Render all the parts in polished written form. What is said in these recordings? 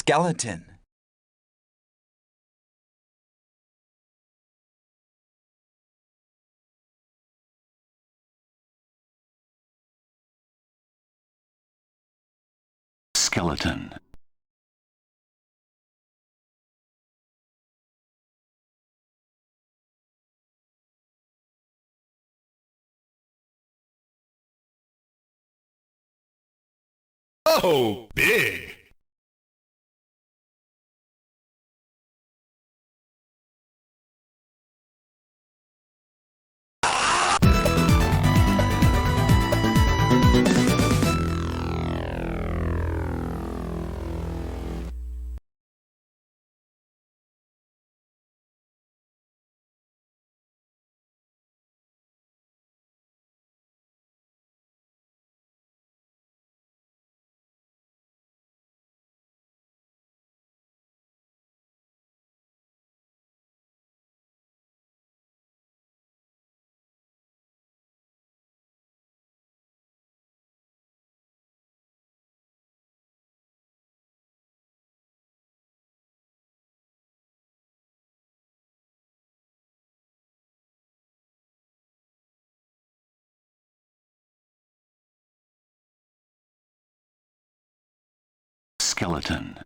skeleton. Skeleton. Oh, big! Skeleton.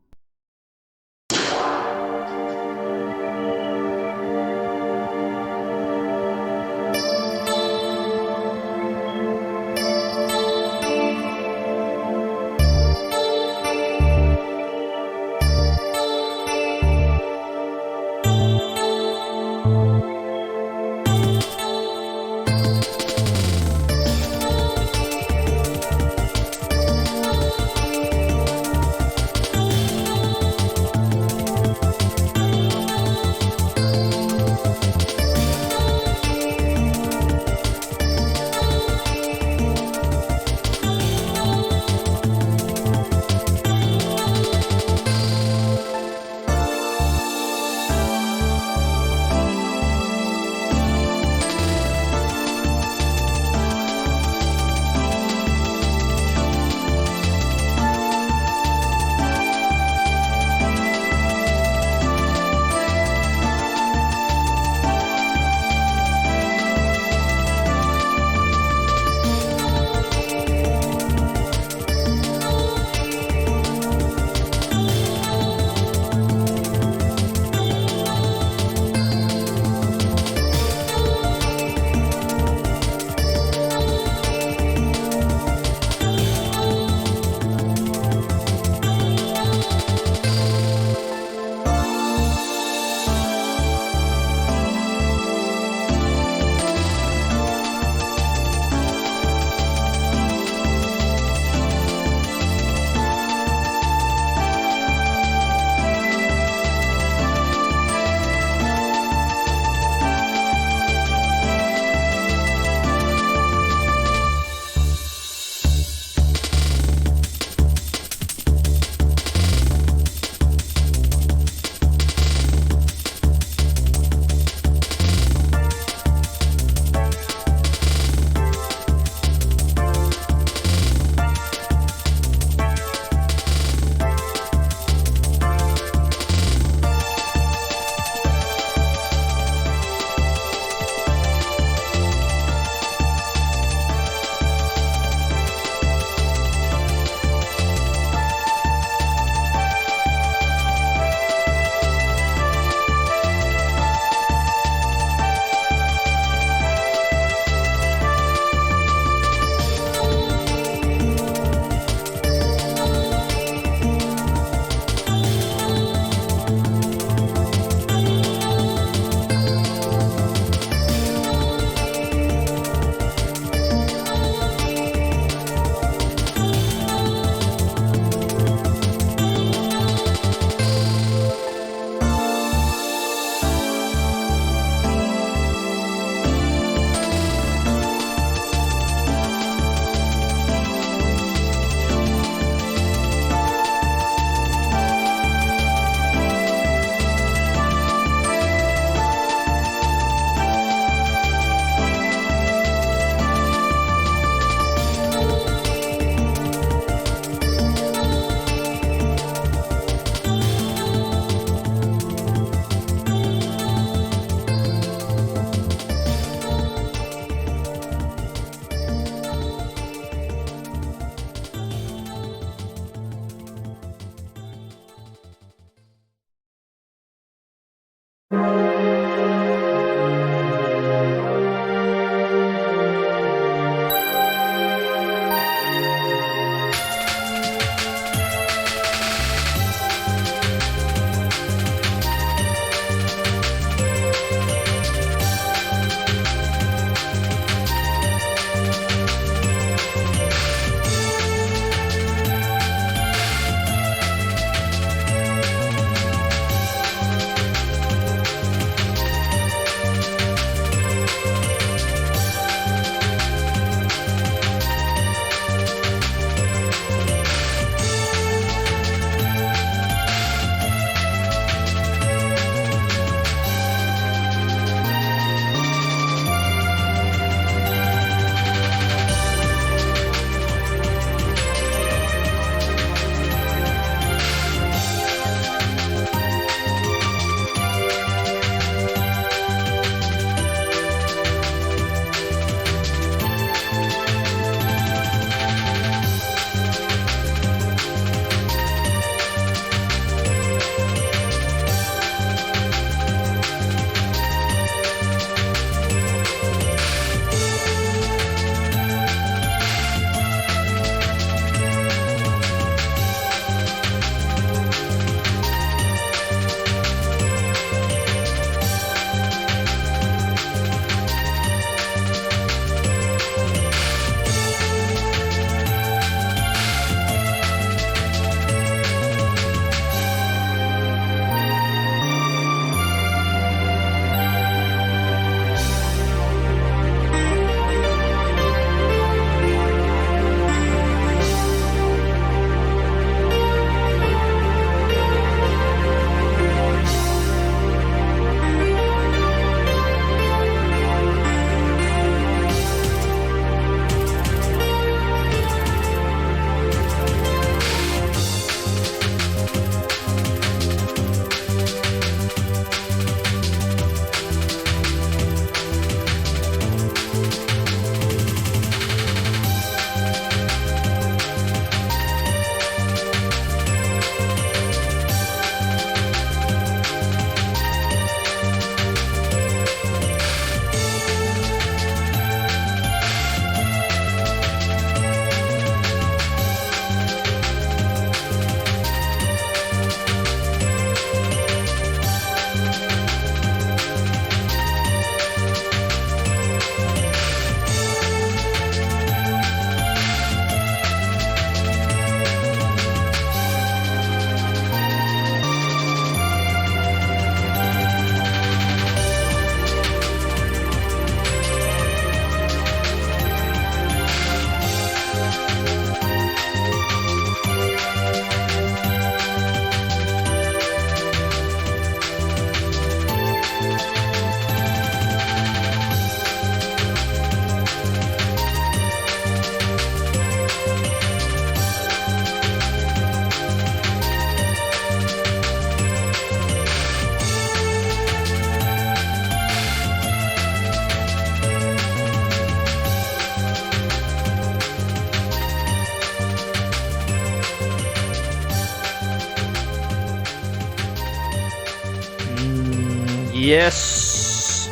Yes.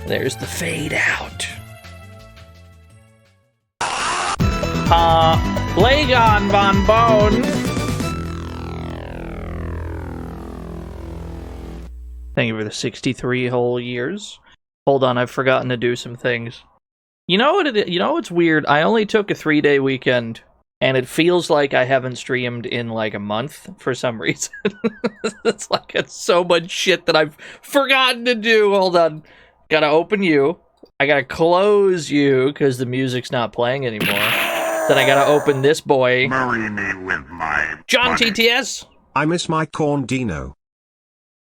There's the fade out. Lagon von Bone. Thank you for the 63 whole years. Hold on, I've forgotten to do some things. You know what? You know what's weird? I only took a 3-day weekend, and it feels like I haven't streamed in like a month for some reason. It's like it's so much shit that I've forgotten to do. Hold on, gotta open you. I gotta close you because the music's not playing anymore. Then I gotta open this boy. Marry me with my John bunny. TTS. I miss my corn Dino.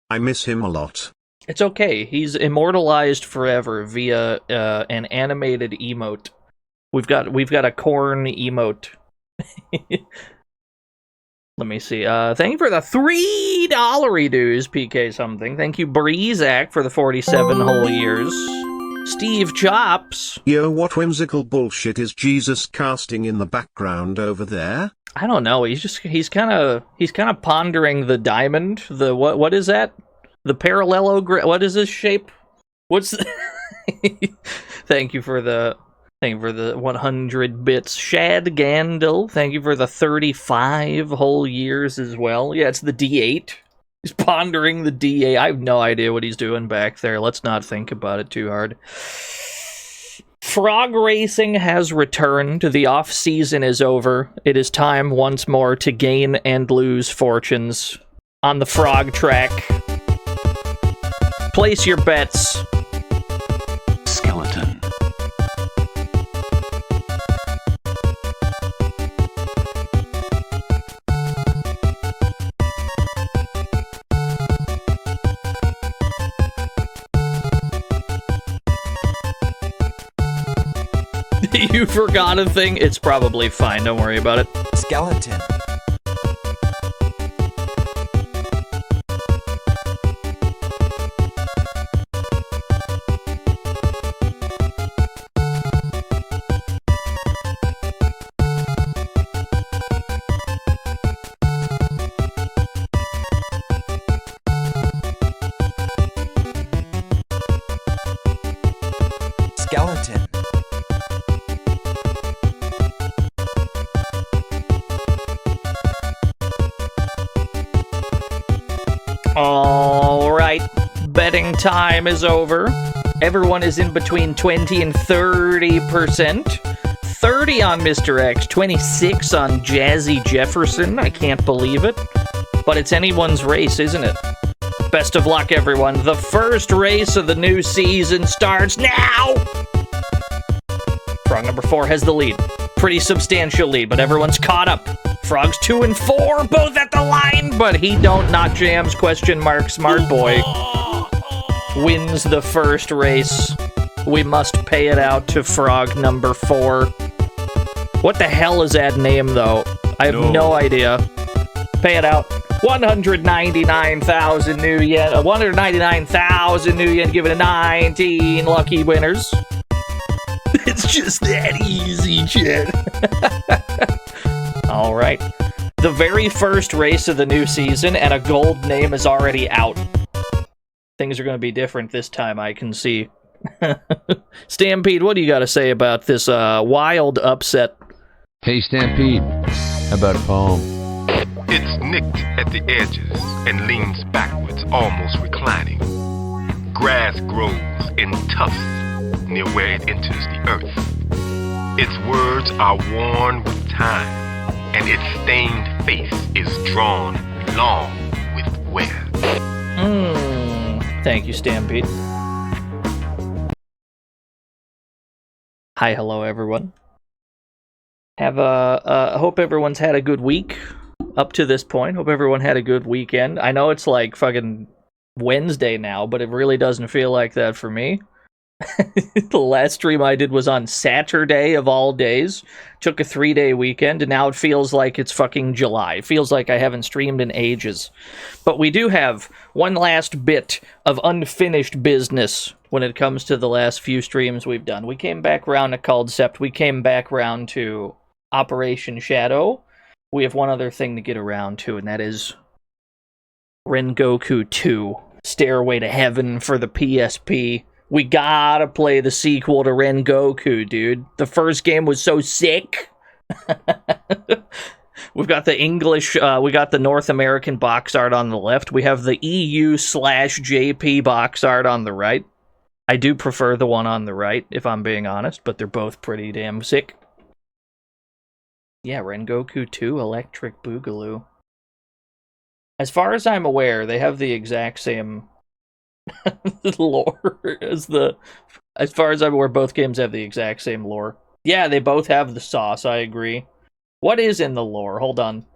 I miss him a lot. It's okay. He's immortalized forever via an animated emote. We've got a corn emote. Let me see. Thank you for the $3 dues, PK something. Thank you, Breezak, for the 47 whole years. Steve Chops. Yo, what whimsical bullshit is Jesus casting in the background over there? I don't know. He's kind of pondering the diamond. The what is that? The parallelogram. What is this shape? What's the Thank you for the 100 bits. Shad Gandil, thank you for the 35 whole years as well. Yeah, it's the D8. He's pondering the D8. I have no idea what he's doing back there. Let's not think about it too hard. Frog racing has returned. The off-season is over. It is time once more to gain and lose fortunes on the frog track. Place your bets. Skeleton. You forgot a thing? It's probably fine, don't worry about it. Skeleton. Skeleton. Alright, betting time is over. Everyone is in between 20 and 30%. 30 on Mr. X, 26 on Jazzy Jefferson. I can't believe it. But it's anyone's race, isn't it? Best of luck, everyone. The first race of the new season starts now! Frog number 4 has the lead. Pretty substantial lead, but everyone's caught up. Frogs 2 and 4, both at the line, but he don't not jams, question mark, smart boy. Wins the first race. We must pay it out to frog number 4. What the hell is that name, though? I have no idea. Pay it out. 199,000 new yen. 199,000 new yen given to 19 lucky winners. It's just that easy, Chad. All right. The very first race of the new season, and a gold name is already out. Things are going to be different this time, I can see. Stampede, what do you got to say about this wild upset? Hey, Stampede, how about a poem? It's nicked at the edges and leans backwards, almost reclining. Grass grows in tufts near where it enters the earth. Its words are worn with time, and its stained face is drawn long with wear. Thank you, Stampede. Hi, hello, everyone. Hope everyone's had a good week up to this point. Hope everyone had a good weekend. I know it's like fucking Wednesday now, but it really doesn't feel like that for me. The last stream I did was on Saturday of all days. Took a 3-day weekend, and now it feels like it's fucking July. It feels like I haven't streamed in ages. But we do have one last bit of unfinished business when it comes to the last few streams we've done. We came back around to Caldcept. We came back around to Operation Shadow. We have one other thing to get around to, and that is Rengoku 2. Stairway to Heaven for the PSP. We gotta play the sequel to Rengoku, dude. The first game was so sick. We've got the English, we got the North American box art on the left. We have the EU/JP box art on the right. I do prefer the one on the right, if I'm being honest, but they're both pretty damn sick. Yeah, Rengoku 2 Electric Boogaloo. As far as I'm aware, they have the exact same lore as the... As far as I'm aware, both games have the exact same lore. Yeah, they both have the sauce, I agree. What is in the lore? Hold on.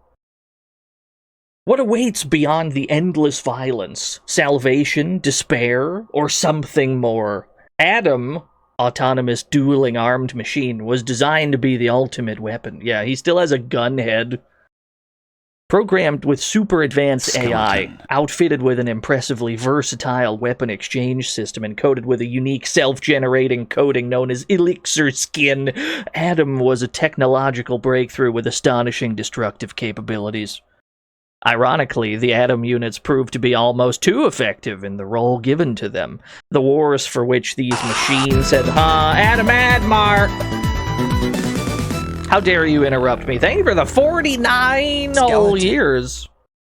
What awaits beyond the endless violence? Salvation, despair, or something more? Adam, autonomous dueling armed machine, was designed to be the ultimate weapon. Yeah, he still has a gun head. Programmed with super advanced AI, outfitted with an impressively versatile weapon exchange system, and coded with a unique self-generating coding known as Elixir Skin, Adam was a technological breakthrough with astonishing destructive capabilities. Ironically, the Adam units proved to be almost too effective in the role given to them. The wars for which these machines had... Adam Admar! How dare you interrupt me? Thank you for the 49 whole years.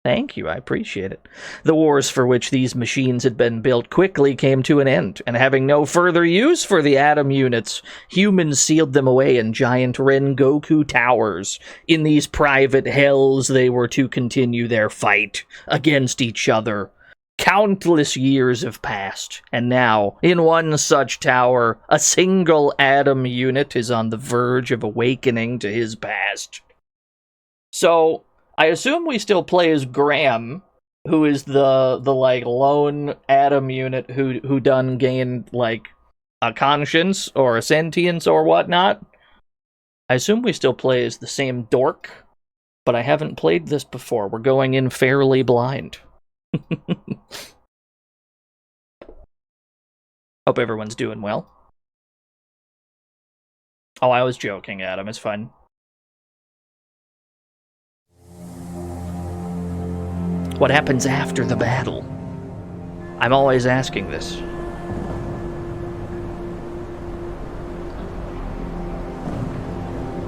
Thank you, I appreciate it. The wars for which these machines had been built quickly came to an end, and having no further use for the Adam units, humans sealed them away in giant Rengoku towers. In these private hells, they were to continue their fight against each other. Countless years have passed, and now, in one such tower, a single Adam unit is on the verge of awakening to his past. So, I assume we still play as Graham, who is the like, lone Adam unit who done gained, like, a conscience, or a sentience, or whatnot. I assume we still play as the same dork, but I haven't played this before. We're going in fairly blind. Hope everyone's doing well. Oh, I was joking, Adam. It's fine. What happens after the battle? I'm always asking this.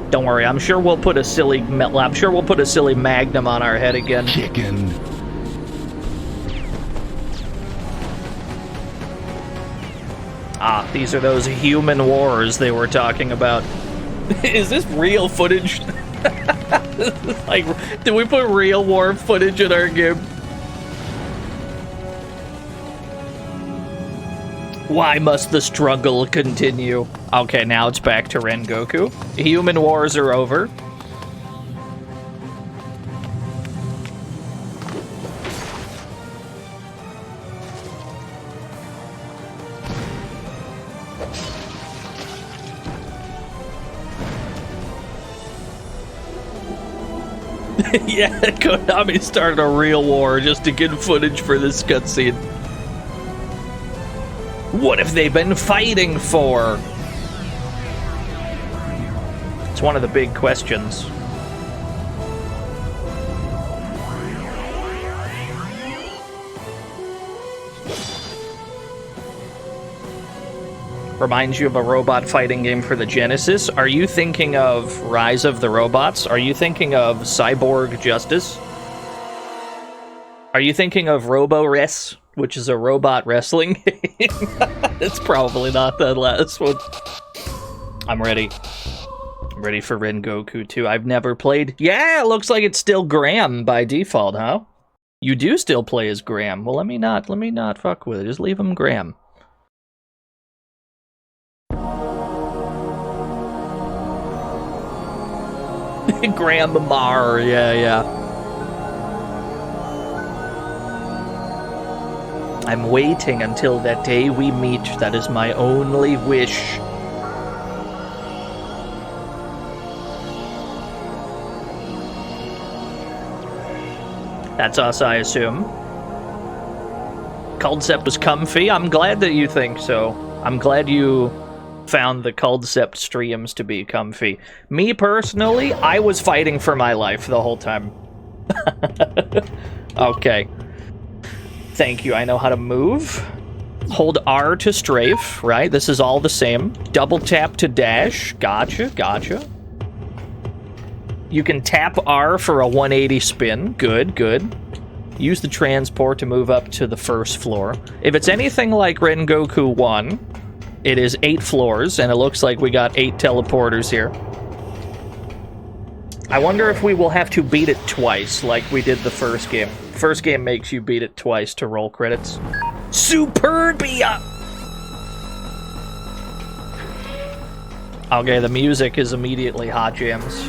Don't worry, I'm sure we'll put a silly magnum on our head again. Chicken. Ah, these are those human wars they were talking about. Is this real footage? Like, did we put real war footage in our game? Why must the struggle continue? Okay, now it's back to Rengoku. Human wars are over. Yeah, Konami started a real war just to get footage for this cutscene. What have they been fighting for? It's one of the big questions. Reminds you of a robot fighting game for the Genesis. Are you thinking of Rise of the Robots? Are you thinking of Cyborg Justice? Are you thinking of Robo-Res, which is a robot wrestling game? It's probably not that last one. I'm ready. I'm ready for Rengoku 2. I've never played... Yeah, it looks like it's still Graham by default, huh? You do still play as Graham. Well, let me not fuck with it. Just leave him Graham. Grandma, yeah. I'm waiting until that day we meet. That is my only wish. That's us, I assume. Concept was comfy. I'm glad that you think so. I'm glad you found the Concept streams to be comfy. Me personally, I was fighting for my life the whole time. Okay. Thank you, I know how to move. Hold R to strafe, right? This is all the same. Double tap to dash. Gotcha, gotcha. You can tap R for a 180 spin. Good, good. Use the transport to move up to the first floor. If it's anything like Rengoku 1, it is 8 floors, and it looks like we got 8 teleporters here. I wonder if we will have to beat it twice, like we did the first game. First game makes you beat it twice to roll credits. Superbia! Okay, the music is immediately hot jams.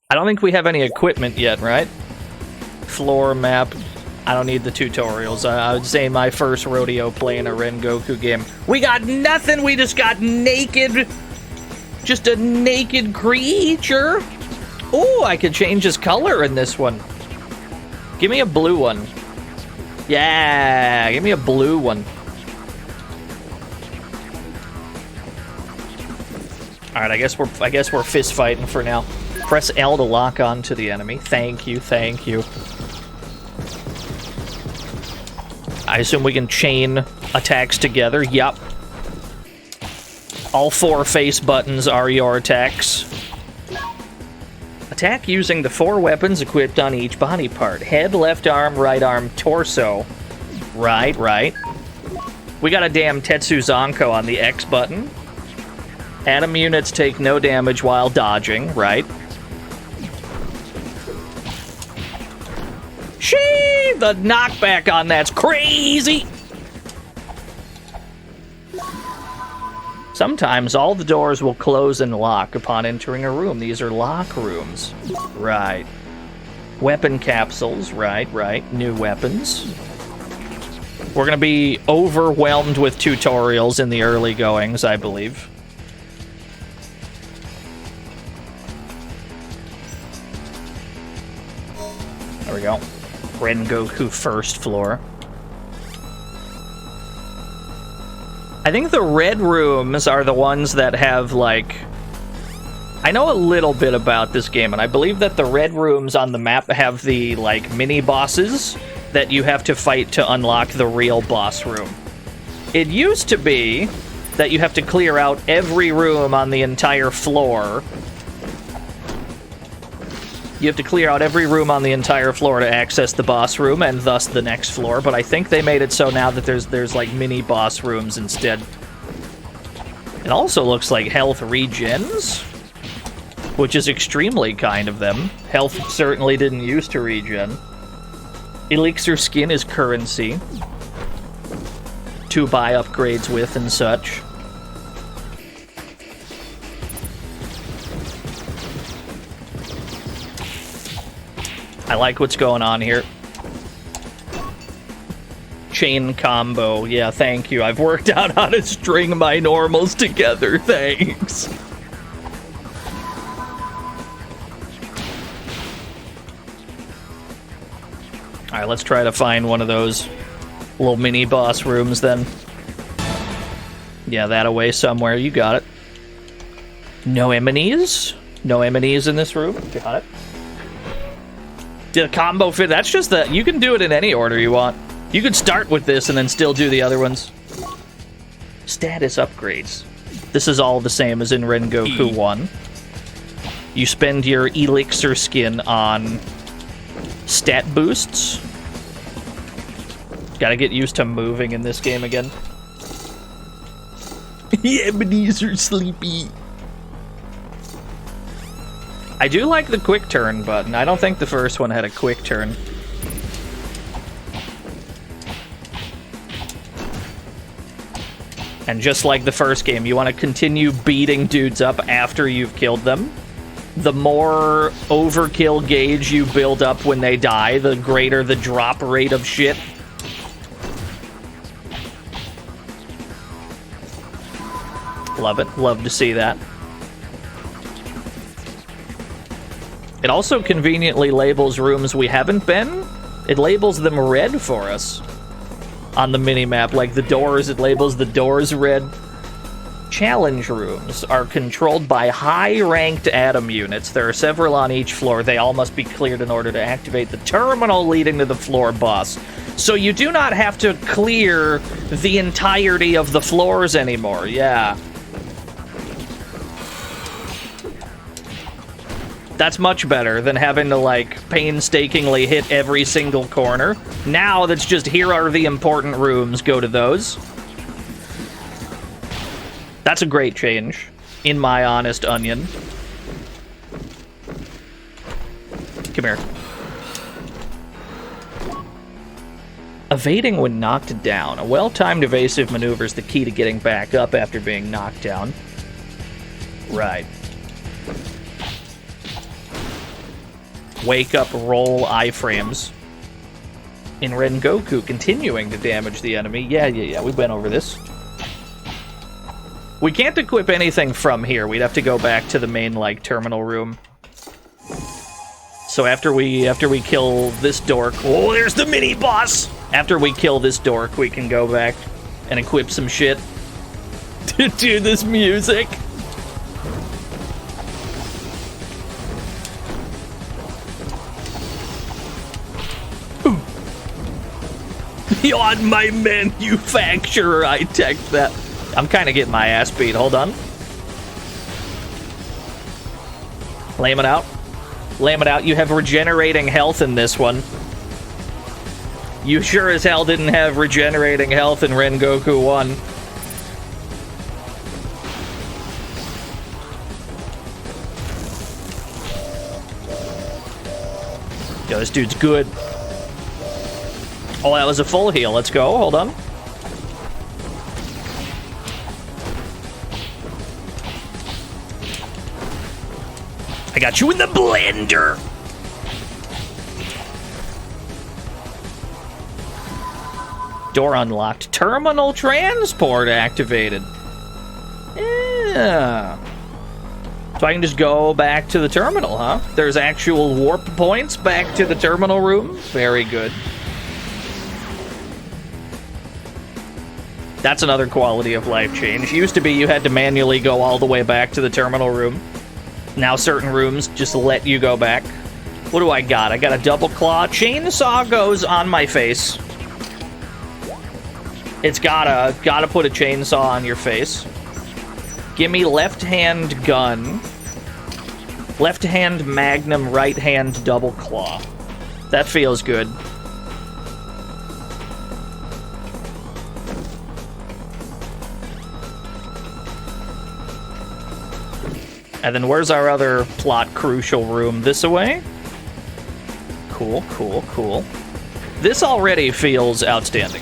I don't think we have any equipment yet, right? Floor map. I don't need the tutorials. I would say my first rodeo playing a Rengoku game. We got nothing, we just got naked. Just a naked creature. Oh, I could change his color in this one. Give me a blue one. Yeah, give me a blue one. All right, I guess we're fist fighting for now. Press L to lock on to the enemy. Thank you, thank you. I assume we can chain attacks together. Yup. All 4 face buttons are your attacks. Attack using the 4 weapons equipped on each body part. Head, left arm, right arm, torso. Right, right. We got a damn Tetsu Zanko on the X button. Atom units take no damage while dodging, right? Shee! The knockback on that's crazy! Sometimes all the doors will close and lock upon entering a room. These are lock rooms. Right. Weapon capsules. Right, right. New weapons. We're going to be overwhelmed with tutorials in the early goings, I believe. There we go. Rengoku first floor. I think the red rooms are the ones that have, like... I know a little bit about this game, and I believe that the red rooms on the map have the, like, mini-bosses that you have to fight to unlock the real boss room. It used to be that you have to clear out every room on the entire floor. You have to clear out every room on the entire floor to access the boss room, and thus the next floor, but I think they made it so now that there's like mini boss rooms instead. It also looks like health regens, which is extremely kind of them. Health certainly didn't used to regen. Elixir skin is currency to buy upgrades with and such. I like what's going on here. Chain combo. Yeah, thank you. I've worked out how to string my normals together. Thanks. Alright, let's try to find one of those little mini boss rooms then. Yeah, that away somewhere. You got it. No enemies? No enemies in this room? Got it. The combo fit, that's just that you can do it in any order you want. You could start with this and then still do the other ones. Status upgrades. This is all the same as in Rengoku 1. You spend your elixir skin on stat boosts. Gotta get used to moving in this game again. Yeah, but these are sleepy. I do like the quick turn button. I don't think the first one had a quick turn. And just like the first game, you want to continue beating dudes up after you've killed them. The more overkill gauge you build up when they die, the greater the drop rate of shit. Love it. Love to see that. It also conveniently labels rooms we haven't been. It labels them red for us on the mini-map. Like the doors, it labels the doors red. Challenge rooms are controlled by high-ranked Atom units. There are several on each floor. They all must be cleared in order to activate the terminal leading to the floor boss. So you do not have to clear the entirety of the floors anymore. Yeah. That's much better than having to, like, painstakingly hit every single corner. Now that's just, here are the important rooms, go to those. That's a great change, in my honest onion. Come here. Evading when knocked down. A well-timed evasive maneuver is the key to getting back up after being knocked down. Right. Wake up, roll iframes. In Rengoku, continuing to damage the enemy. Yeah, we went over this. We can't equip anything from here. We'd have to go back to the main, like, terminal room. So after we kill this dork... Oh, there's the mini-boss! After we kill this dork, we can go back and equip some shit. Dude, this music... On my manufacturer, I text that. I'm kind of getting my ass beat. Hold on. Lame it out. Lame it out. You have regenerating health in this one. You sure as hell didn't have regenerating health in Rengoku 1. Yo, this dude's good. Oh, that was a full heal. Let's go. Hold on. I got you in the blender. Door unlocked. Terminal transport activated. Yeah. So I can just go back to the terminal, huh? There's actual warp points back to the terminal room. Very good. That's another quality of life change. Used to be you had to manually go all the way back to the terminal room. Now certain rooms just let you go back. What do I got? I got a double claw. Chainsaw goes on my face. It's gotta put a chainsaw on your face. Give me left hand gun. Left hand magnum, right hand double claw. That feels good. And then where's our other plot crucial room? This away? Cool, cool, cool. This already feels outstanding.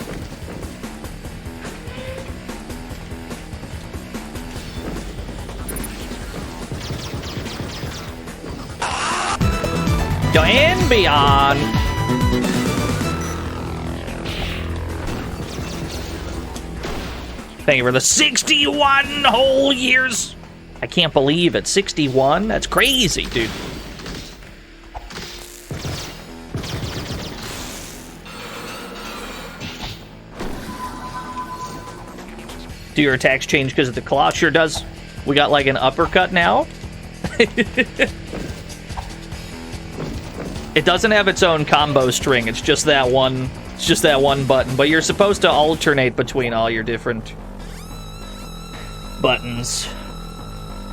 And beyond. Thank you for the 61 whole years. I can't believe it. 61? That's crazy, dude. Do your attacks change because of the claw? Sure does. We got like an uppercut now. It doesn't have its own combo string. It's just that one. It's just that one button. But you're supposed to alternate between all your different buttons.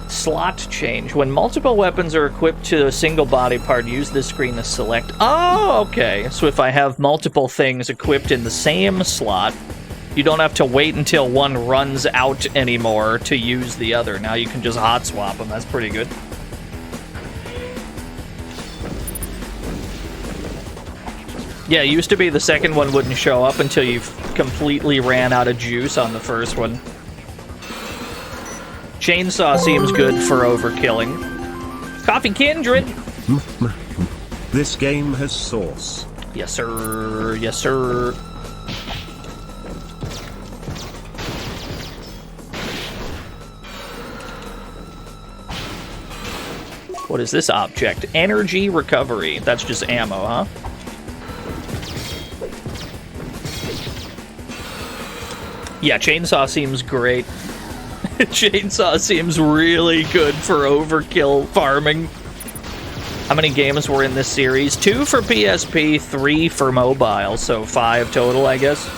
Slot change. When multiple weapons are equipped to a single body part, use this screen to select. Oh, okay. So if I have multiple things equipped in the same slot, you don't have to wait until one runs out anymore to use the other. Now you can just hot swap them. That's pretty good. Yeah, it used to be the second one wouldn't show up until you completely ran out of juice on the first one. Chainsaw seems good for overkilling. Coffee Kindred! This game has sauce. Yes, sir. Yes, sir. What is this object? Energy recovery. That's just ammo, huh? Yeah, chainsaw seems great. Chainsaw seems really good for overkill farming. How many games were in this series? 2 for PSP, 3 for mobile, so 5 total, I guess.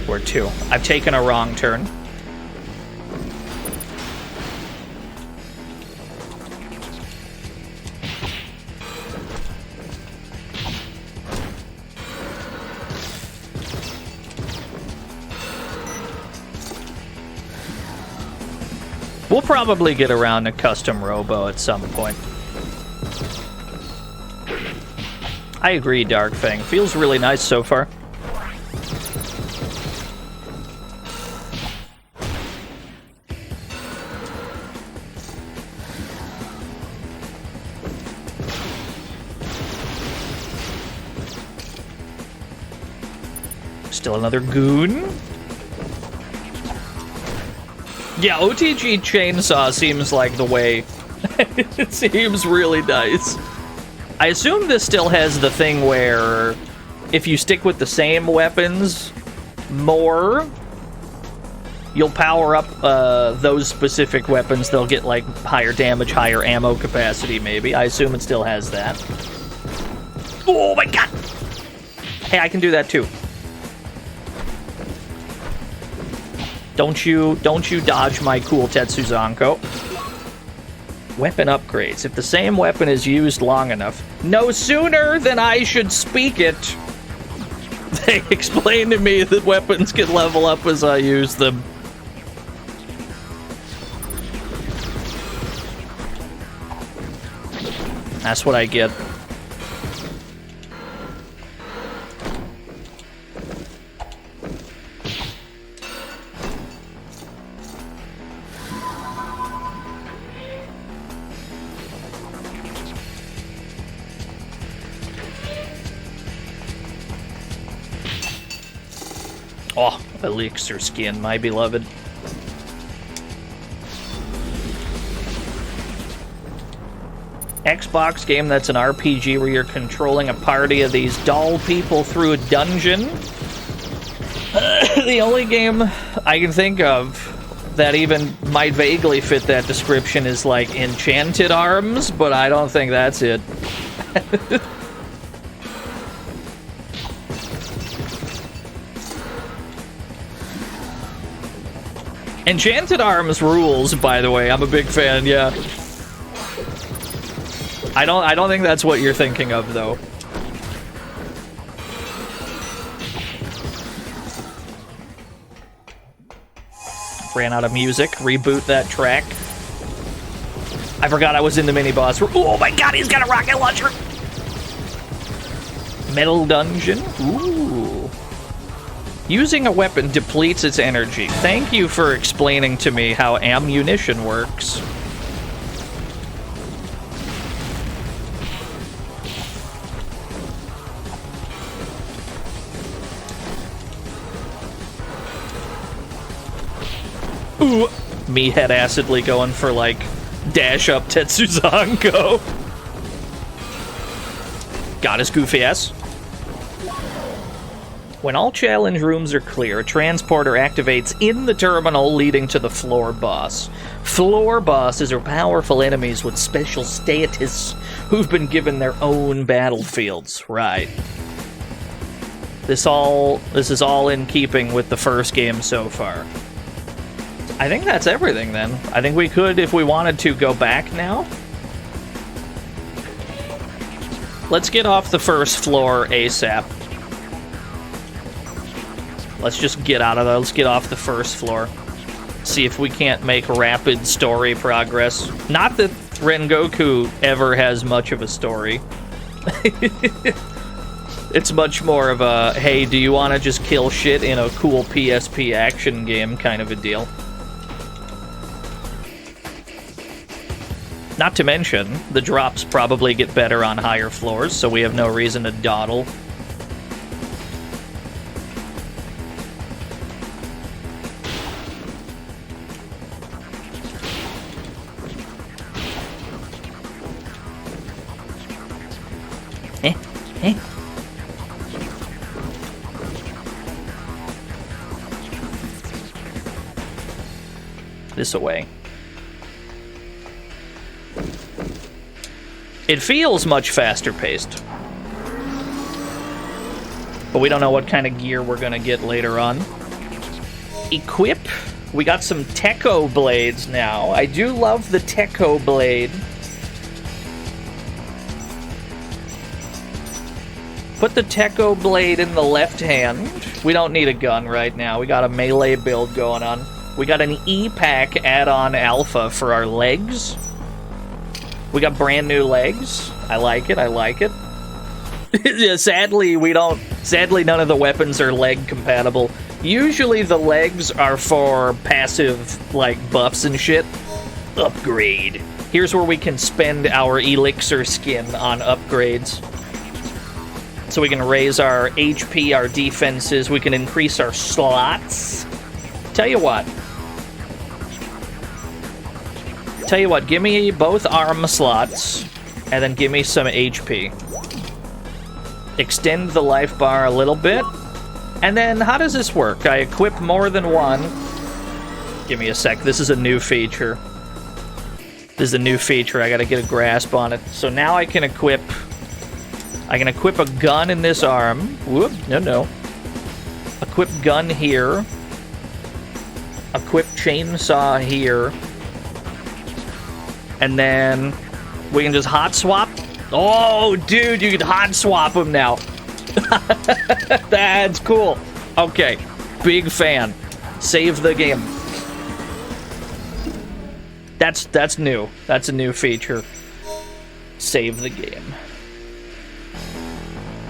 Or 2. I've taken a wrong turn. We'll probably get around to custom robo at some point. I agree, Dark Fang. Feels really nice so far. Still another goon. Yeah, OTG Chainsaw seems like the way. It seems really nice. I assume this still has the thing where if you stick with the same weapons more, you'll power up those specific weapons. They'll get like higher damage, higher ammo capacity, maybe. I assume it still has that. Oh my god! Hey, I can do that too. Don't you dodge my cool Tetsuzanko. Weapon upgrades. If the same weapon is used long enough, no sooner than I should speak it, they explain to me that weapons can level up as I use them. That's what I get. Oh, elixir skin, my beloved. Xbox game that's an RPG where you're controlling a party of these doll people through a dungeon. The only game I can think of that even might vaguely fit that description is like Enchanted Arms, but I don't think that's it. Enchanted Arms rules, by the way. I'm a big fan, yeah. I don't think that's what you're thinking of, though. Ran out of music. Reboot that track. I forgot I was in the mini-boss. Oh my god, he's got a rocket launcher! Metal dungeon? Ooh. Using a weapon depletes its energy. Thank you for explaining to me how ammunition works. Ooh. Me head-acidly going for, like, dash-up Tetsuzanko. Got his goofy ass. When all challenge rooms are clear, a transporter activates in the terminal leading to the floor boss. Floor bosses are powerful enemies with special status who've been given their own battlefields. Right. This is all in keeping with the first game so far. I think that's everything then. I think we could, if we wanted to, go back now. Let's get off the first floor ASAP. Let's just get out of there. Let's get off the first floor. See if we can't make rapid story progress. Not that Rengoku ever has much of a story. It's much more of a, hey, do you want to just kill shit in a cool PSP action game kind of a deal. Not to mention, the drops probably get better on higher floors, so we have no reason to dawdle. this away. It feels much faster paced. But we don't know what kind of gear we're gonna get later on. Equip. We got some Techo blades now. I do love the Techo blade. Put the Techo blade in the left hand. We don't need a gun right now. We got a melee build going on. We got an E-Pack add-on alpha for our legs. We got brand new legs. I like it, I like it. Yeah, sadly, none of the weapons are leg compatible. Usually the legs are for passive, like, buffs and shit. Upgrade. Here's where we can spend our elixir skin on upgrades. So we can raise our HP, our defenses, we can increase our slots. Tell you what, give me both arm slots, and then give me some HP. Extend the life bar a little bit, and then how does this work? I equip more than one. Give me a sec, this is a new feature. This is a new feature, I gotta get a grasp on it. So now I can equip a gun in this arm. Whoop, no. Equip gun here. Equip chainsaw here. And then we can just hot swap. Oh, dude, you can hot swap them now. That's cool. Okay, big fan. Save the game. That's new. That's a new feature. Save the game.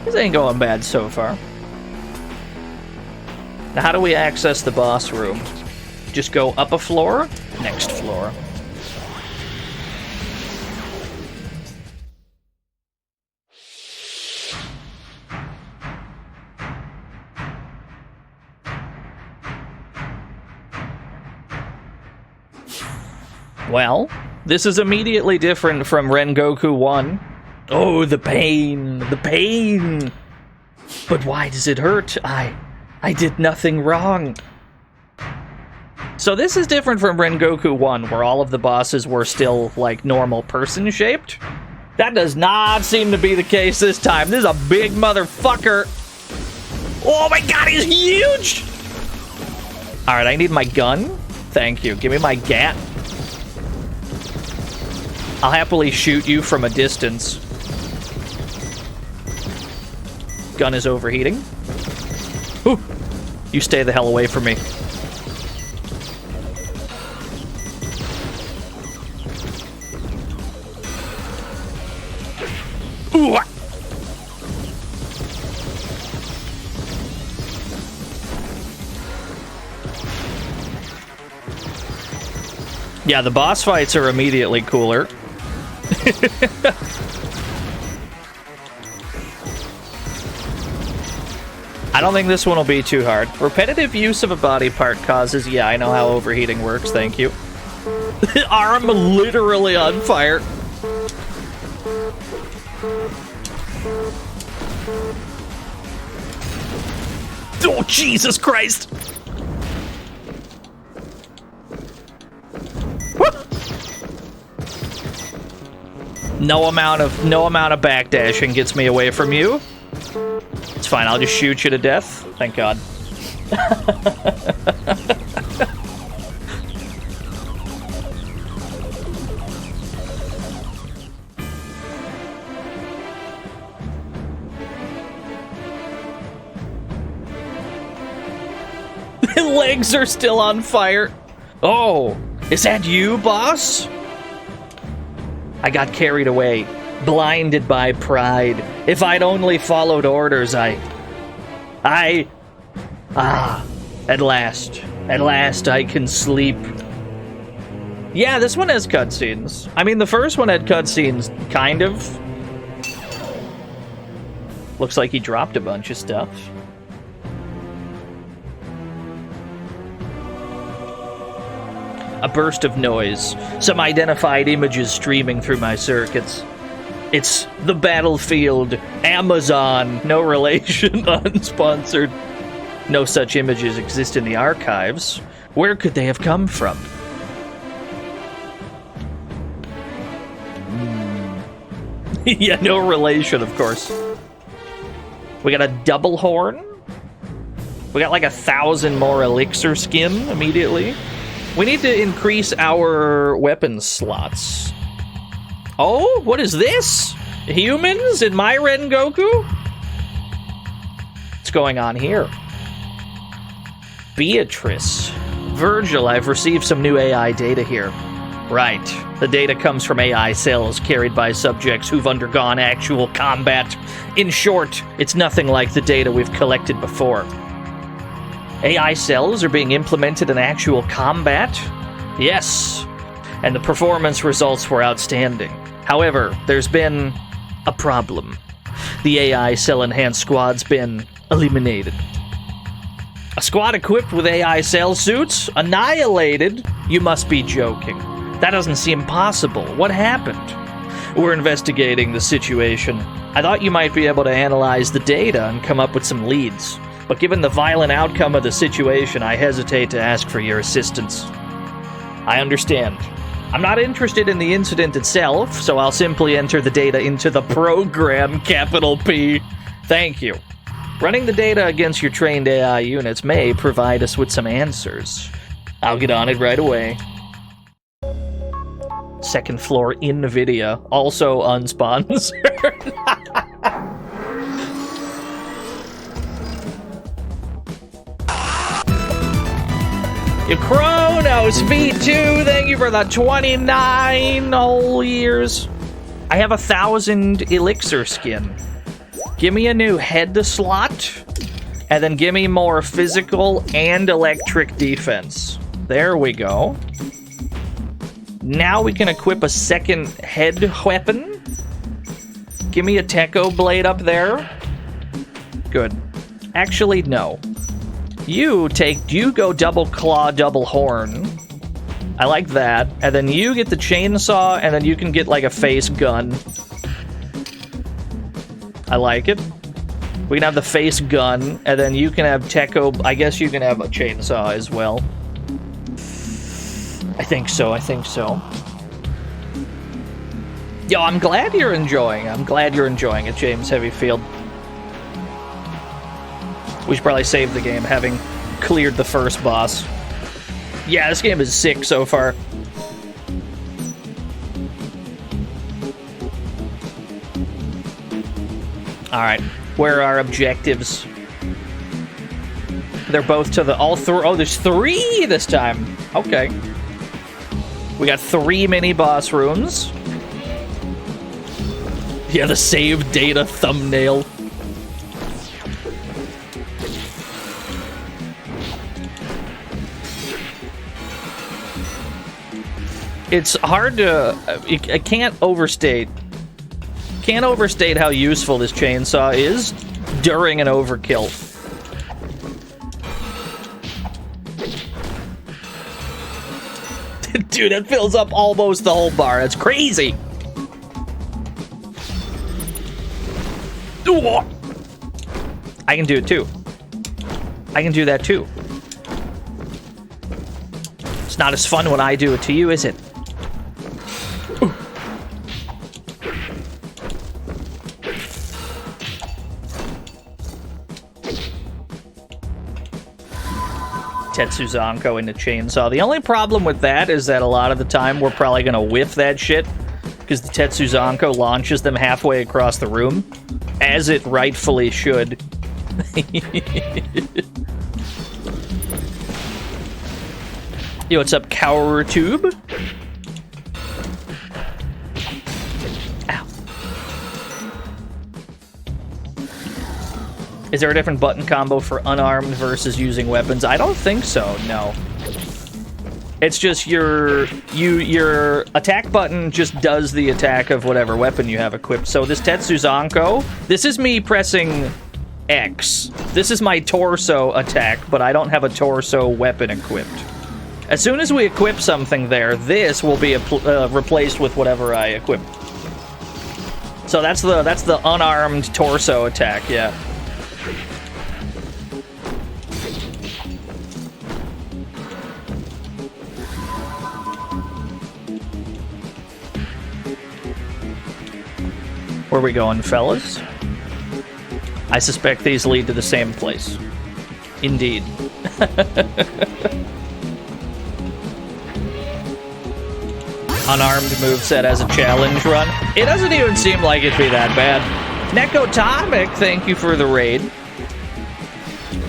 This ain't going bad so far. Now, how do we access the boss room? Just go up a floor, next floor. Well, this is immediately different from Rengoku 1. Oh, the pain! The pain! But why does it hurt? I did nothing wrong. So this is different from Rengoku 1, where all of the bosses were still, like, normal person-shaped. That does not seem to be the case this time. This is a big motherfucker. Oh my god, he's huge! Alright, I need my gun. Thank you. Give me my gat. I'll happily shoot you from a distance. Gun is overheating. Ooh, you stay the hell away from me. Ooh. Yeah, the boss fights are immediately cooler. I don't think this one will be too hard. Repetitive use of a body part causes... Yeah, I know how overheating works, thank you. Arm literally on fire. Oh, Jesus Christ! No amount of backdashing gets me away from you. It's fine, I'll just shoot you to death. Thank God. Legs are still on fire. Oh, is that you, boss? I got carried away, blinded by pride. If I'd only followed orders, at last I can sleep. Yeah, this one has cutscenes. I mean, the first one had cutscenes, kind of. Looks like he dropped a bunch of stuff. A burst of noise. Some identified images streaming through my circuits. It's the battlefield. Amazon. No relation. Unsponsored. No such images exist in the archives. Where could they have come from? Yeah, no relation, of course. We got a double horn. We got like 1,000 more elixir skin immediately. We need to increase our weapon slots. Oh, what is this? Humans in my Rengoku? What's going on here? Beatrice. Virgil, I've received some new AI data here. Right. The data comes from AI cells carried by subjects who've undergone actual combat. In short, it's nothing like the data we've collected before. AI cells are being implemented in actual combat? Yes. And the performance results were outstanding. However, there's been a problem. The AI cell-enhanced squad's been eliminated. A squad equipped with AI cell suits? Annihilated? You must be joking. That doesn't seem possible. What happened? We're investigating the situation. I thought you might be able to analyze the data and come up with some leads. But given the violent outcome of the situation, I hesitate to ask for your assistance. I understand. I'm not interested in the incident itself, so I'll simply enter the data into the program, capital P. Thank you. Running the data against your trained AI units may provide us with some answers. I'll get on it right away. Second floor NVIDIA, also unsponsored. Kronos V2, thank you for the 29 whole years. I have 1,000 elixir skin. Give me a new head slot, and then give me more physical and electric defense. There we go. Now we can equip a second head weapon. Give me a Techo blade up there. Good. Actually, no. You go double claw, double horn. I like that. And then you get the chainsaw, and then you can get like a face gun. I like it. We can have the face gun, and then you can have Techo. I guess you can have a chainsaw as well. I think so. Yo, I'm glad you're enjoying it, James Heavyfield. We should probably save the game, having cleared the first boss. Yeah, this game is sick so far. Alright, where are our objectives? They're both to the... Oh, there's 3 this time. Okay. We got 3 mini-boss rooms. Yeah, the save data thumbnail. It's hard to... I can't overstate how useful this chainsaw is during an overkill. Dude, that fills up almost the whole bar. That's crazy. I can do it too. I can do that too. It's not as fun when I do it to you, is it? Tetsuzanko into chainsaw. The only problem with that is that a lot of the time we're probably gonna whiff that shit because the Tetsuzanko launches them halfway across the room, as it rightfully should. Yo, what's up, CowerTube? Ow. Is there a different button combo for unarmed versus using weapons? I don't think so, no. It's just your attack button just does the attack of whatever weapon you have equipped. So this Tetsuzanko, this is me pressing X. This is my torso attack, but I don't have a torso weapon equipped. As soon as we equip something there, this will be replaced with whatever I equip. So that's the unarmed torso attack, yeah. Where are we going, fellas? I suspect these lead to the same place. Indeed. Unarmed moveset as a challenge run. It doesn't even seem like it'd be that bad. Nekotomic, thank you for the raid.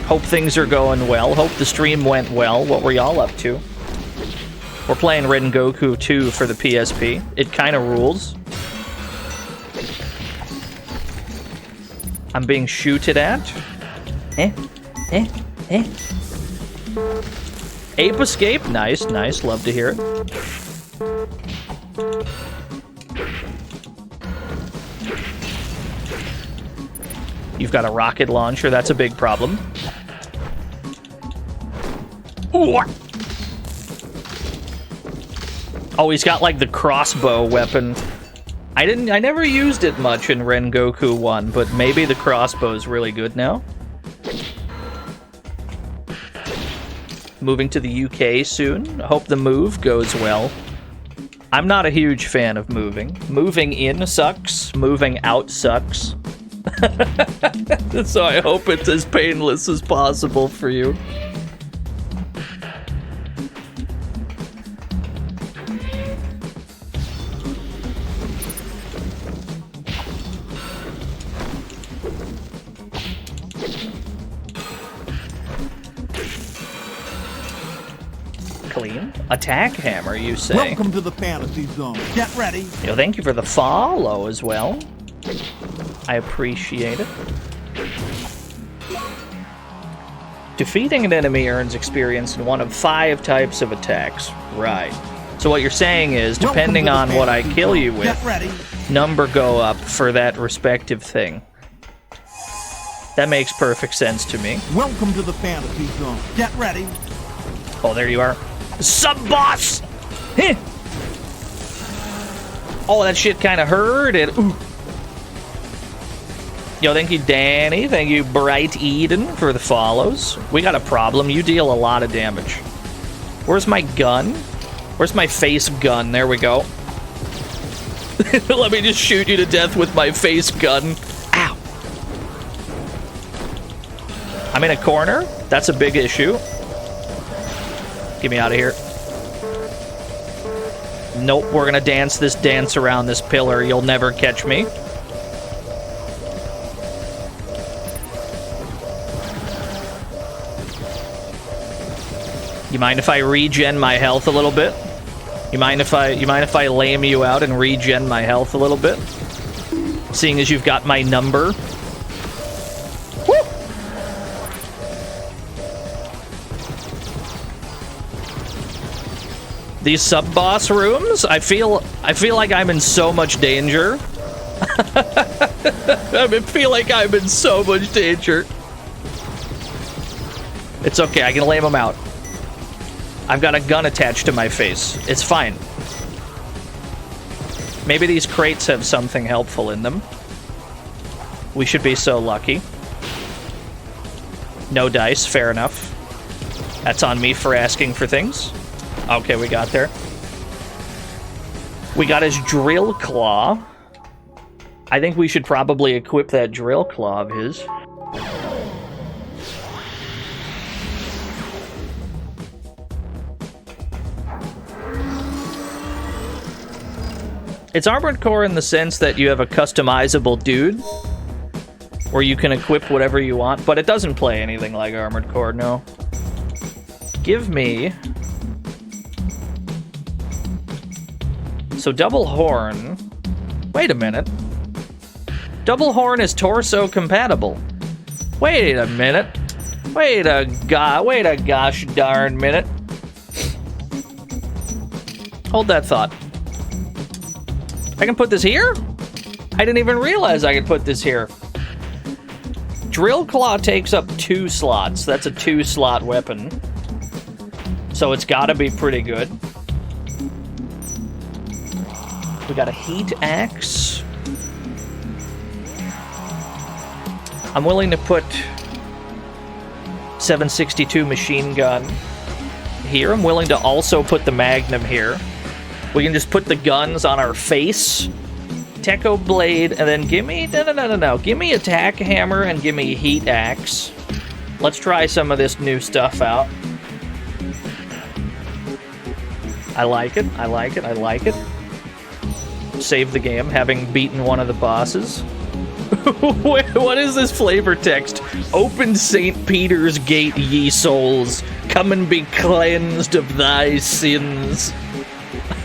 Hope things are going well. Hope the stream went well. What were y'all up to? We're playing Rengoku 2 for the PSP. It kind of rules. I'm being shooted at. Ape escape. Nice, nice. Love to hear it. You've got a rocket launcher. That's a big problem. Ooh. Oh, he's got like the crossbow weapon. I never used it much in Rengoku 1, but maybe the crossbow's really good now. Moving to the UK soon. I hope the move goes well. I'm not a huge fan of moving. Moving in sucks. Moving out sucks. So I hope it's as painless as possible for you. Clean. Attack hammer, you say? Welcome to the fantasy zone. Get ready. Yo, thank you for the follow as well. I appreciate it. Defeating an enemy earns experience in one of 5 types of attacks. Right. So what you're saying is, depending on what I kill you with, number go up for that respective thing. That makes perfect sense to me. Welcome to the fantasy zone. Get ready. Oh, there you are. Sub-boss! Heh. Oh, that shit kind of hurt. Ooh. Yo, thank you, Danny. Thank you, Bright Eden, for the follows. We got a problem. You deal a lot of damage. Where's my gun? Where's my face gun? There we go. Let me just shoot you to death with my face gun. Ow. I'm in a corner. That's a big issue. Get me out of here. Nope, we're gonna dance this dance around this pillar. You'll never catch me. You mind if I regen my health a little bit? You mind if I lame you out and regen my health a little bit? Seeing as you've got my number. Woo! These sub-boss rooms, I feel like I'm in so much danger. I feel like I'm in so much danger. It's okay, I can lame them out. I've got a gun attached to my face. It's fine. Maybe these crates have something helpful in them. We should be so lucky. No dice, fair enough. That's on me for asking for things. Okay, we got there. We got his drill claw. I think we should probably equip that drill claw of his. It's Armored Core in the sense that you have a customizable dude where you can equip whatever you want, but it doesn't play anything like Armored Core, no. Give me... So double horn... Wait a minute. Double horn is torso compatible. Wait a minute. Wait a gosh darn minute. Hold that thought. I can put this here? I didn't even realize I could put this here. Drill Claw takes up 2 slots. That's a 2-slot weapon. So it's gotta be pretty good. We got a heat axe. I'm willing to put 7.62 machine gun here. I'm willing to also put the Magnum here. We can just put the guns on our face, Techo Blade, and then give me... No. Give me Attack Hammer and give me Heat Axe. Let's try some of this new stuff out. I like it. Save the game, having beaten one of the bosses. What is this flavor text? Open St. Peter's gate, ye souls. Come and be cleansed of thy sins.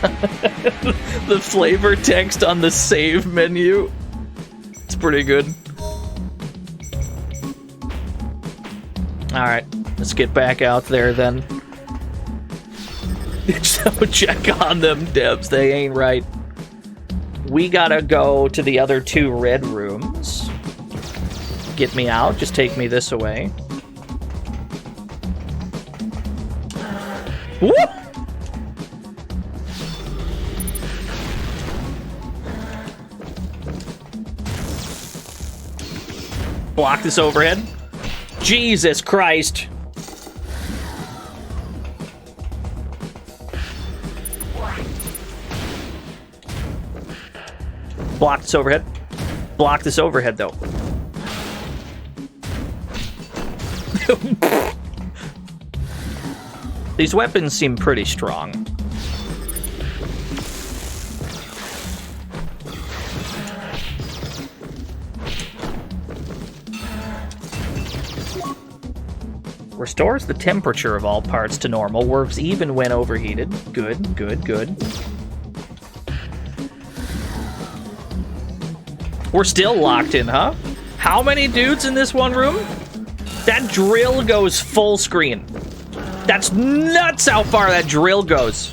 The flavor text on the save menu. It's pretty good. Alright, let's get back out there then. So check on them devs, they ain't right. We gotta go to the other 2 red rooms. Get me out, just take me this away. Whoop! Block this overhead. Jesus Christ. Block this overhead. Block this overhead, though. These weapons seem pretty strong. Restores the temperature of all parts to normal. Works even when overheated. Good, good, good. We're still locked in, huh? How many dudes in this one room? That drill goes full screen. That's nuts how far that drill goes.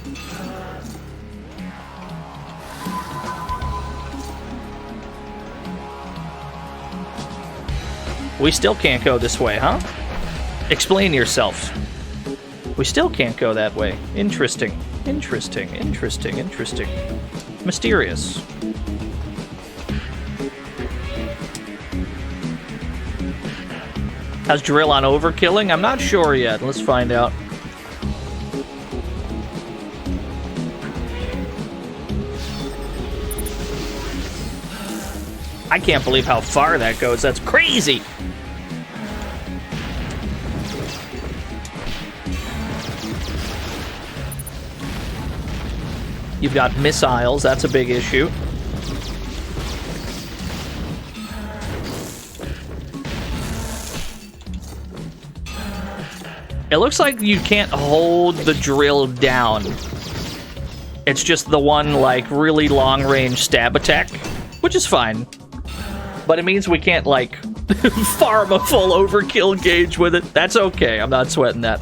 We still can't go this way, huh? Explain yourself. We still can't go that way. Interesting. Interesting. Interesting. Interesting. Mysterious. How's drill on overkilling? I'm not sure yet. Let's find out. I can't believe how far that goes. That's crazy. You've got missiles. That's a big issue. It looks like you can't hold the drill down. It's just the one, like, really long-range stab attack, which is fine. But it means we can't, like, farm a full overkill gauge with it. That's okay. I'm not sweating that.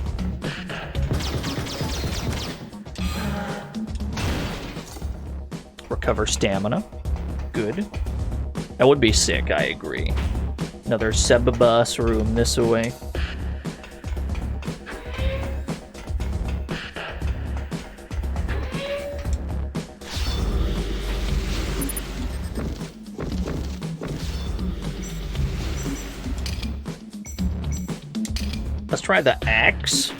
Recover stamina. Good. That would be sick, I agree. Another Sebabus room this way. Let's try the axe.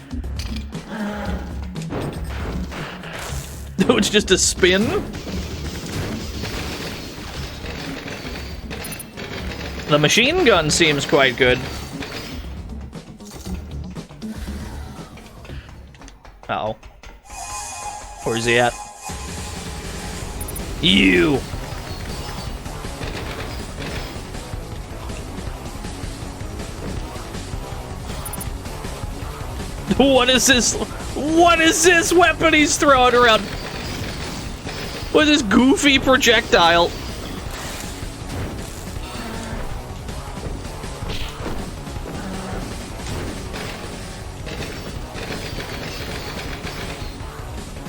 It's just a spin. The machine gun seems quite good. Uh-oh. Where's he at? You! What is this? What is this weapon he's throwing around? What is this goofy projectile?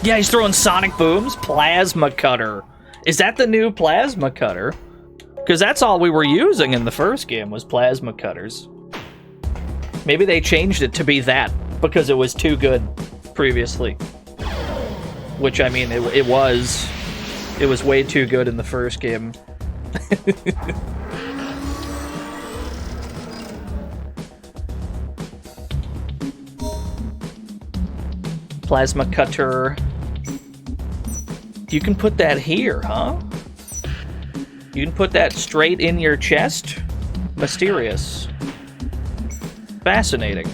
Yeah, he's throwing sonic booms. Plasma cutter. Is that the new plasma cutter? Because that's all we were using in the first game was plasma cutters. Maybe they changed it to be that because it was too good previously. Which, I mean, it was. It was way too good in the first game. Plasma cutter. You can put that here, huh? You can put that straight in your chest? Mysterious. Fascinating.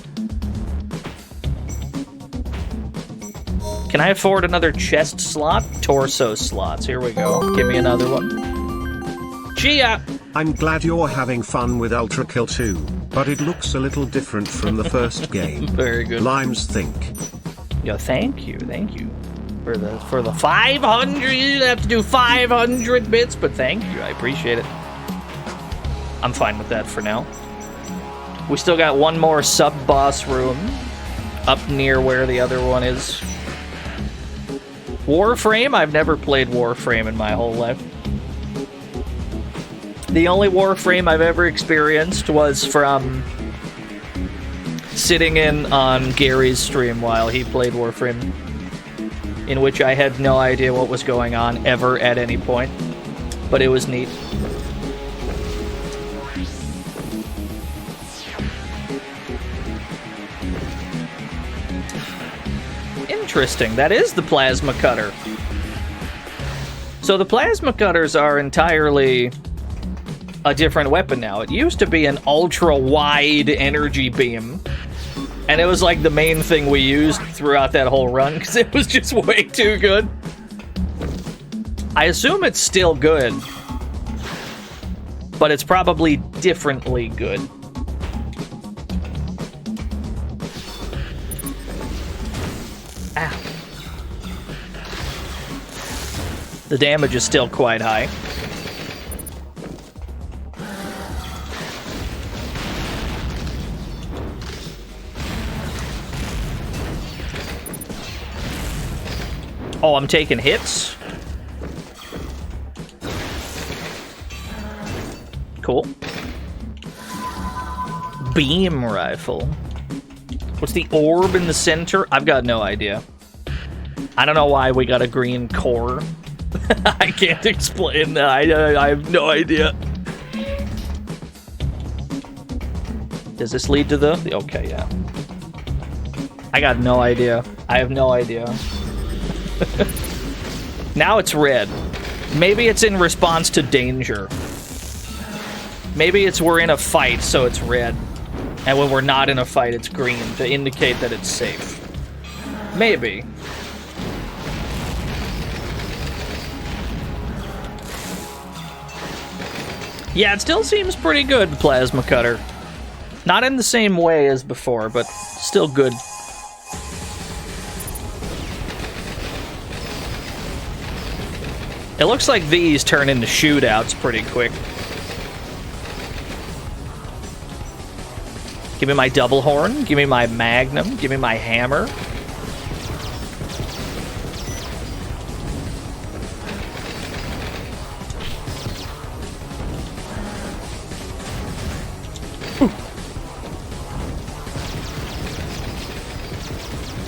Can I afford another chest slot? Torso slots. Here we go. Give me another one. Chia! I'm glad you're having fun with Ultra Kill 2, but it looks a little different from the first game. Very good. Limes think. Yo, thank you. For the 500, you didn't have to do 500 bits, but thank you, I appreciate it. I'm fine with that for now. We still got one more sub-boss room up near where the other one is. Warframe? I've never played Warframe in my whole life. The only Warframe I've ever experienced was from sitting in on Gary's stream while he played Warframe, in which I had no idea what was going on ever at any point, but it was neat. Interesting, that is the plasma cutter. So the plasma cutters are entirely a different weapon now. It used to be an ultra-wide energy beam, and it was like the main thing we used throughout that whole run, because it was just way too good. I assume it's still good, but it's probably differently good. Ow. The damage is still quite high. Oh, I'm taking hits. Cool. Beam rifle. What's the orb in the center? I've got no idea. I don't know why we got a green core. I can't explain that. I have no idea. Does this lead to the... Okay, yeah. I got no idea. I have no idea. Now it's red. Maybe it's in response to danger. Maybe it's we're in a fight, so it's red. And when we're not in a fight, it's green to indicate that it's safe. Maybe. Yeah, it still seems pretty good, Plasma Cutter. Not in the same way as before, but still good. It looks like these turn into shootouts pretty quick. Give me my double horn, give me my magnum, give me my hammer.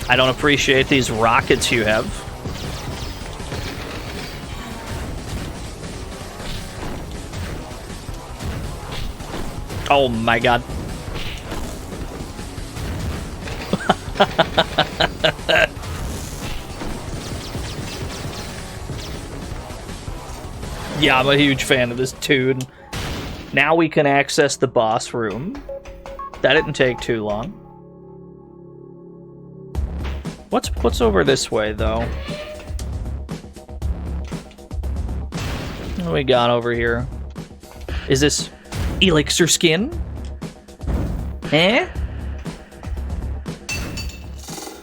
I don't appreciate these rockets you have. Oh my god. Yeah, I'm a huge fan of this tune. Now we can access the boss room. That didn't take too long. What's over this way, though? What do we got over here? Is this elixir skin? Eh?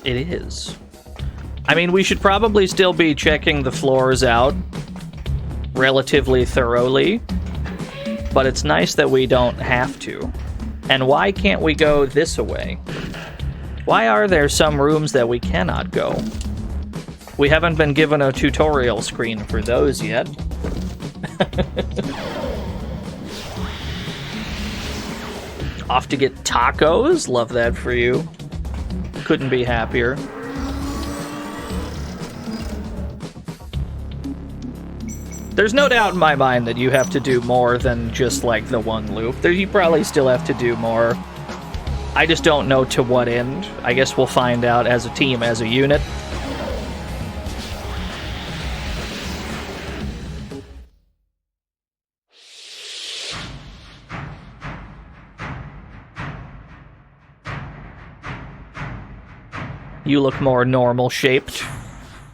It is. I mean, we should probably still be checking the floors out relatively thoroughly, but it's nice that we don't have to. And why can't we go this way? Why are there some rooms that we cannot go? We haven't been given a tutorial screen for those yet. Off to get tacos? Love that for you. Couldn't be happier. There's no doubt in my mind that you have to do more than just like the one loop. You probably still have to do more. I just don't know to what end. I guess we'll find out as a team, as a unit. You look more normal-shaped.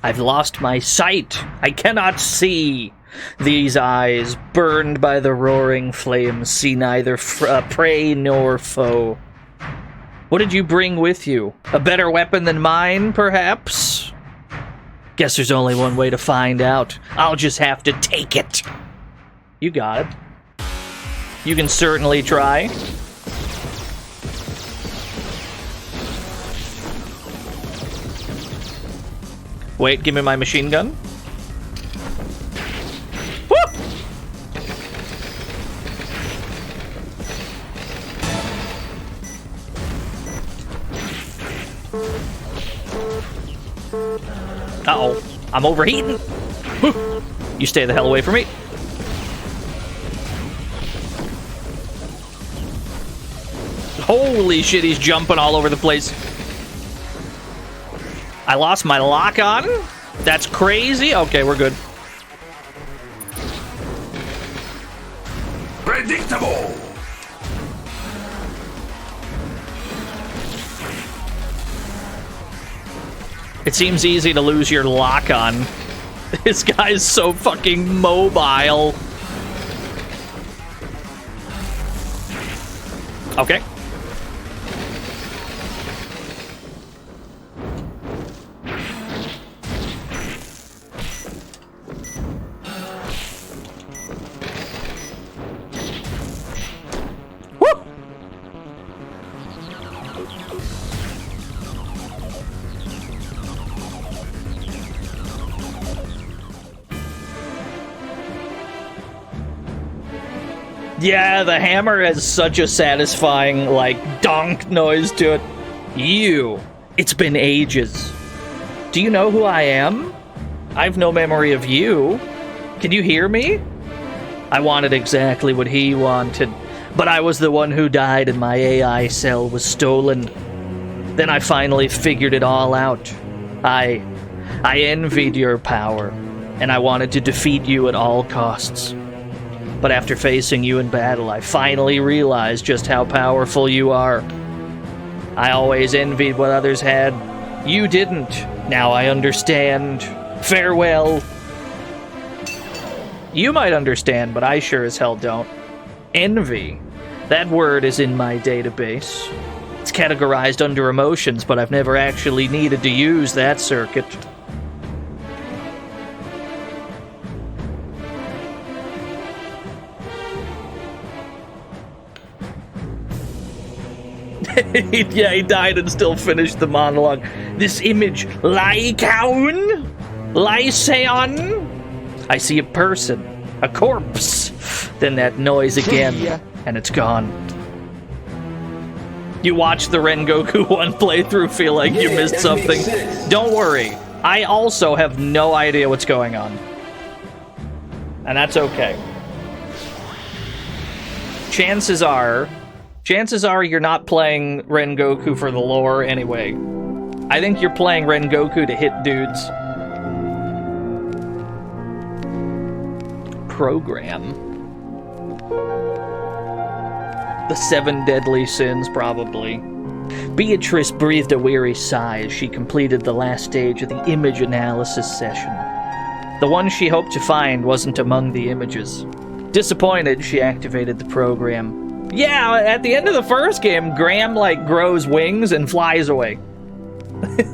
I've lost my sight. I cannot see. These eyes, burned by the roaring flames, see neither prey nor foe. What did you bring with you? A better weapon than mine, perhaps? Guess there's only one way to find out. I'll just have to take it. You got it. You can certainly try. Wait, give me my machine gun. Woo! Uh-oh. I'm overheating. Woo! You stay the hell away from me. Holy shit, he's jumping all over the place. I lost my lock on? That's crazy? Okay, we're good. Predictable! It seems easy to lose your lock on. This guy's so fucking mobile. Okay. Yeah, the hammer has such a satisfying, like, donk noise to it. You. It's been ages. Do you know who I am? I've no memory of you. Can you hear me? I wanted exactly what he wanted, but I was the one who died and my AI cell was stolen. Then I finally figured it all out. I envied your power, and I wanted to defeat you at all costs. But after facing you in battle, I finally realized just how powerful you are. I always envied what others had. You didn't. Now I understand. Farewell. You might understand, but I sure as hell don't. Envy. That word is in my database. It's categorized under emotions, but I've never actually needed to use that circuit. Yeah, he died and still finished the monologue. This image, Lycaon? Lycaon? I see a person, a corpse. Then that noise again, and it's gone. You watched the Rengoku 1 playthrough, feel like you missed something. Don't worry, I also have no idea what's going on. And that's okay. Chances are you're not playing Rengoku for the lore anyway. I think you're playing Rengoku to hit dudes. Program. The 7 deadly sins, probably. Beatrice breathed a weary sigh as she completed the last stage of the image analysis session. The one she hoped to find wasn't among the images. Disappointed, she activated the program. Yeah, at the end of the first game, Graham, like, grows wings and flies away.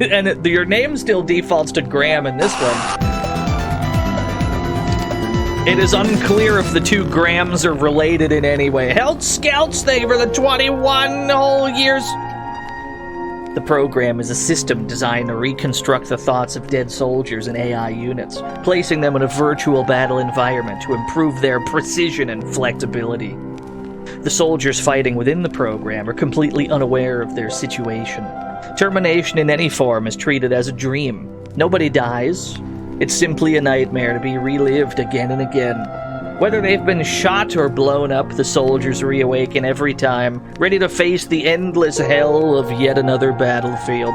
And your name still defaults to Graham in this one. It is unclear if the two Grahams are related in any way. Held Scouts, thank you for the 21 whole years. The program is a system designed to reconstruct the thoughts of dead soldiers and AI units, placing them in a virtual battle environment to improve their precision and flexibility. The soldiers fighting within the program are completely unaware of their situation. Termination in any form is treated as a dream. Nobody dies. It's simply a nightmare to be relived again and again. Whether they've been shot or blown up, the soldiers reawaken every time, ready to face the endless hell of yet another battlefield.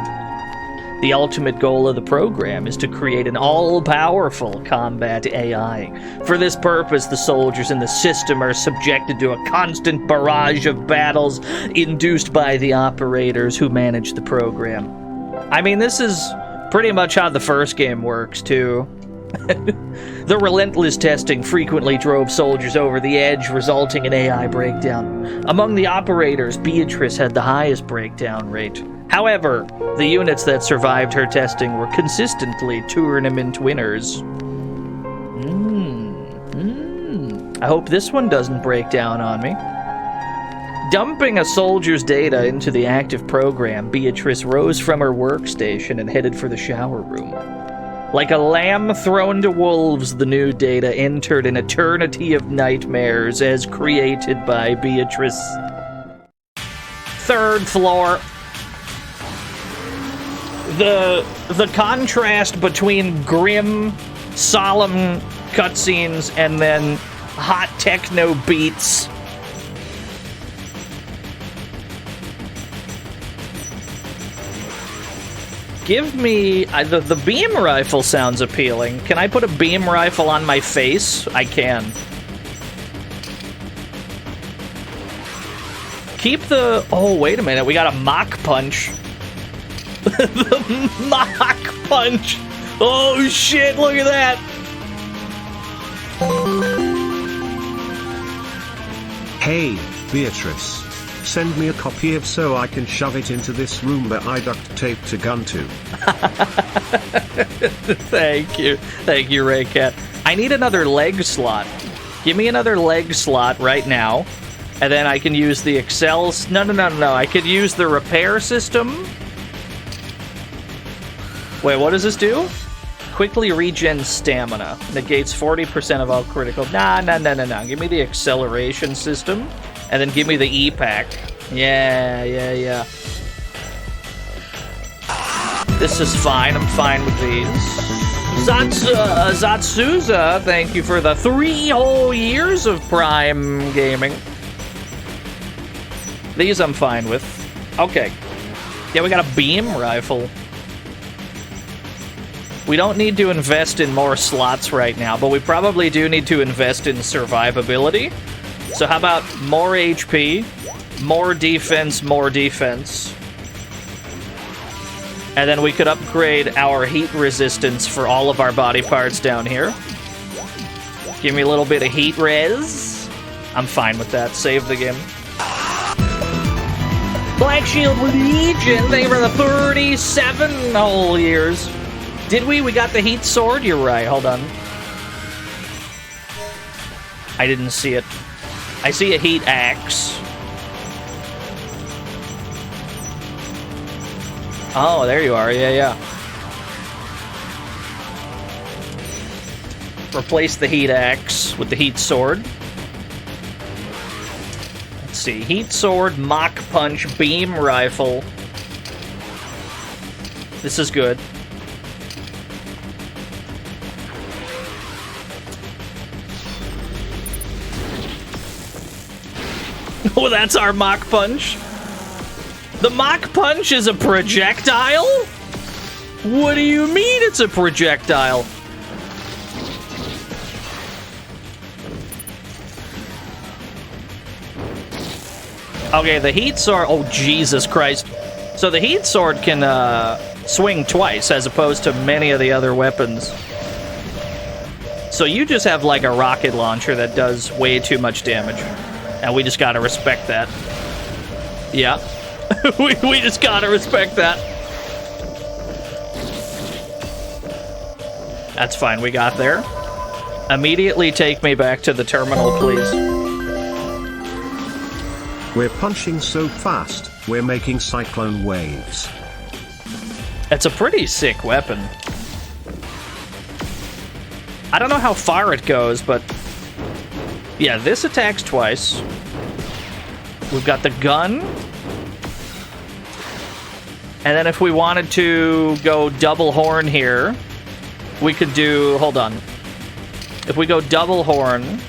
The ultimate goal of the program is to create an all-powerful combat AI. For this purpose, the soldiers in the system are subjected to a constant barrage of battles induced by the operators who manage the program. I mean, this is pretty much how the first game works, too. The relentless testing frequently drove soldiers over the edge, resulting in AI breakdown. Among the operators, Beatrice had the highest breakdown rate. However, the units that survived her testing were consistently tournament winners. I hope this one doesn't break down on me. Dumping a soldier's data into the active program, Beatrice rose from her workstation and headed for the shower room. Like a lamb thrown to wolves, the new data entered an eternity of nightmares as created by Beatrice. 3rd floor. The contrast between grim, solemn cutscenes and then hot techno beats. Give me... the beam rifle sounds appealing. Can I put a beam rifle on my face? I can. Keep the... Oh, wait a minute. We got a Mach Punch. The Mach Punch. Oh, shit. Look at that. Hey, Beatrice. Send me a copy of so I can shove it into this room that I duct taped a gun to. Thank you. Thank you, Raycat. I need another leg slot. Give me another leg slot right now. And then I can use the Excel... No. I could use the repair system. Wait, what does this do? Quickly regen stamina. Negates 40% of all critical... Nah. Give me the acceleration system. And then give me the E-Pack. Yeah. This is fine. I'm fine with these. Zatsuza, thank you for the 3 whole years of Prime Gaming. These I'm fine with. Okay. Yeah, we got a beam rifle. We don't need to invest in more slots right now, but we probably do need to invest in survivability. So how about more HP, more defense, and then we could upgrade our heat resistance for all of our body parts down here. Give me a little bit of heat res. I'm fine with that. Save the game. Black Shield Legion, thank you for the 37 whole years. Did we? We got the heat sword? You're right. Hold on. I didn't see it. I see a heat axe. Oh, there you are. Yeah. Replace the heat axe with the heat sword. Let's see. Heat sword, Mach Punch, beam rifle. This is good. Oh, that's our Mach Punch. The Mach Punch is a projectile? What do you mean it's a projectile? Okay, the heat sword... Oh, Jesus Christ. So the heat sword can swing twice as opposed to many of the other weapons. So you just have like a rocket launcher that does way too much damage. And we just gotta respect that. Yeah. we just gotta respect that. That's fine, we got there. Immediately take me back to the terminal, please. We're punching so fast, we're making cyclone waves. It's a pretty sick weapon. I don't know how far it goes, but... Yeah, this attacks twice. We've got the gun. And then if we wanted to go double horn here, we could do... Hold on. If we go double horn,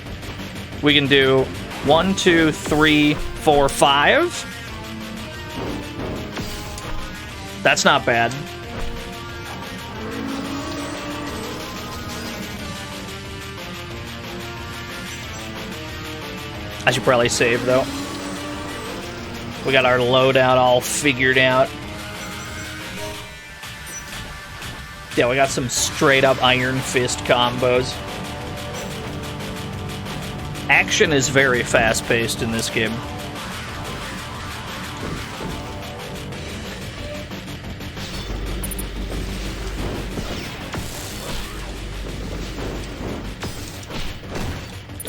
we can do 1, 2, 3, 4, 5. That's not bad. I should probably save, though. We got our loadout all figured out. Yeah, we got some straight up Iron Fist combos. Action is very fast paced in this game.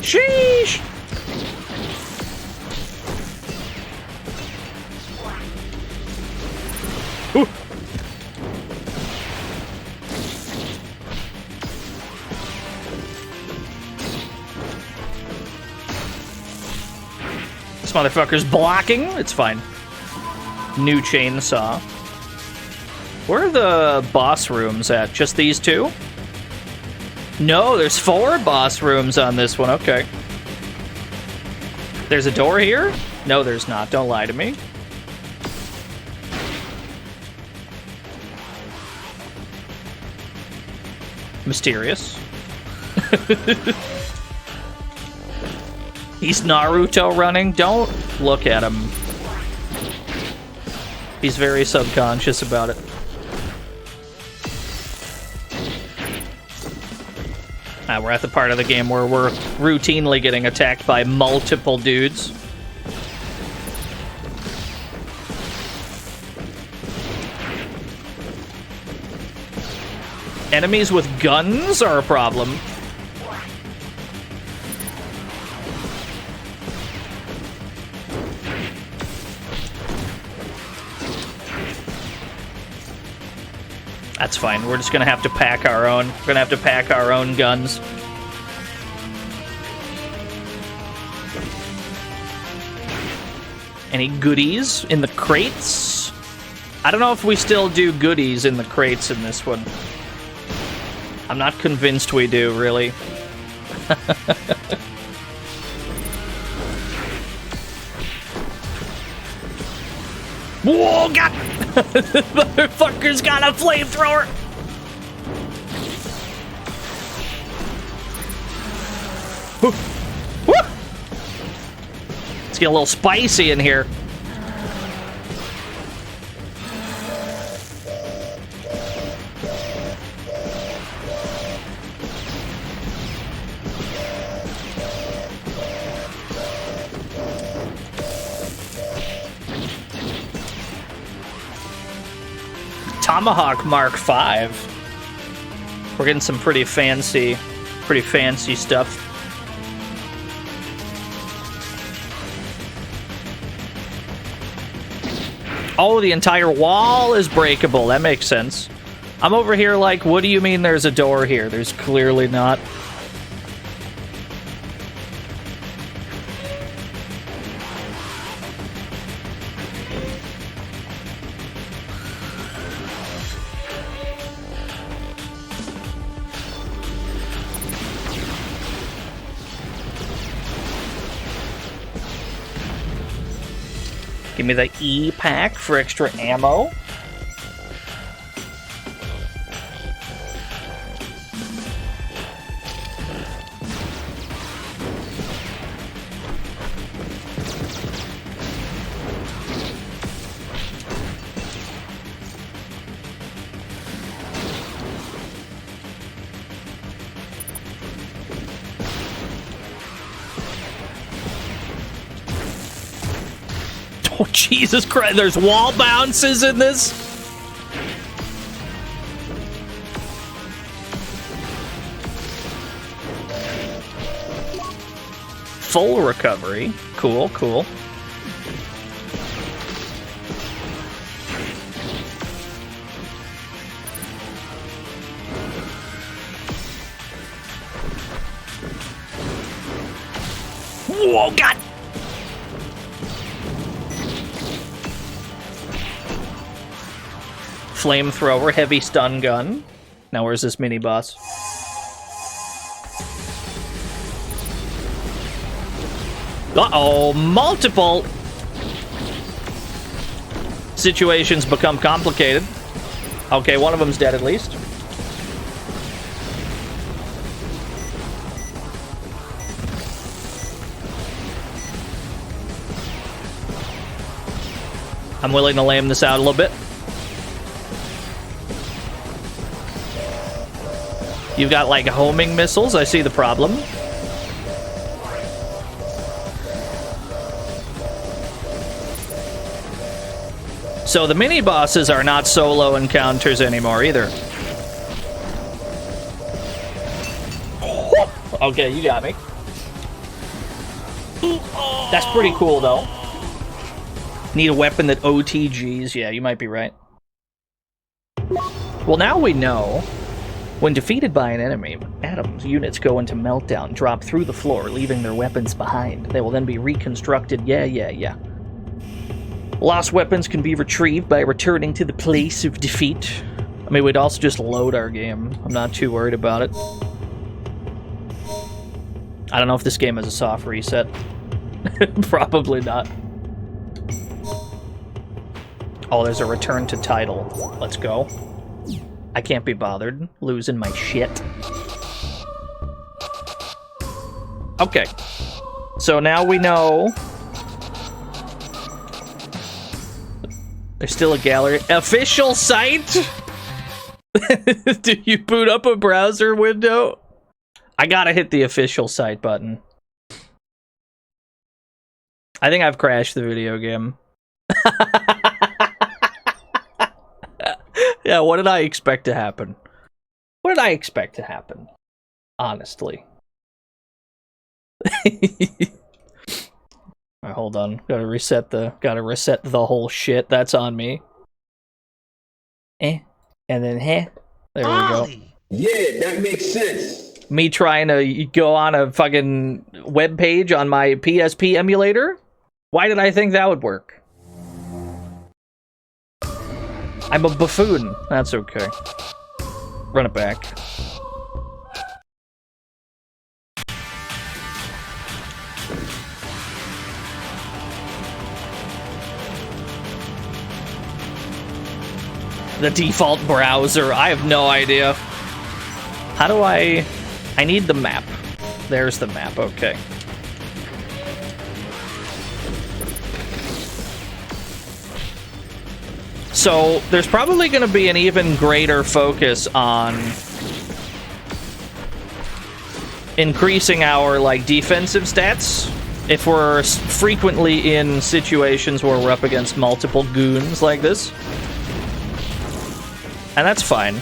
Sheesh! Ooh. This motherfucker's blocking. It's fine. New chainsaw. Where are the boss rooms at? Just these two? No, there's 4 boss rooms on this one. Okay. There's a door here? No, there's not. Don't lie to me. Mysterious. He's Naruto running. Don't look at him. He's very subconscious about it. We're at the part of the game where we're routinely getting attacked by multiple dudes. Enemies with guns are a problem. That's fine. We're just gonna have to pack our own. We're gonna have to pack our own guns. Any goodies in the crates? I don't know if we still do goodies in the crates in this one. I'm not convinced we do, really. Whoa, God! Motherfucker's got a flamethrower! Let's get a little spicy in here. Tomahawk Mark V. We're getting some pretty fancy stuff. Oh, the entire wall is breakable. That makes sense. I'm over here like, what do you mean there's a door here? There's clearly not. Give me the E pack for extra ammo. Oh, Jesus Christ, there's wall bounces in this? Full recovery. Cool, cool. Whoa, God! Flamethrower, heavy stun gun. Now where's this mini boss? Uh-oh, multiple situations become complicated. Okay, one of them's dead at least. I'm willing to lame this out a little bit. You've got, like, homing missiles. I see the problem. So the mini-bosses are not solo encounters anymore, either. Okay, you got me. That's pretty cool, though. Need a weapon that OTGs. Yeah, you might be right. Well, now we know. When defeated by an enemy, Adam's units go into meltdown, drop through the floor, leaving their weapons behind. They will then be reconstructed. Yeah. Lost weapons can be retrieved by returning to the place of defeat. I mean, we'd also just load our game. I'm not too worried about it. I don't know if this game has a soft reset. Probably not. Oh, there's a return to title. Let's go. I can't be bothered losing my shit. Okay. So now we know. There's still a gallery. Official site? Do you boot up a browser window? I gotta hit the official site button. I think I've crashed the video game. Yeah, what did I expect to happen? What did I expect to happen? Honestly. Alright, hold on. Gotta reset the whole shit. That's on me. And then There we go. Yeah, that makes sense. Me trying to go on a fucking web page on my PSP emulator? Why did I think that would work? I'm a buffoon. That's okay. Run it back. The default browser. I have no idea. How do I need the map. There's the map. Okay. So, there's probably going to be an even greater focus on increasing our, like, defensive stats if we're frequently in situations where we're up against multiple goons like this. And that's fine.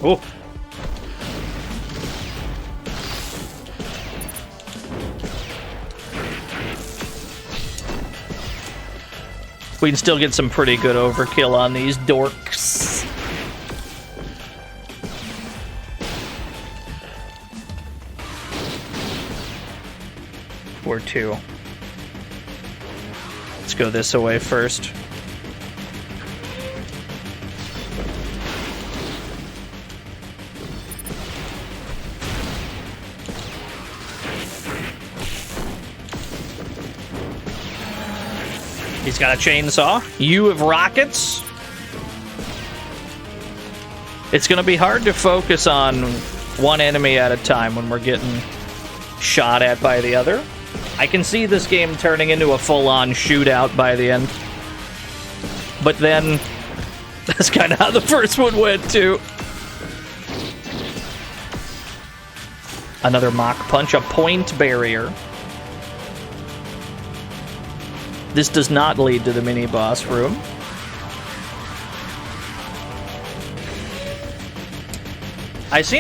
Oh. We can still get some pretty good overkill on these dorks. Or two. Let's go this way first. He's got a chainsaw. You have rockets. It's gonna be hard to focus on one enemy at a time when we're getting shot at by the other. I can see this game turning into a full-on shootout by the end. But then, that's kind of how the first one went, too. Another mock punch, a point barrier. This does not lead to the mini-boss room.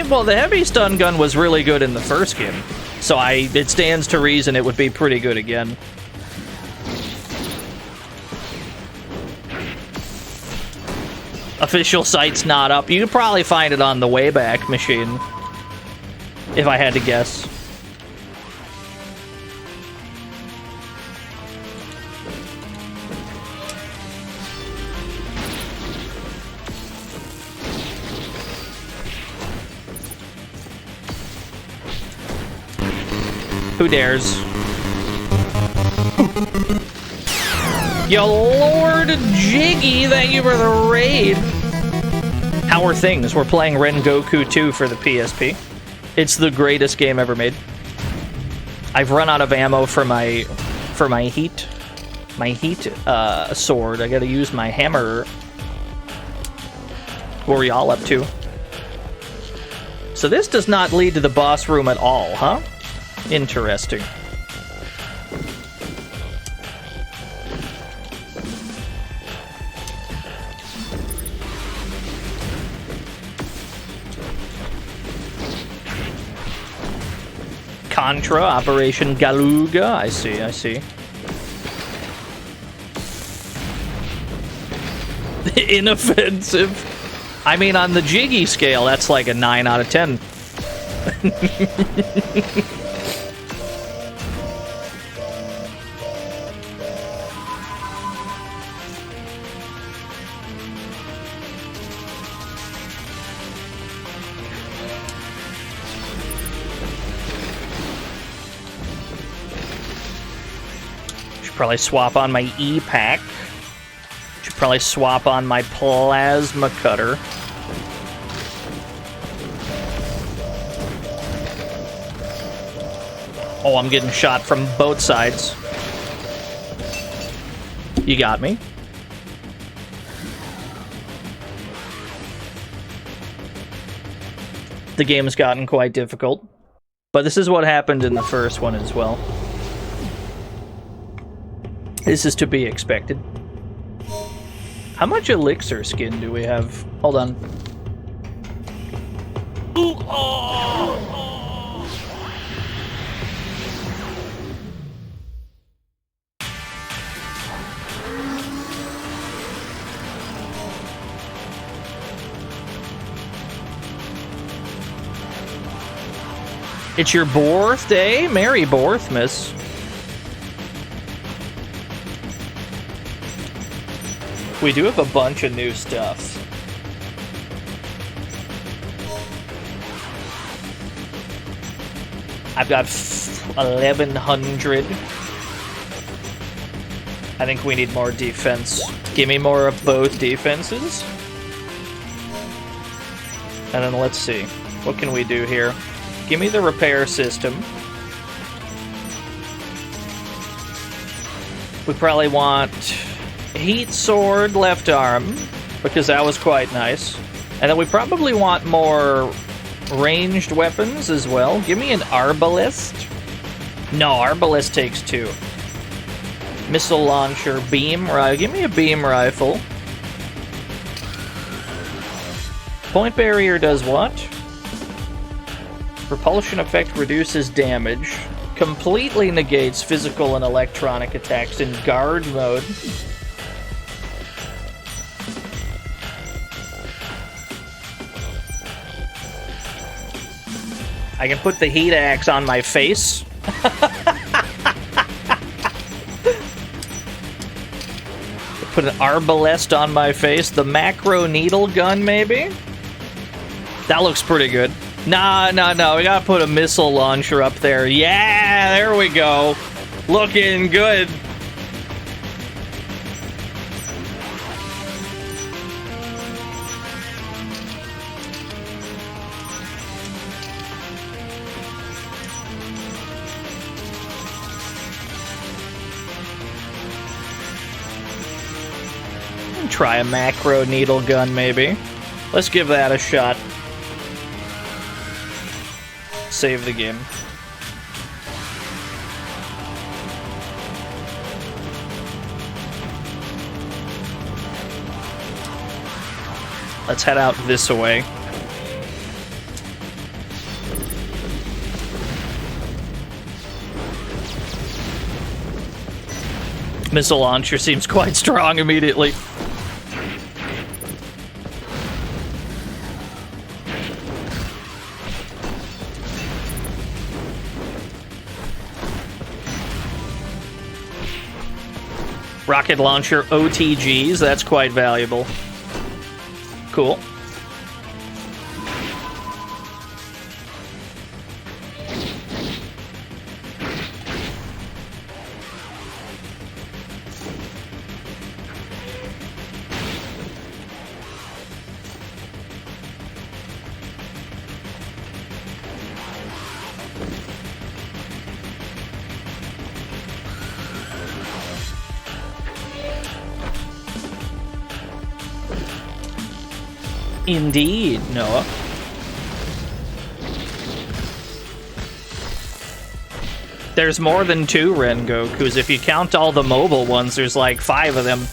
Well, the heavy stun gun was really good in the first game, so it stands to reason it would be pretty good again. Official site's not up. You could probably find it on the Wayback Machine, if I had to guess. Who dares? Yo, Lord Jiggy, thank you for the raid. How are things? We're playing Ren Goku 2 for the PSP. It's the greatest game ever made. I've run out of ammo for my heat sword. I gotta use my hammer. What were y'all up to? So this does not lead to the boss room at all, huh? Interesting. Contra, Operation Galuga. I see. Inoffensive. I mean, on the Jiggy scale, that's like a 9 out of 10. Should probably swap on my E-Pack. Should probably swap on my plasma cutter. Oh, I'm getting shot from both sides. You got me. The game has gotten quite difficult. But this is what happened in the first one as well. This is to be expected. How much elixir skin do we have? Hold on. Ooh, oh. It's your birthday? Merry Borthmas. We do have a bunch of new stuff. I've got 1,100. I think we need more defense. Give me more of both defenses. And then let's see. What can we do here? Give me the repair system. We probably want heat sword left arm, because that was quite nice. And then we probably want more ranged weapons as well. Give me an arbalist. No, arbalist takes 2. Missile launcher, beam rifle. Give me a beam rifle. Point barrier does what? Repulsion effect reduces damage. Completely negates physical and electronic attacks in guard mode. I can put the heat axe on my face. Put an arbalest on my face. The macro needle gun, maybe? That looks pretty good. No. We gotta put a missile launcher up there. Yeah, there we go. Looking good. Try a macro needle gun, maybe. Let's give that a shot. Save the game. Let's head out this way. Missile launcher seems quite strong immediately. Rocket launcher OTGs, that's quite valuable. Cool. Indeed, Noah. There's more than 2 Rengokus. If you count all the mobile ones, there's like 5 of them.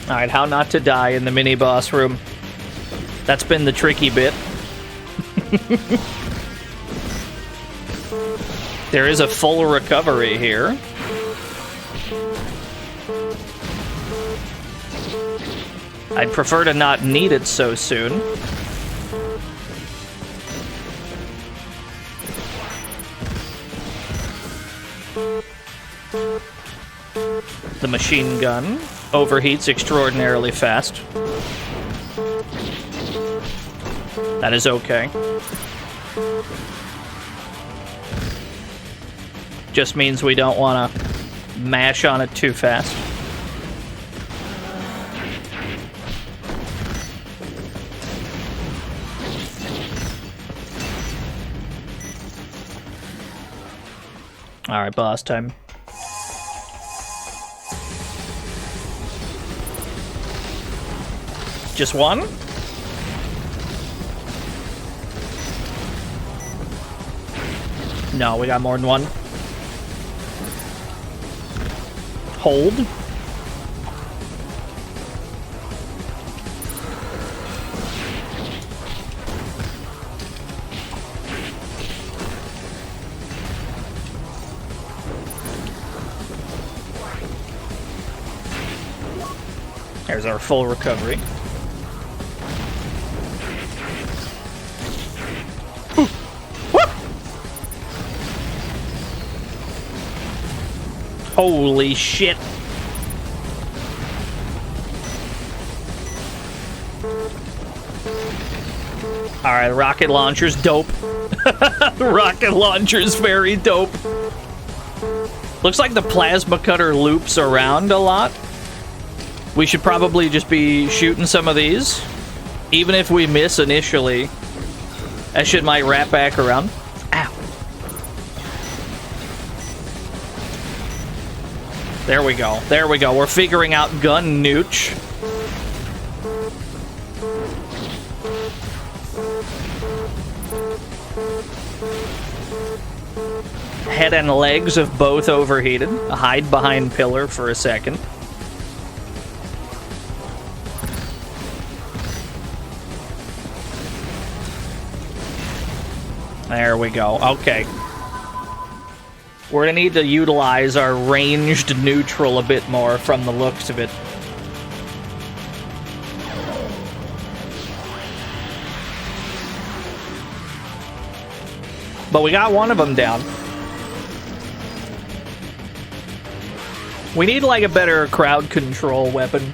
Alright, how not to die in the mini-boss room. That's been the tricky bit. There is a full recovery here. I'd prefer to not need it so soon. The machine gun overheats extraordinarily fast. That is okay. Just means we don't want to mash on it too fast. Alright, boss time. Just one? No, we got more than one. Hold. There's our full recovery. Holy shit. Alright, rocket launcher's dope. Rocket launcher's very dope. Looks like the plasma cutter loops around a lot. We should probably just be shooting some of these. Even if we miss initially, that shit might wrap back around. Ow. There we go. There we go. We're figuring out gun nooch. Head and legs have both overheated. Hide behind pillar for a second. There we go. Okay. We're gonna need to utilize our ranged neutral a bit more from the looks of it. But we got one of them down. We need like a better crowd control weapon.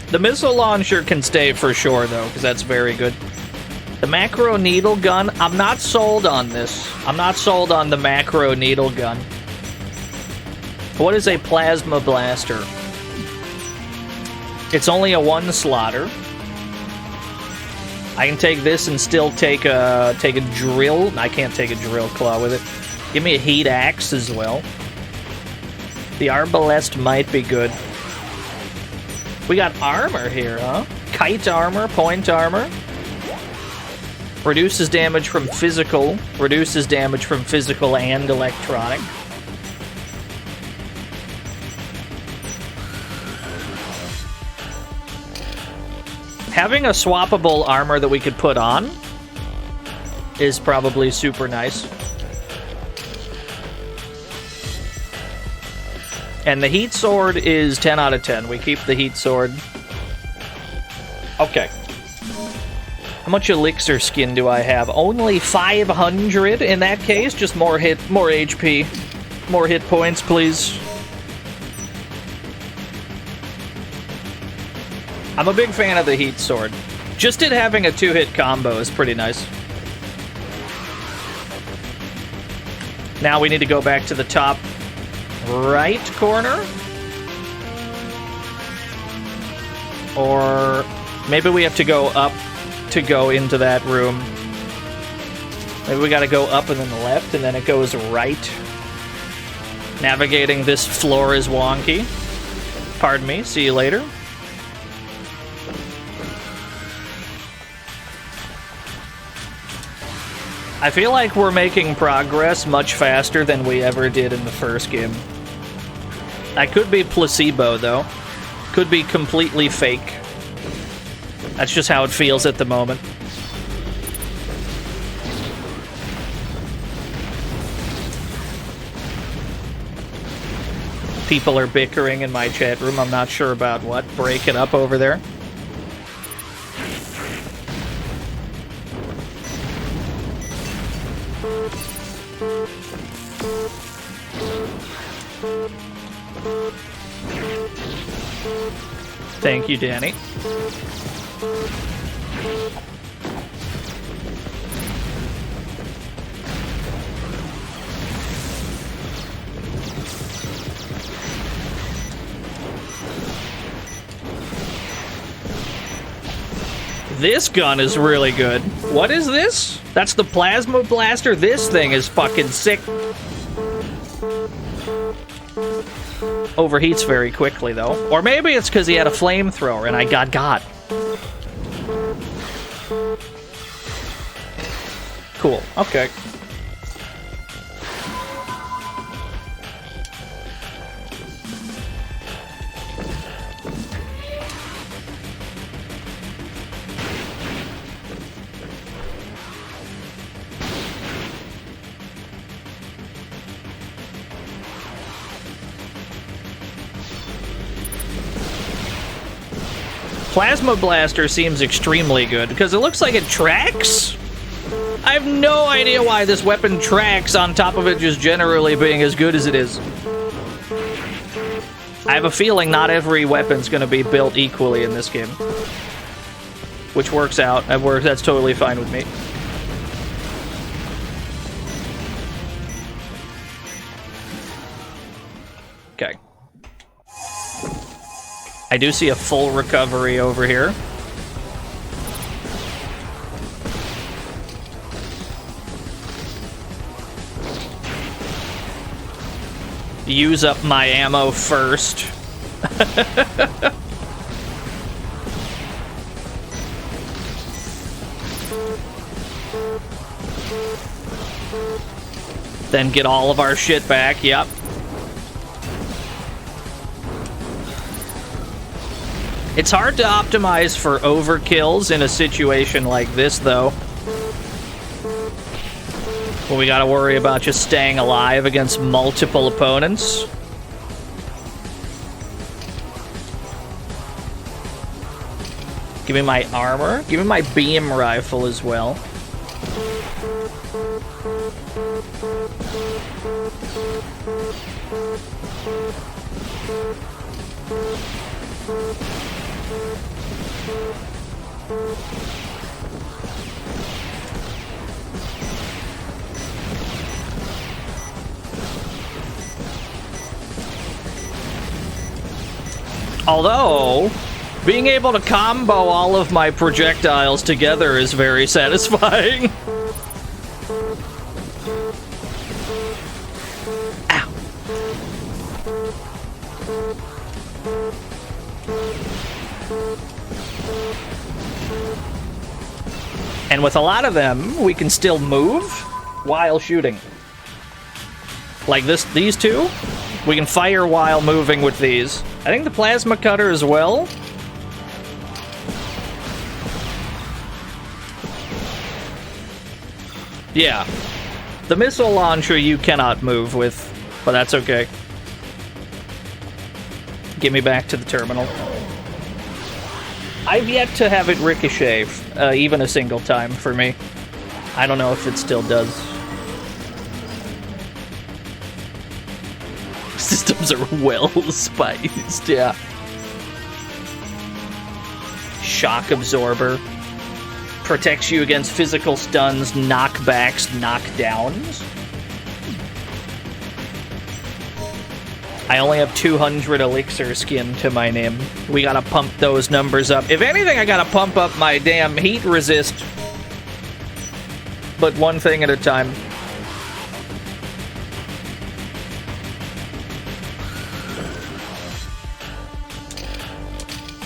The missile launcher can stay for sure though, because that's very good. The macro needle gun, I'm not sold on this. I'm not sold on the macro needle gun. What is a plasma blaster? It's only a one slotter. I can take this and still take a drill. I can't take a drill claw with it. Give me a heat axe as well. The arbalest might be good. We got armor here, huh? Kite armor, point armor. Reduces damage from physical. Reduces damage from physical and electronic. Having a swappable armor that we could put on is probably super nice. And the heat sword is 10 out of 10. We keep the heat sword. Okay. How much elixir skin do I have? Only 500 in that case. Just more HP. More hit points, please. I'm a big fan of the heat sword. Just it having a 2-hit combo is pretty nice. Now we need to go back to the top right corner. Or maybe we have to go up to go into that room. Maybe we gotta go up and then left, and then it goes right. Navigating this floor is wonky. Pardon me, see you later. I feel like we're making progress much faster than we ever did in the first game. I could be placebo, though. Could be completely fake. That's just how it feels at the moment. People are bickering in my chat room. I'm not sure about what. Break it up over there. Thank you, Danny. This gun is really good. What is this? That's the plasma blaster? This thing is fucking sick. Overheats very quickly, though. Or maybe it's because he had a flamethrower and I got. Cool. Okay. Plasma Blaster seems extremely good, because it looks like it tracks? I have no idea why this weapon tracks on top of it just generally being as good as it is. I have a feeling not every weapon's going to be built equally in this game. Which works out. That's totally fine with me. Okay. I do see a full recovery over here. Use up my ammo first. Then get all of our shit back, yep. It's hard to optimize for overkills in a situation like this, though. Well, we gotta worry about just staying alive against multiple opponents. Give me my armor. Give me my beam rifle as well. Although, being able to combo all of my projectiles together is very satisfying. Ow. And with a lot of them, we can still move while shooting. Like these two, we can fire while moving with these. I think the plasma cutter as well. Yeah. The missile launcher you cannot move with, but that's okay. Get me back to the terminal. I've yet to have it ricochet, even a single time for me. I don't know if it still does. Systems are well spiced, yeah. Shock absorber. Protects you against physical stuns, knockbacks, knockdowns. I only have 200 elixir skin to my name. We gotta pump those numbers up. If anything, I gotta pump up my damn heat resist. But one thing at a time.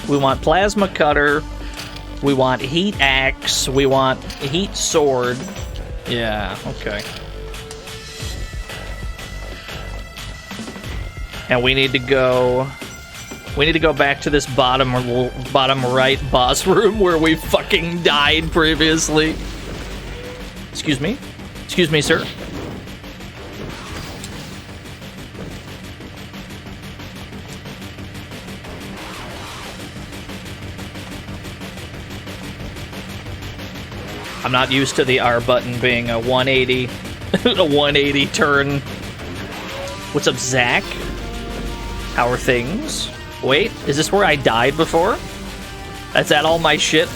We want plasma cutter. We want heat axe. We want heat sword. Yeah, okay. And we need to go back to this bottom right boss room where we fucking died previously. Excuse me? Excuse me, sir. I'm not used to the R button being a 180 a 180 turn. What's up, Zach? How are things? Wait, is this where I died before? That's that all my shit?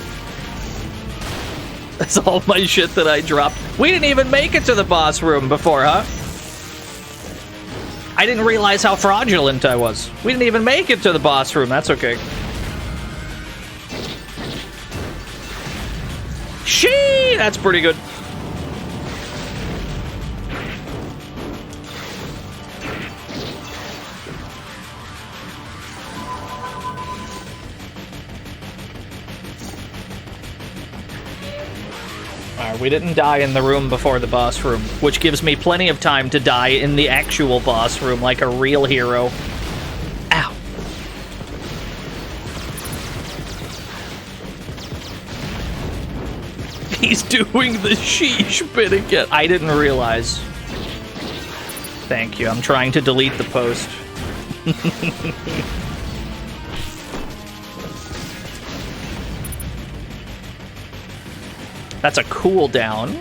That's all my shit that I dropped. We didn't even make it to the boss room before, huh? I didn't realize how fraudulent I was. We didn't even make it to the boss room. That's okay. Shee! That's pretty good. We didn't die in the room before the boss room, which gives me plenty of time to die in the actual boss room like a real hero. Ow. He's doing the sheesh bit again. I didn't realize. Thank you. I'm trying to delete the post. That's a cooldown.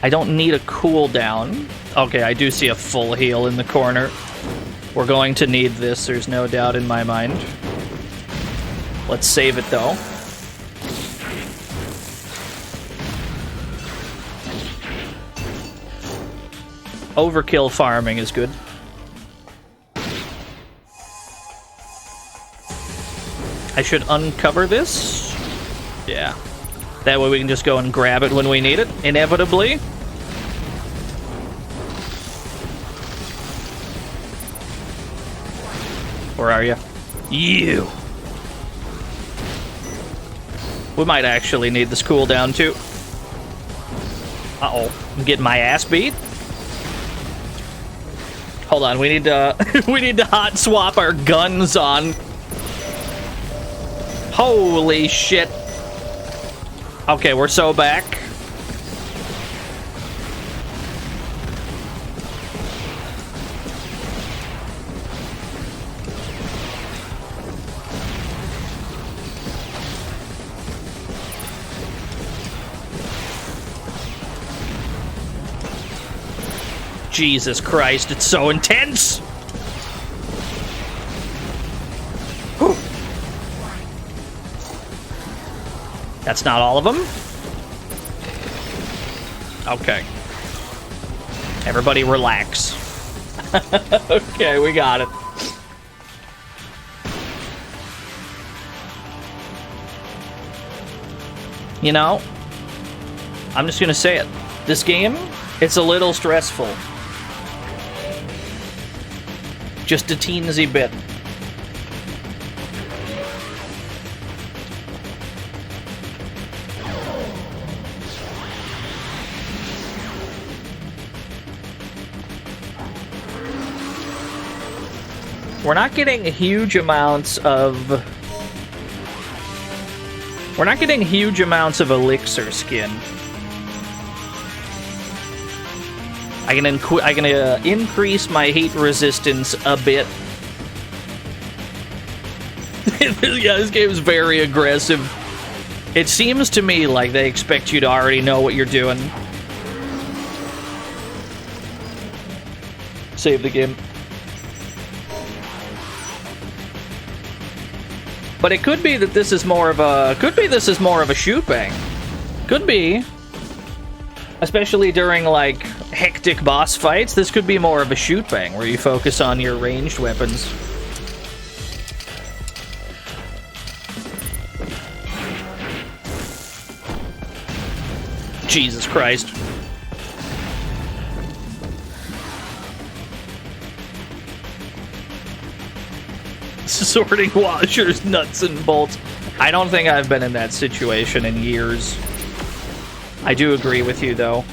I don't need a cooldown. Okay, I do see a full heal in the corner. We're going to need this, there's no doubt in my mind. Let's save it, though. Overkill farming is good. I should uncover this. Yeah. That way we can just go and grab it when we need it, inevitably. Where are you? You! We might actually need this cooldown, too. Uh-oh. I'm getting my ass beat. Hold on, we need to... we need to hot swap our guns on. Holy shit. Okay, we're so back. Jesus Christ, it's so intense! Whew. That's not all of them? Okay. Everybody relax. Okay, we got it. You know, I'm just gonna say it. This game, it's a little stressful. Just a teensy bit. We're not getting huge amounts of... We're not getting huge amounts of elixir skin. I can increase my heat resistance a bit. Yeah, this game is very aggressive. It seems to me like they expect you to already know what you're doing. Save the game. But it could be that this is more of a... Could be this is more of a shoot bang. Could be. Especially during, like, hectic boss fights, this could be more of a shoot-bang, where you focus on your ranged weapons. Jesus Christ. Sorting washers, nuts, and bolts. I don't think I've been in that situation in years. I do agree with you, though.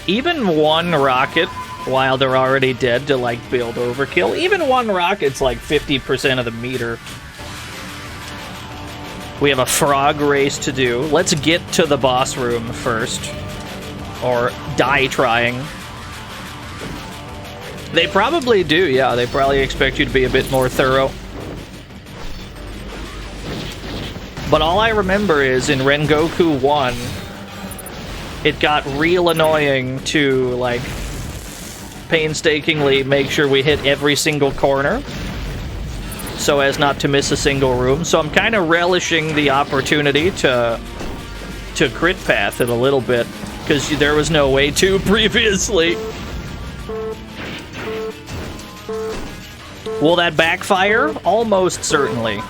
Even one rocket, while they're already dead, to, like, build overkill. Even one rocket's, like, 50% of the meter. We have a frog race to do. Let's get to the boss room first. Or die trying. They probably do, yeah. They probably expect you to be a bit more thorough. But all I remember is, in Rengoku 1... it got real annoying to, like, painstakingly make sure we hit every single corner so as not to miss a single room. So I'm kind of relishing the opportunity to crit path it a little bit, because there was no way to previously. Will that backfire? Almost certainly.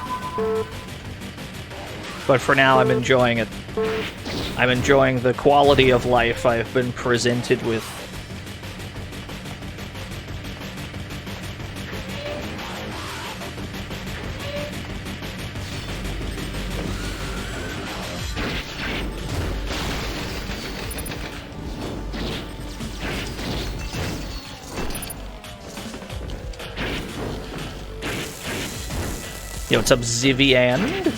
But for now, I'm enjoying it. I'm enjoying the quality of life I've been presented with. Yo, what's up, H.E.A.V.E.N?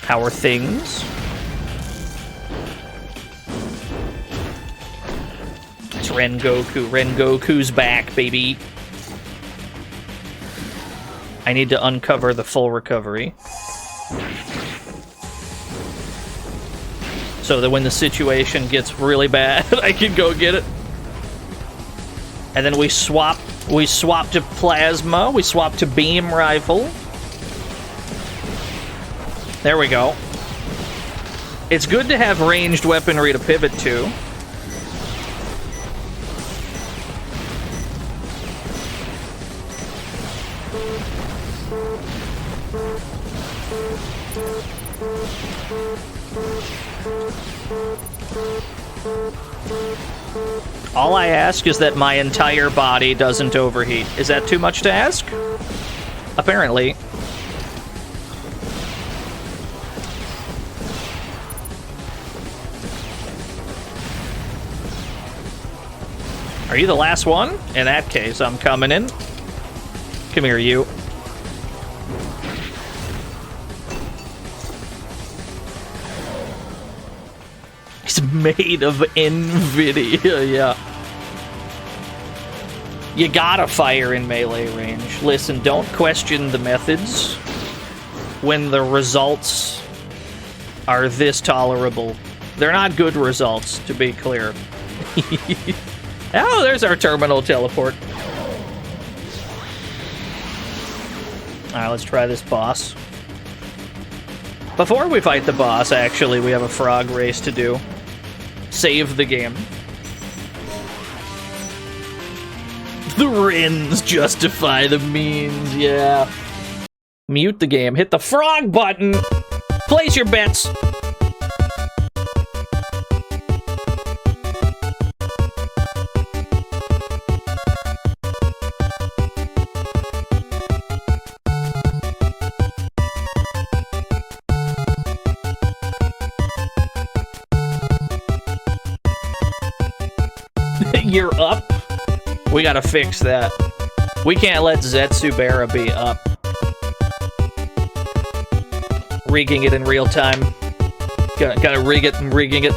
How are things? It's Rengoku. Rengoku's back, baby. I need to uncover the full recovery. So that when the situation gets really bad, I can go get it. And then we swap to plasma, we swap to beam rifle. There we go. It's good to have ranged weaponry to pivot to. All I ask is that my entire body doesn't overheat. Is that too much to ask? Apparently. Are you the last one? In that case, I'm coming in. Come here, you. It's made of NVIDIA, yeah. You gotta fire in melee range. Listen, don't question the methods when the results are this tolerable. They're not good results, to be clear. Oh, there's our terminal teleport. Alright, let's try this boss. Before we fight the boss, actually, we have a frog race to do. Save the game. The Rens justify the means, yeah. Mute the game. Hit the frog button. Place your bets. You're up? We gotta fix that. We can't let Zetsubera be up. Rigging it in real time. Gotta rig it and rigging it.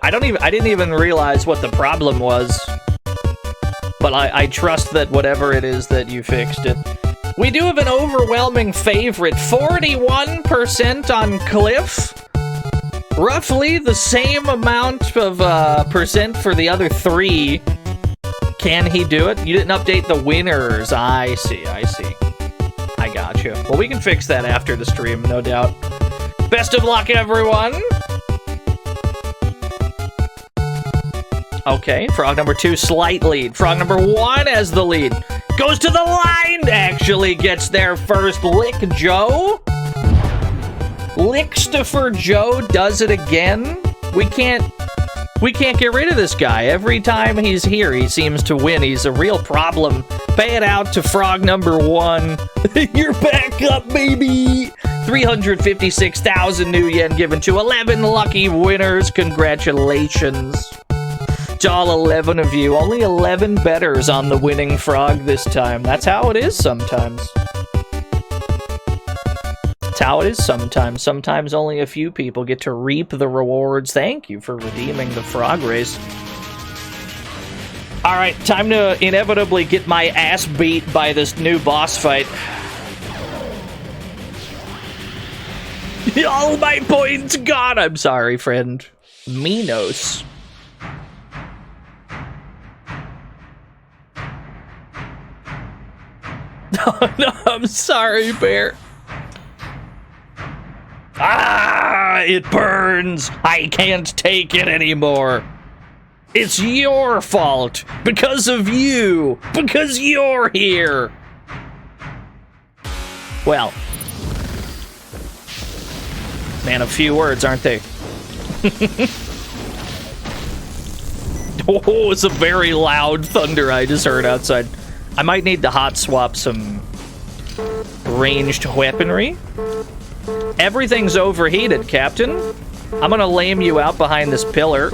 I didn't even realize what the problem was. But I trust that whatever it is that you fixed it. We do have an overwhelming favorite. 41% on Cliff. Roughly the same amount of percent for the other 3. Can he do it? You didn't update the winners. I see. I gotcha. Well, we can fix that after the stream, no doubt. Best of luck, everyone! Okay, frog number 2, slight lead. Frog number 1 has the lead. Goes to the line! Actually gets there first. Lick Joe? Lickstopher Joe does it again? We can't get rid of this guy. Every time he's here, he seems to win. He's a real problem. Pay it out to frog number 1. You're back up, baby! 356,000 new yen given to 11 lucky winners. Congratulations to all 11 of you. Only 11 bettors on the winning frog this time. That's how it is sometimes. That's how it is sometimes. Sometimes only a few people get to reap the rewards. Thank you for redeeming the frog race. Alright, time to inevitably get my ass beat by this new boss fight. All my points gone! I'm sorry, friend. Minos. Oh, no, I'm sorry, Bear. Ah, it burns. I can't take it anymore. It's your fault. Because of you. Because you're here. Well. Man of few words, aren't they? Oh, it's a very loud thunder I just heard outside. I might need to hot swap some ranged weaponry. Everything's overheated, Captain. I'm gonna lame you out behind this pillar.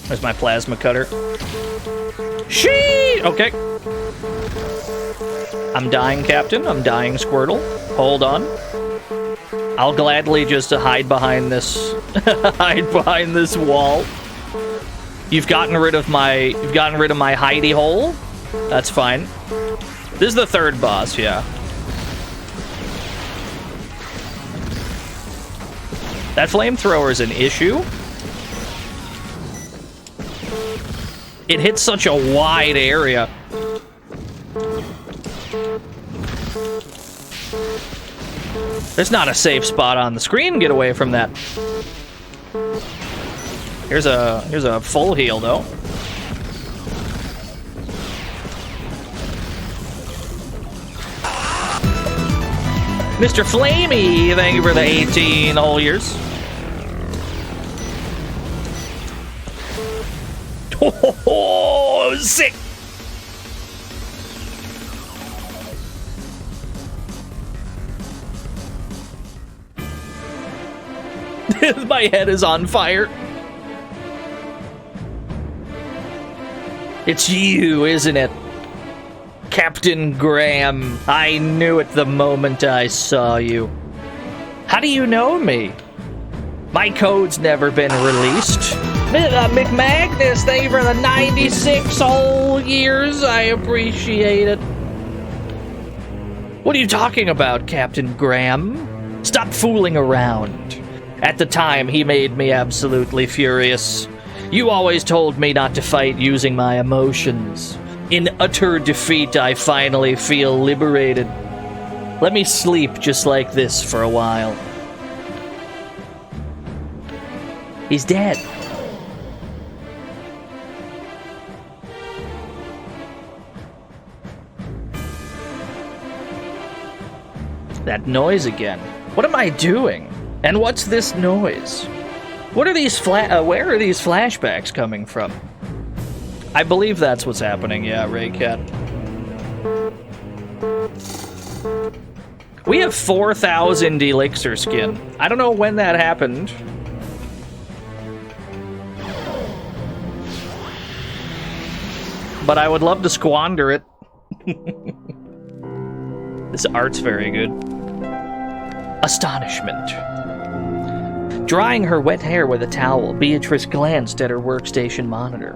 There's my plasma cutter. Shee! Okay. I'm dying, Captain. I'm dying, Squirtle. Hold on. I'll gladly just hide behind this hide behind this wall. You've gotten rid of my hidey hole. That's fine. This is the third boss, yeah. That flamethrower is an issue. It hits such a wide area. There's not a safe spot on the screen. Get away from that. Here's a full heal though. Mr. Flamey, thank you for the 18 whole years. Oh, sick! My head is on fire. It's you, isn't it? Captain Graham. I knew it the moment I saw you. How do you know me? My code's never been released. McMagnus, thank you for the 96 whole years. I appreciate it. What are you talking about, Captain Graham? Stop fooling around. At the time, he made me absolutely furious. You always told me not to fight using my emotions. In utter defeat, I finally feel liberated. Let me sleep just like this for a while. He's dead. That noise again. What am I doing? And what's this noise? What are these where are these flashbacks coming from? I believe that's what's happening, yeah, Raycat. We have 4,000 elixir skin. I don't know when that happened. but I would love to squander it. This art's very good. Astonishment. Drying her wet hair with a towel, Beatrice glanced at her workstation monitor.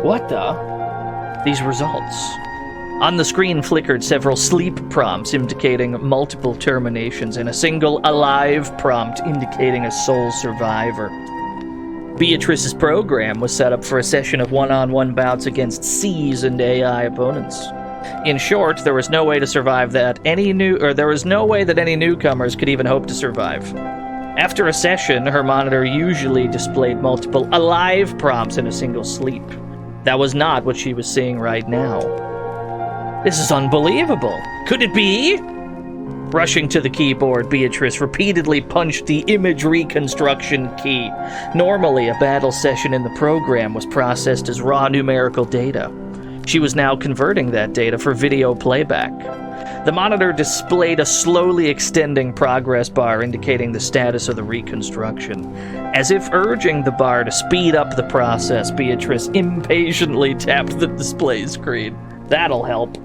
What the? These results. On the screen flickered several sleep prompts indicating multiple terminations and a single alive prompt indicating a sole survivor. Beatrice's program was set up for a session of one-on-one bouts against seasoned AI opponents. In short, there was no way to survive that there was no way that any newcomers could even hope to survive. After a session, her monitor usually displayed multiple alive prompts in a single sleep. That was not what she was seeing right now. This is unbelievable. Could it be? Rushing to the keyboard, Beatrice repeatedly punched the image reconstruction key. Normally, a battle session in the program was processed as raw numerical data. She was now converting that data for video playback. The monitor displayed a slowly extending progress bar indicating the status of the reconstruction. As if urging the bar to speed up the process, Beatrice impatiently tapped the display screen. That'll help.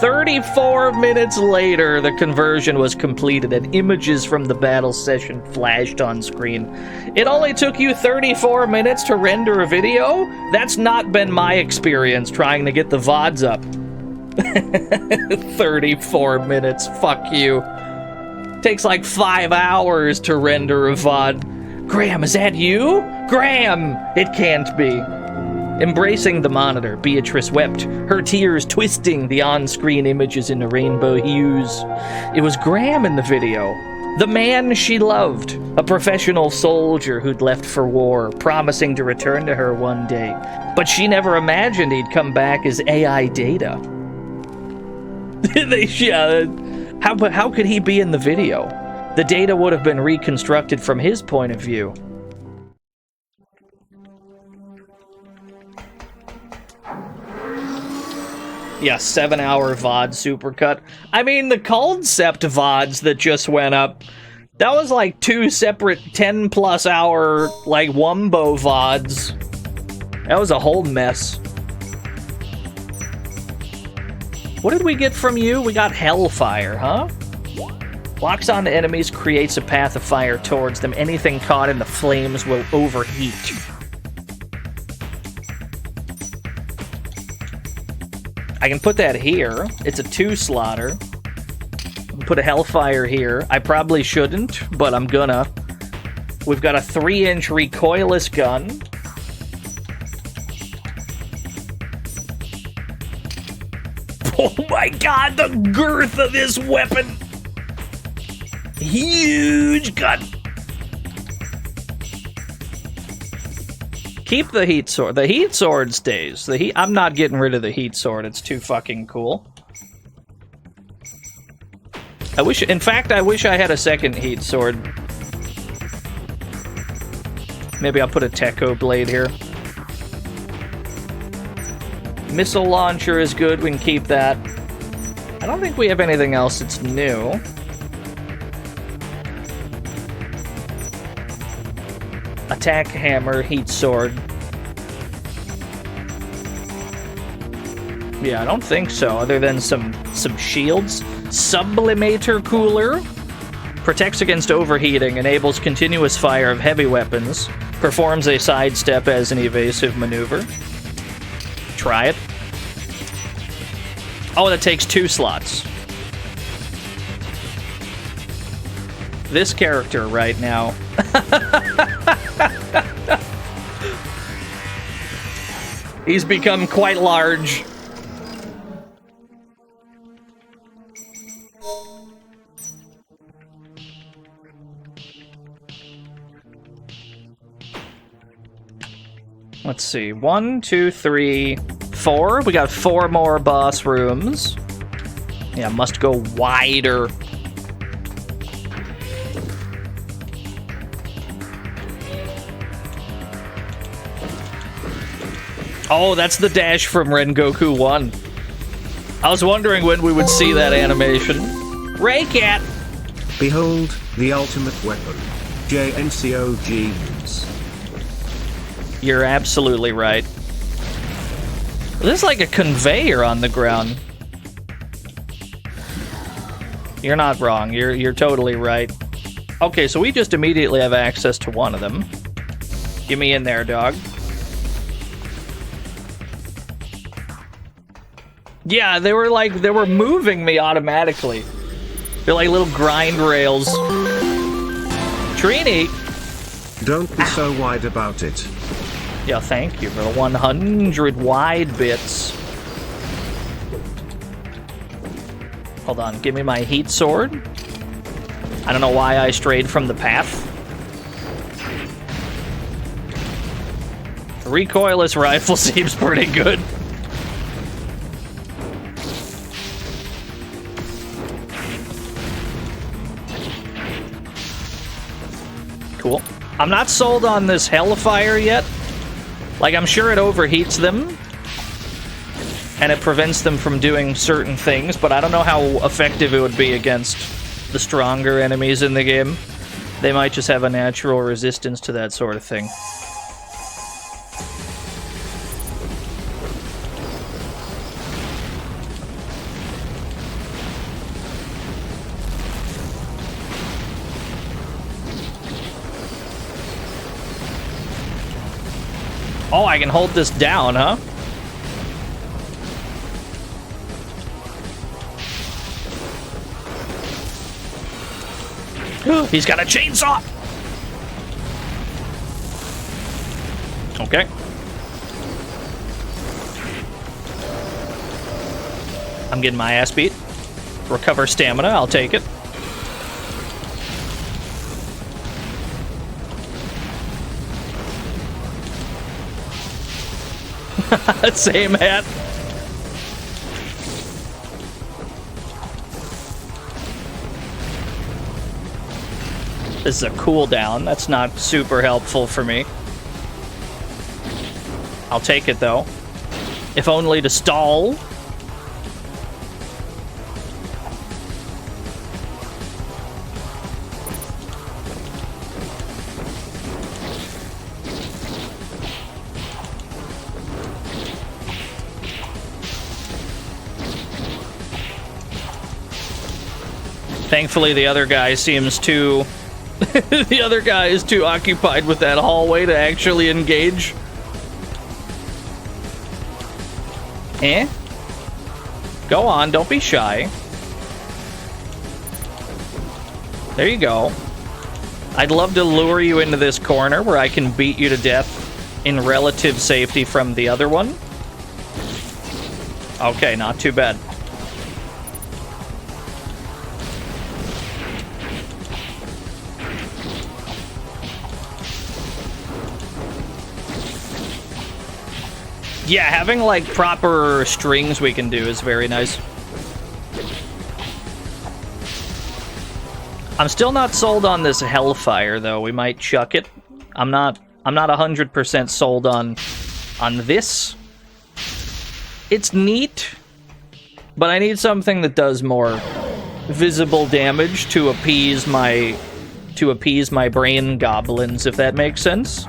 34 minutes later, the conversion was completed and images from the battle session flashed on screen. It only took you 34 minutes to render a video? That's not been my experience trying to get the VODs up. 34 minutes, fuck you. Takes like 5 hours to render a VOD. Graham, is that you? Graham! It can't be. Embracing the monitor, Beatrice wept, her tears twisting the on-screen images into rainbow hues. It was Graham in the video, the man she loved, a professional soldier who'd left for war, promising to return to her one day. But she never imagined he'd come back as AI data. How could he be in the video? The data would have been reconstructed from his point of view. Yeah, 7-hour VOD supercut. I mean, the concept VODs that just went up, that was like 2 separate 10-plus hour, like, Wumbo VODs. That was a whole mess. What did we get from you? We got Hellfire, huh? Locks on enemies, creates a path of fire towards them. Anything caught in the flames will overheat. I can put that here. It's a 2-slotter. Put a Hellfire here. I probably shouldn't, but I'm gonna. We've got a 3-inch recoilless gun. Oh my god, the girth of this weapon! Huge gun! Keep the heat sword. The heat sword stays. I'm not getting rid of the heat sword. It's too fucking cool. In fact, I wish I had a second heat sword. Maybe I'll put a Tekko blade here. Missile launcher is good. We can keep that. I don't think we have anything else that's new. Attack hammer, heat sword. Yeah, I don't think so, other than some shields. Sublimator cooler. Protects against overheating, enables continuous fire of heavy weapons. Performs a sidestep as an evasive maneuver. Try it. Oh, that takes 2 slots. This character right now. He's become quite large. Let's see. 1, 2, 3, 4. We got 4 more boss rooms. Yeah, must go wider. Oh, that's the dash from Rengoku 1. I was wondering when we would see that animation. Raycat! Behold, the ultimate weapon. JNCO jeans. You're absolutely right. There's like a conveyor on the ground. You're not wrong. You're totally right. Okay, so we just immediately have access to one of them. Get me in there, dog. Yeah, they were moving me automatically. They're like little grind rails. Trini! Don't be so wide about it. Yeah, thank you for the 100 wide bits. Hold on, give me my heat sword. I don't know why I strayed from the path. The recoilless rifle seems pretty good. Cool. I'm not sold on this Hellfire yet. Like, I'm sure it overheats them, and it prevents them from doing certain things, but I don't know how effective it would be against the stronger enemies in the game. They might just have a natural resistance to that sort of thing. Oh, I can hold this down, huh? He's got a chainsaw! Okay. I'm getting my ass beat. Recover stamina, I'll take it. Same hat. This is a cooldown. That's not super helpful for me. I'll take it, though. If only to stall. Thankfully, the other guy seems too... the other guy is too occupied with that hallway to actually engage. Eh? Go on, don't be shy. There you go. I'd love to lure you into this corner where I can beat you to death in relative safety from the other one. Okay, not too bad. Yeah, having, like, proper strings we can do is very nice. I'm still not sold on this Hellfire, though. We might chuck it. I'm not 100% sold on this. It's neat, but I need something that does more visible damage to appease my brain goblins, if that makes sense.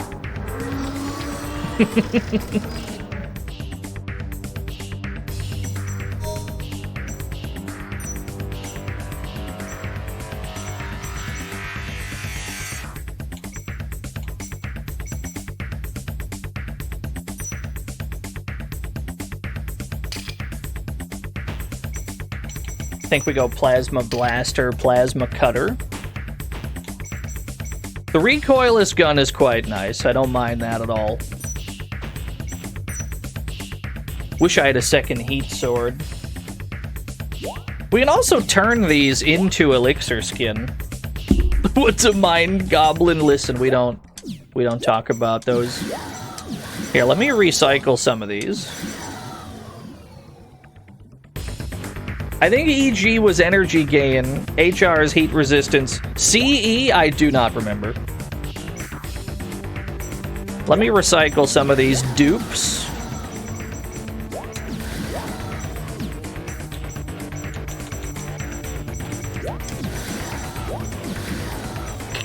I think we go Plasma Blaster, Plasma Cutter. The recoilless gun is quite nice. I don't mind that at all. Wish I had a second heat sword. We can also turn these into elixir skin. What's a mind goblin? Listen, we don't talk about those. Here, let me recycle some of these. I think EG was energy gain, HR is heat resistance, CE I do not remember. Let me recycle some of these dupes.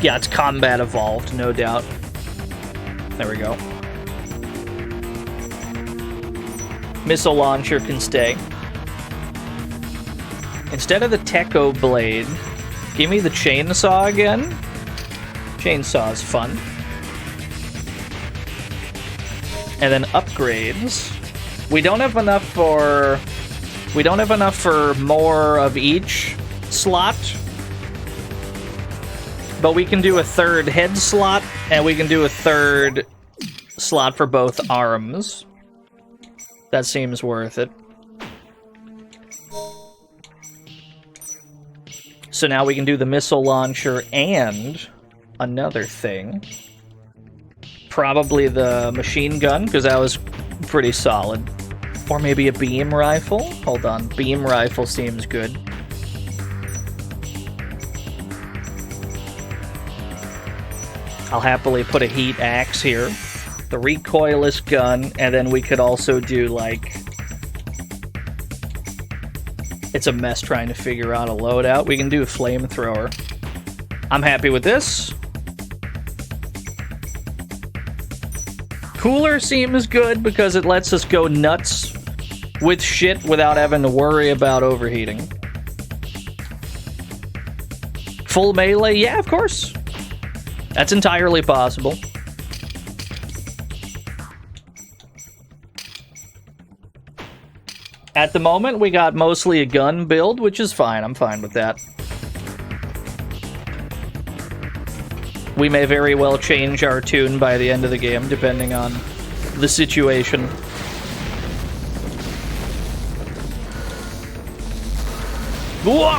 Yeah, it's combat evolved, no doubt. There we go. Missile launcher can stay. Instead of the Tekko blade, give me the chainsaw again. Chainsaw is fun. And then upgrades. We don't have enough for more of each slot. But we can do a third head slot, and we can do a third slot for both arms. That seems worth it. So now we can do the missile launcher and another thing. Probably the machine gun, because that was pretty solid. Or maybe a beam rifle? Hold on, beam rifle seems good. I'll happily put a heat axe here. The recoilless gun, and then we could also do, like... It's a mess trying to figure out a loadout. We can do a flamethrower. I'm happy with this. Cooler seems good because it lets us go nuts with shit without having to worry about overheating. Full melee? Yeah, of course. That's entirely possible. At the moment, we got mostly a gun build, which is fine. I'm fine with that. We may very well change our tune by the end of the game, depending on the situation. Whoa!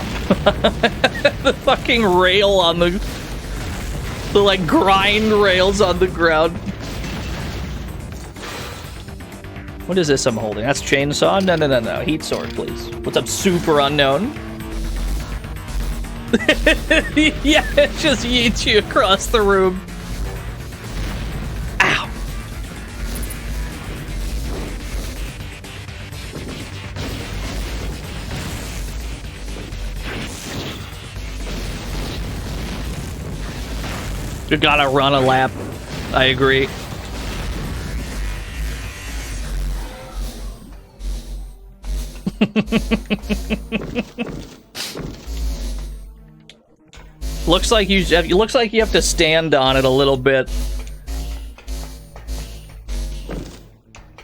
The fucking rail on the like grind rails on the ground. What is this I'm holding? That's chainsaw? No. Heat sword, please. What's up, super unknown? Yeah, it just yeets you across the room. Ow. You gotta run a lap. I agree. Looks like you have to stand on it a little bit.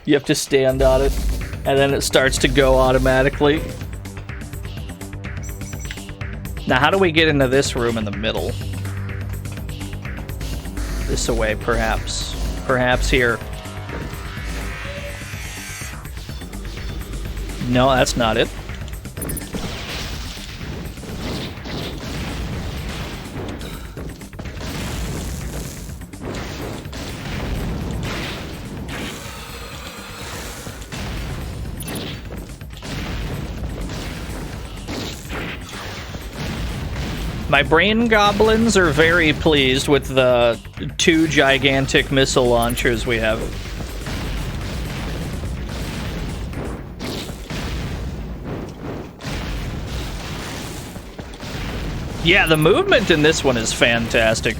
You have to stand on it, and then it starts to go automatically. Now, how do we get into this room in the middle? This way, perhaps. Perhaps here. No, that's not it. My brain goblins are very pleased with the 2 gigantic missile launchers we have. Yeah, the movement in this one is fantastic.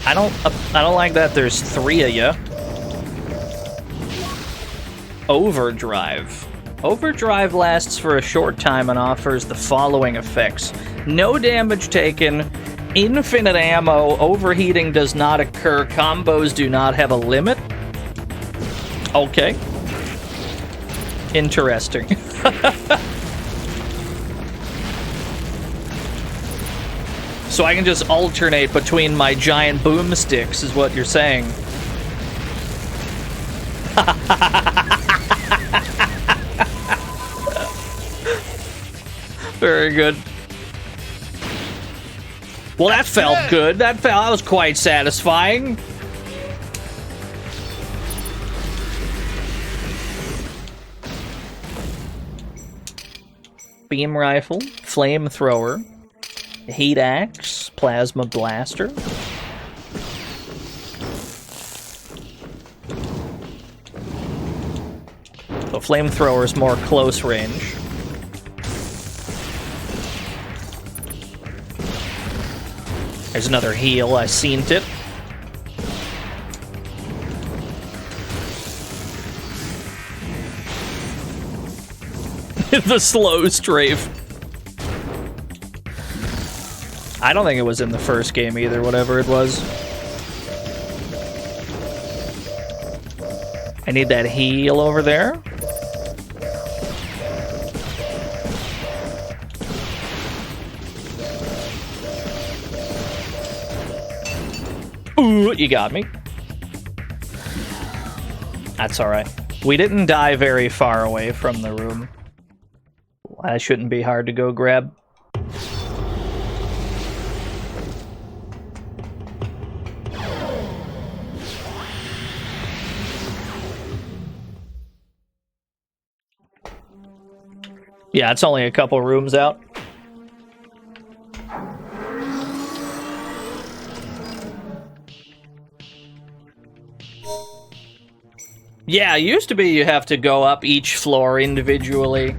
I don't like that there's 3 of you. Overdrive. Overdrive lasts for a short time and offers the following effects. No damage taken, infinite ammo, overheating does not occur, combos do not have a limit. Okay. Interesting. So I can just alternate between my giant boomsticks, is what you're saying. Very good. Well, that felt good. That was quite satisfying. Beam rifle, flamethrower, heat axe, plasma blaster. The flamethrower is more close range. There's another heal, I seen it. The slow strafe. I don't think it was in the first game either, whatever it was. I need that heal over there. Ooh, you got me. That's alright. We didn't die very far away from the room. That shouldn't be hard to go grab. Yeah, it's only a couple rooms out. Yeah, it used to be you have to go up each floor individually.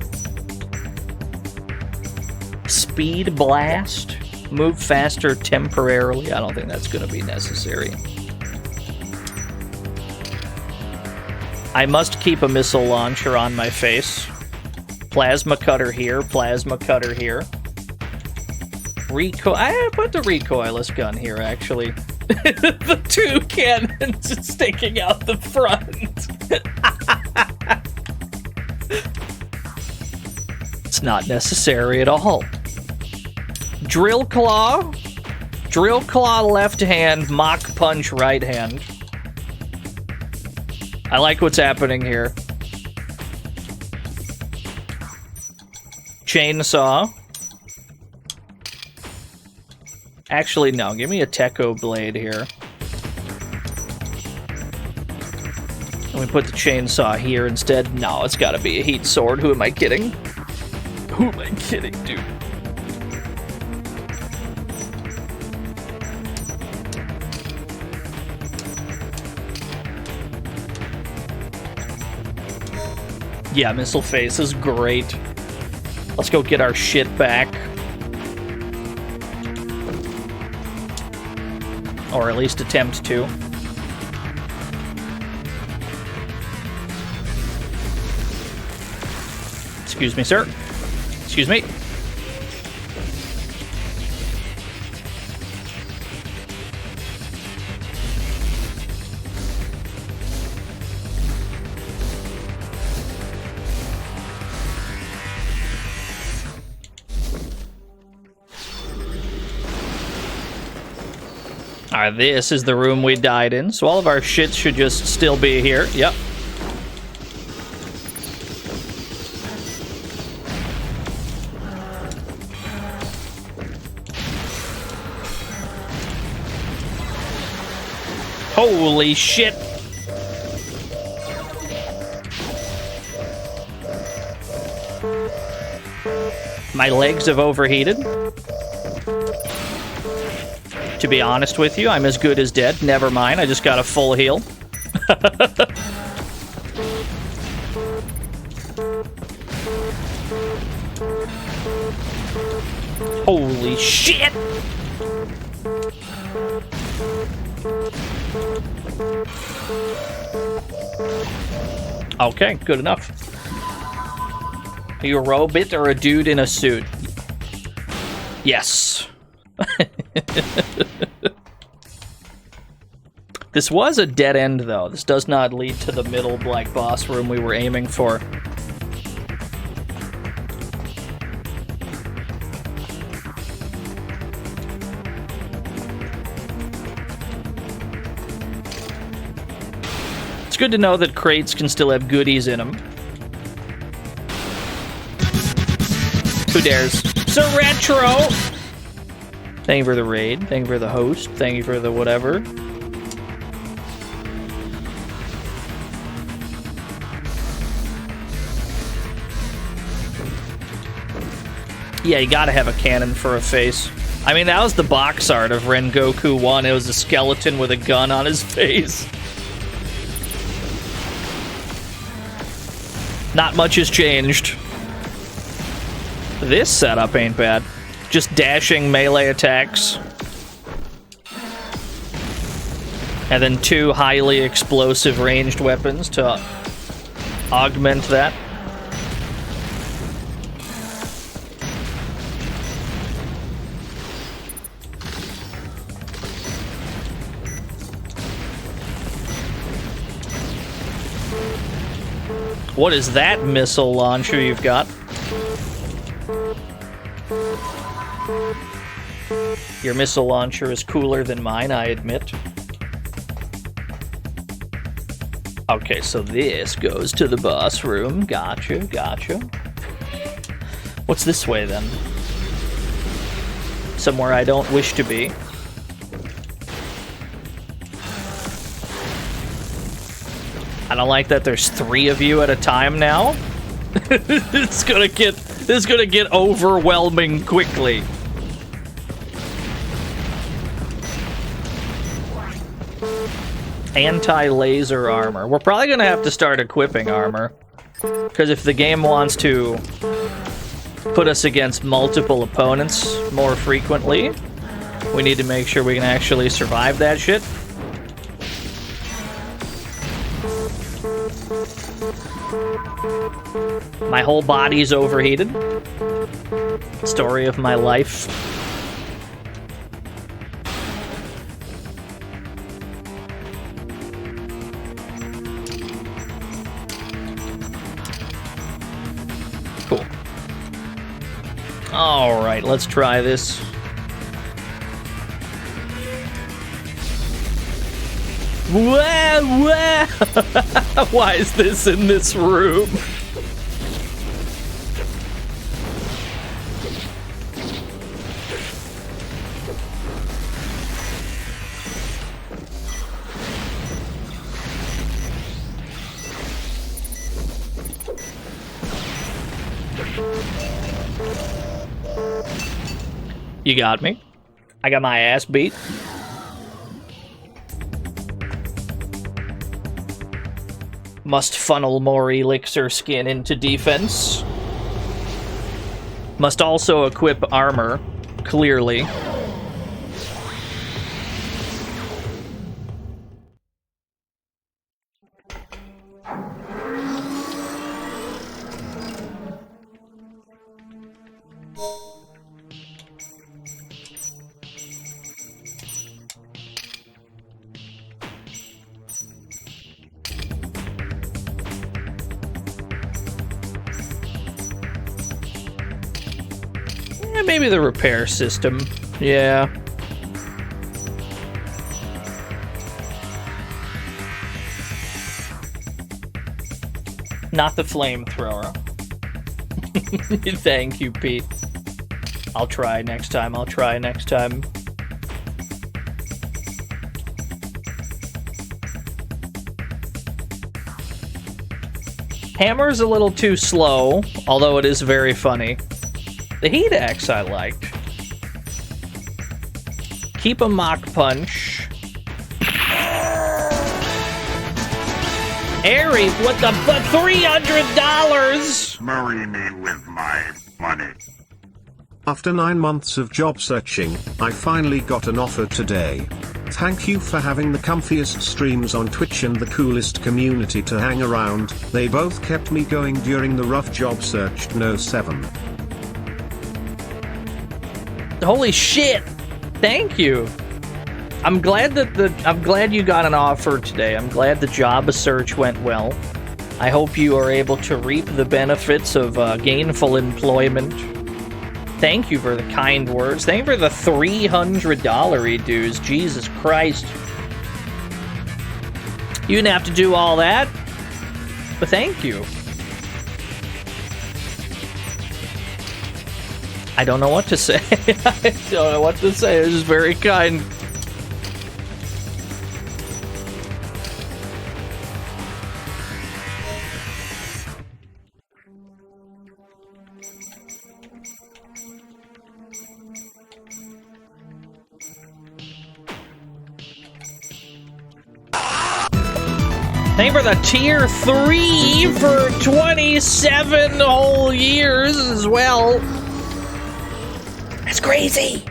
Speed blast? Move faster temporarily? I don't think that's going to be necessary. I must keep a missile launcher on my face. Plasma cutter here, plasma cutter here. Recoil. I put the recoilless gun here, actually. The two cannons sticking out the front. It's not necessary at all. Drill claw. Drill claw left hand, mock punch right hand. I like what's happening here. Chainsaw. Actually, no. Give me a Techo blade here. And we put the chainsaw here instead. No, it's gotta be a heat sword. Who am I kidding? Who am I kidding, dude? Yeah, missile face is great. Let's go get our shit back. Or at least attempt to. Excuse me, sir. Excuse me. Alright, this is the room we died in, so all of our shit should just still be here. Yep. Holy shit! My legs have overheated. To be honest with you, I'm as good as dead. Never mind, I just got a full heal. Holy shit! Okay, good enough. Are you a robot or a dude in a suit? Yes. This was a dead end, though. This does not lead to the middle black boss room we were aiming for. It's good to know that crates can still have goodies in them. Who dares? Sir Retro! Thank you for the raid. Thank you for the host. Thank you for the whatever. Yeah, you gotta have a cannon for a face. I mean, that was the box art of Rengoku 1. It was a skeleton with a gun on his face. Not much has changed. This setup ain't bad. Just dashing melee attacks. And then 2 highly explosive ranged weapons to augment that. What is that missile launcher you've got? Your missile launcher is cooler than mine, I admit. Okay, so this goes to the boss room. Gotcha, gotcha. What's this way, then? Somewhere I don't wish to be. I don't like that there's 3 of you at a time now. This is gonna get overwhelming quickly. Anti-laser armor. We're probably gonna have to start equipping armor. Because if the game wants to put us against multiple opponents more frequently, we need to make sure we can actually survive that shit. My whole body's overheated. Story of my life. Cool. Alright, let's try this. Why is this in this room? You got me. I got my ass beat. Must funnel more elixir skin into defense. Must also equip armor, clearly. Maybe the repair system. Yeah. Not the flamethrower. Thank you, Pete. I'll try next time. I'll try next time. Hammer's a little too slow, although it is very funny. The heat axe I liked. Keep a mock punch. Airy, what the $300? Marry me with my money. After 9 months of job searching, I finally got an offer today. Thank you for having the comfiest streams on Twitch and the coolest community to hang around. They both kept me going during the rough job search. No 7. Holy shit! Thank you. I'm glad you got an offer today. I'm glad the job search went well. I hope you are able to reap the benefits of gainful employment. Thank you for the kind words. Thank you for the $300 dues. Jesus Christ. You didn't have to do all that, but thank you. I don't know what to say. I don't know what to say. It was very kind. Thank you for the tier 3 for 27 whole years as well. That's crazy.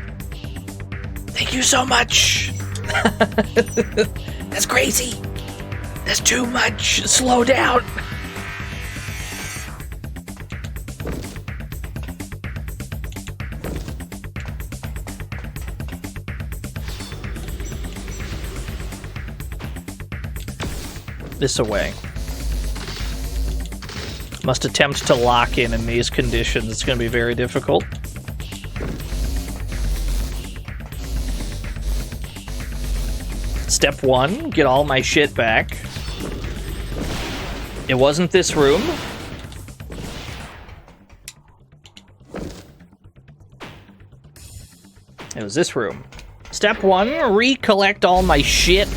Thank you so much. That's crazy. That's too much. Slow down. This away. Must attempt to lock in these conditions. It's going to be very difficult. Step 1, get all my shit back. It wasn't this room. It was this room. Step 1, recollect all my shit.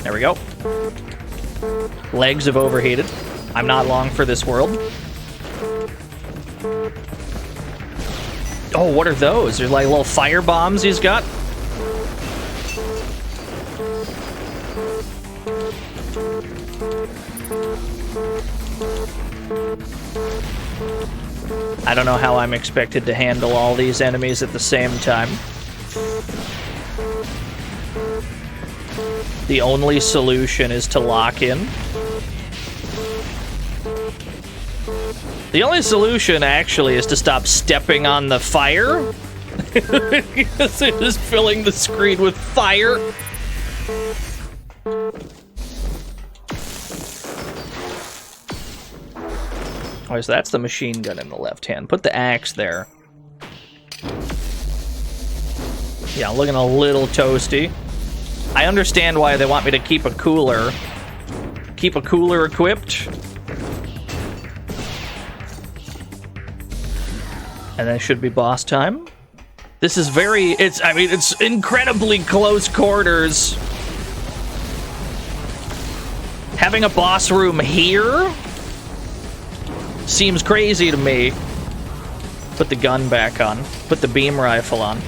There we go. Legs have overheated. I'm not long for this world. Oh, what are those? They're like little fire bombs he's got. I don't know how I'm expected to handle all these enemies at the same time. The only solution is to lock in. The only solution, actually, is to stop stepping on the fire. Because they're just filling the screen with fire. Oh, so that's the machine gun in the left hand. Put the axe there. Yeah, looking a little toasty. I understand why they want me to keep a cooler. Keep a cooler equipped. And then it should be boss time. This is very, it's incredibly close quarters. Having a boss room here seems crazy to me. Put the gun back on. Put the beam rifle on.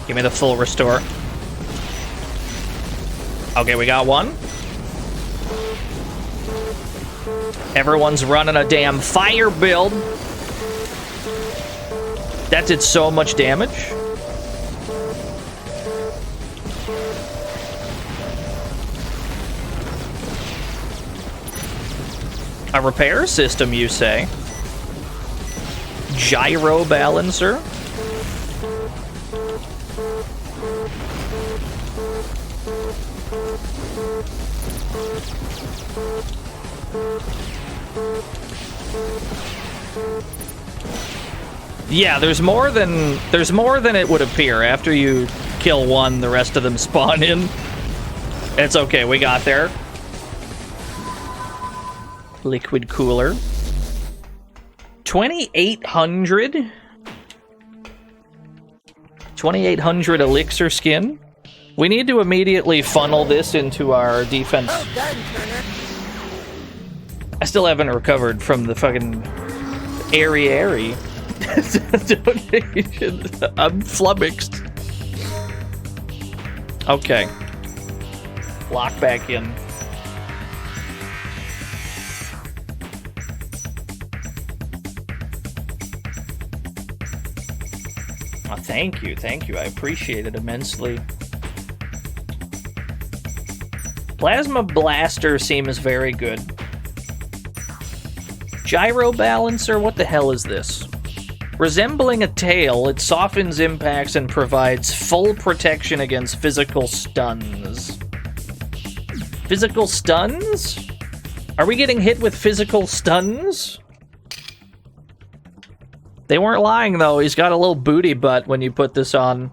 Give me the full restore. Okay, we got one. Everyone's running a damn fire build. That did so much damage. A repair system, you say? Gyro balancer? Yeah, there's more than it would appear. After you kill one, the rest of them spawn in. It's okay, we got there. Liquid cooler. 2,800? 2,800 elixir skin? We need to immediately funnel this into our defense. I still haven't recovered from the fucking airy donation. I'm flummoxed. Okay. Lock back in. Oh, thank you. I appreciate it immensely. Plasma Blaster seems very good. Gyro Balancer? What the hell is this? Resembling a tail, it softens impacts and provides full protection against physical stuns. Physical stuns? Are we getting hit with physical stuns? They weren't lying, though. He's got a little booty butt when you put this on.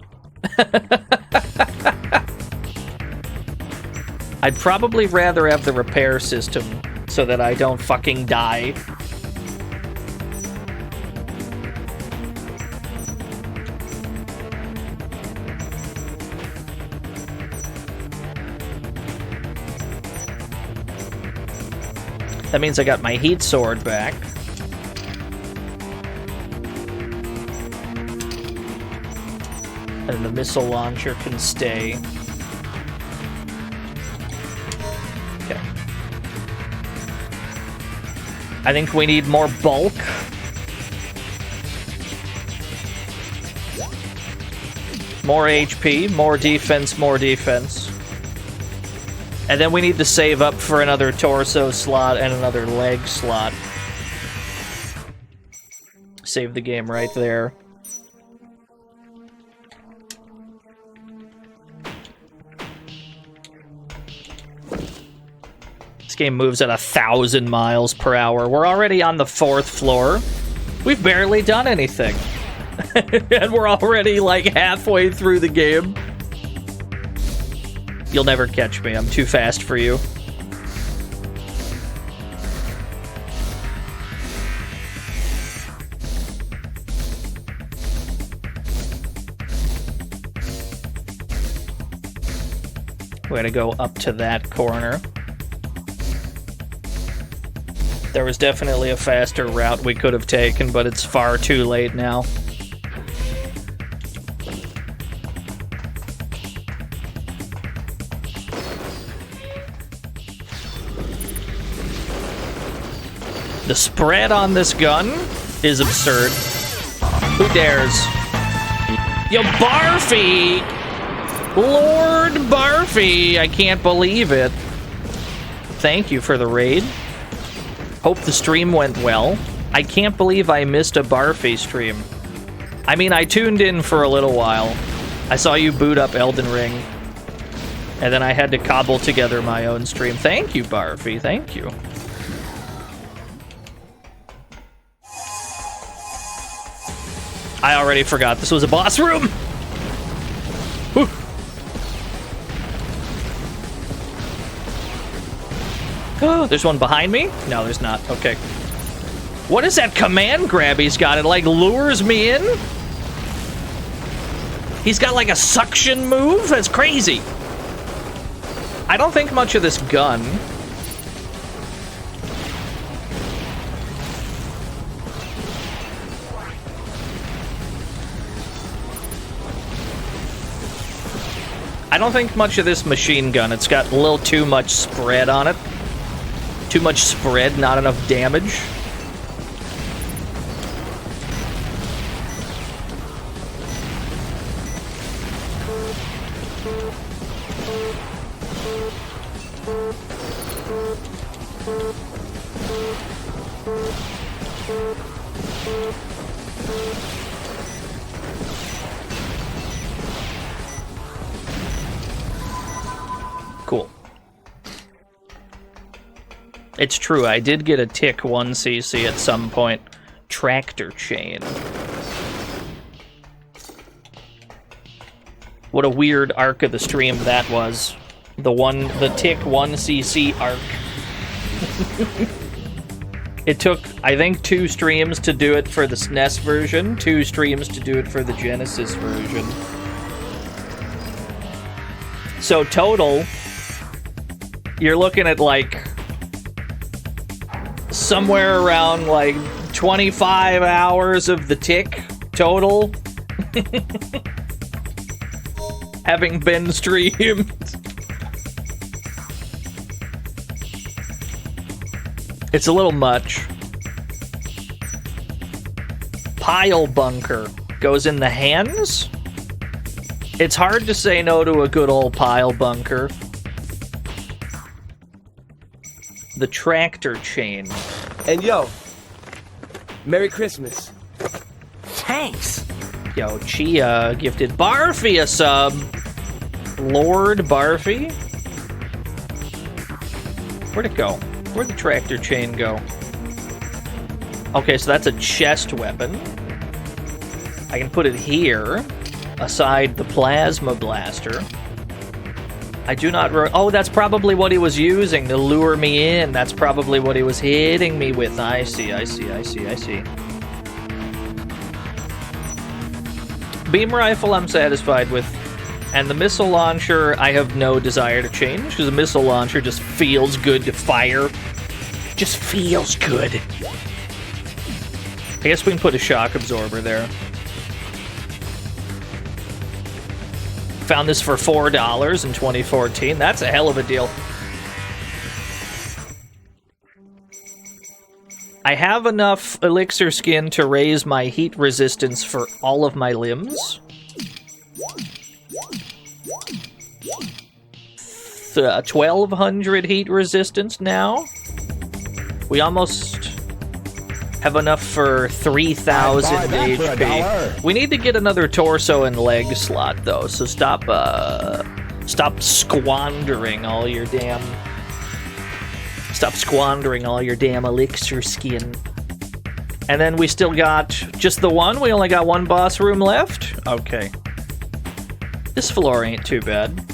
I'd probably rather have the repair system so that I don't fucking die. That means I got my heat sword back. And the missile launcher can stay. Okay. I think we need more bulk. More HP, more defense, more defense. And then we need to save up for another torso slot and another leg slot. save the game right there. This game moves at 1,000 miles per hour. We're already on the 4th floor. We've barely done anything. And we're already like halfway through the game. You'll never catch me. I'm too fast for you. We're gonna go up to that corner. There was definitely a faster route we could have taken, but it's far too late now. The spread on this gun is absurd. Who dares? Yo, Barfy! Lord Barfy! I can't believe it. Thank you for the raid. Hope the stream went well. I can't believe I missed a Barfy stream. I mean, I tuned in for a little while. I saw you boot up Elden Ring. And then I had to cobble together my own stream. Thank you, Barfy. Thank you. I already forgot this was a boss room. Whew. Oh, there's one behind me? No, there's not. Okay. What is that command grab he's got? It, like, lures me in? He's got, like, a suction move? That's crazy. I don't think much of this gun. I don't think much of this machine gun. It's got a little too much spread on it. Too much spread, not enough damage. Cool. It's true, I did get a tick 1cc at some point. Tractor chain. What a weird arc of the stream that was. The tick 1cc arc. It took, I think, 2 streams to do it for the SNES version, 2 streams to do it for the Genesis version. So total, you're looking at like somewhere around like 25 hours of the tick total. Having been streamed. It's a little much. Pile bunker goes in the hands. It's hard to say no to a good old pile bunker. The tractor chain. And yo, Merry Christmas. Thanks. Yo, Chia gifted Barfy a sub. Lord Barfy. Where'd it go? Where'd the tractor chain go? Okay, so that's a chest weapon. I can put it here, aside the plasma blaster. I do not... Oh, that's probably what he was using to lure me in. That's probably what he was hitting me with. I see. Beam rifle I'm satisfied with. And the missile launcher I have no desire to change, because the missile launcher just feels good to fire. Just feels good. I guess we can put a shock absorber there. Found this for $4 in 2014. That's a hell of a deal. I have enough elixir skin to raise my heat resistance for all of my limbs. 1200 heat resistance now. We almost Have enough for 3,000 HP. We need to get another torso and leg slot, though, so stop squandering all your damn... Stop squandering all your damn elixir skin. And then we still got just the one? We only got one boss room left? Okay. This floor ain't too bad.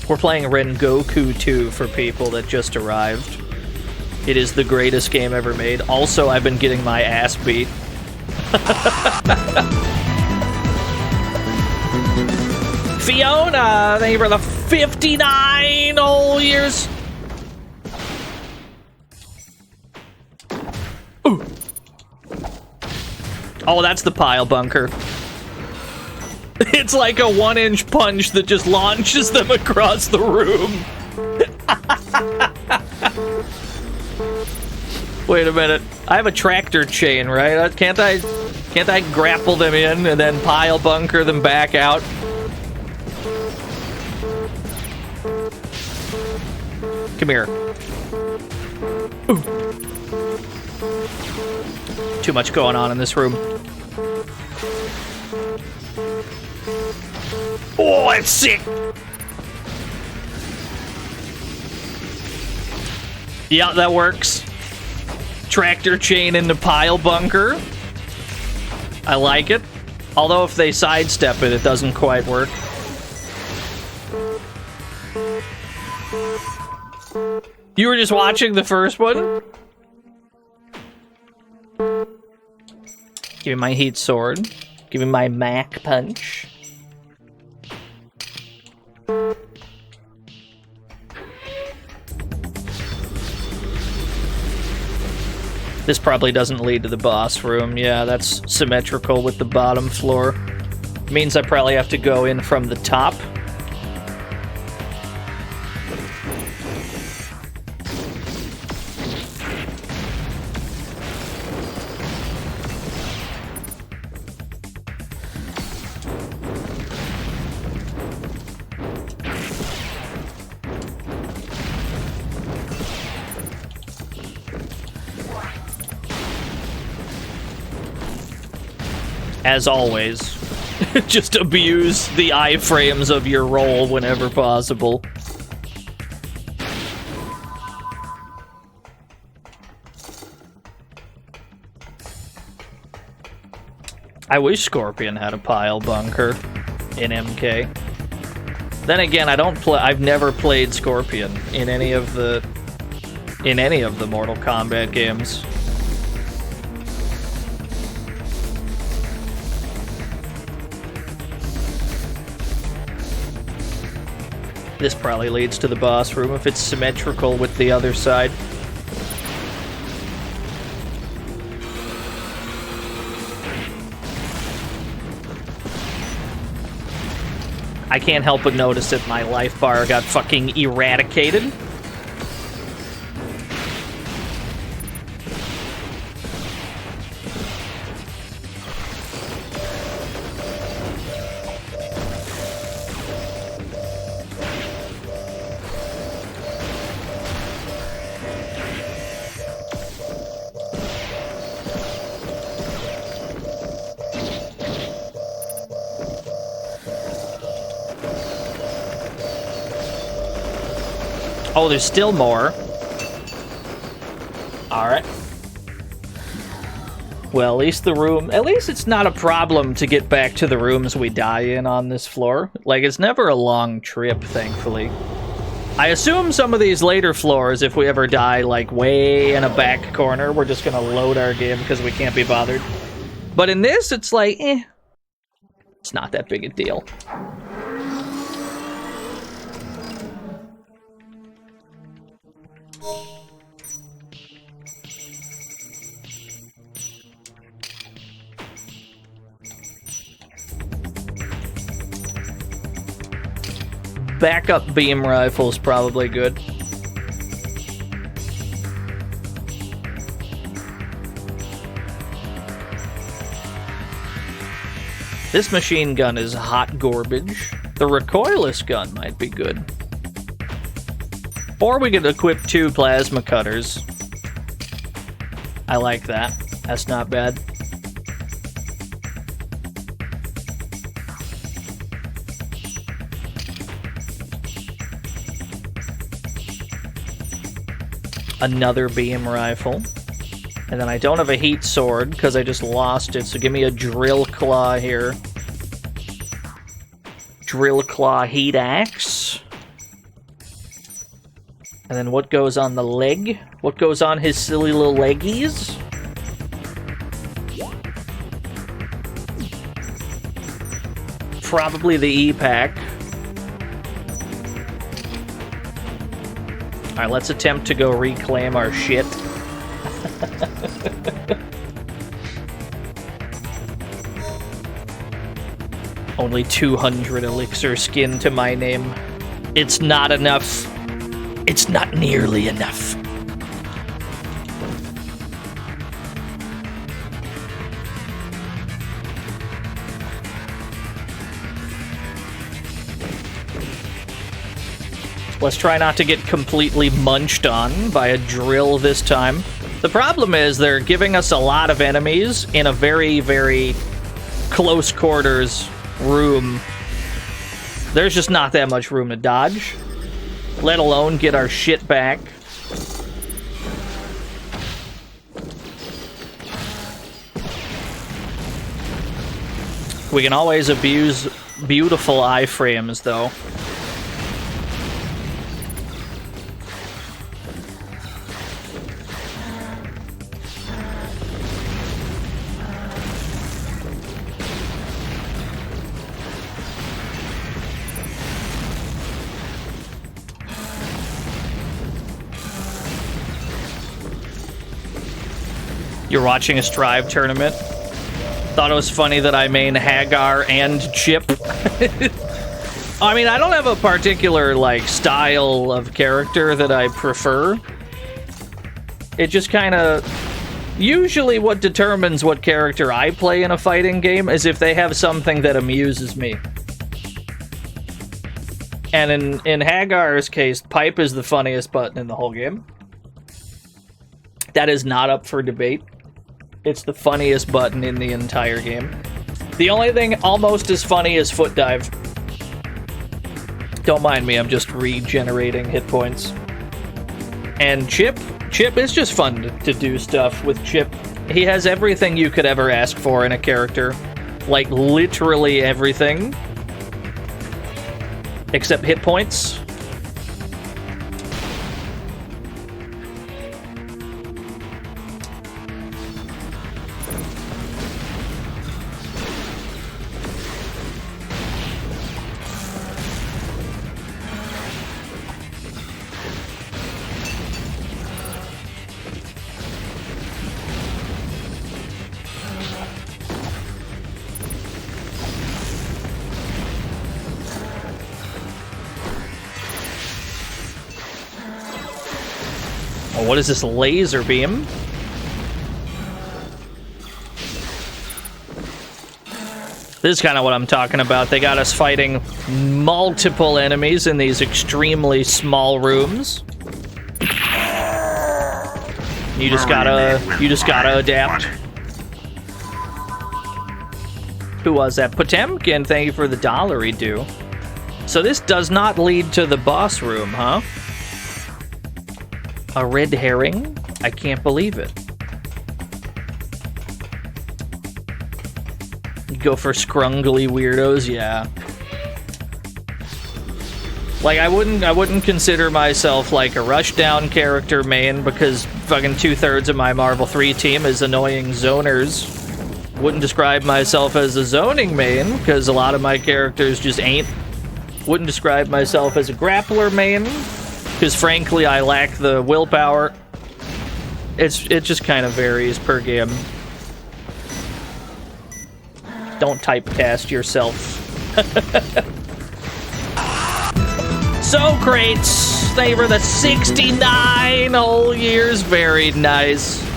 We're playing Ren Goku 2 for people that just arrived. It is the greatest game ever made. Also, I've been getting my ass beat. Fiona, thank you for the 59 whole years. Ooh. Oh, that's the pile bunker. It's like a 1-inch punch that just launches them across the room. Wait a minute. I have a tractor chain, right? Can't I grapple them in and then pile bunker them back out? Come here. Ooh. Too much going on in this room. Oh, it's sick! Yeah, that works. Tractor chain into pile bunker. I like it. Although if they sidestep it, it doesn't quite work. You were just watching the first one? Give me my heat sword. Give me my Mac punch. This probably doesn't lead to the boss room. Yeah, that's symmetrical with the bottom floor. Means I probably have to go in from the top. As always, just abuse the iframes of your roll whenever possible. I wish Scorpion had a pile bunker in MK. Then again, I've never played Scorpion in any of the Mortal Kombat games. This probably leads to the boss room if it's symmetrical with the other side. I can't help but notice that my life bar got fucking eradicated. Oh, there's still more. Alright. Well, at least it's not a problem to get back to the rooms we die in on this floor. Like, it's never a long trip, thankfully. I assume some of these later floors, if we ever die, like, way in a back corner, we're just gonna load our game because we can't be bothered. But in this, it's like, it's not that big a deal. Backup beam rifle's probably good. This machine gun is hot garbage. The recoilless gun might be good. Or we could equip 2 plasma cutters. I like that. That's not bad. Another beam rifle. And then I don't have a heat sword because I just lost it, so give me a drill claw here. Drill claw heat axe. And then what goes on the leg? What goes on his silly little leggies? Probably the E-Pack. Alright, let's attempt to go reclaim our shit. Only 200 elixir skin to my name. It's not enough. It's not nearly enough. Let's try not to get completely munched on by a drill this time. The problem is they're giving us a lot of enemies in a very, very close quarters room. There's just not that much room to dodge, let alone get our shit back. We can always abuse beautiful iframes, though. You're watching a Strive tournament. Thought it was funny that I main Hagar and Chip. I mean, I don't have a particular, like, style of character that I prefer. It just kind of... Usually what determines what character I play in a fighting game is if they have something that amuses me. And in Hagar's case, Pipe is the funniest button in the whole game. That is not up for debate. It's the funniest button in the entire game. The only thing almost as funny is Foot Dive. Don't mind me, I'm just regenerating hit points. And Chip is just fun to do stuff with Chip. He has everything you could ever ask for in a character. Like, literally everything. Except hit points. What is this laser beam? This is kind of what I'm talking about. They got us fighting multiple enemies in these extremely small rooms. You just gotta adapt. Who was that? Potemkin, thank you for the $1 due. So this does not lead to the boss room, huh? A red herring? I can't believe it. You go for scrungly weirdos, yeah. Like, I wouldn't consider myself like a rushdown character main because fucking 2/3 of my Marvel 3 team is annoying zoners. Wouldn't describe myself as a zoning main because a lot of my characters just ain't. Wouldn't describe myself as a grappler main because frankly I lack the willpower. It just kind of varies per game. Don't typecast yourself. So great! Thank you for the 69 whole years. Very nice.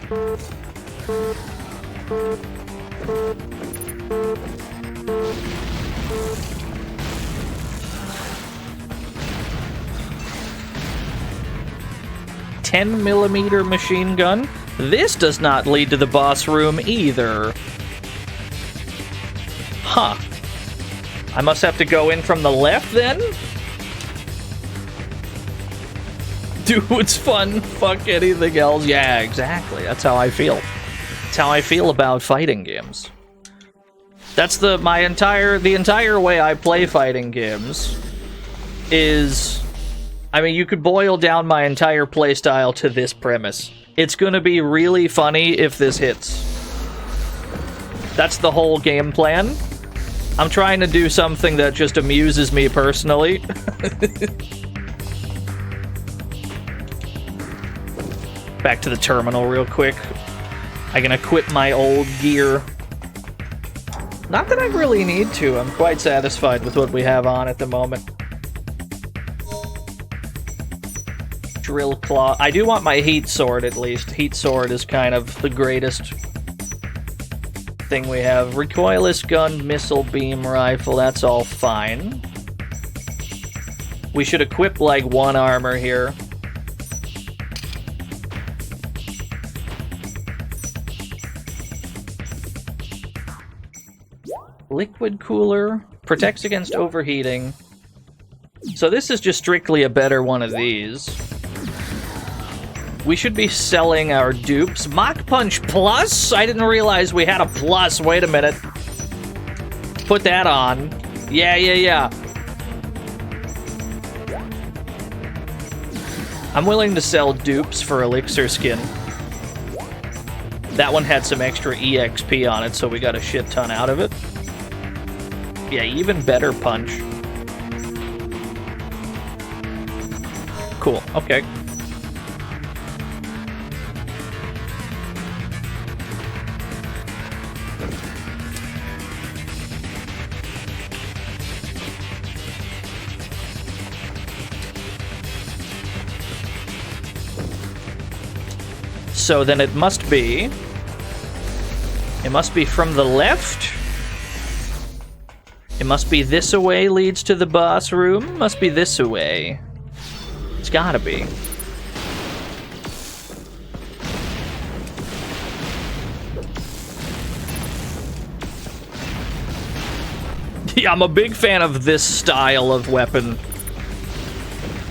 .10mm machine gun. This does not lead to the boss room either. Huh. I must have to go in from the left then? Dude, it's fun. Fuck anything else. Yeah, exactly. That's how I feel. That's how I feel about fighting games. That's the entire way I play fighting games is, I mean, you could boil down my entire playstyle to this premise. It's gonna be really funny if this hits. That's the whole game plan. I'm trying to do something that just amuses me personally. Back to the terminal real quick. I can equip my old gear. Not that I really need to. I'm quite satisfied with what we have on at the moment. Drill claw. I do want my heat sword at least. Heat sword is kind of the greatest thing we have. Recoilless gun, missile beam rifle. That's all fine. We should equip like one armor here. Liquid cooler. Protects against overheating. So this is just strictly a better one of these. We should be selling our dupes. Mach Punch Plus? I didn't realize we had a plus. Wait a minute. Put that on. Yeah. I'm willing to sell dupes for Elixir skin. That one had some extra EXP on it, so we got a shit ton out of it. Yeah, even better punch. Cool, okay. So then it must be from the left. It must be this away leads to the boss room. Must be this away. It's gotta be. Yeah, I'm a big fan of this style of weapon.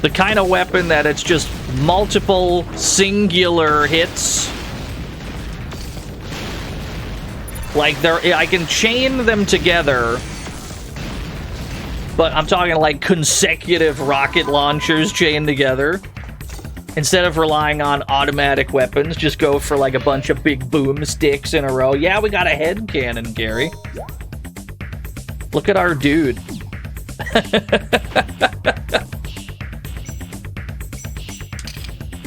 The kind of weapon that it's just multiple singular hits. Like, I can chain them together. But I'm talking like consecutive rocket launchers chained together. Instead of relying on automatic weapons, just go for like a bunch of big boomsticks in a row. Yeah, we got a head cannon, Gary. Look at our dude.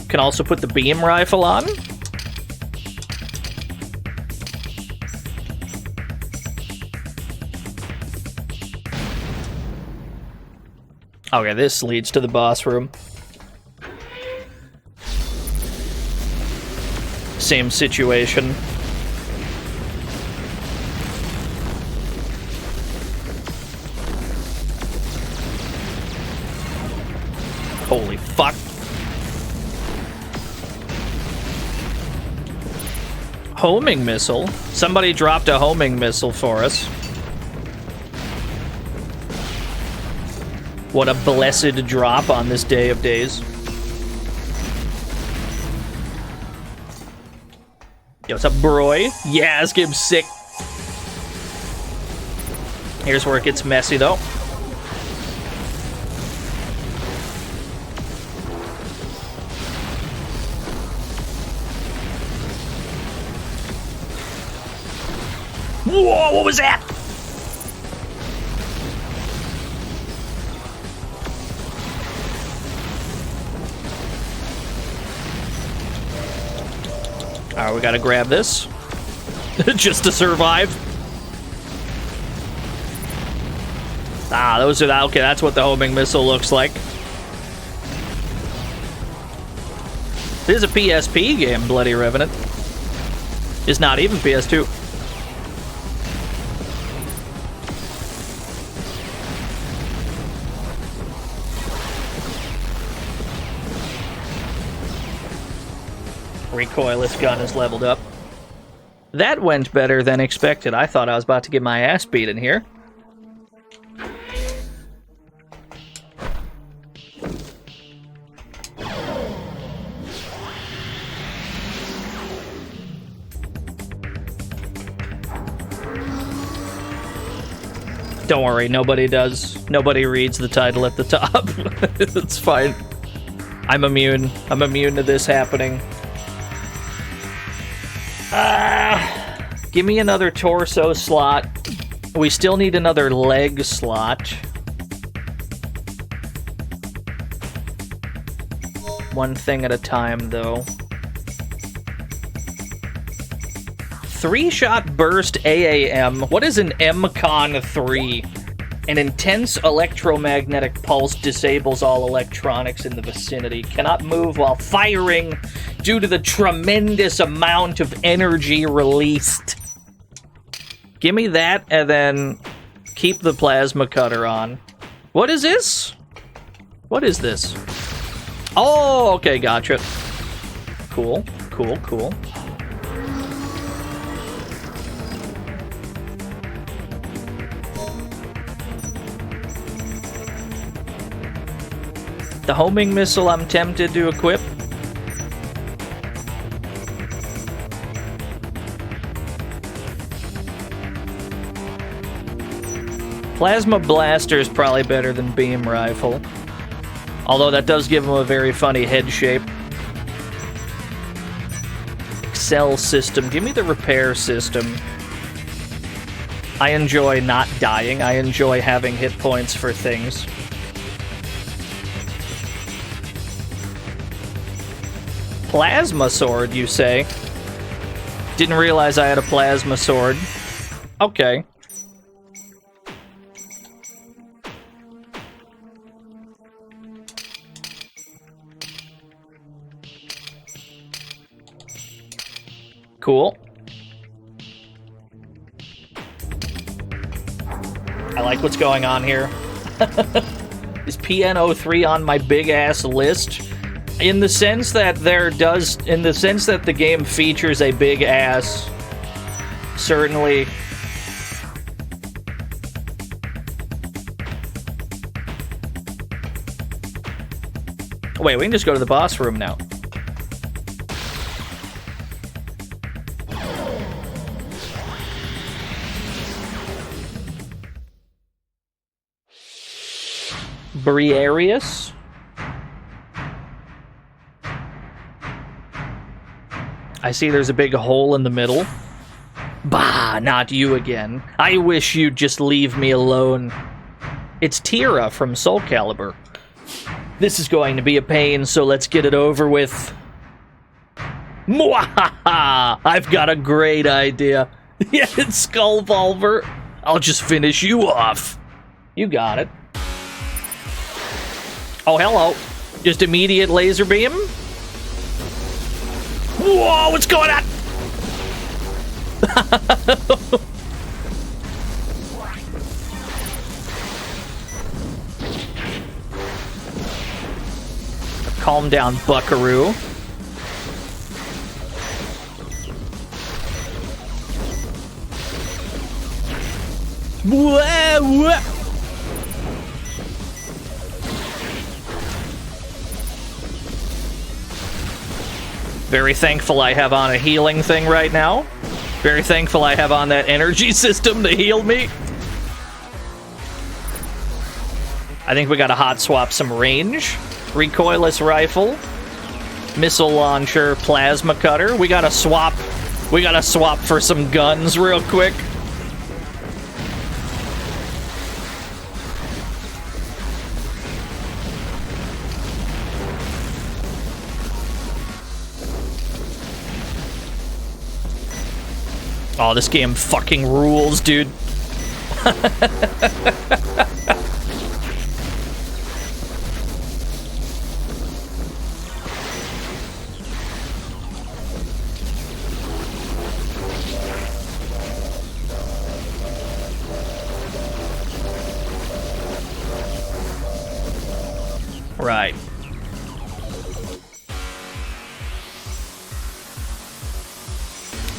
Can also put the beam rifle on. Okay, this leads to the boss room. Same situation. Holy fuck. Homing missile? Somebody dropped a homing missile for us. What a blessed drop on this day of days. Yo, what's up, Broy? Yeah, this game's sick. Here's where it gets messy, though. Whoa, what was that? Alright, we gotta grab this. Just to survive. Ah, those are... Okay, that's what the homing missile looks like. This is a PSP game, Bloody Revenant. It's not even PS2. Recoilless gun is leveled up. That went better than expected. I thought I was about to get my ass beat in here. Don't worry, nobody does. Nobody reads the title at the top. It's fine. I'm immune. I'm immune to this happening. Give me another torso slot. We still need another leg slot. One thing at a time, though. 3-shot burst AAM. What is an MCON 3? An intense electromagnetic pulse disables all electronics in the vicinity. Cannot move while firing due to the tremendous amount of energy released. Give me that, and then keep the plasma cutter on. What is this? What is this? Oh, okay, gotcha. Cool, cool, cool. The homing missile I'm tempted to equip. Plasma blaster is probably better than beam rifle. Although that does give him a very funny head shape. Excel system. Give me the repair system. I enjoy not dying. I enjoy having hit points for things. Plasma sword, you say? Didn't realize I had a plasma sword. Okay. Cool. I like what's going on here. Is PN03 on my big-ass list? In the sense that the game features a big ass, certainly. Wait, we can just go to the boss room now. Briarius? I see there's a big hole in the middle. Bah, not you again. I wish you'd just leave me alone. It's Tira from Soul Calibur. This is going to be a pain, so let's get it over with. Mwahaha! I've got a great idea. Yeah, it's Skull Volver. I'll just finish you off. You got it. Oh, hello. Just immediate laser beam? Whoa, what's going on? Calm down, buckaroo. Whoa. Very thankful I have on a healing thing right now. Very thankful I have on that energy system to heal me. I think we gotta hot swap some range. Recoilless rifle. Missile launcher, plasma cutter. We gotta swap for some guns real quick. Oh, this game fucking rules, dude. Right.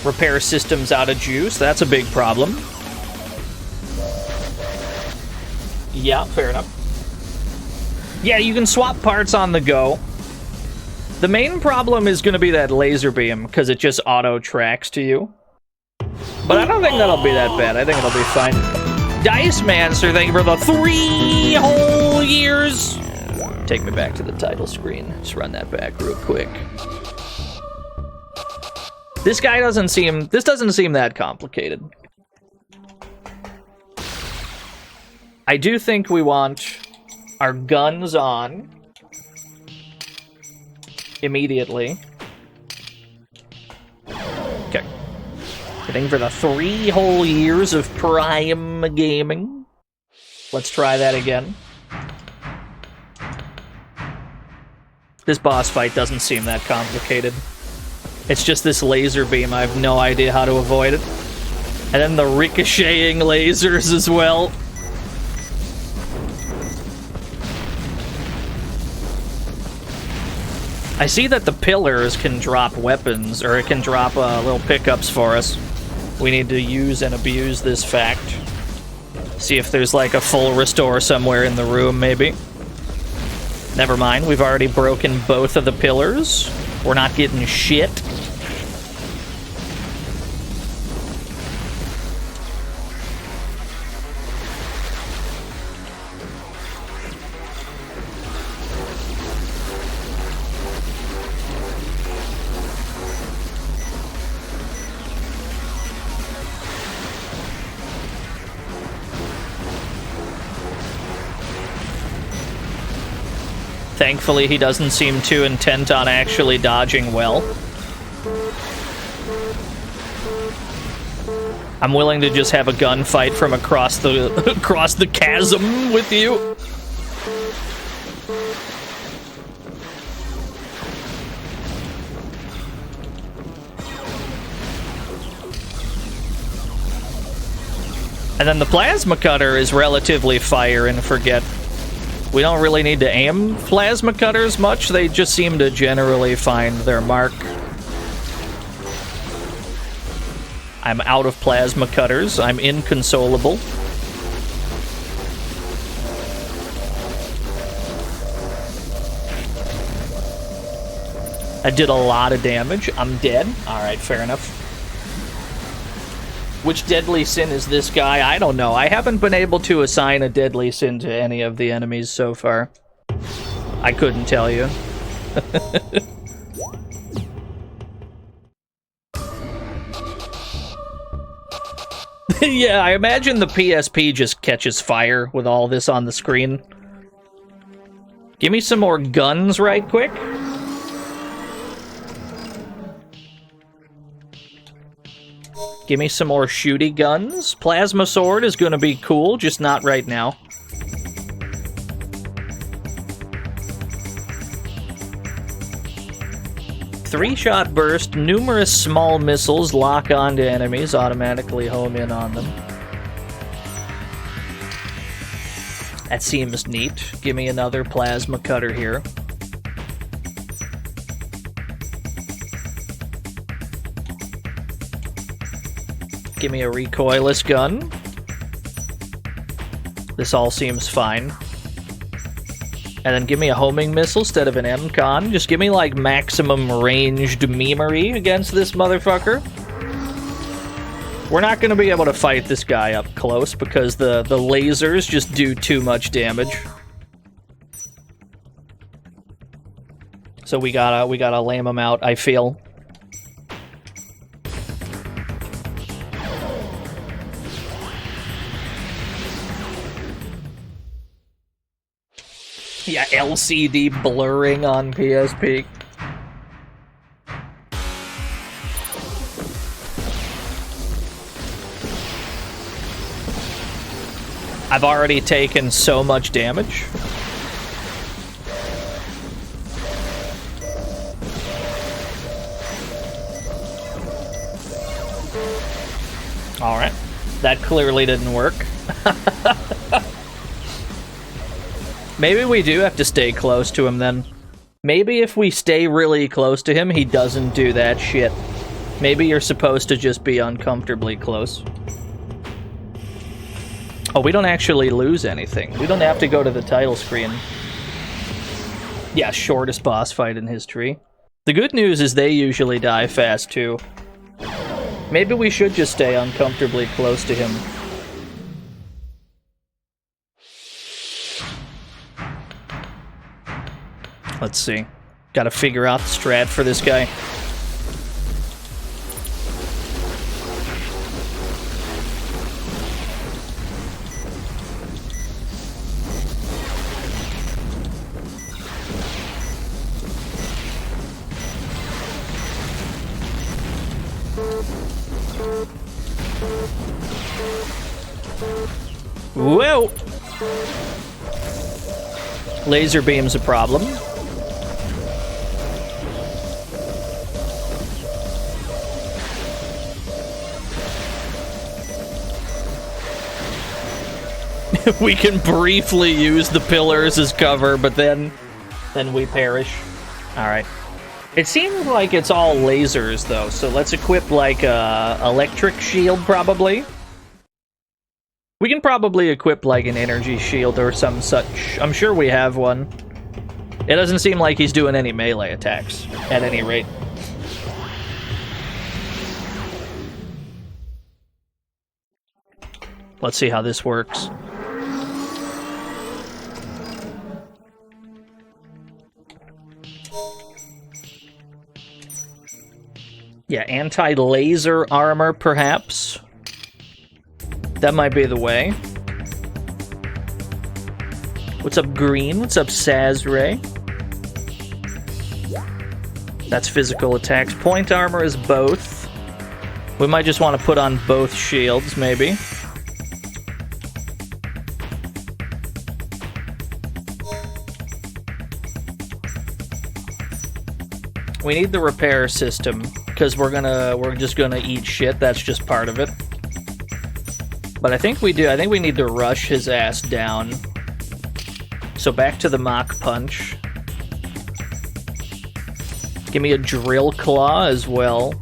Repair systems out of juice. That's a big problem. Yeah, fair enough. Yeah, you can swap parts on the go. The main problem is going to be that laser beam, because it just auto-tracks to you. But I don't think that'll be that bad. I think it'll be fine. Dice Mancer, thank you for the 3 whole years. Take me back to the title screen. Just run that back real quick. This doesn't seem that complicated. I do think we want our guns on immediately. Okay. Hitting for the 3 whole years of Prime Gaming. Let's try that again. This boss fight doesn't seem that complicated. It's just this laser beam. I have no idea how to avoid it. And then the ricocheting lasers as well. I see that the pillars can drop weapons, or it can drop little pickups for us. We need to use and abuse this fact. See if there's like a full restore somewhere in the room, maybe. Never mind, we've already broken both of the pillars. We're not getting shit. Thankfully, he doesn't seem too intent on actually dodging well. I'm willing to just have a gunfight from across the chasm with you. And then the plasma cutter is relatively fire and forget. We don't really need to aim plasma cutters much, they just seem to generally find their mark. I'm out of plasma cutters, I'm inconsolable. I did a lot of damage, I'm dead. Alright, fair enough. Which deadly sin is this guy? I don't know. I haven't been able to assign a deadly sin to any of the enemies so far. I couldn't tell you. Yeah, I imagine the PSP just catches fire with all this on the screen. Give me some more guns right quick. Give me some more shooty guns. Plasma sword is going to be cool, just not right now. Three-shot burst. Numerous small missiles lock onto enemies, automatically home in on them. That seems neat. Give me another plasma cutter here. Give me a recoilless gun. This all seems fine. And then give me a homing missile instead of an M-Con. Just give me, like, maximum ranged memery against this motherfucker. We're not going to be able to fight this guy up close because the lasers just do too much damage. So we gotta lame him out, I feel. Yeah, LCD blurring on PSP. I've already taken so much damage. Alright. That clearly didn't work. Maybe we do have to stay close to him then. Maybe if we stay really close to him, he doesn't do that shit. Maybe you're supposed to just be uncomfortably close. Oh, we don't actually lose anything. We don't have to go to the title screen. Yeah, shortest boss fight in history. The good news is they usually die fast too. Maybe we should just stay uncomfortably close to him. Let's see. Gotta figure out the strat for this guy. Whoa! Laser beam's a problem. We can briefly use the pillars as cover, but then we perish. Alright. It seems like it's all lasers, though, so let's equip, like, a electric shield, probably. We can probably equip, like, an energy shield or some such. I'm sure we have one. It doesn't seem like he's doing any melee attacks, at any rate. Let's see how this works. Yeah, anti-laser armor, perhaps. That might be the way. What's up, Green? What's up, Sazray? That's physical attacks. Point armor is both. We might just want to put on both shields, maybe. We need the repair system, because we're just gonna eat shit. That's just part of it. But I think we do. I think we need to rush his ass down. So back to the Mach Punch. Give me a Drill Claw as well.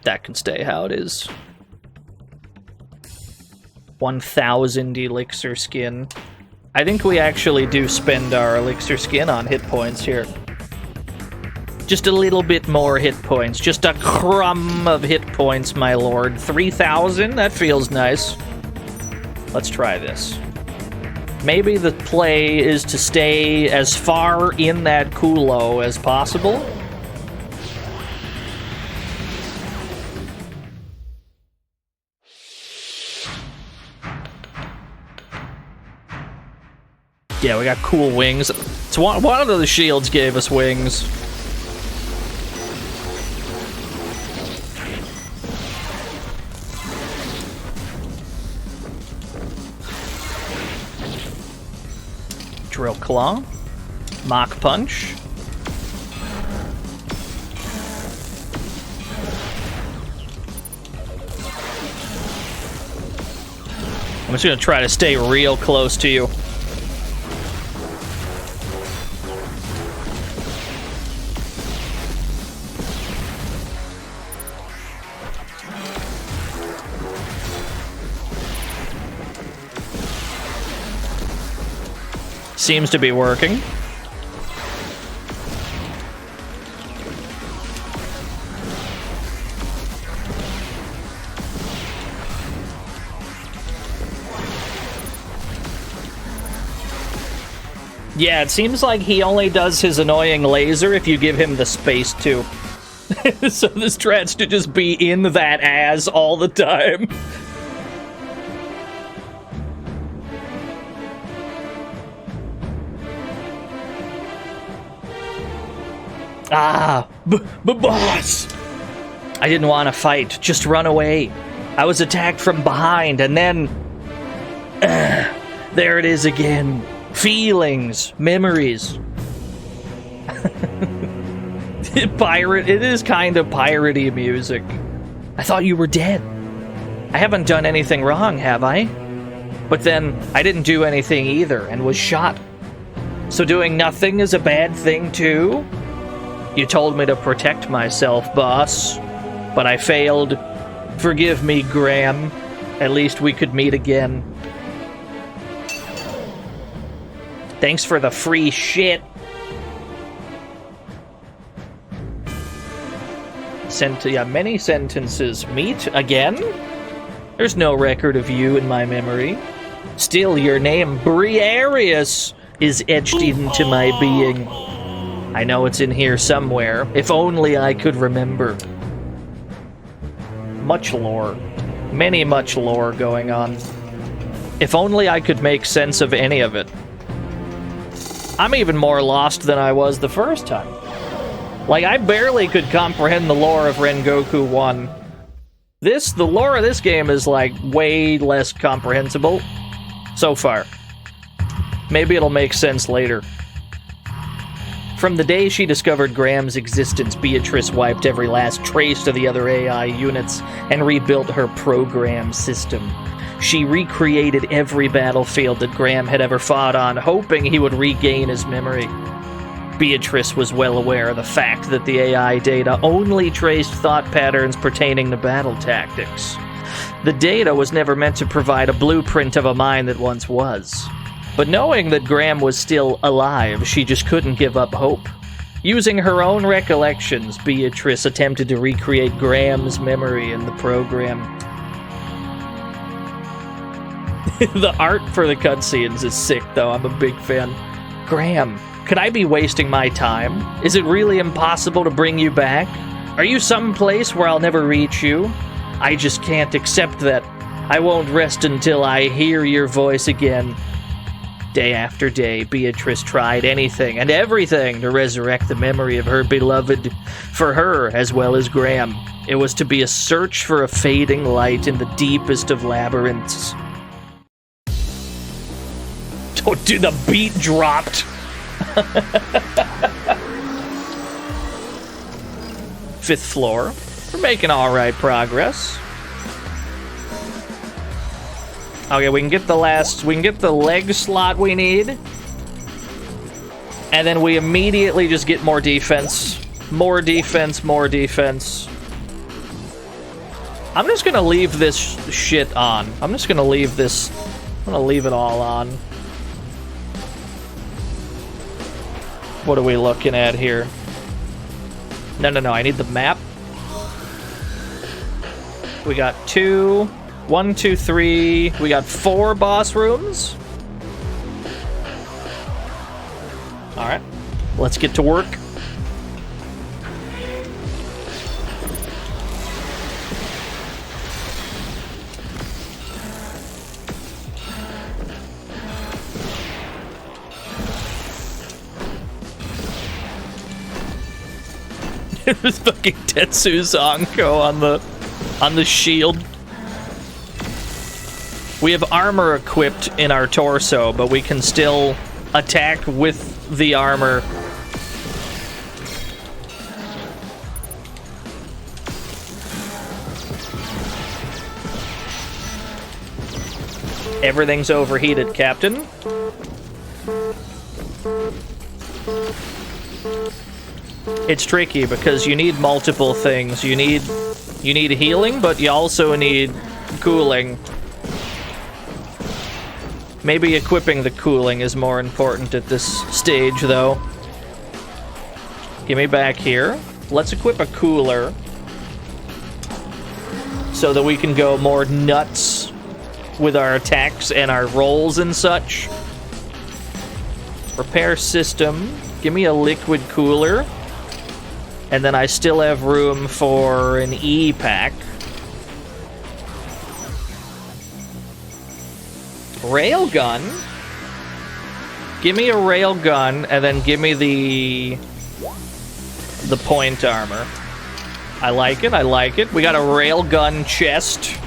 That can stay how it is. 1,000 elixir skin. I think we actually do spend our elixir skin on hit points here. Just a little bit more hit points. Just a crumb of hit points, my lord. 3,000? That feels nice. Let's try this. Maybe the play is to stay as far in that culo as possible. Yeah, we got cool wings. It's one of the shields gave us wings. Drill Claw. Mach Punch. I'm just gonna try to stay real close to you. Seems to be working. Yeah, it seems like he only does his annoying laser if you give him the space to. So the strat's to just be in that ass all the time. Ah, boss! I didn't want to fight, just run away. I was attacked from behind, and then... there it is again. Feelings, memories. Pirate, it is kind of piratey music. I thought you were dead. I haven't done anything wrong, have I? But then, I didn't do anything either, and was shot. So doing nothing is a bad thing, too? You told me to protect myself, boss. But I failed. Forgive me, Graham. At least we could meet again. Thanks for the free shit. Many sentences. Meet again? There's no record of you in my memory. Still, your name, Briareus, is etched into my being. I know it's in here somewhere. If only I could remember. Much lore. Much lore going on. If only I could make sense of any of it. I'm even more lost than I was the first time. Like, I barely could comprehend the lore of Rengoku 1. The lore of this game is, like, way less comprehensible so far. Maybe it'll make sense later. From the day she discovered Graham's existence, Beatrice wiped every last trace of the other AI units and rebuilt her program system. She recreated every battlefield that Graham had ever fought on, hoping he would regain his memory. Beatrice was well aware of the fact that the AI data only traced thought patterns pertaining to battle tactics. The data was never meant to provide a blueprint of a mind that once was. But knowing that Graham was still alive, she just couldn't give up hope. Using her own recollections, Beatrice attempted to recreate Graham's memory in the program. The art for the cutscenes is sick, though. I'm a big fan. Graham, could I be wasting my time? Is it really impossible to bring you back? Are you someplace where I'll never reach you? I just can't accept that. I won't rest until I hear your voice again. Day after day, Beatrice tried anything and everything to resurrect the memory of her beloved, for her as well as Graham. It was to be a search for a fading light in the deepest of labyrinths. Oh, dude, the beat dropped. Fifth floor. We're making alright progress. Okay, we can get the leg slot we need. And then we immediately just get more defense. More defense, more defense. I'm just gonna leave this shit on. I'm just gonna leave this... I'm gonna leave it all on. What are we looking at here? No, I need the map. We got 2... 1, 2, 3. We got 4 boss rooms. Alright. Let's get to work. There's fucking Tetsu Zanko on the shield. We have armor equipped in our torso, but we can still attack with the armor. Everything's overheated, Captain. It's tricky because you need multiple things. You need healing, but you also need cooling. Maybe equipping the cooling is more important at this stage, though. Give me back here. Let's equip a cooler so that we can go more nuts with our attacks and our rolls and such. Repair system. Give me a liquid cooler. And then I still have room for an E-pack. Railgun? Give me a railgun, and then give me the point armor. I like it, I like it. We got a railgun chest.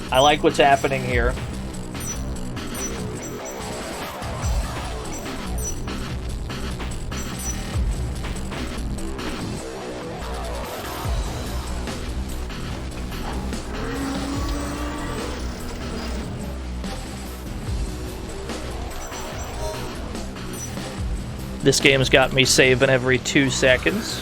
I like what's happening here. This game's got me saving every 2 seconds.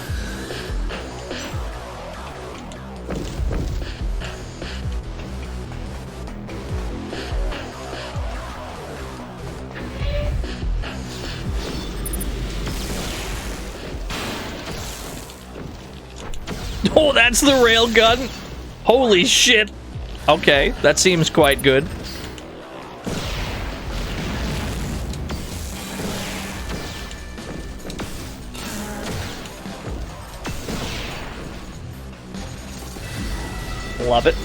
Oh, that's the railgun! Holy shit! Okay, that seems quite good. Love it.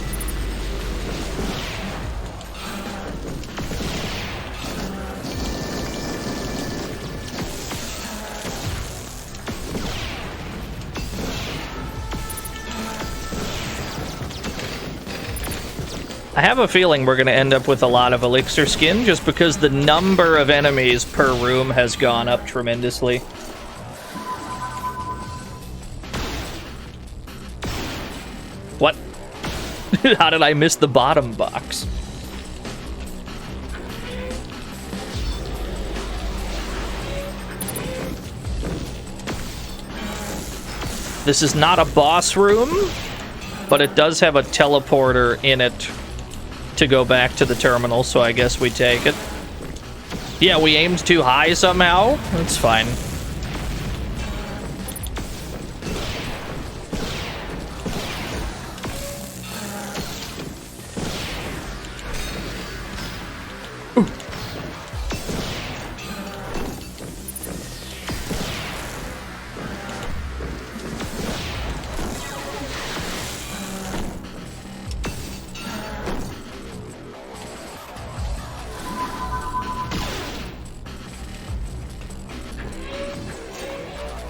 I have a feeling we're going to end up with a lot of elixir skin just because the number of enemies per room has gone up tremendously. What? How did I miss the bottom box? This is not a boss room, but it does have a teleporter in it to go back to the terminal, so I guess we take it. Yeah, we aimed too high somehow. That's fine.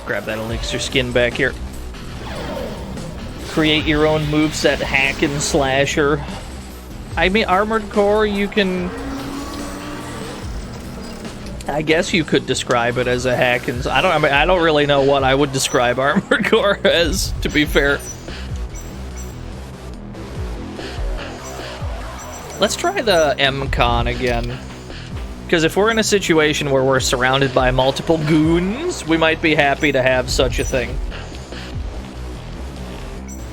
Grab that elixir skin back here. Create your own moveset, hack and slasher. I mean, Armored Core, you can... I guess you could describe it as a hack and... I don't really know what I would describe Armored Core as, to be fair. Let's try the M-Con again. Because if we're in a situation where we're surrounded by multiple goons, we might be happy to have such a thing.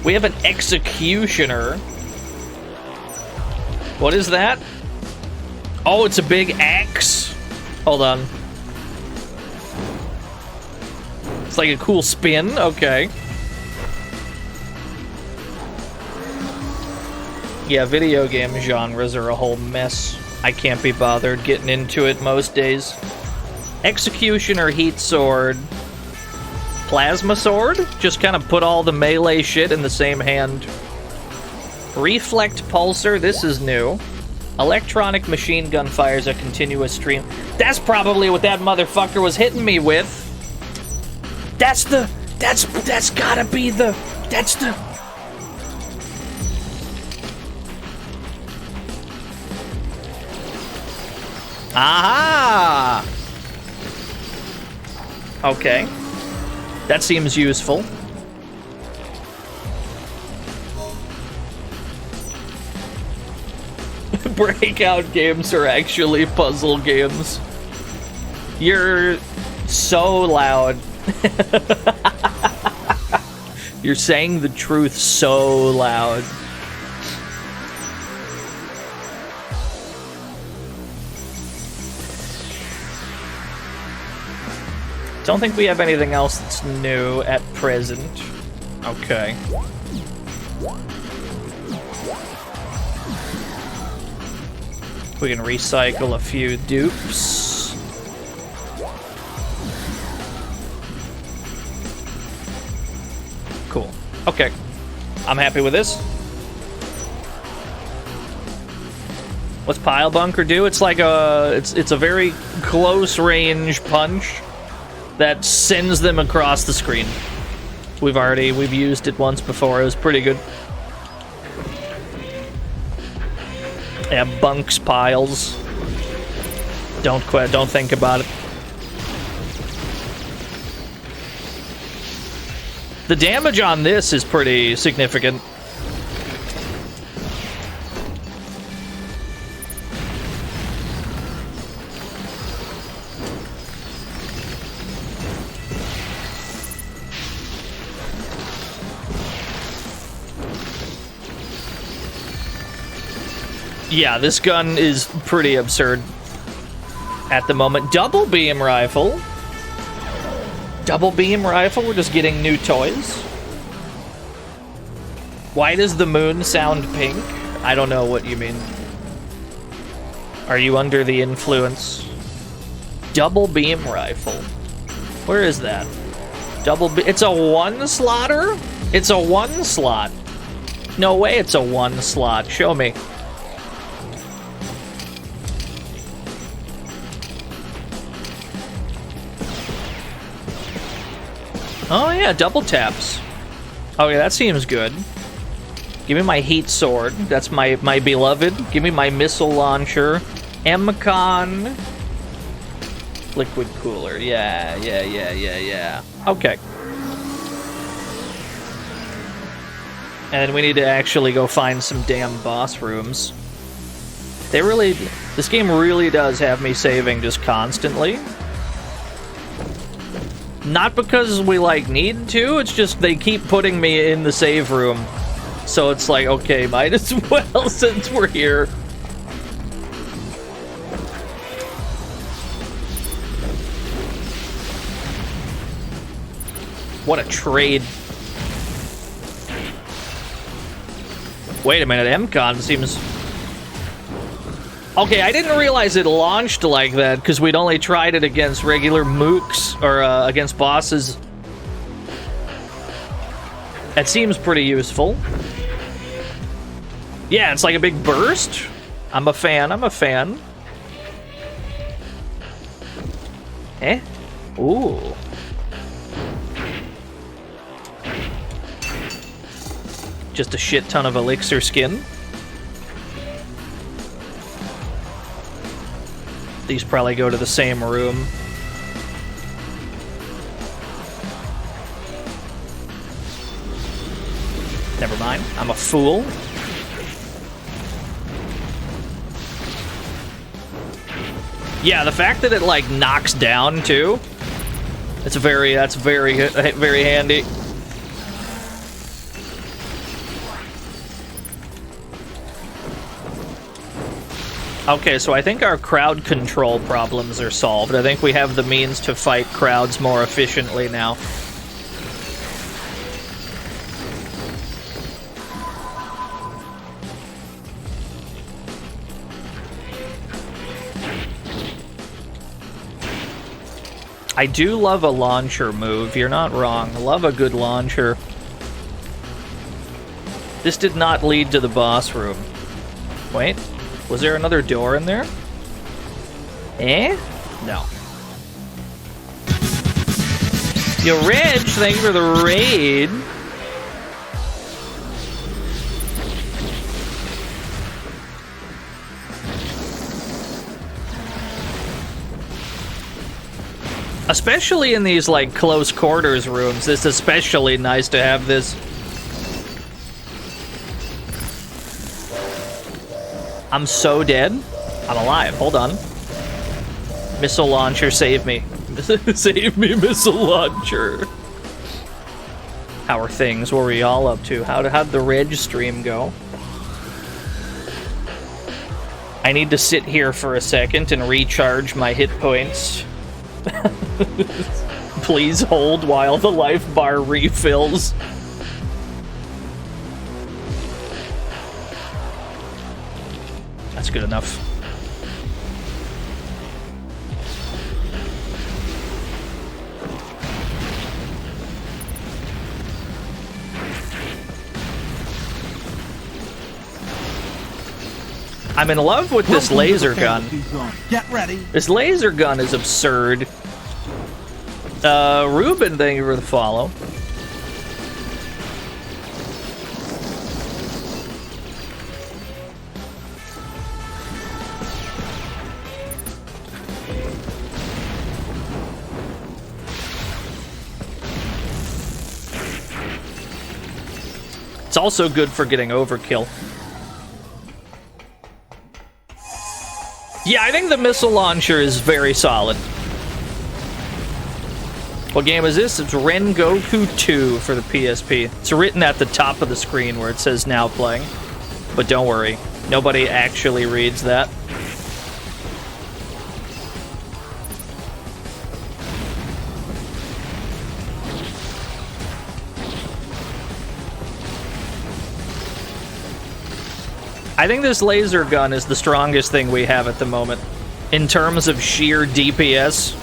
We have an executioner. What is that? Oh, it's a big axe. Hold on. It's like a cool spin. Okay. Yeah, video game genres are a whole mess. I can't be bothered getting into it most days. Executioner, heat sword, plasma sword? Just kind of put all the melee shit in the same hand. Reflect pulsar, this is new. Electronic machine gun fires a continuous stream. That's probably what that motherfucker was hitting me with. That's gotta be the, that's the... Aha! Okay. That seems useful. Breakout games are actually puzzle games. You're so loud. You're saying the truth so loud. Don't think we have anything else that's new at present. Okay. We can recycle a few dupes. Cool. Okay. I'm happy with this. What's Pile Bunker do? It's like a... It's a very close range punch that sends them across the screen. We've used it once before. It was pretty good. Yeah, bunks, piles. Don't quit. Don't think about it. The damage on this is pretty significant. Yeah, this gun is pretty absurd at the moment. Double beam rifle. Double beam rifle, we're just getting new toys. Why does the moon sound pink? I don't know what you mean. Are you under the influence? Double beam rifle. Where is that? It's a one slotter? It's a one slot. No way it's a one slot. Show me. Oh yeah, double taps. Okay, that seems good. Give me my heat sword. That's my beloved. Give me my missile launcher. M-Con. Liquid cooler. Yeah. Okay. And then we need to actually go find some damn boss rooms. This game really does have me saving just constantly. Not because we, like, need to, it's just they keep putting me in the save room. So it's like, okay, might as well since we're here. What a trade. Wait a minute, M-Con seems... Okay, I didn't realize it launched like that, because we'd only tried it against regular mooks, or against bosses. That seems pretty useful. Yeah, it's like a big burst. I'm a fan. Eh? Ooh. Just a shit ton of elixir skin. These probably go to the same room. Never mind. I'm a fool. Yeah, the fact that it like knocks down too. That's very handy. Okay, so I think our crowd control problems are solved. I think we have the means to fight crowds more efficiently now. I do love a launcher move, you're not wrong. I love a good launcher. This did not lead to the boss room. Wait. Was there another door in there? Eh? No. Yo, Reg, thank you for the raid. Especially in these, like, close quarters rooms. It's especially nice to have this. I'm so dead. I'm alive. Hold on. Missile launcher, save me. Save me, missile launcher. How are things? What were we all up to? How'd the Reg stream go? I need to sit here for a second and recharge my hit points. Please hold while the life bar refills. That's good enough. I'm in love with this laser gun. Get ready. This laser gun is absurd. Ruben, thank you for the follow. It's also good for getting overkill. Yeah, I think the missile launcher is very solid. What game is this? It's Ren Goku 2 for the PSP. It's written at the top of the screen where it says now playing. But don't worry, Nobody actually reads that. I think this laser gun is the strongest thing we have at the moment. In terms of sheer DPS.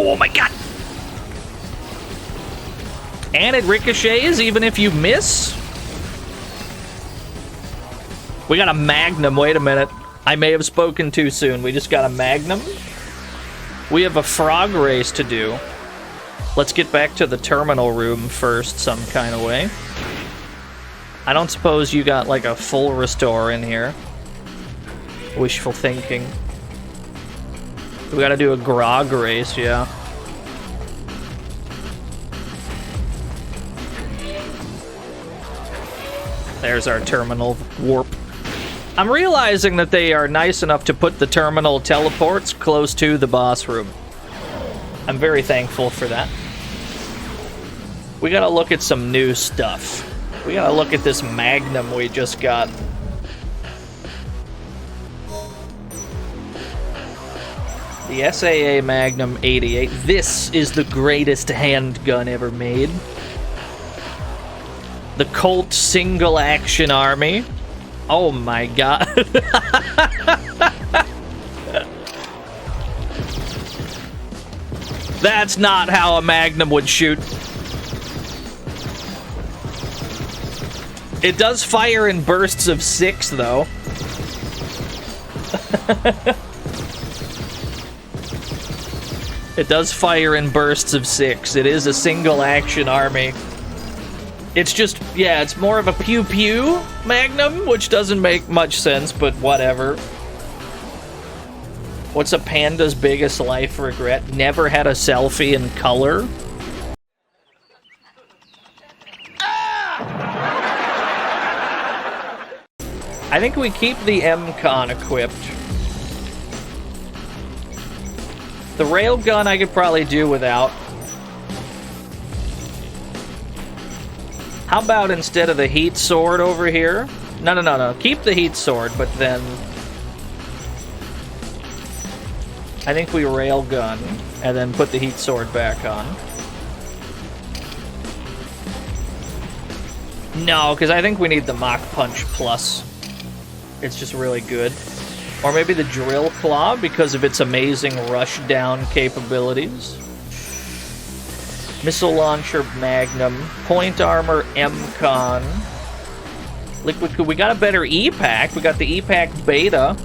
Oh my god! And it ricochets even if you miss? We got a Magnum. Wait a minute. I may have spoken too soon. We just got a Magnum? We have a frog race to do. Let's get back to the terminal room first, some kind of way. I don't suppose you got like a full restore in here. Wishful thinking. We gotta do a grog race, yeah. There's our terminal warp. I'm realizing that they are nice enough to put the terminal teleports close to the boss room. I'm very thankful for that. We gotta look at some new stuff. We gotta look at this Magnum we just got. The SAA Magnum 88. This is the greatest handgun ever made. The Colt Single Action Army. Oh my god. That's not how a Magnum would shoot. It does fire in bursts of 6, though. It does fire in bursts of 6. It is a single action army. It's just, yeah, it's more of a pew-pew Magnum, which doesn't make much sense, but whatever. What's a panda's biggest life regret? Never had a selfie in color? I think we keep the M-Con equipped. The railgun I could probably do without. How about instead of the heat sword over here? No. Keep the heat sword, but then... I think we railgun, and then put the heat sword back on. No, because I think we need the Mach Punch Plus. It's just really good. Or maybe the Drill Claw, because of its amazing rush-down capabilities. Missile Launcher Magnum. Point Armor M-Con. Liquid Cool. We got a better E-Pack. We got the E-Pack Beta.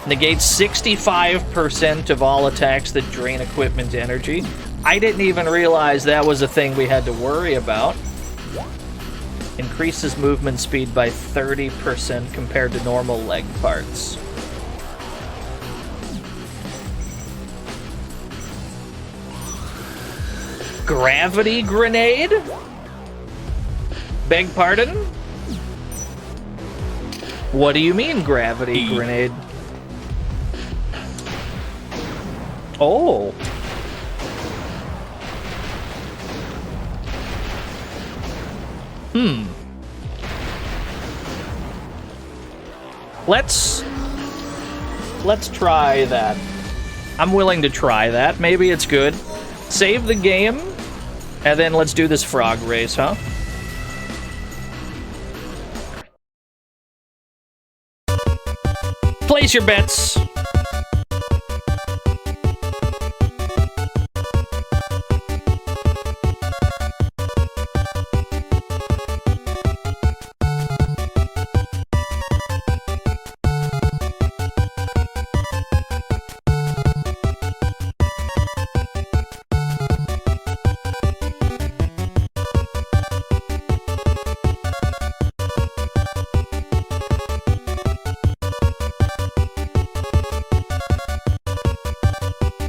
Negates 65% of all attacks that drain equipment energy. I didn't even realize that was a thing we had to worry about. Increases movement speed by 30% compared to normal leg parts. Gravity Grenade? Beg pardon? What do you mean, Gravity Grenade? Oh. Let's try that. I'm willing to try that. Maybe it's good. Save the game, and then let's do this frog race, huh? Place your bets.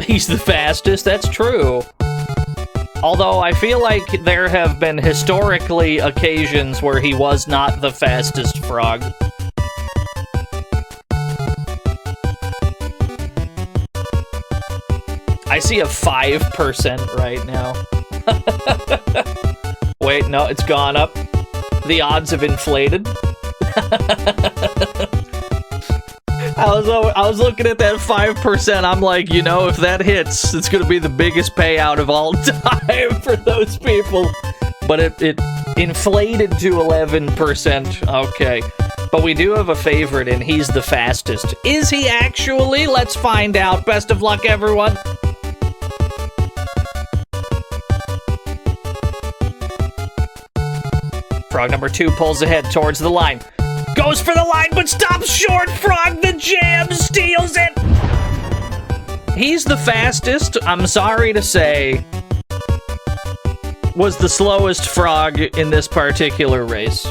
He's the fastest, that's true. Although I feel like there have been historically occasions where he was not the fastest frog. I see a 5% right now. Wait, no, it's gone up. The odds have inflated. I was looking at that 5%. I'm like, you know, if that hits, it's gonna be the biggest payout of all time for those people. But it inflated to 11%. Okay. But we do have a favorite, and he's the fastest. Is he actually? Let's find out. Best of luck, everyone. Frog number 2 pulls ahead towards the line. Goes for the line, but stops short. Frog the jam steals it. He's the fastest. I'm sorry to say, was the slowest frog in this particular race.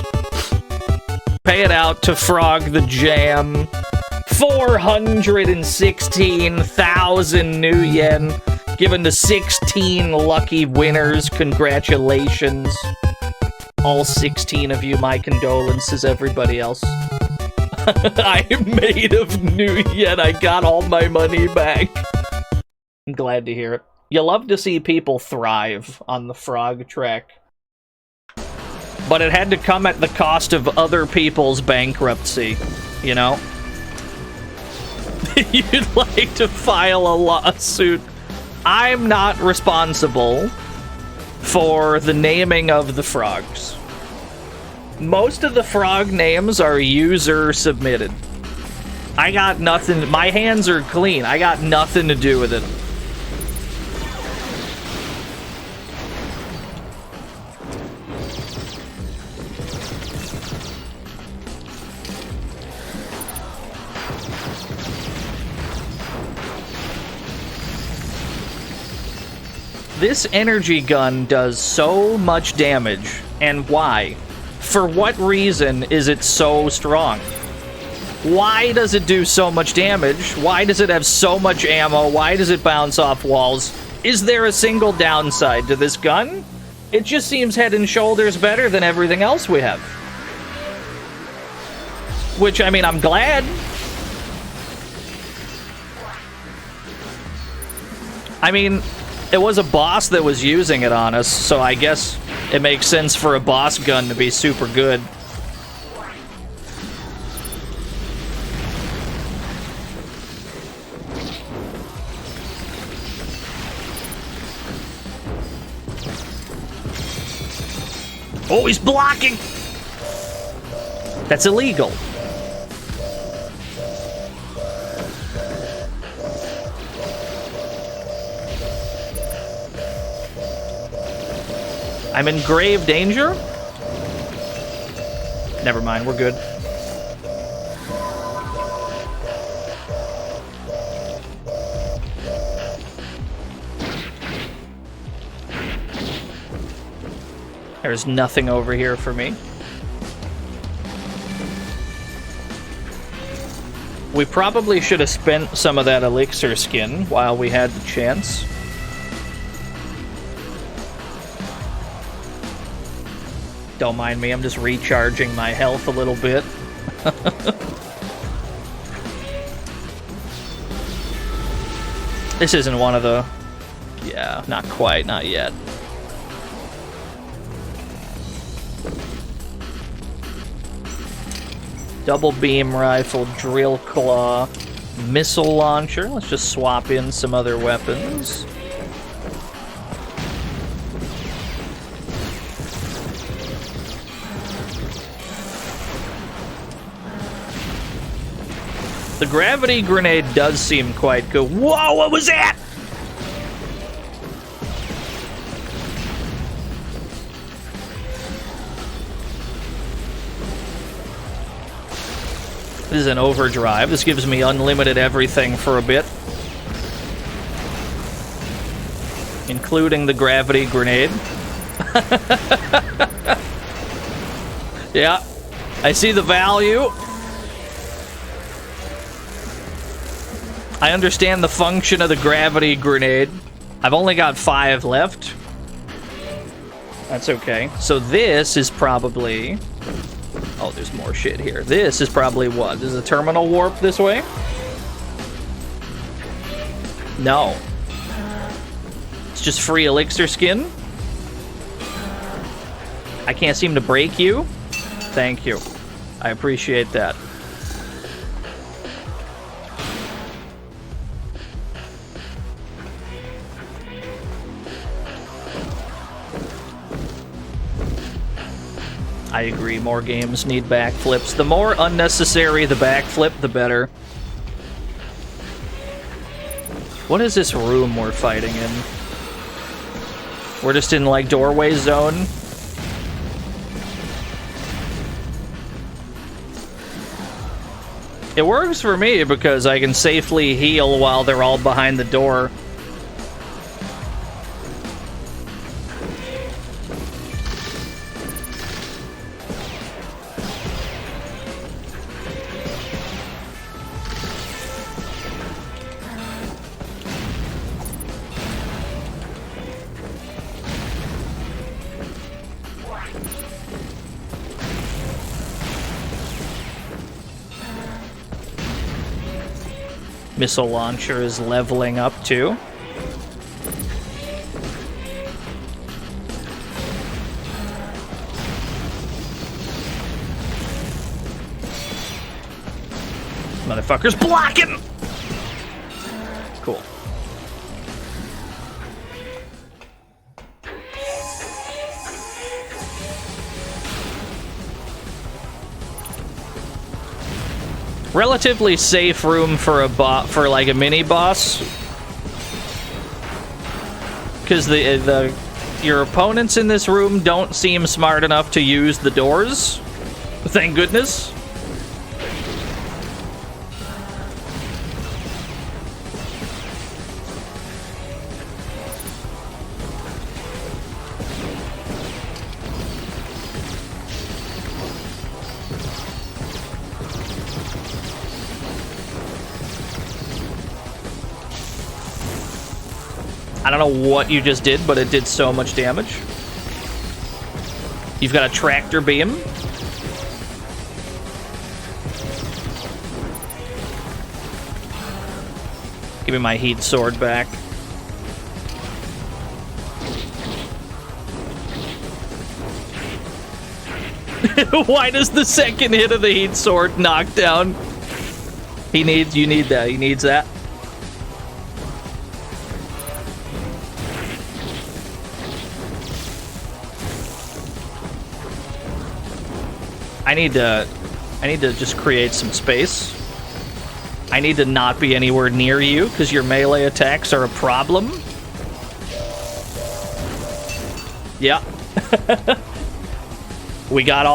Pay it out to Frog the Jam. 416,000 new yen. Given to 16 lucky winners. Congratulations. All 16 of you, my condolences, everybody else. I am made of new yen. I got all my money back. I'm glad to hear it. You love to see people thrive on the frog track. But it had to come at the cost of other people's bankruptcy, you know? You'd like to file a lawsuit. I'm not responsible for the naming of the frogs. Most of the frog names are user submitted. I got nothing. My hands are clean. I got nothing to do with it. This energy gun does so much damage, and why? For what reason is it so strong? Why does it do so much damage? Why does it have so much ammo? Why does it bounce off walls? Is there a single downside to this gun? It just seems head and shoulders better than everything else we have. Which, I mean, I'm glad. I mean, it was a boss that was using it on us, so I guess it makes sense for a boss gun to be super good. Oh, he's blocking! That's illegal. I'm in grave danger? Never mind, we're good. There's nothing over here for me. We probably should have spent some of that elixir skin while we had the chance. Don't mind me, I'm just recharging my health a little bit. This isn't one of the... Yeah, not quite, not yet. Double beam rifle, drill claw, missile launcher. Let's just swap in some other weapons. The gravity grenade does seem quite good. Whoa, what was that? This is an overdrive. This gives me unlimited everything for a bit. Including the gravity grenade. Yeah, I see the value. I understand the function of the gravity grenade. I've only got 5 left. That's okay. So this is probably... Oh, there's more shit here. This is probably what? Is the terminal warp this way? No. It's just free elixir skin. I can't seem to break you. Thank you. I appreciate that. I agree, more games need backflips. The more unnecessary the backflip, the better. What is this room we're fighting in? We're just in, like, doorway zone. It works for me because I can safely heal while they're all behind the door. Missile launcher is leveling up too. Motherfucker's blocking! Cool. Relatively safe room for a for like a mini boss, because your opponents in this room don't seem smart enough to use the doors. Thank goodness. I don't know what you just did, but it did so much damage. You've got a tractor beam. Give me my heat sword back. Why does the second hit of the heat sword knock down? You need that. He needs that. I need to just create some space. I need to not be anywhere near you because your melee attacks are a problem. Yeah. We got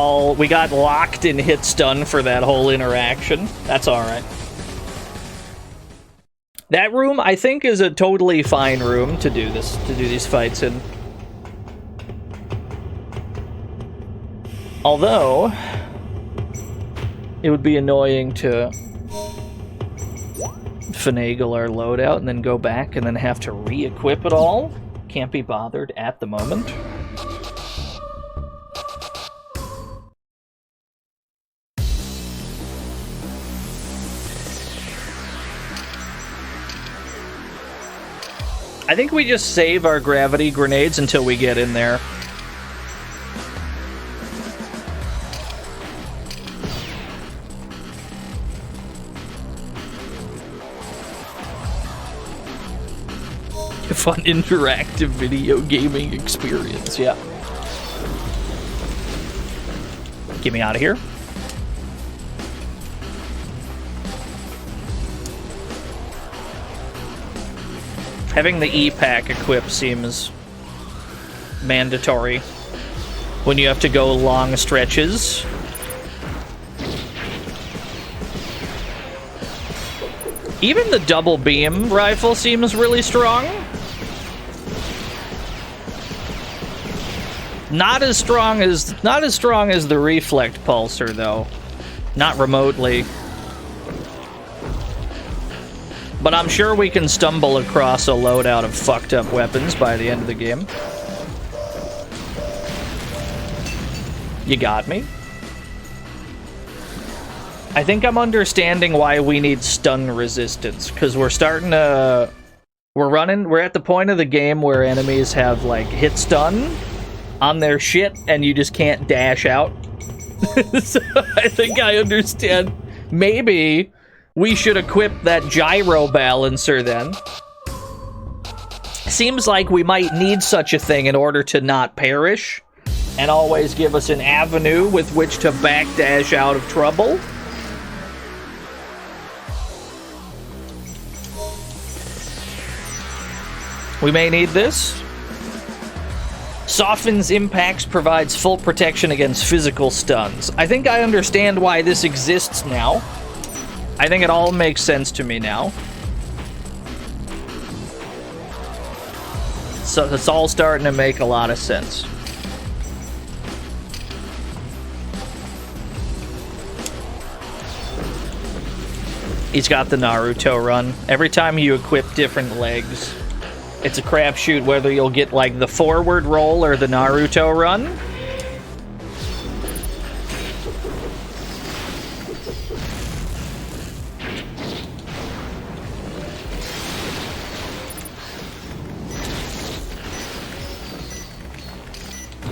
locked and hit stun for that whole interaction. That's all right. That room, I think, is a totally fine room to do these fights in. Although, it would be annoying to finagle our loadout and then go back and then have to re-equip it all. Can't be bothered at the moment. I think we just save our gravity grenades until we get in there. Fun interactive video gaming experience, yeah. Get me out of here. Having the E-Pack equipped seems mandatory when you have to go long stretches. Even the double beam rifle seems really strong. Not as strong as the reflect pulsar though. Not remotely. But I'm sure we can stumble across a loadout of fucked up weapons by the end of the game. You got me? I think I'm understanding why we need stun resistance, because we're starting to We're at the point of the game where enemies have, like, hit stun on their shit, and you just can't dash out. So I think I understand. Maybe we should equip that gyro balancer then. Seems like we might need such a thing in order to not perish, and always give us an avenue with which to backdash out of trouble. We may need this. Softens impacts, provides full protection against physical stuns. I think I understand why this exists now. I think it all makes sense to me now. So it's all starting to make a lot of sense. He's got the Naruto run. Every time you equip different legs, it's a crapshoot whether you'll get, like, the forward roll or the Naruto run.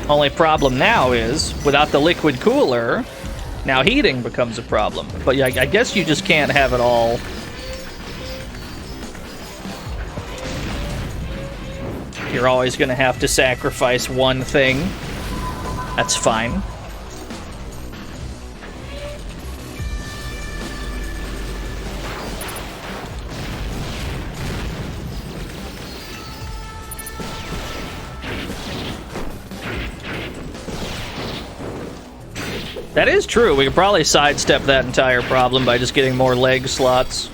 Only problem now is, without the liquid cooler, now heating becomes a problem. But yeah, I guess you just can't have it all. You're always going to have to sacrifice one thing. That's fine. That is true. We could probably sidestep that entire problem by just getting more leg slots.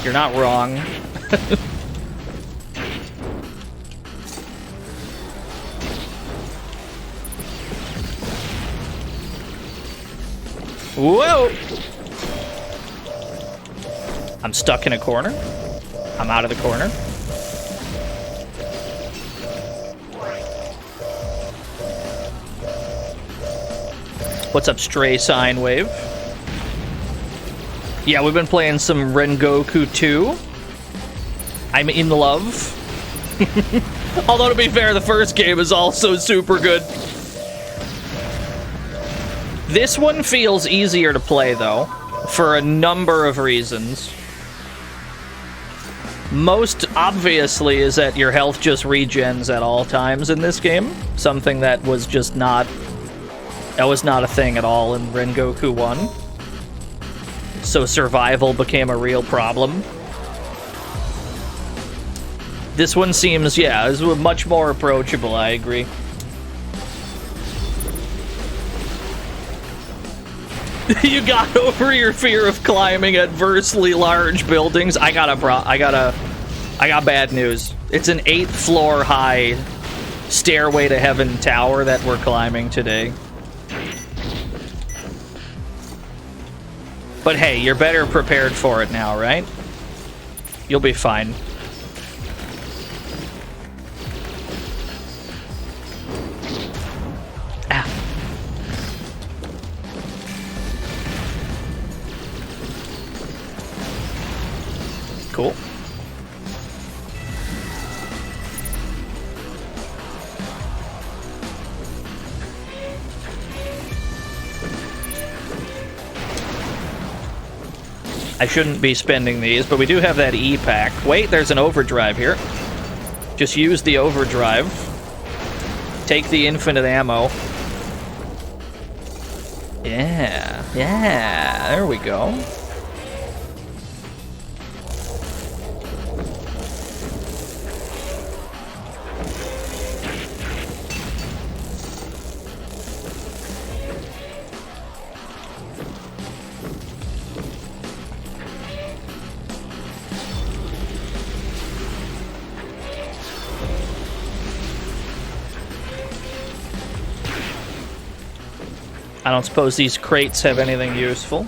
You're not wrong. Whoa! I'm stuck in a corner. I'm out of the corner. What's up, Stray Sine Wave? Yeah, we've been playing some Rengoku 2. I'm in love. Although, to be fair, the first game is also super good. This one feels easier to play, though, for a number of reasons. Most obviously is that your health just regens at all times in this game. Something that was just not... That was not a thing at all in Rengoku 1. So survival became a real problem. This one seems, yeah, is much more approachable, I agree. You got over your fear of climbing adversely large buildings. I got bad news. It's an 8th floor high Stairway to Heaven tower that we're climbing today. But hey, you're better prepared for it now, right? You'll be fine. Ah. Cool. I shouldn't be spending these, but we do have that E-Pack. Wait, there's an overdrive here. Just use the overdrive. Take the infinite ammo. Yeah, yeah, there we go. I don't suppose these crates have anything useful.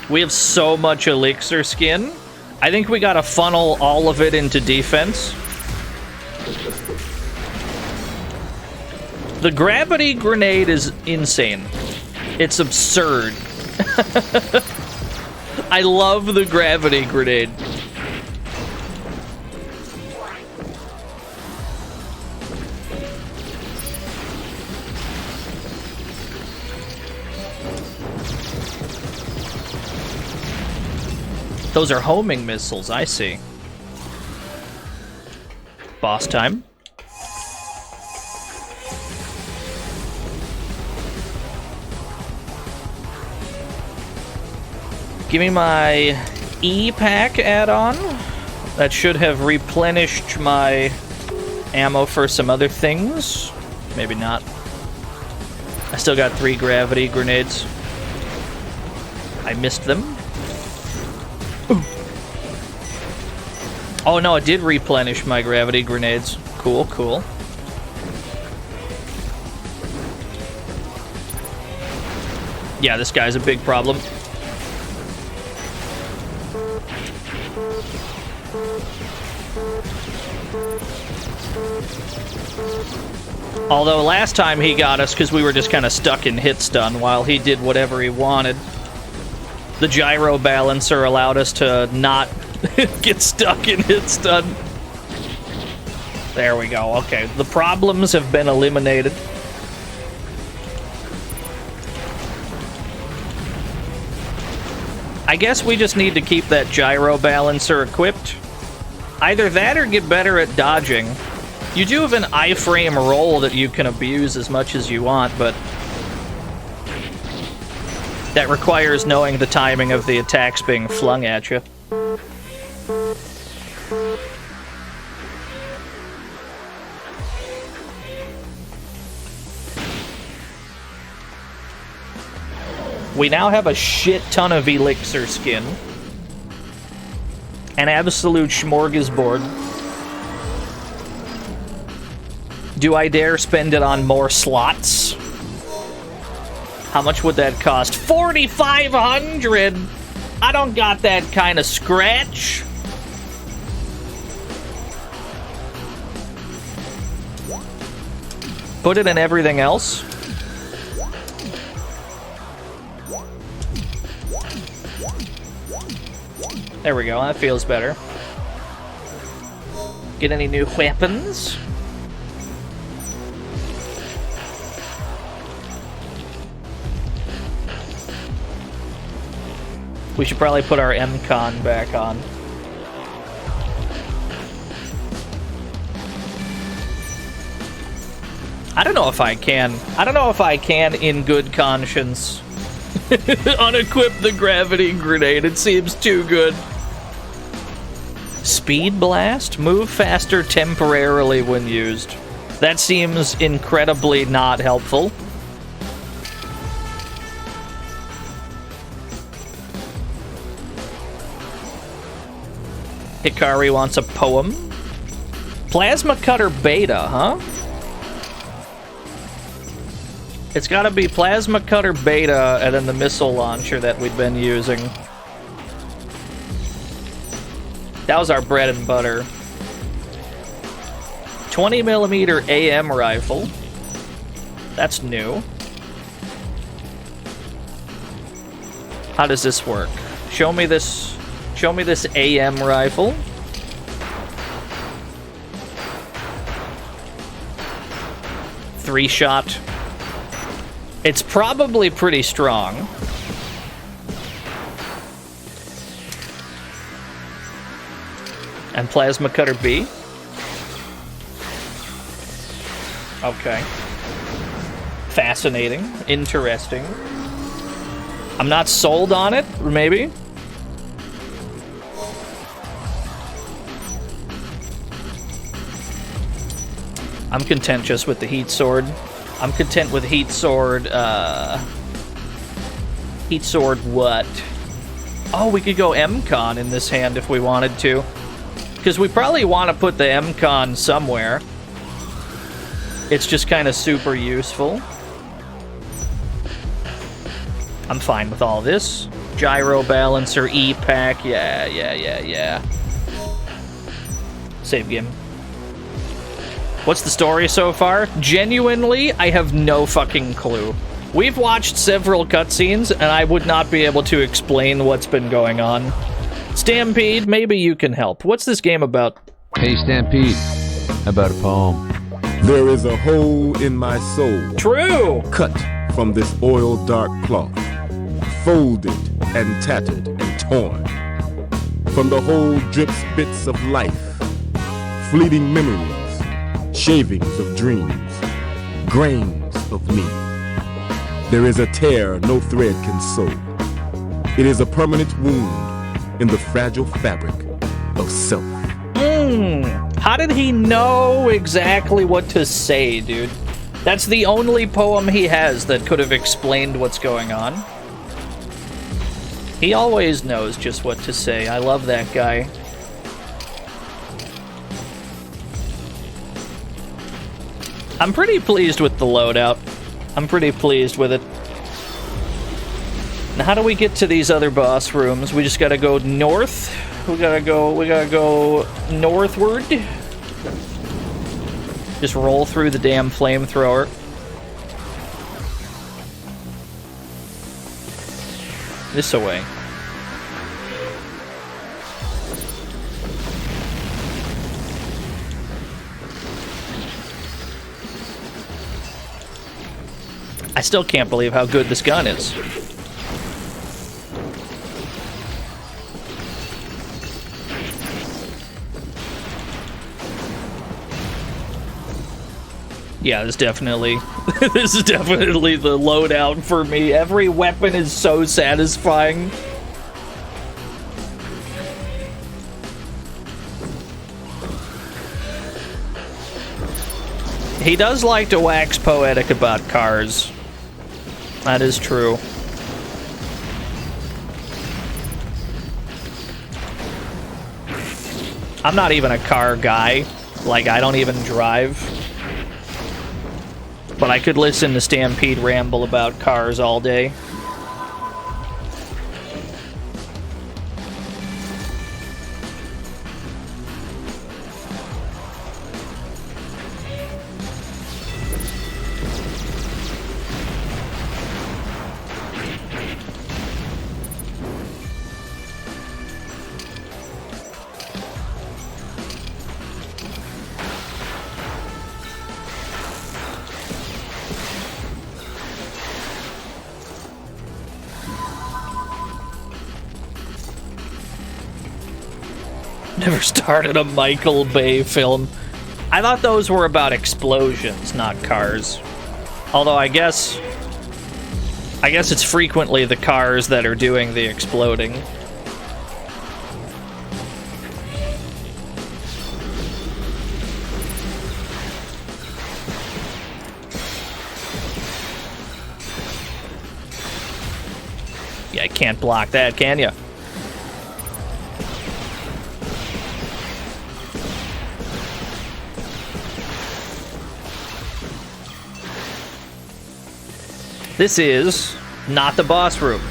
We have so much elixir skin. I think we gotta funnel all of it into defense. The gravity grenade is insane. It's absurd. I love the gravity grenade. Those are homing missiles, I see. Boss time. Give me my E.Pack add-on. That should have replenished my ammo for some other things. Maybe not. I still got 3 gravity grenades. I missed them. Ooh. Oh no, it did replenish my gravity grenades. Cool, cool. Yeah, this guy's a big problem. Although last time he got us because we were just kind of stuck in hit stun while he did whatever he wanted. The gyro balancer allowed us to not get stuck in hit stun. There we go. Okay, the problems have been eliminated. I guess we just need to keep that gyro balancer equipped. Either that or get better at dodging. You do have an iframe roll that you can abuse as much as you want, but that requires knowing the timing of the attacks being flung at you. We now have a shit ton of elixir skin. An absolute smorgasbord. Do I dare spend it on more slots? How much would that cost? 4,500! I don't got that kind of scratch. Put it in everything else. There we go, that feels better. Get any new weapons? We should probably put our M-Con back on. I don't know if I can. I don't know if I can, in good conscience, unequip the gravity grenade. It seems too good. Speed blast? Move faster temporarily when used. That seems incredibly not helpful. Hikari wants a poem. Plasma cutter beta, huh? It's gotta be plasma cutter beta and then the missile launcher that we've been using. That was our bread and butter. 20mm AM rifle. That's new. How does this work? Show me this AM rifle. Three-shot. It's probably pretty strong. And plasma cutter B. Okay. Fascinating. Interesting. I'm not sold on it, maybe. I'm content just with the heat sword. I'm content with heat sword, heat sword what? Oh, we could go M-Con in this hand if we wanted to. Because we probably want to put the M-Con somewhere. It's just kind of super useful. I'm fine with all this. Gyro balancer, E-Pack, yeah. Save game. What's the story so far? Genuinely, I have no fucking clue. We've watched several cutscenes, and I would not be able to explain what's been going on. Stampede, maybe you can help. What's this game about? Hey, Stampede. How about a poem? There is a hole in my soul. True! Cut from this oil dark cloth. Folded and tattered and torn. From the hole drips bits of life. Fleeting memories. Shavings of dreams. Grains of me. There is a tear no thread can sew. It is a permanent wound in the fragile fabric of self. How did he know exactly what to say, dude? That's the only poem he has that could have explained what's going on. He always knows just what to say. I love that guy. I'm pretty pleased with the loadout. I'm pretty pleased with it. Now, how do we get to these other boss rooms? We just gotta go north. We gotta go northward. Just roll through the damn flamethrower. This way. I still can't believe how good this gun is. Yeah, this is definitely the loadout for me. Every weapon is so satisfying. He does like to wax poetic about cars. That is true. I'm not even a car guy. Like, I don't even drive. But I could listen to Stampede ramble about cars all day. Never started a Michael Bay film. I thought those were about explosions, not cars. Although I guess it's frequently the cars that are doing the exploding. Yeah, I can't block that, can ya? This is not the boss room.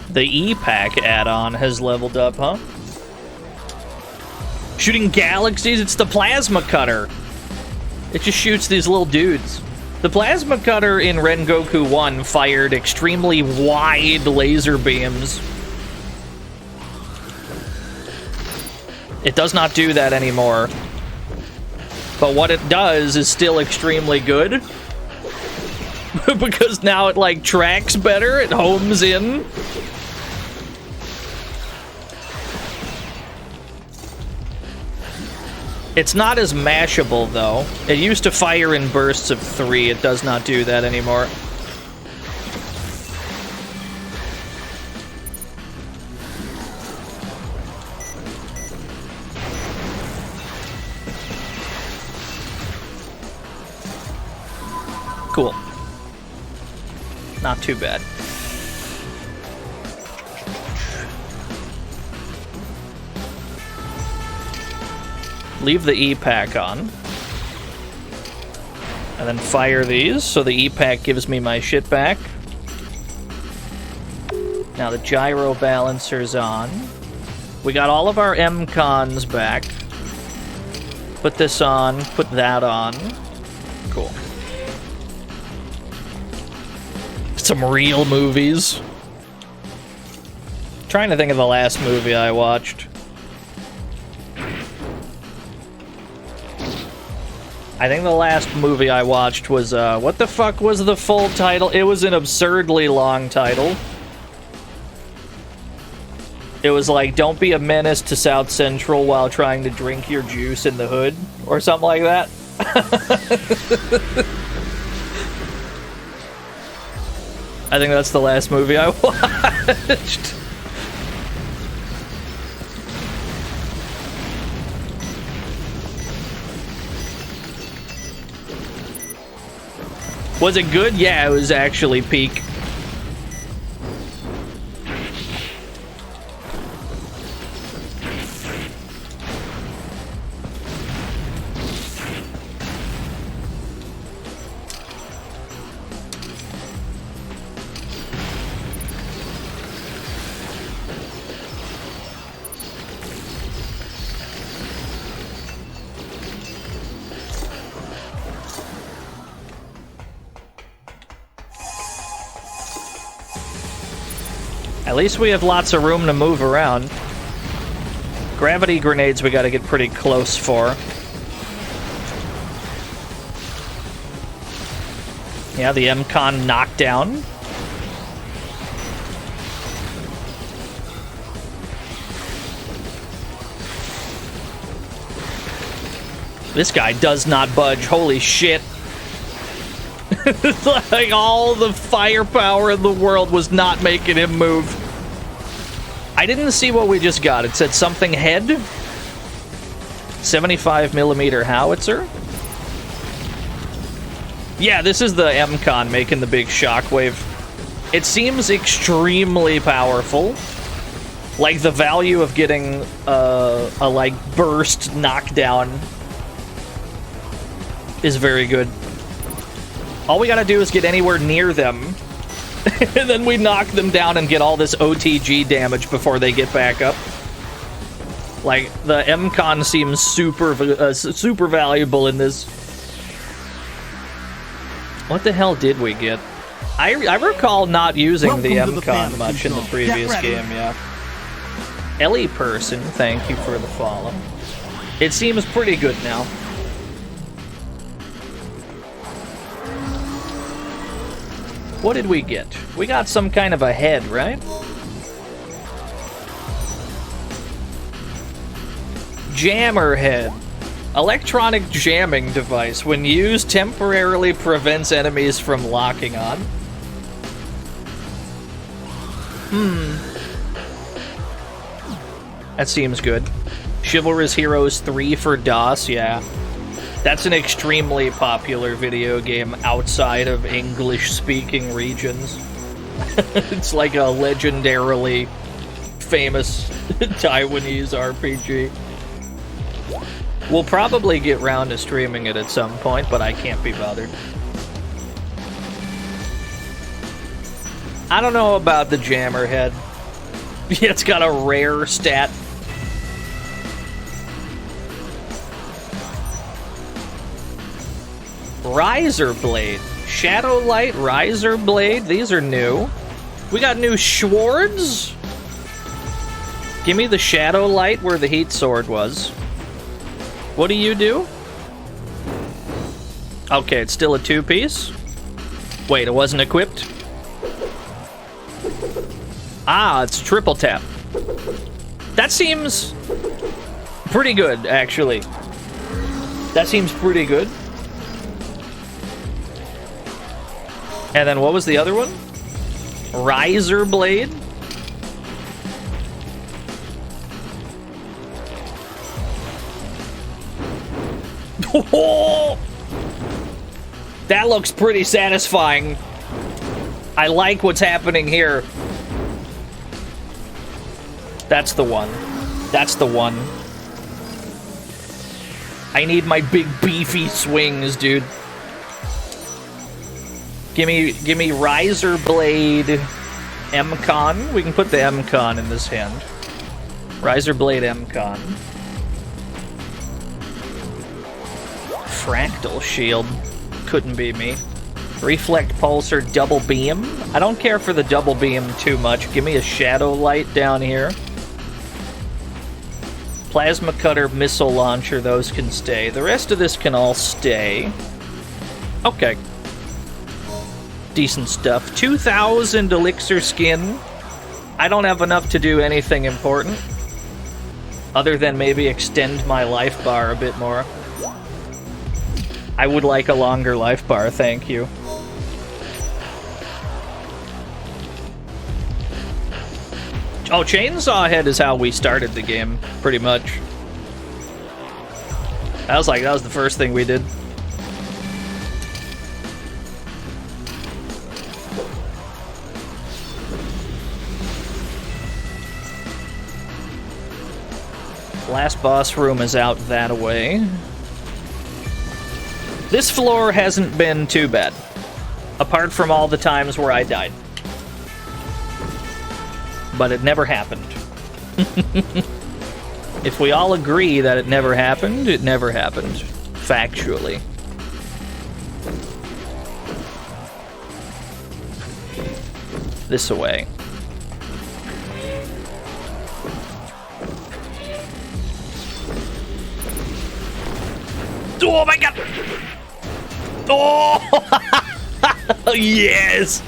The E-Pack add-on has leveled up, huh? Shooting galaxies, it's the plasma cutter. It just shoots these little dudes. The plasma cutter in Rengoku 1 fired extremely wide laser beams. It does not do that anymore. But what it does is still extremely good. Because now it, like, tracks better, it homes in. It's not as mashable, though. It used to fire in bursts of 3. It does not do that anymore. Cool. Not too bad. leave the E-Pack on. And then fire these, so the E-Pack gives me my shit back. Now the gyro balancer's on. We got all of our M-Cons back. Put this on, put that on. Cool. Some real movies. Trying to think of the last movie I watched. I think the last movie I watched was, what the fuck was the full title? It was an absurdly long title. It was like, don't be a menace to South Central while trying to drink your juice in the hood, or something like that. I think that's the last movie I watched. Was it good? Yeah, it was actually peak. At least we have lots of room to move around. Gravity grenades we gotta get pretty close for. Yeah, the M-Con knockdown. This guy does not budge, holy shit. It's like all the firepower in the world was not making him move. I didn't see what we just got. It said something head. 75mm howitzer. Yeah, this is the M-Con making the big shockwave. It seems extremely powerful. Like the value of getting a like burst knockdown is very good. All we gotta do is get anywhere near them, and then we knock them down and get all this OTG damage before they get back up. Like, the M-Con seems super, super valuable in this. What the hell did we get? I recall not using the M-Con much in the previous game, yeah. Ellie Person, thank you for the follow. It seems pretty good now. What did we get? We got some kind of a head, right? Jammer head. Electronic jamming device. When used, temporarily prevents enemies from locking on. That seems good. Chivalrous Heroes 3 for DOS, yeah. That's an extremely popular video game outside of English-speaking regions. It's like a legendarily famous Taiwanese RPG. We'll probably get round to streaming it at some point, but I can't be bothered. I don't know about the Jammer head. Yeah, it's got a rare stat. Riser Blade. Shadow Light, Riser Blade. These are new. We got new swords. Give me the Shadow Light where the Heat Sword was. What do you do? Okay, it's still a two-piece. Wait, it wasn't equipped? Ah, it's triple tap. That seems pretty good, actually. That seems pretty good. And then what was the other one? Riser Blade? Oh, that looks pretty satisfying. I like what's happening here. That's the one. That's the one. I need my big beefy swings, dude. Give me Riser Blade M-Con. We can put the M-Con in this hand. Riser Blade M-Con. Fractal Shield. Couldn't be me. Reflect Pulsar Double Beam. I don't care for the Double Beam too much. Give me a Shadow Light down here. Plasma Cutter, Missile Launcher, those can stay. The rest of this can all stay. Okay. Decent stuff. 2,000 Elixir Skin. I don't have enough to do anything important. Other than maybe extend my life bar a bit more. I would like a longer life bar, thank you. Oh, Chainsaw Head is how we started the game, pretty much. That was the first thing we did. Last boss room is out that way. This floor hasn't been too bad, apart from all the times where I died. But it never happened. If we all agree that it never happened, it never happened. Factually. This away. Oh my god! Oh! Yes!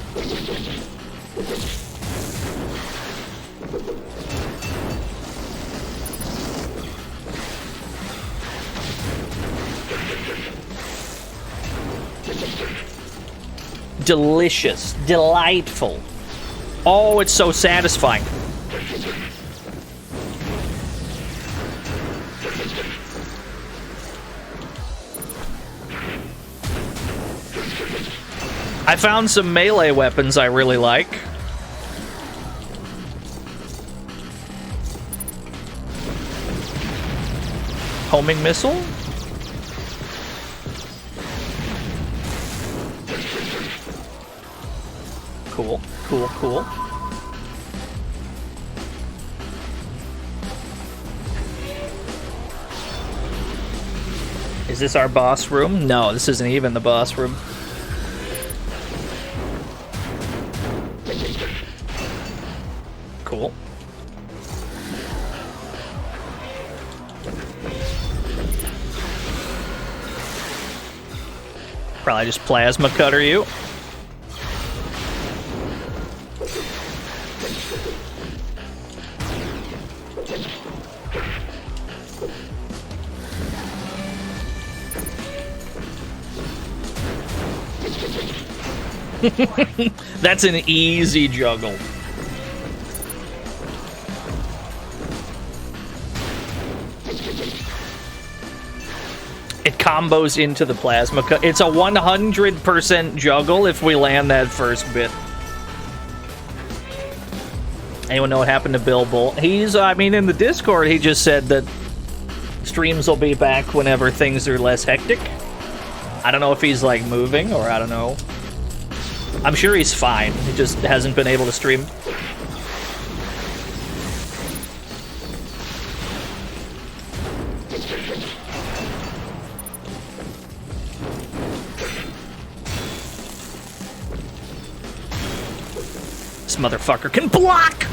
Delicious. Delightful. Oh, it's so satisfying. I found some melee weapons I really like. Homing missile? Cool, cool, cool. Is this our boss room? No, this isn't even the boss room. Cool. Probably just plasma cutter you. That's an easy juggle. It combos into the plasma cut. It's a 100% juggle if we land that first bit. Anyone know what happened to Bill Bull? I mean, in the Discord, he just said that streams will be back whenever things are less hectic. I don't know if he's, like, moving, or I don't know. I'm sure he's fine. He just hasn't been able to stream. This motherfucker can block!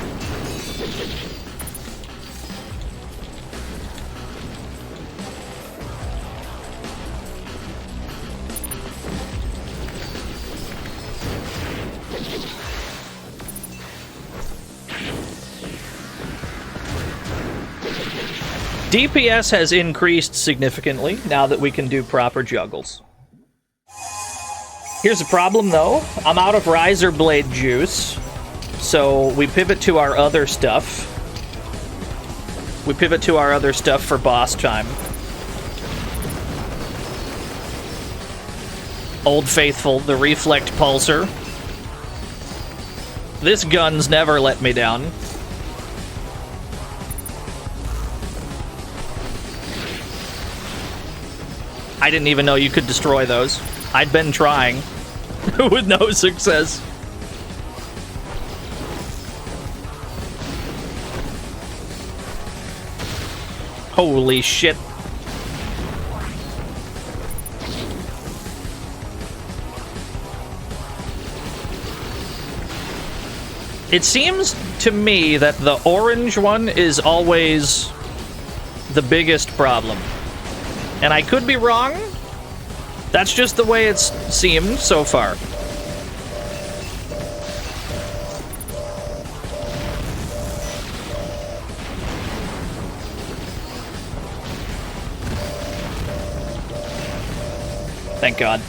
DPS has increased significantly now that we can do proper juggles. Here's the problem, though. I'm out of Riser Blade juice, so we pivot to our other stuff. We pivot to our other stuff for boss time. Old Faithful, the Reflect Pulsar. This gun's never let me down. I didn't even know you could destroy those. I'd been trying with no success. Holy shit. It seems to me that the orange one is always the biggest problem. And I could be wrong. That's just the way it's seemed so far. Thank God.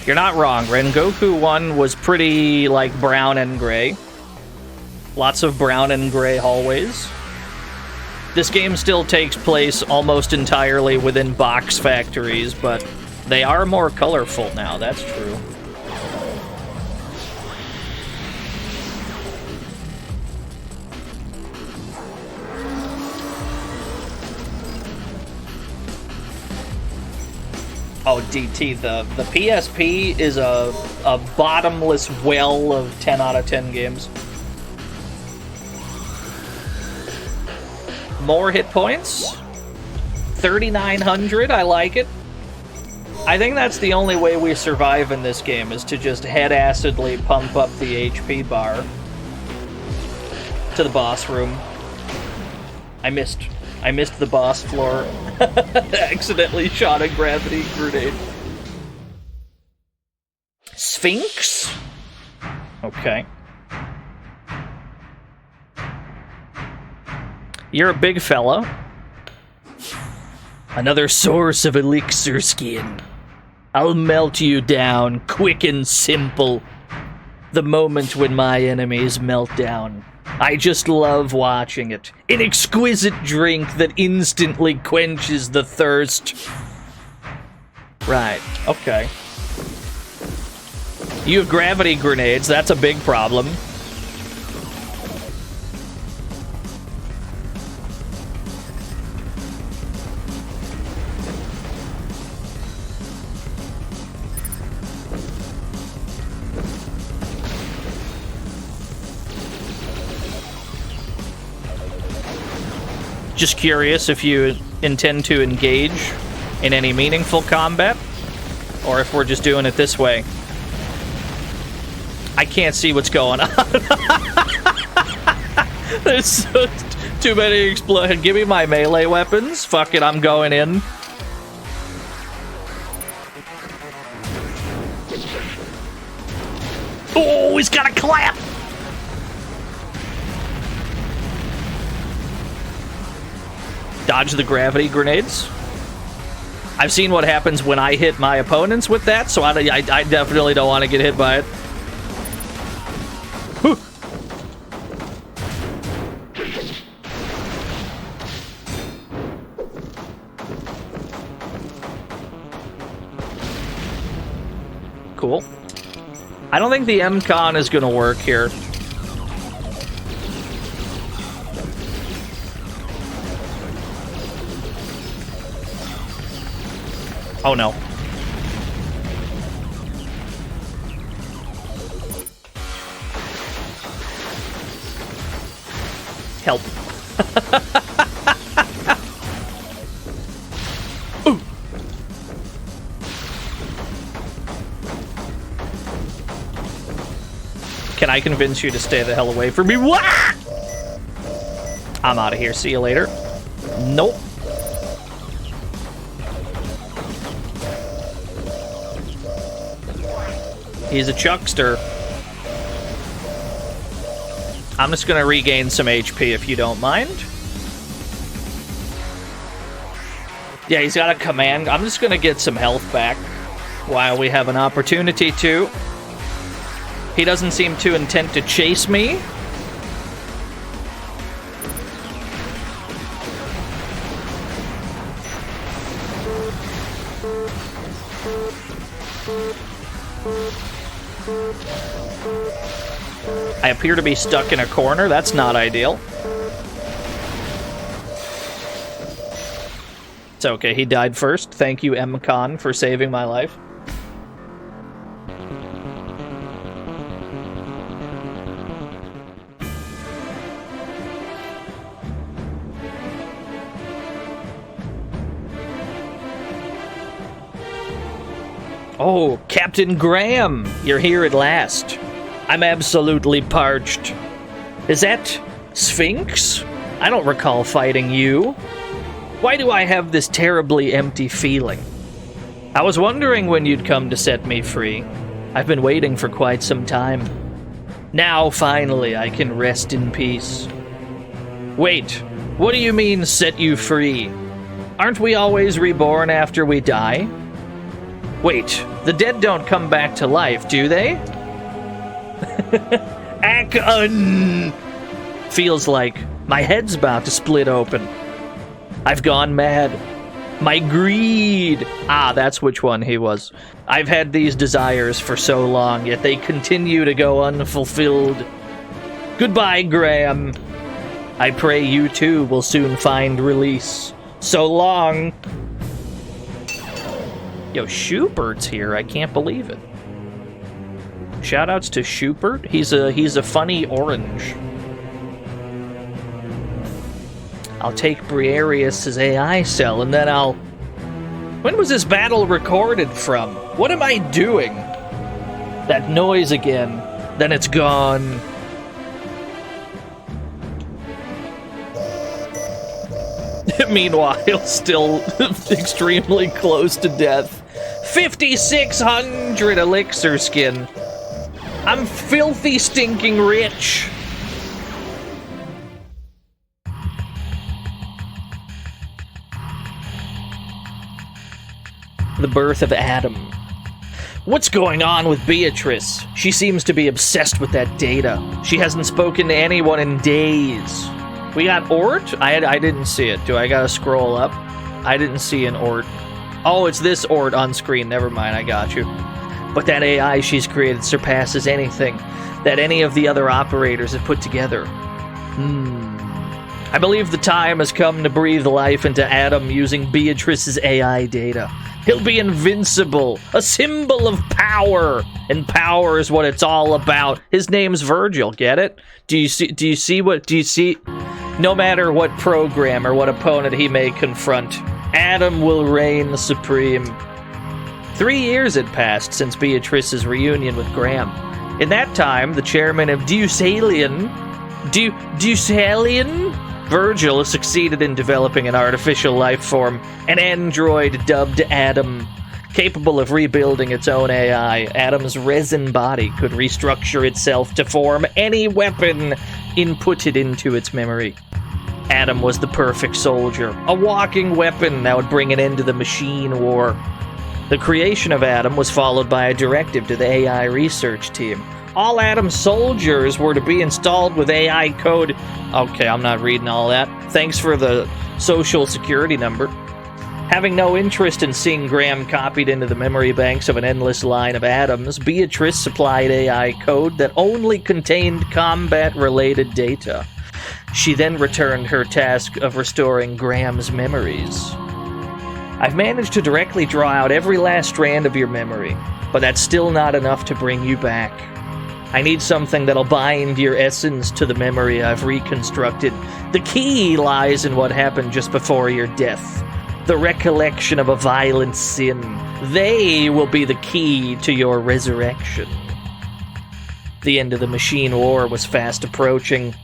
You're not wrong. Rengoku 1 was pretty, like, brown and gray. Lots of brown and gray hallways. This game still takes place almost entirely within box factories, but they are more colorful now, that's true. Oh, DT, the PSP is a bottomless well of 10 out of 10 games. More hit points. 3,900, I like it. I think that's the only way we survive in this game, is to just head-assedly pump up the HP bar to the boss room. I missed the boss floor. Accidentally shot a gravity grenade. Sphinx? Okay. You're a big fella. Another source of elixir skin. I'll melt you down, quick and simple. The moment when my enemies melt down. I just love watching it. An exquisite drink that instantly quenches the thirst. Right, okay. You have gravity grenades, that's a big problem. Just curious if you intend to engage in any meaningful combat, or if we're just doing it this way. I can't see what's going on. There's so too many explosions. Give me my melee weapons. Fuck it, I'm going in. Oh, he's got a clap! Dodge the gravity grenades. I've seen what happens when I hit my opponents with that, so I definitely don't want to get hit by it. Whew. Cool. I don't think the M-Con is going to work here. Oh no. Help. Ooh. Can I convince you to stay the hell away from me? Wah! I'm out of here. See you later. Nope. He's a chuckster. I'm just gonna regain some HP if you don't mind. Yeah, he's got a command. I'm just gonna get some health back while we have an opportunity to. He doesn't seem too intent to chase me. I appear to be stuck in a corner. That's not ideal. It's okay, he died first. Thank you, M-Con, for saving my life. Oh, Captain Graham! You're here at last. I'm absolutely parched. Is that Sphinx? I don't recall fighting you. Why do I have this terribly empty feeling? I was wondering when you'd come to set me free. I've been waiting for quite some time. Now, finally, I can rest in peace. Wait, what do you mean, set you free? Aren't we always reborn after we die? Wait, the dead don't come back to life, do they? Ak-un! Feels like my head's about to split open. I've gone mad. My greed! Ah, that's which one he was. I've had these desires for so long, yet they continue to go unfulfilled. Goodbye, Graham. I pray you too will soon find release. So long! Yo, Schubert's here. I can't believe it. Shoutouts to Schubert. He's a funny orange. I'll take Briareus' AI cell, and then I'll... When was this battle recorded from? What am I doing? That noise again. Then it's gone. Meanwhile, still extremely close to death. 5,600 elixir skin. I'm filthy stinking rich. The birth of Adam. What's going on with Beatrice? She seems to be obsessed with that data. She hasn't spoken to anyone in days. We got Ort? I didn't see it. Do I gotta scroll up? I didn't see an Ort. Oh, it's this Ort on screen. Never mind, I got you. But that AI she's created surpasses anything that any of the other operators have put together. I believe the time has come to breathe life into Adam using Beatrice's AI data. He'll be invincible, a symbol of power, and power is what it's all about. His name's Virgil, get it? Do you see? No matter what program or what opponent he may confront, Adam will reign supreme. 3 years had passed since Beatrice's reunion with Graham. In that time, the chairman of Deucalion, Virgil succeeded in developing an artificial life form, an android dubbed Adam. Capable of rebuilding its own AI, Adam's resin body could restructure itself to form any weapon inputted into its memory. Adam was the perfect soldier, a walking weapon that would bring an end to the machine war. The creation of Adam was followed by a directive to the AI research team. All Adam's soldiers were to be installed with AI code. Okay, I'm not reading all that. Thanks for the social security number. Having no interest in seeing Graham copied into the memory banks of an endless line of Adams, Beatrice supplied AI code that only contained combat-related data. She then returned her task of restoring Graham's memories. I've managed to directly draw out every last strand of your memory, but that's still not enough to bring you back. I need something that'll bind your essence to the memory I've reconstructed. The key lies in what happened just before your death. The recollection of a violent sin. They will be the key to your resurrection. The end of the machine war was fast approaching.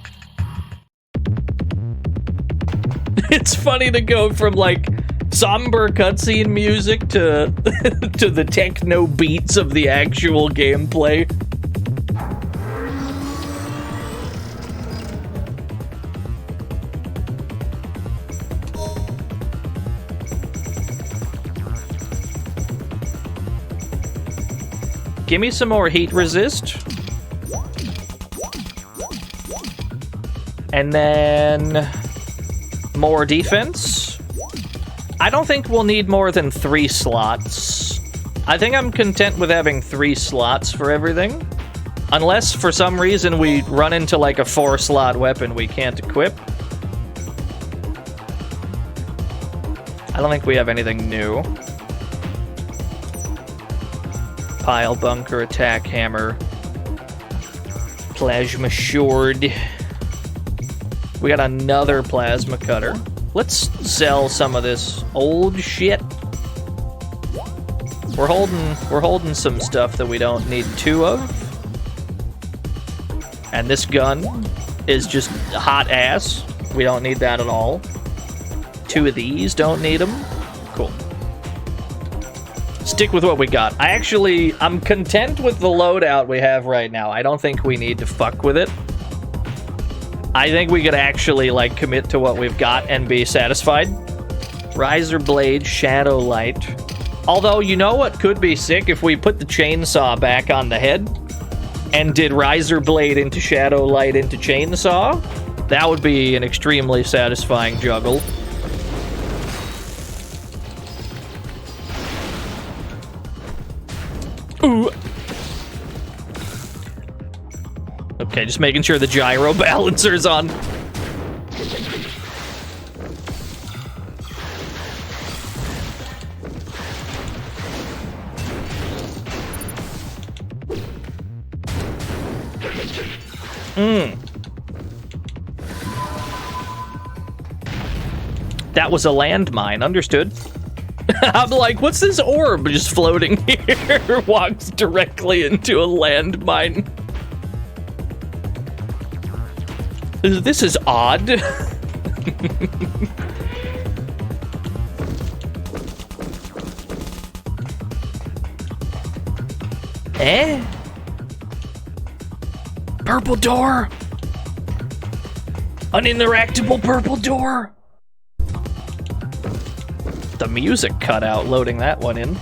It's funny to go from, like, somber cutscene music to to the techno beats of the actual gameplay. Give me some more heat resist. And then more defense. I don't think we'll need more than 3 slots. I think I'm content with having 3 slots for everything. Unless, for some reason, we run into, like, a 4-slot weapon we can't equip. I don't think we have anything new. Pile bunker, attack hammer, plasma sword. We got another plasma cutter. Let's sell some of this old shit. We're holding some stuff that we don't need two of. And this gun is just hot ass. We don't need that at all. Two of these, don't need them. Cool. Stick with what we got. I'm content with the loadout we have right now. I don't think we need to fuck with it. I think we could actually, like, commit to what we've got and be satisfied. Riser Blade, Shadow Light. Although, you know what could be sick? If we put the chainsaw back on the head and did Riser Blade into Shadow Light into chainsaw, that would be an extremely satisfying juggle. Ooh. Okay, just making sure the gyro balancer's on. That was a landmine, understood. I'm like, what's this orb just floating here? Walks directly into a landmine. This is odd. Eh? Purple door? Uninteractable purple door? The music cut out loading that one in.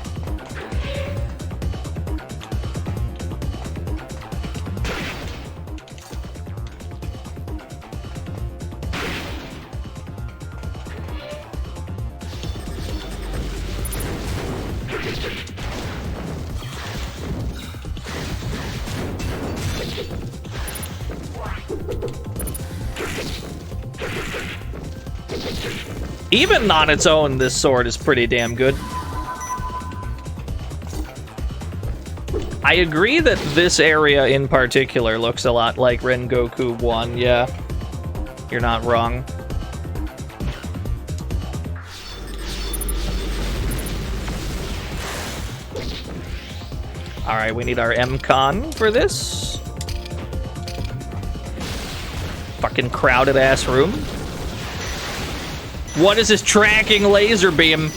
Even on its own, this sword is pretty damn good. I agree that this area in particular looks a lot like Rengoku 1, yeah. You're not wrong. Alright, we need our M-Con for this. Fucking crowded ass room. What is this tracking laser beam?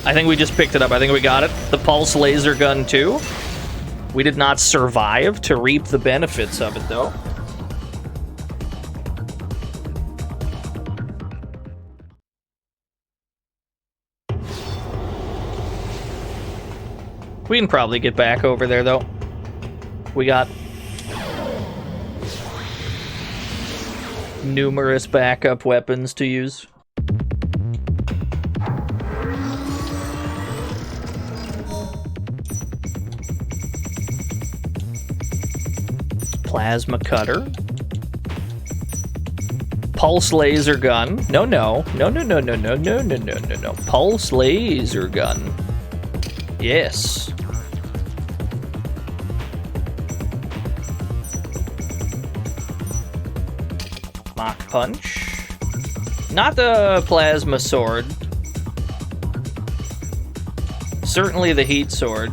I think we just picked it up. I think we got it. The pulse laser gun too. We did not survive to reap the benefits of it though. We can probably get back over there though. We got numerous backup weapons to use. Plasma cutter. Pulse laser gun. No. Pulse laser gun. Yes. Mach punch. Not the plasma sword. Certainly the heat sword.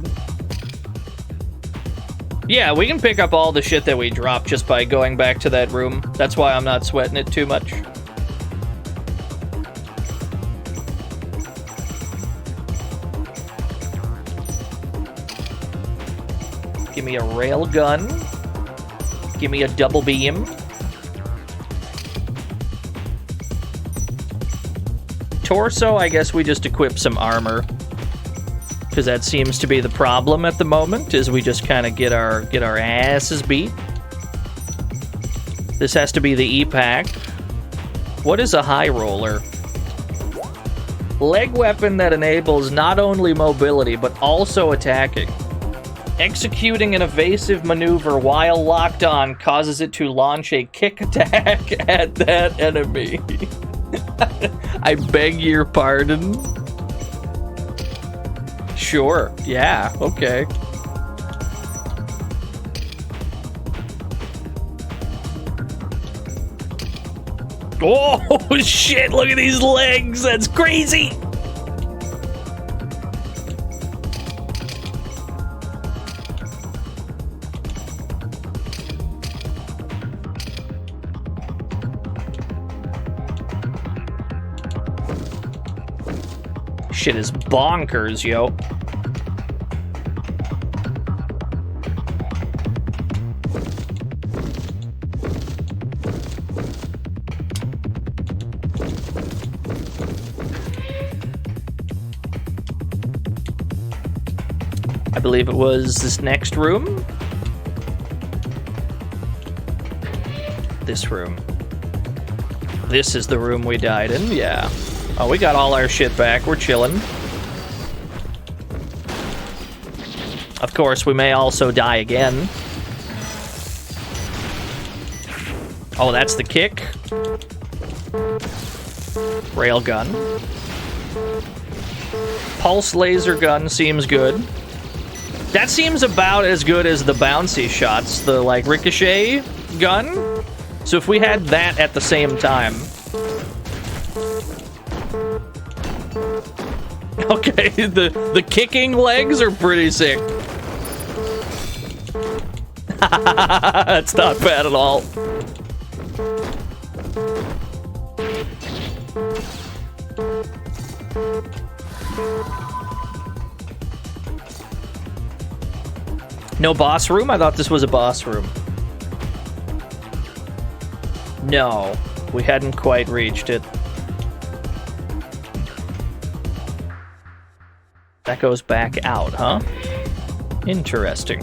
Yeah, we can pick up all the shit that we dropped just by going back to that room. That's why I'm not sweating it too much. Give me a rail gun. Give me a double beam. Torso, I guess we just equip some armor. Because that seems to be the problem at the moment, is we just kind of get our asses beat. This has to be the E-Pack. What is a high roller? Leg weapon that enables not only mobility, but also attacking. Executing an evasive maneuver while locked on causes it to launch a kick attack at that enemy. I beg your pardon? Sure. Yeah, okay. Oh, shit, look at these legs. That's crazy. Shit is bonkers, yo. I believe it was this next room. This room. This is the room we died in, yeah. Oh, we got all our shit back. We're chilling. Of course, we may also die again. Oh, that's the kick. Railgun. Pulse laser gun seems good. That seems about as good as the bouncy shots, the, like, ricochet gun. So if we had that at the same time... Okay, the kicking legs are pretty sick. It's not bad at all. No boss room? I thought this was a boss room. No, we hadn't quite reached it. That goes back out, huh? Interesting.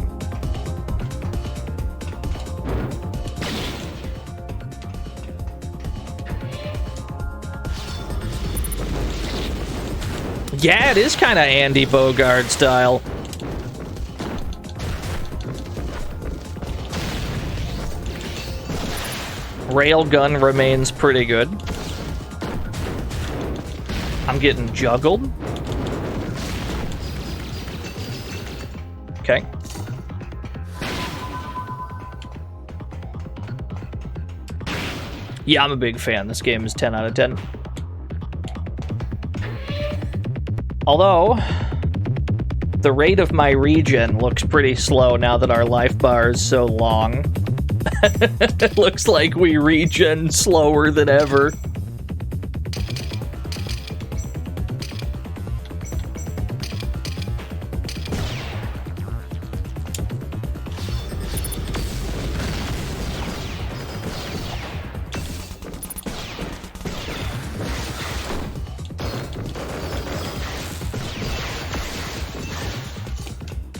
Yeah, it is kind of Andy Bogard style. Railgun remains pretty good. I'm getting juggled. Okay. Yeah, I'm a big fan. This game is 10 out of 10. Although, the rate of my regen looks pretty slow now that our life bar is so long. It looks like we regen slower than ever.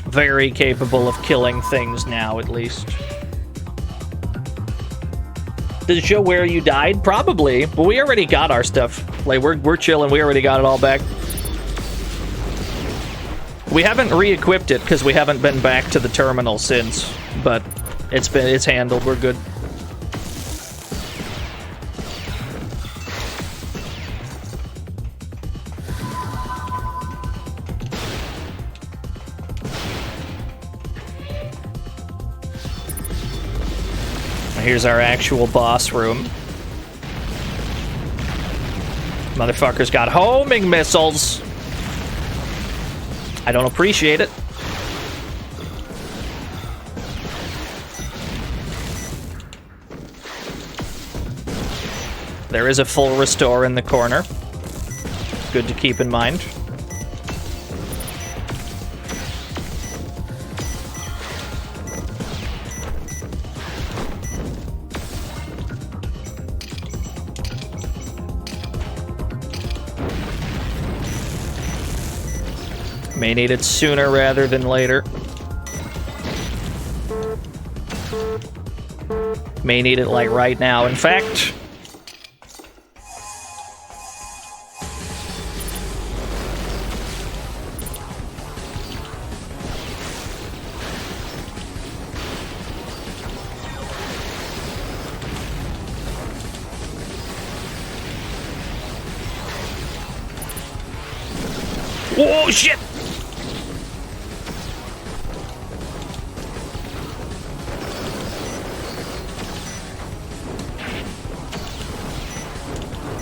Very capable of killing things now, at least. Did it show where you died? Probably, but we already got our stuff. Like, we're chilling. We already got it all back. We haven't re-equipped it because we haven't been back to the terminal since, but it's handled. We're good. Here's our actual boss room. Motherfucker's got homing missiles. I don't appreciate it. There is a full restore in the corner. Good to keep in mind. May need it sooner rather than later. May need it like right now. In fact, Oh, shit!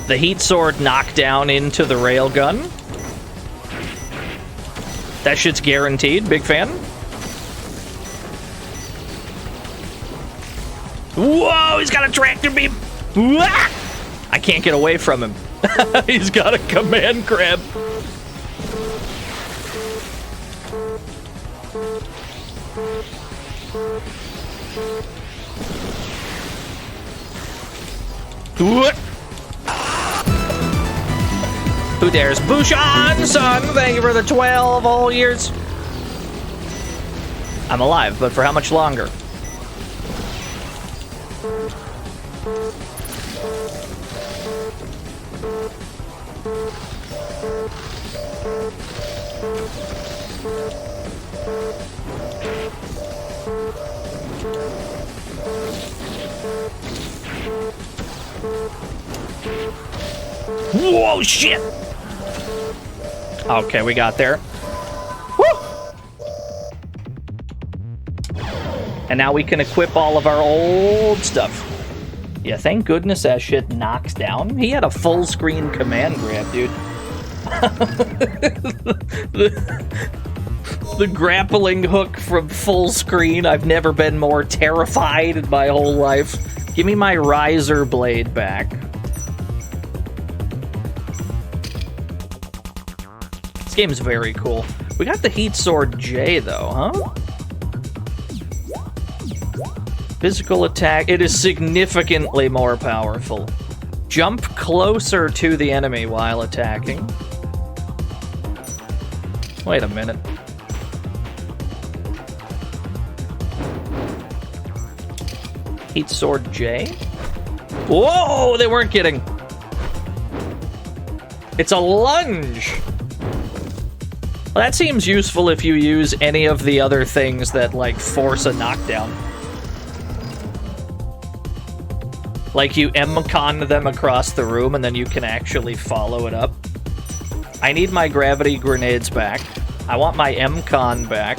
The heat sword knockdown into the railgun. That shit's guaranteed. Big fan. Whoa, he's got a tractor beam. Wah! I can't get away from him. He's got a command grab. What? Who dares? Bushan, son! Thank you for the 12 whole years. I'm alive, but for how much longer? Whoa, shit! Okay, we got there. Woo! And now we can equip all of our old stuff. Yeah, thank goodness that shit knocks down. He had a full screen command grab, dude. the grappling hook from full screen. I've never been more terrified in my whole life. Give me my riser blade back. This game's very cool. We got the Heat Sword J, though, huh? Physical attack. It is significantly more powerful. Jump closer to the enemy while attacking. Wait a minute. Heat Sword J? Whoa, they weren't kidding. It's a lunge. Well, that seems useful if you use any of the other things that, like, force a knockdown. Like, you M-con them across the room, and then you can actually follow it up. I need my gravity grenades back. I want my M-con back.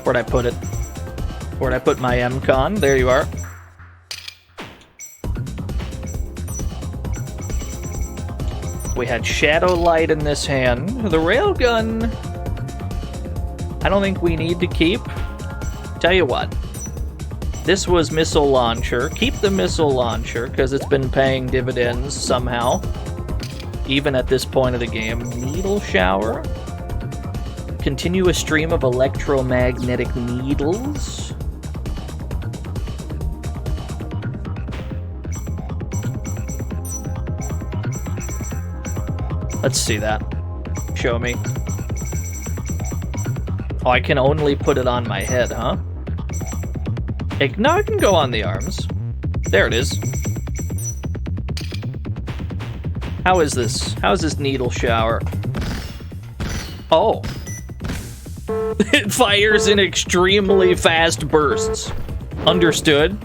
Where'd I put it? Where'd I put my M-con? There you are. We had Shadow Light in this hand. The railgun, I don't think we need to keep. Tell you what. This was Missile Launcher. Keep the Missile Launcher, because it's been paying dividends somehow. Even at this point of the game. Needle Shower. Continue a stream of electromagnetic needles. Let's see that. Show me. Oh, I can only put it on my head, huh? No, I can go on the arms. There it is. How is this? How is this needle shower? Oh. It fires in extremely fast bursts. Understood.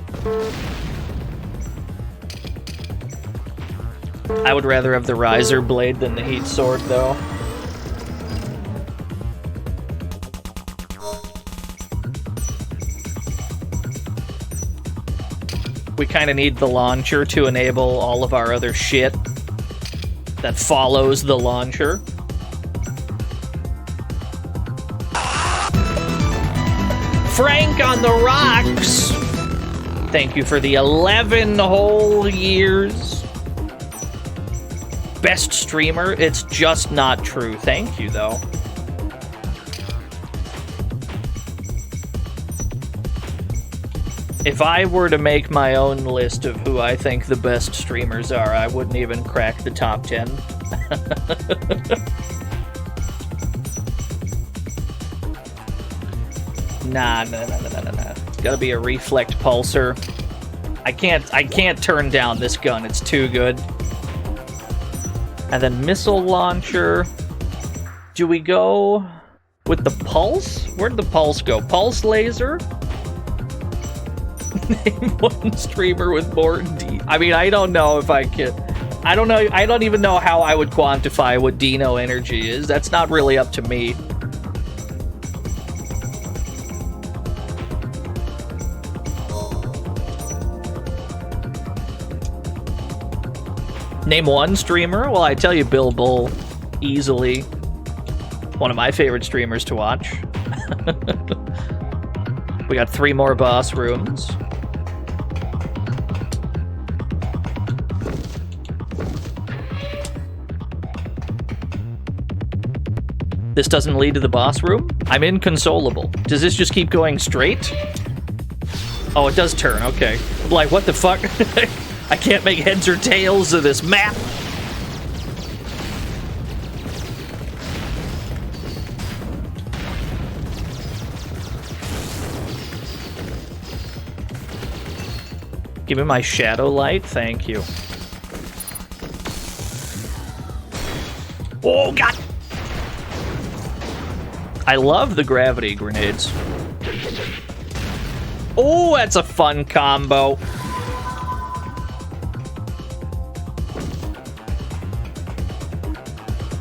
I would rather have the riser blade than the heat sword, though. We kind of need the launcher to enable all of our other shit that follows the launcher. Frank on the rocks! Thank you for the 11 whole years. Best streamer? It's just not true. Thank you, though. If I were to make my own list of who I think the best streamers are, I wouldn't even crack the top 10. Nah. It's gotta be a reflect pulsar. I can't turn down this gun. It's too good. And then missile launcher. Do we go with the pulse? Where'd the pulse go? Pulse laser? Name one streamer with more D. I mean, I don't know if I can. I don't know. I don't even know how I would quantify what Dino energy is. That's not really up to me. Name one streamer? Well, I tell you Bill Bull. Easily. One of my favorite streamers to watch. We got 3 more boss rooms. This doesn't lead to the boss room? I'm inconsolable. Does this just keep going straight? Oh, it does turn, okay. Like, what the fuck? I can't make heads or tails of this map. Give me my shadow light, thank you. Oh, God! I love the gravity grenades. Oh, that's a fun combo.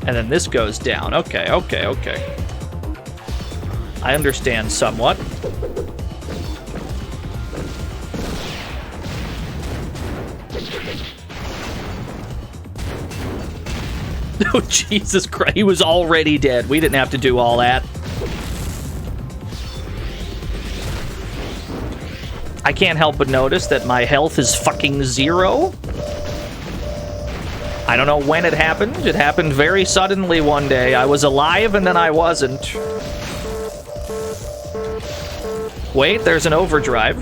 And then this goes down. Okay, okay, okay. I understand somewhat. Oh, Jesus Christ. He was already dead. We didn't have to do all that. I can't help but notice that my health is fucking 0. I don't know when it happened. It happened very suddenly one day. I was alive and then I wasn't. Wait, there's an overdrive.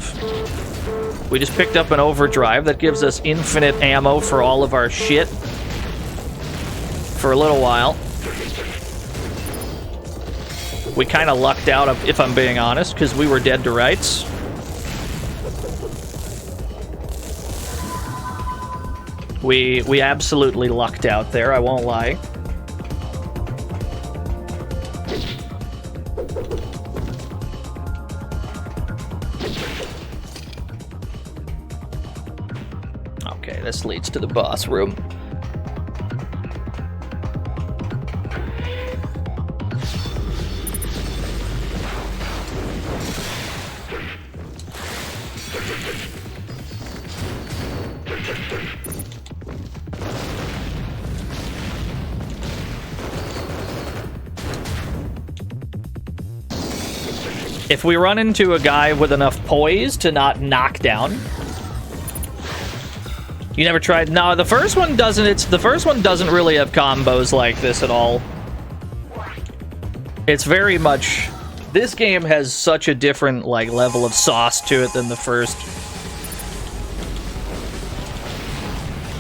We just picked up an overdrive that gives us infinite ammo for all of our shit. For a little while. We kind of lucked out, if I'm being honest, because we were dead to rights. We absolutely lucked out there, I won't lie. Okay, this leads to the boss room. If we run into a guy with enough poise to not knock down. You never tried? No, the first one doesn't. The first one doesn't really have combos like this at all. It's very much. This game has such a different like level of sauce to it than the first.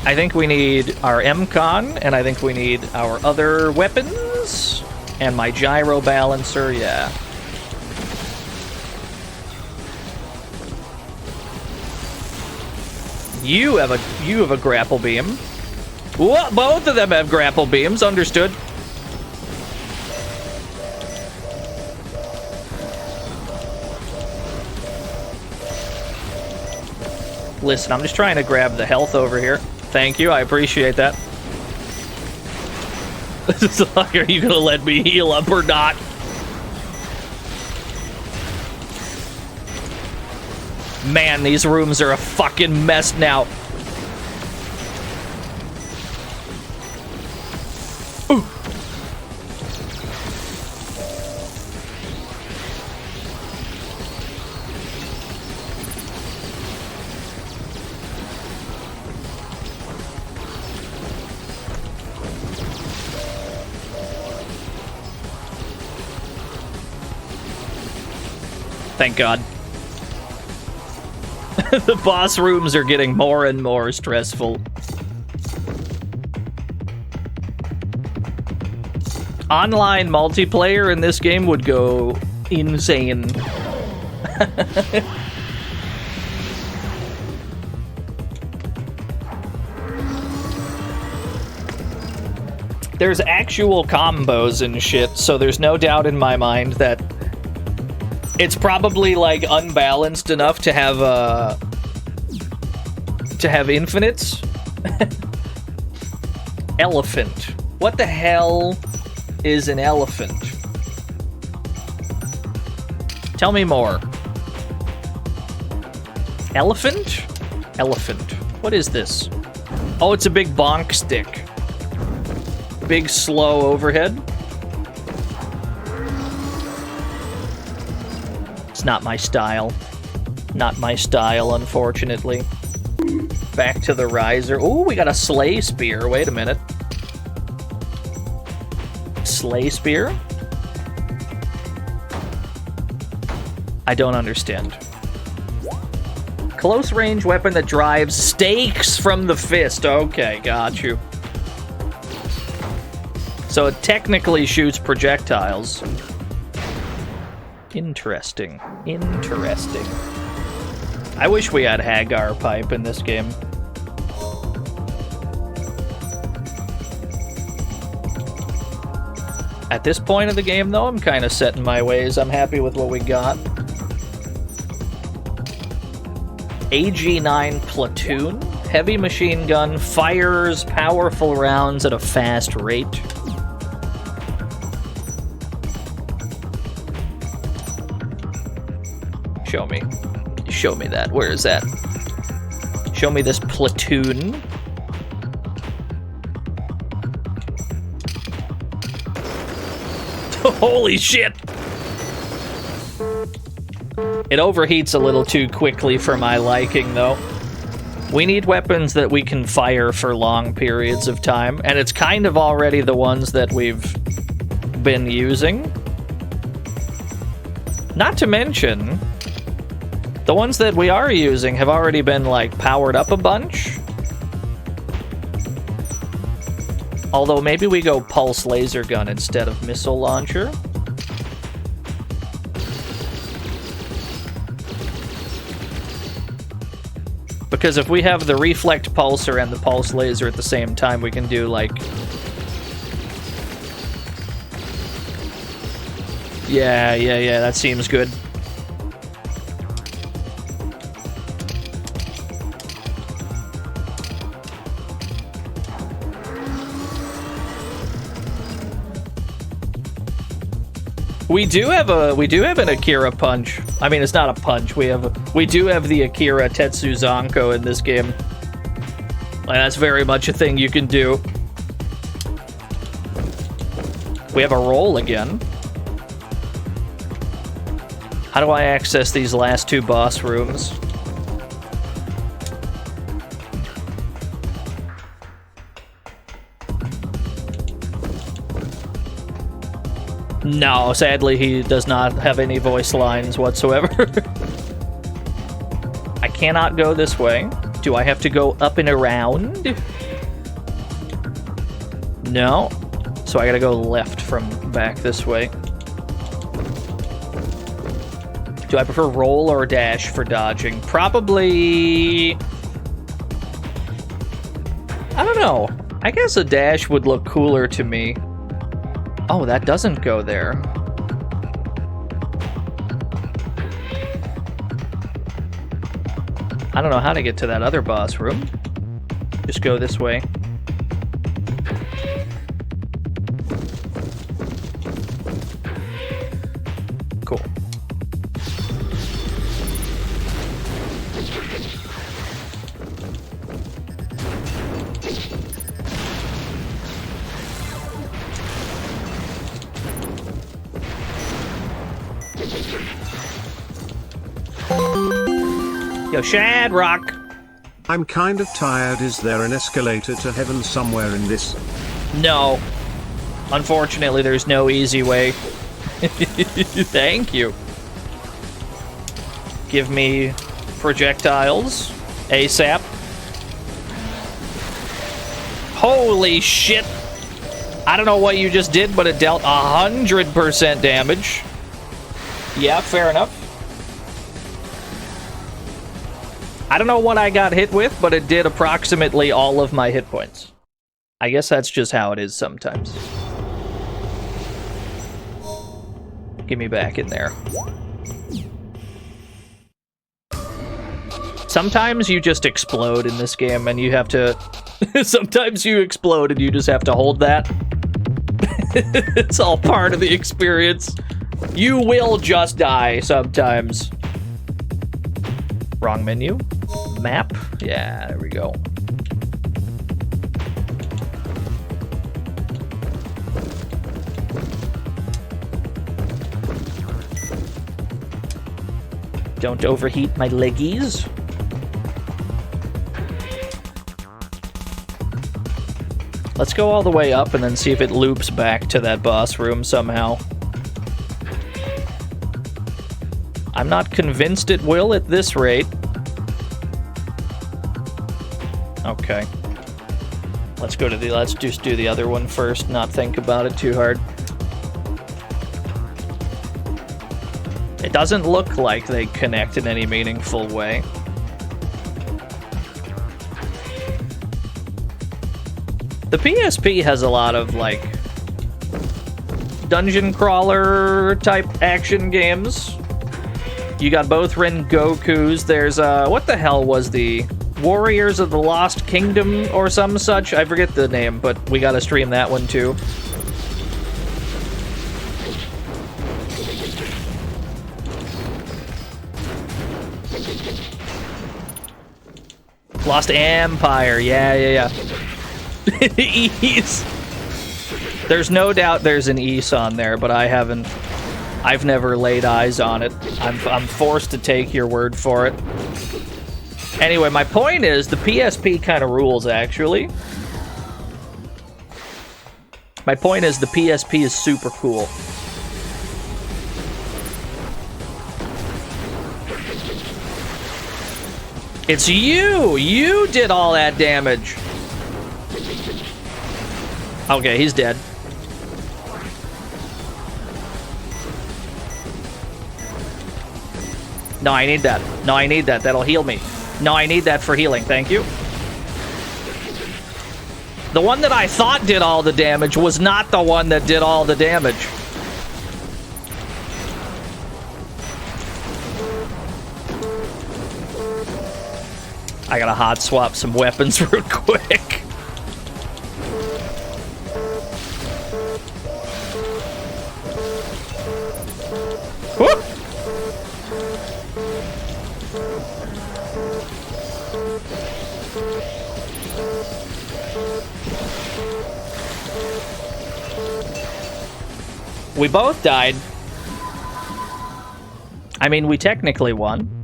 I think we need our M-Con, and I think we need our other weapons, and my gyro balancer. Yeah. You have a grapple beam. What? Both of them have grapple beams. Understood. Listen, I'm just trying to grab the health over here. Thank you. I appreciate that. Are you gonna let me heal up or not? Man, these rooms are a fucking mess now. Ooh. Thank God. The boss rooms are getting more and more stressful. Online multiplayer in this game would go insane. There's actual combos and shit, so there's no doubt in my mind that it's probably like unbalanced enough to have infinites. Elephant. What the hell is an elephant? Tell me more. Elephant? Elephant. What is this? Oh, it's a big bonk stick. Big slow overhead. It's not my style. Not my style, unfortunately. Back to the riser. Ooh, we got a sleigh spear. Wait a minute. Sleigh spear? I don't understand. Close range weapon that drives stakes from the fist. Okay, got you. So it technically shoots projectiles. Interesting. Interesting. I wish we had Hagar pipe in this game. At this point of the game, though, I'm kind of set in my ways. I'm happy with what we got. AG-9 Platoon. Heavy machine gun. Fires powerful rounds at a fast rate. Show me. Show me that. Where is that? Show me this platoon. Holy shit! It overheats a little too quickly for my liking, though. We need weapons that we can fire for long periods of time, and it's kind of already the ones that we've been using. Not to mention, the ones that we are using have already been, like, powered up a bunch. Although maybe we go pulse laser gun instead of missile launcher. Because if we have the reflect pulsar and the pulse laser at the same time, we can do, like... Yeah, that seems good. We do have an Akira punch. I mean, it's not a punch. We do have the Akira Tetsuzanko in this game. And that's very much a thing you can do. We have a roll again. How do I access these last two boss rooms? No, sadly, he does not have any voice lines whatsoever. I cannot go this way. Do I have to go up and around? No. So I gotta go left from back this way. Do I prefer roll or dash for dodging? Probably... I don't know. I guess a dash would look cooler to me. Oh, that doesn't go there. I don't know how to get to that other boss room. Just go this way. Cool. Yo, Shadrock! I'm kind of tired. Is there an escalator to heaven somewhere in this? No. Unfortunately, there's no easy way. Thank you. Give me projectiles. ASAP. Holy shit! I don't know what you just did, but it dealt 100% damage. Yeah, fair enough. I don't know what I got hit with, but it did approximately all of my hit points. I guess that's just how it is sometimes. Get me back in there. Sometimes you just explode in this game and you have to Sometimes you explode and you just have to hold that. It's all part of the experience. You will just die sometimes. Wrong menu. Map. Yeah, there we go. Don't overheat my leggies. Let's go all the way up and then see if it loops back to that boss room somehow. I'm not convinced it will at this rate. Okay. Let's just do the other one first, not think about it too hard. It doesn't look like they connect in any meaningful way. The PSP has a lot of, like, dungeon crawler type action games. You got both Rengokus. There's, what the hell was the Warriors of the Lost Kingdom or some such? I forget the name, but we gotta stream that one too. Lost Empire, yeah. Ease. There's no doubt there's an Ease on there, but I've never laid eyes on it. I'm forced to take your word for it. Anyway, my point is the PSP kind of rules, actually. My point is the PSP is super cool. It's you! You did all that damage! Okay, he's dead. No, I need that. No, I need that. That'll heal me. No, I need that for healing. Thank you. The one that I thought did all the damage was not the one that did all the damage. I gotta hot swap some weapons real quick. Whoop! We both died. I mean, we technically won.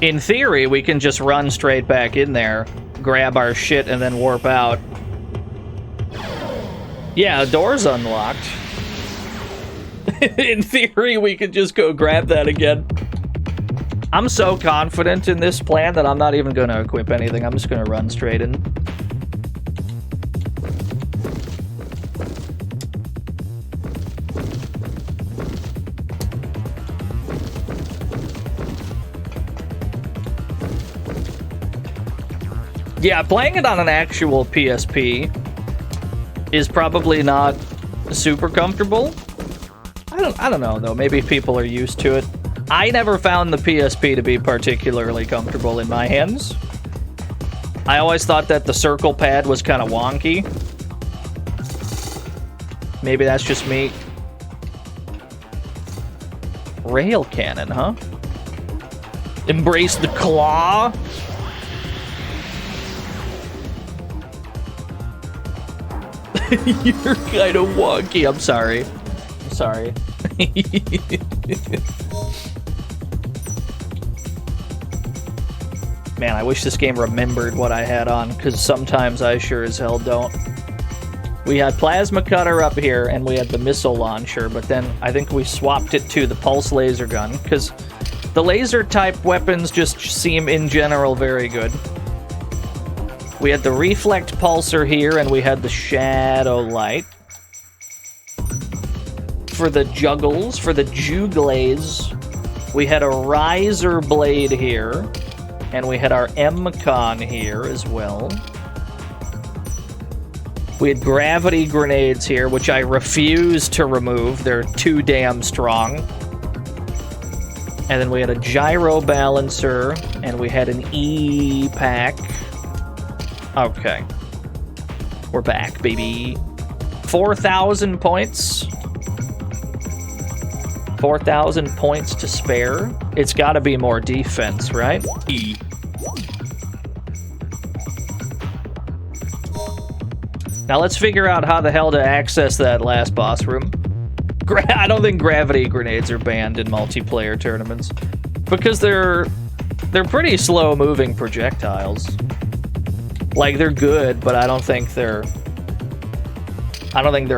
In theory, we can just run straight back in there, grab our shit, and then warp out. Yeah, the door's unlocked. In theory, we could just go grab that again. I'm so confident in this plan that I'm not even going to equip anything. I'm just going to run straight in. Yeah, playing it on an actual PSP is probably not super comfortable. I don't know, though. Maybe people are used to it. I never found the PSP to be particularly comfortable in my hands. I always thought that the circle pad was kind of wonky. Maybe that's just me. Rail cannon, huh? Embrace the claw? You're kind of wonky. I'm sorry. I'm sorry. Man, I wish this game remembered what I had on, because sometimes I sure as hell don't. We had Plasma Cutter up here, and we had the Missile Launcher, but then I think we swapped it to the Pulse Laser Gun, because the laser-type weapons just seem, in general, very good. We had the Reflect Pulsar here, and we had the Shadow Light. For the Juggles, for the Juglaze, we had a Riser Blade here, and we had our M-Con here as well. We had Gravity Grenades here, which I refuse to remove. They're too damn strong. And then we had a gyro balancer, and we had an E pack. Okay. We're back, baby. 4,000 points. 4,000 points to spare. It's gotta be more defense, right? E. Now let's figure out how the hell to access that last boss room. I don't think gravity grenades are banned in multiplayer tournaments because they're pretty slow-moving projectiles. Like, they're good, but I don't think they're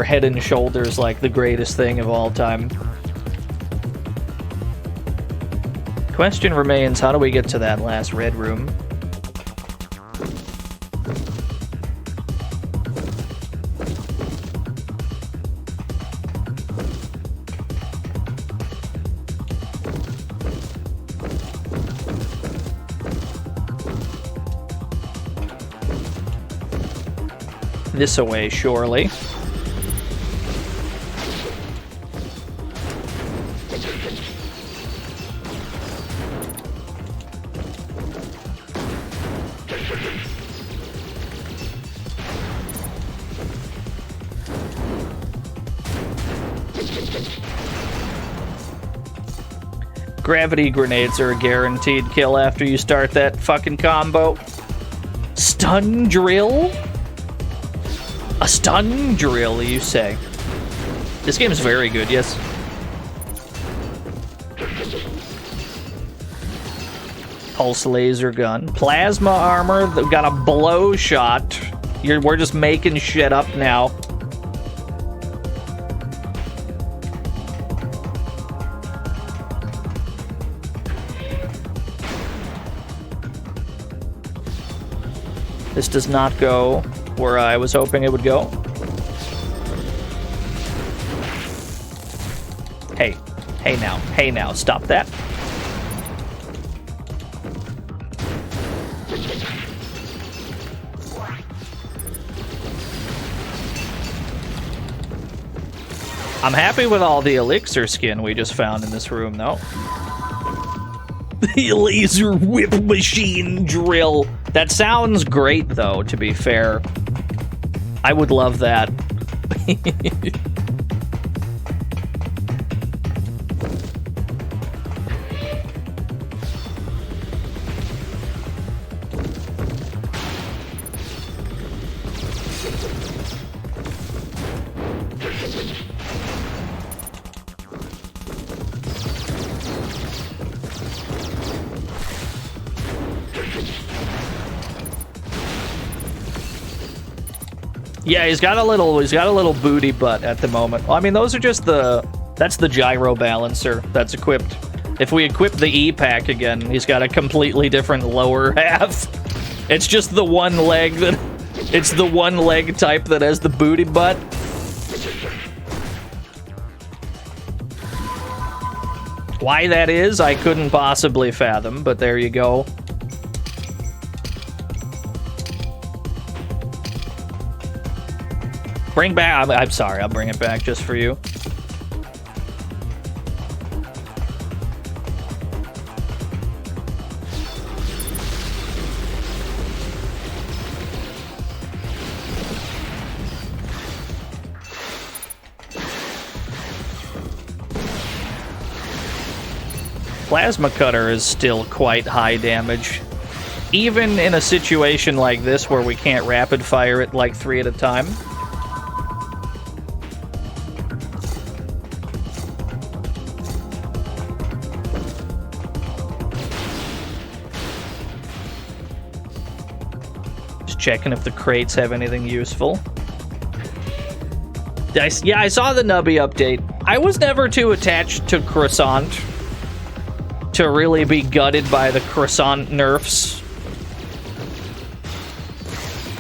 head and shoulders like the greatest thing of all time. Question remains, how do we get to that last red room? This away, surely. Gravity grenades are a guaranteed kill after you start that fucking combo. Stun drill? A stun drill, you say? This game is very good, yes. Pulse laser gun. Plasma armor, they've got a blow shot. We're just making shit up now. This does not go where I was hoping it would go. Hey now, stop that. I'm happy with all the elixir skin we just found in this room, though. The laser whip machine drill. That sounds great, though, to be fair. I would love that. Yeah, he's got a little booty butt at the moment. Well, I mean, those are just that's the gyro balancer that's equipped. If we equip the E pack again, he's got a completely different lower half. It's just the one leg it's the one leg type that has the booty butt. Why that is, I couldn't possibly fathom, but there you go. Bring back... I'm sorry, I'll bring it back just for you. Plasma Cutter is still quite high damage. Even in a situation like this where we can't rapid fire it like 3 at a time. Checking if the crates have anything useful. Yeah, I saw the Nubby update. I was never too attached to Croissant to really be gutted by the Croissant nerfs.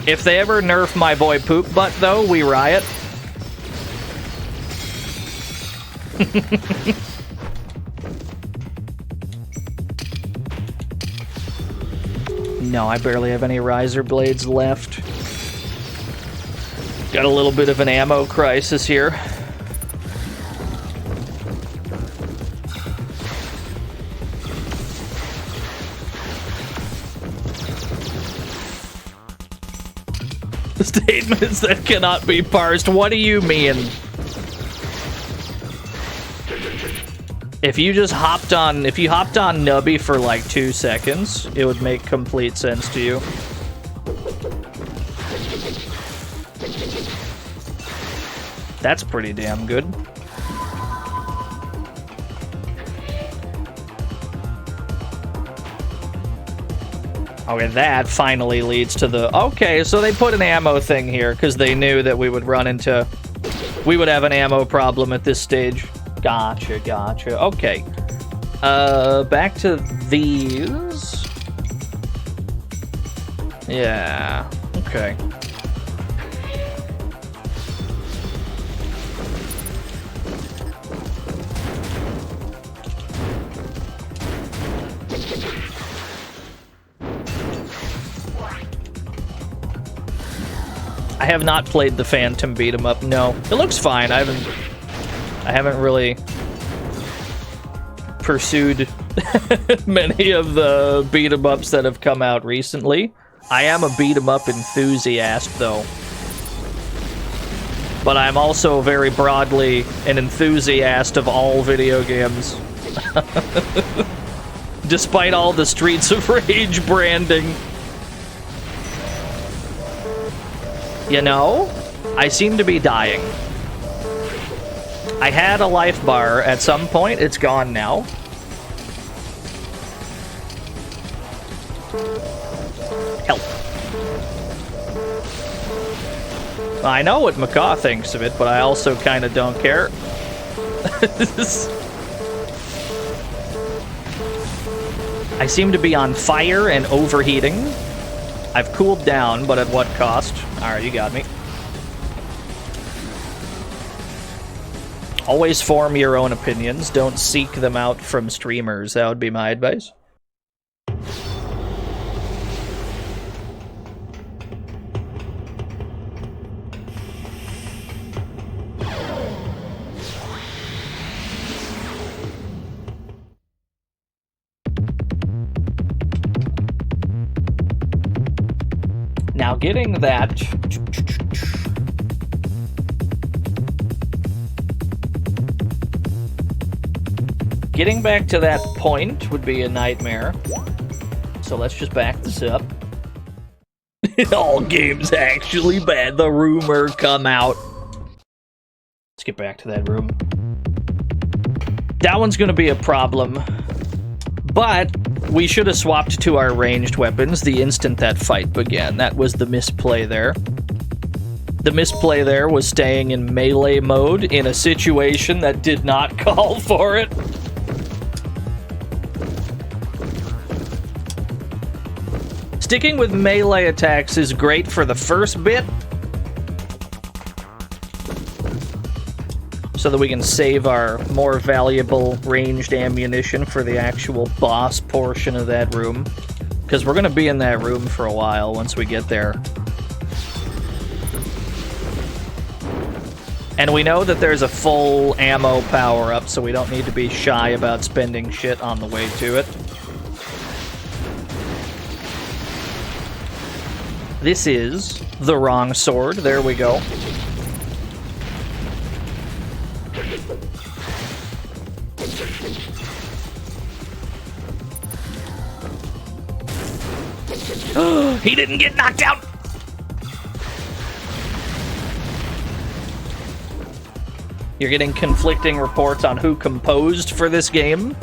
If they ever nerf my boy Poop Butt, though, we riot. No, I barely have any riser blades left. Got a little bit of an ammo crisis here. Statements that cannot be parsed. What do you mean? If you hopped on Nubby for like 2 seconds, it would make complete sense to you. That's pretty damn good. Okay, that finally leads to the... Okay, so they put an ammo thing here because they knew that we would run into... We would have an ammo problem at this stage. Gotcha, gotcha. Okay. Back to these. Yeah, okay. I have not played the Phantom beat 'em up. No, it looks fine. I haven't really pursued many of the beat 'em ups that have come out recently. I am a beat 'em up enthusiast, though. But I'm also very broadly an enthusiast of all video games. Despite all the Streets of Rage branding. You know, I seem to be dying. I had a life bar at some point. It's gone now. Help. I know what Macaw thinks of it, but I also kind of don't care. I seem to be on fire and overheating. I've cooled down, but at what cost? Alright, you got me. Always form your own opinions. Don't seek them out from streamers. That would be my advice. Now getting that... Getting back to that point would be a nightmare. So let's just back this up. All games actually bad. The rumor come out. Let's get back to that room. That one's gonna be a problem. But we should have swapped to our ranged weapons the instant that fight began. That was the misplay there. The misplay there was staying in melee mode in a situation that did not call for it. Sticking with melee attacks is great for the first bit, so that we can save our more valuable ranged ammunition for the actual boss portion of that room. Because we're going to be in that room for a while once we get there. And we know that there's a full ammo power-up, so we don't need to be shy about spending shit on the way to it. This is the wrong sword. There we go. He didn't get knocked out! You're getting conflicting reports on who composed for this game.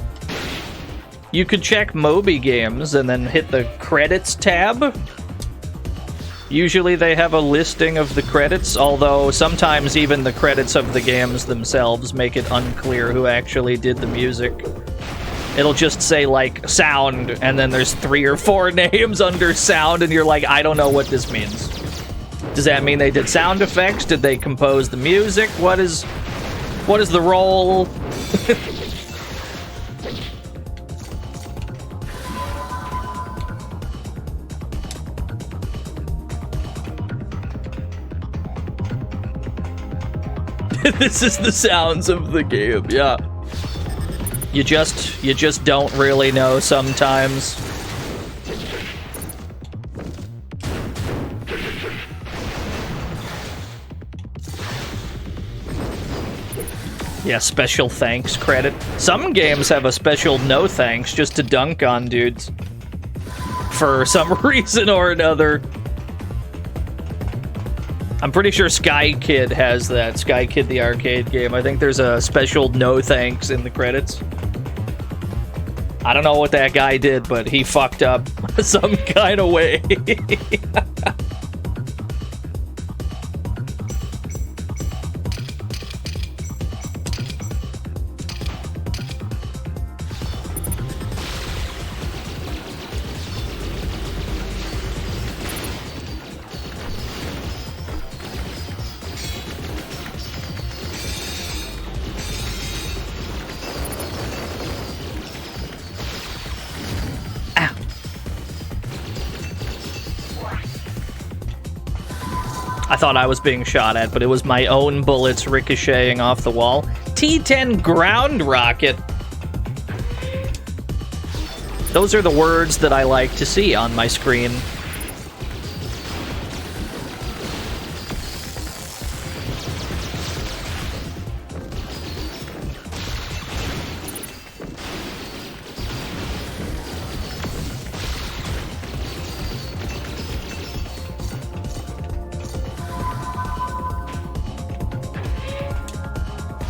You could check Moby Games and then hit the credits tab. Usually they have a listing of the credits, although sometimes even the credits of the games themselves make it unclear who actually did the music. It'll just say, like, sound, and then there's 3 or 4 names under sound, and you're like, I don't know what this means. Does that mean they did sound effects? Did they compose the music? What is the role? This is the sounds of the game, yeah. You just don't really know sometimes. Yeah, special thanks credit. Some games have a special no thanks just to dunk on dudes. For some reason or another. I'm pretty sure Sky Kid has that. Sky Kid, the arcade game. I think there's a special no thanks in the credits. I don't know what that guy did, but he fucked up some kind of way. I thought I was being shot at, but it was my own bullets ricocheting off the wall. T-10 ground rocket. Those are the words that I like to see on my screen.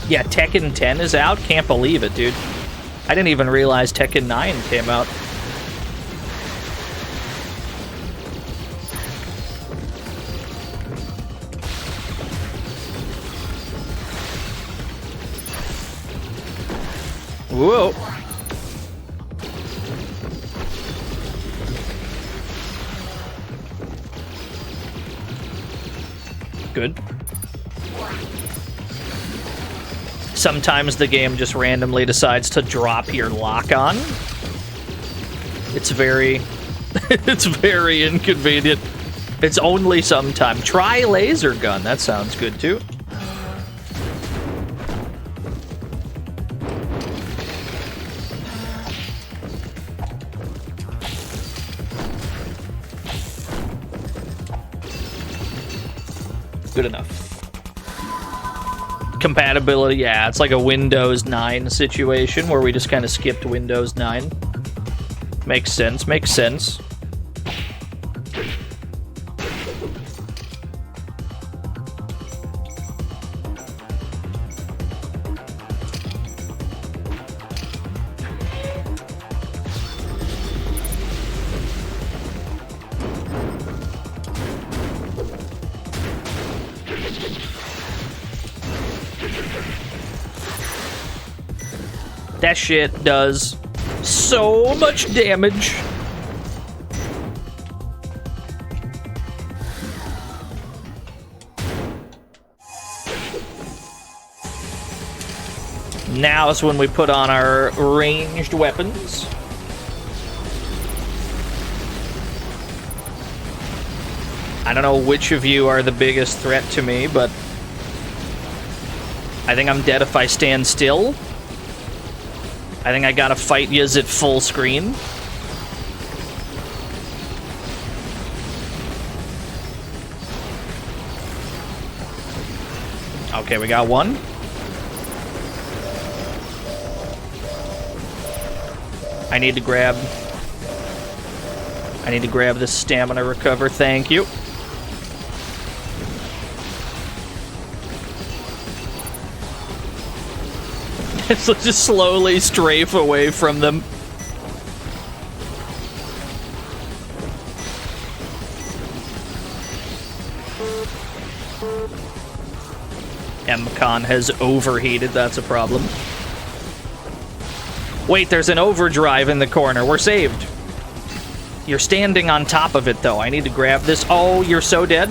Yeah, Tekken 10 is out? Can't believe it, dude. I didn't even realize Tekken 9 came out. Whoa. Good. Sometimes the game just randomly decides to drop your lock-on. It's very... it's very inconvenient. It's only sometime. Try laser gun. That sounds good, too. Good enough. Compatibility, yeah, it's like a Windows 9 situation where we just kind of skipped Windows 9. Makes sense, makes sense. That shit does so much damage. Now is when we put on our ranged weapons. I don't know which of you are the biggest threat to me, but I think I'm dead if I stand still. I think I gotta fight yous at full screen. Okay, we got one. I need to grab this stamina recover, thank you. So just slowly strafe away from them. MCon has overheated, that's a problem. Wait, there's an overdrive in the corner. We're saved. You're standing on top of it, though. I need to grab this. Oh, you're so dead.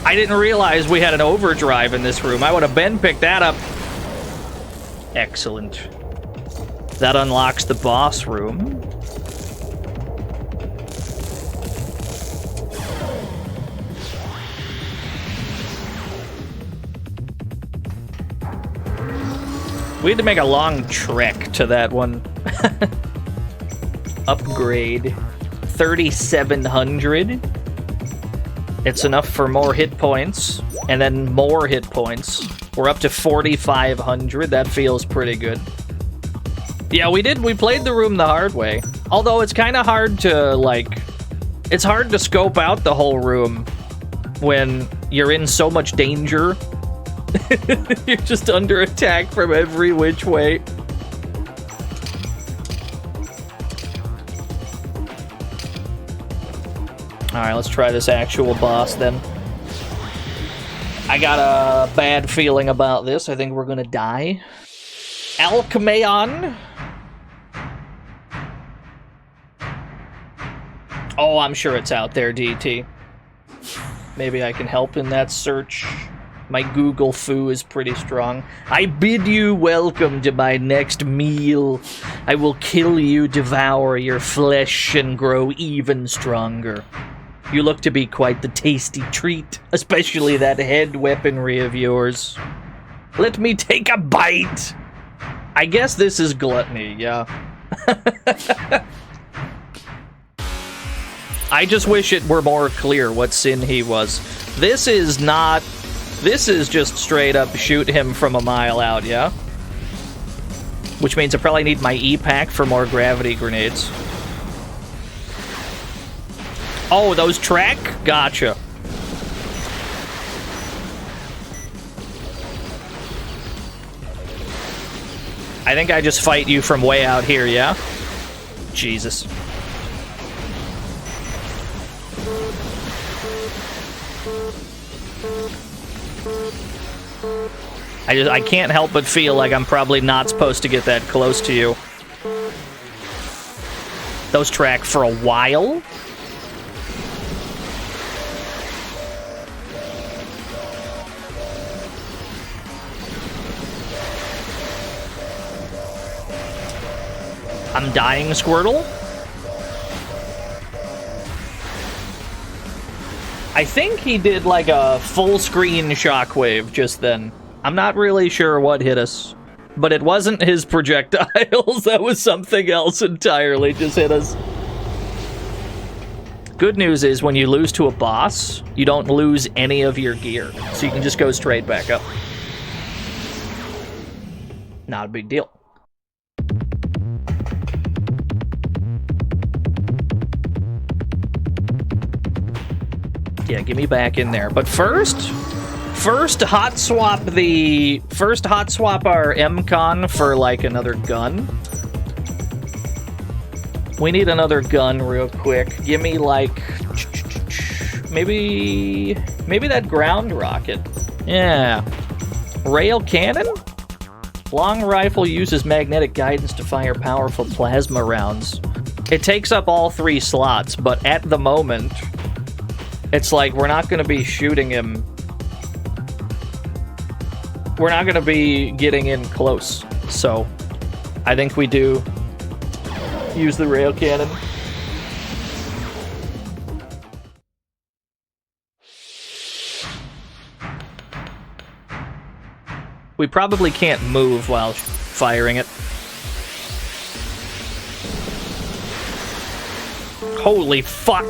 I didn't realize we had an overdrive in this room. I would have been picked that up. Excellent. That unlocks the boss room. We had to make a long trek to that one. Upgrade. 3,700. It's enough for more hit points, and then more hit points. We're up to 4,500. That feels pretty good. Yeah, we played the room the hard way. Although it's kind of hard to, like... It's hard to scope out the whole room when you're in so much danger. You're just under attack from every which way. Alright, let's try this actual boss then. I got a bad feeling about this. I think we're gonna die. H.E.A.V.E.N. Oh, I'm sure it's out there, DT. Maybe I can help in that search. My Google foo is pretty strong. I bid you welcome to my next meal. I will kill you, devour your flesh, and grow even stronger. You look to be quite the tasty treat, especially that head weaponry of yours. Let me take a bite. I guess this is gluttony, yeah. I just wish it were more clear what sin he was. This is not... This is just straight up shoot him from a mile out, yeah? Which means I probably need my E-pack for more gravity grenades. Oh, those track? Gotcha. I think I just fight you from way out here, yeah? Jesus. I can't help but feel like I'm probably not supposed to get that close to you. Those track for a while? I'm dying, Squirtle. I think he did like a full screen shockwave just then. I'm not really sure what hit us, but it wasn't his projectiles. That was something else entirely just hit us. Good news is when you lose to a boss, you don't lose any of your gear, so you can just go straight back up. Not a big deal. Yeah, get me back in there. But first hot swap our M-Con for like another gun. We need another gun real quick. Give me like maybe that ground rocket. Yeah. Rail cannon? Long rifle uses magnetic guidance to fire powerful plasma rounds. It takes up all 3 slots, but at the moment it's like we're not going to be shooting him. We're not going to be getting in close. So I think we do use the rail cannon. We probably can't move while firing it. Holy fuck!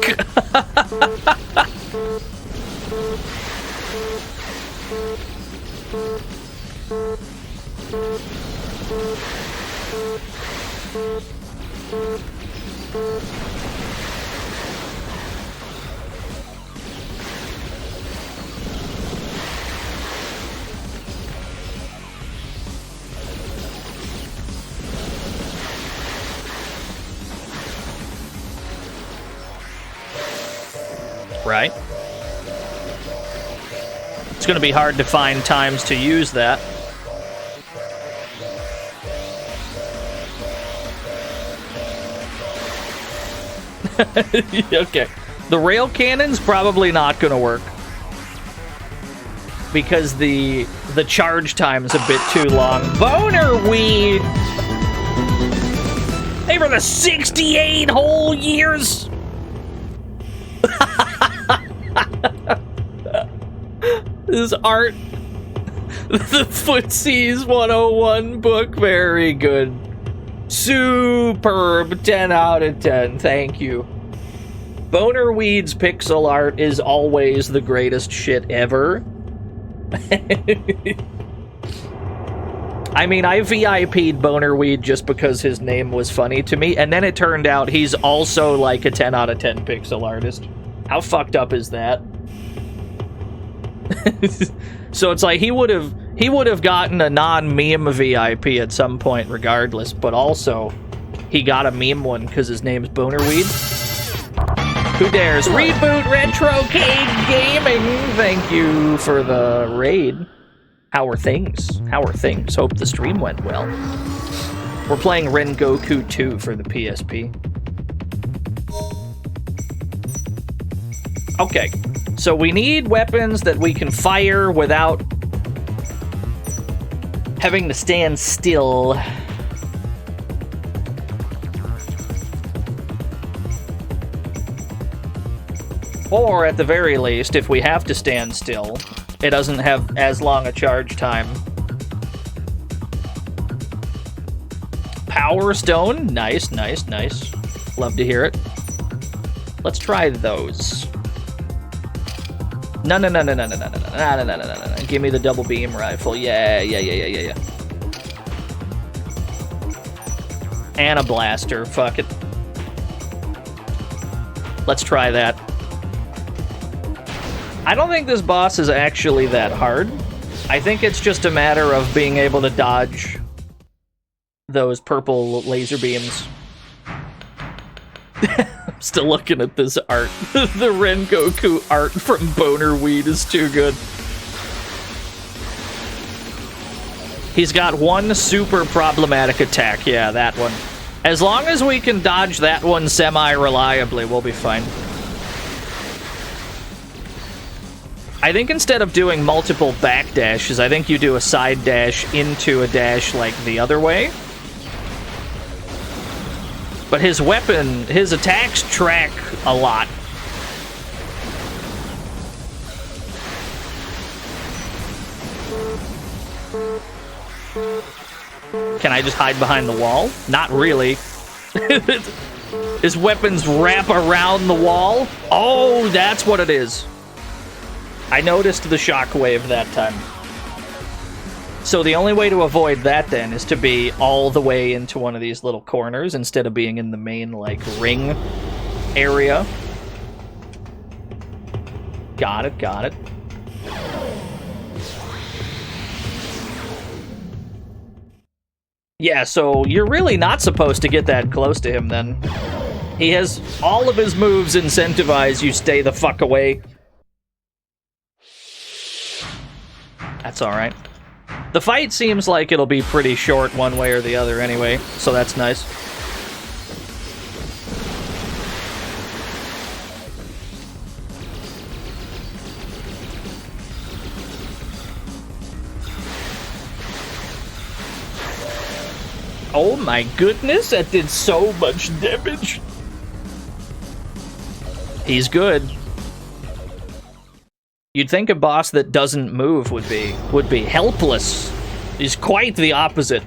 Right? It's going to be hard to find times to use that. Okay. The rail cannon's probably not going to work. Because the charge time is a bit too long. Boner weed! They were the 68 whole years! This art, the Footsies 101 book, very good. Superb, 10 out of 10, thank you. Boner Weed's pixel art is always the greatest shit ever. I mean, I VIP'd Bonerweed just because his name was funny to me, and then it turned out he's also like a 10 out of 10 pixel artist. How fucked up is that? So it's like he would have gotten a non-meme VIP at some point regardless, but also he got a meme one because his name's Bonerweed. Who dares? Reboot Retro King Gaming! Thank you for the raid. How are things? How are things? Hope the stream went well. We're playing Rengoku 2 for the PSP. Okay, so we need weapons that we can fire without having to stand still. Or, at the very least, if we have to stand still, it doesn't have as long a charge time. Power Stone. Nice, nice, nice. Love to hear it. Let's try those. No. Give me the double beam rifle. Yeah. And a blaster. Fuck it. Let's try that. I don't think this boss is actually that hard. I think it's just a matter of being able to dodge those purple laser beams. I'm still looking at this art. The Rengoku art from Bonerweed is too good. He's got one super problematic attack. Yeah, that one. As long as we can dodge that one semi-reliably, we'll be fine. I think instead of doing multiple back dashes, I think you do a side dash into a dash like the other way. But his weapon, his attacks track a lot. Can I just hide behind the wall? Not really. His weapons wrap around the wall? Oh, that's what it is. I noticed the shockwave that time. So the only way to avoid that then is to be all the way into one of these little corners instead of being in the main, like, ring area. Got it, got it. Yeah, so you're really not supposed to get that close to him then. He has all of his moves incentivize you stay the fuck away. That's alright. The fight seems like it'll be pretty short one way or the other anyway, so that's nice. Oh my goodness, that did so much damage. He's good. You'd think a boss that doesn't move would be helpless. He's quite the opposite.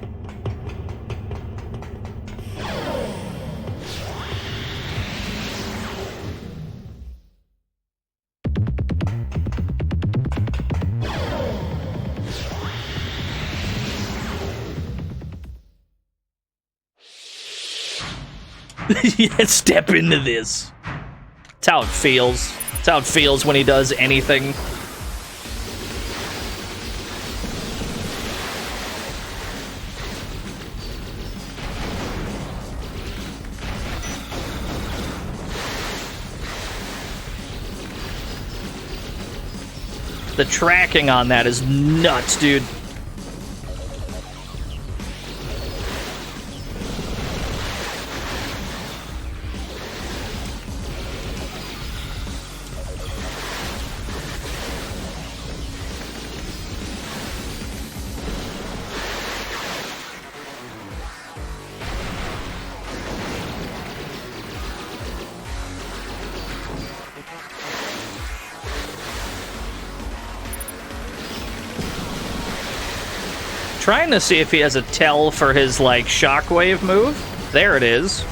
Yeah, step into this. That's how it feels. That's how it feels when he does anything. The tracking on that is nuts, dude. Trying to see if he has a tell for his, like, shockwave move. There it is.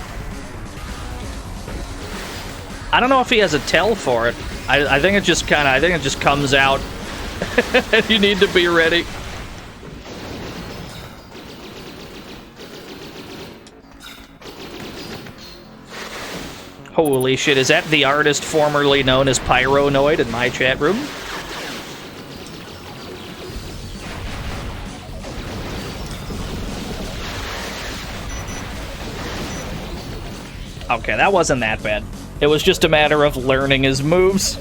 I don't know if he has a tell for it. I think it just kind of, I think it just comes out. You need to be ready. Holy shit, is that the artist formerly known as Pyronoid in my chat room? Okay, that wasn't that bad. It was just a matter of learning his moves.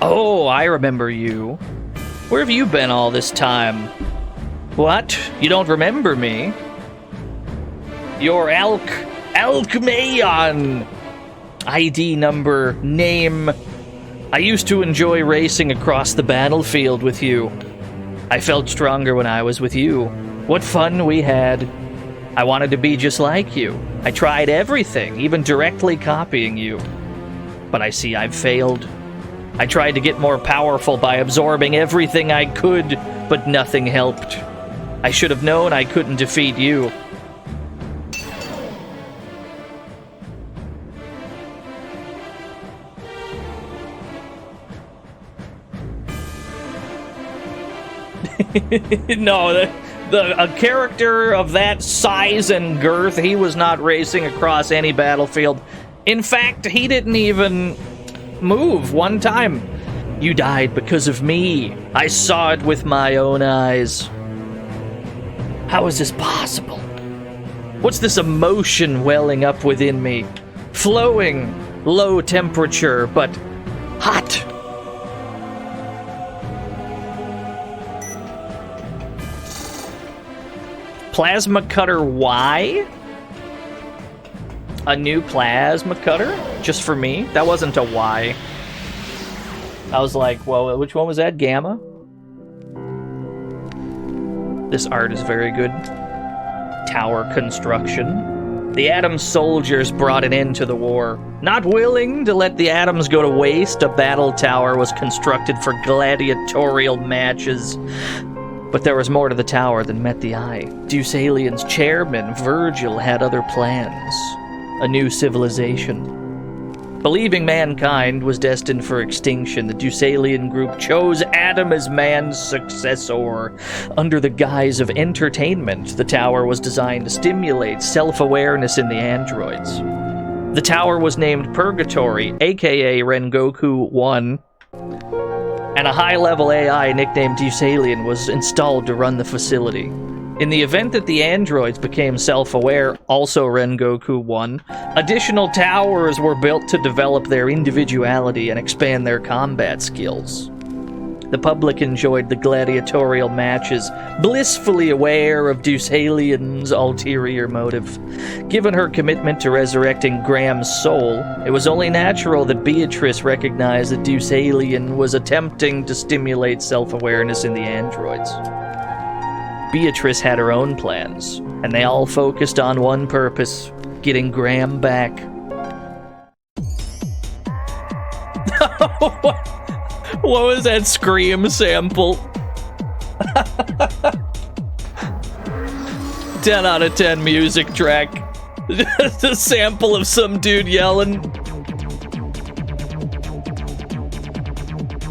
Oh, I remember you. Where have you been all this time? What? You don't remember me? You're Alkmaeon! ID number, name. I used to enjoy racing across the battlefield with you. I felt stronger when I was with you. What fun we had. I wanted to be just like you. I tried everything, even directly copying you. But I see I've failed. I tried to get more powerful by absorbing everything I could, but nothing helped. I should have known I couldn't defeat you. No, a character of that size and girth, he was not racing across any battlefield. In fact, he didn't even move one time. You died because of me. I saw it with my own eyes. How is this possible? What's this emotion welling up within me? Flowing, low temperature, but hot. Plasma Cutter Y? A new Plasma Cutter? Just for me? That wasn't a Y. I was like, well, which one was that? Gamma? This art is very good. Tower construction. The Atom soldiers brought an end to the war. Not willing to let the atoms go to waste, a battle tower was constructed for gladiatorial matches. But there was more to the tower than met the eye. Deucalion's chairman, Virgil, had other plans. A new civilization. Believing mankind was destined for extinction, the Deucalion group chose Adam as man's successor. Under the guise of entertainment, the tower was designed to stimulate self-awareness in the androids. The tower was named Purgatory, aka Rengoku 1, and a high-level AI nicknamed Deucalion was installed to run the facility. In the event that the androids became self-aware, also Rengoku 1, additional towers were built to develop their individuality and expand their combat skills. The public enjoyed the gladiatorial matches, blissfully aware of Deucalion's ulterior motive. Given her commitment to resurrecting Graham's soul, it was only natural that Beatrice recognized that Deucalion was attempting to stimulate self-awareness in the androids. Beatrice had her own plans, and they all focused on one purpose: getting Graham back. What was that Scream sample? 10 out of 10 music track. Just a sample of some dude yelling.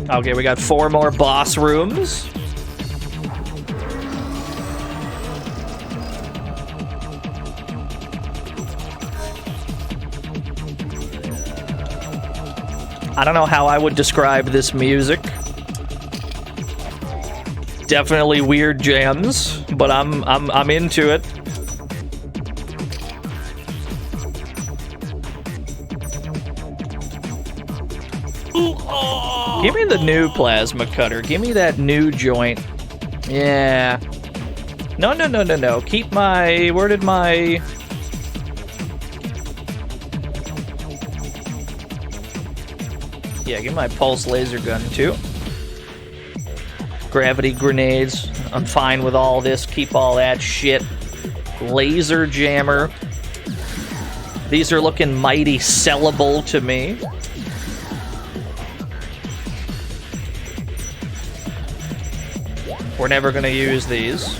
Okay, we got 4 more boss rooms. I don't know how I would describe this music. Definitely weird jams, but I'm into it. Give me the new plasma cutter. Give me that new joint. Yeah. No. Keep my... Where did my... Yeah, give me my pulse laser gun, too. Gravity grenades. I'm fine with all this. Keep all that shit. Laser jammer. These are looking mighty sellable to me. We're never gonna use these.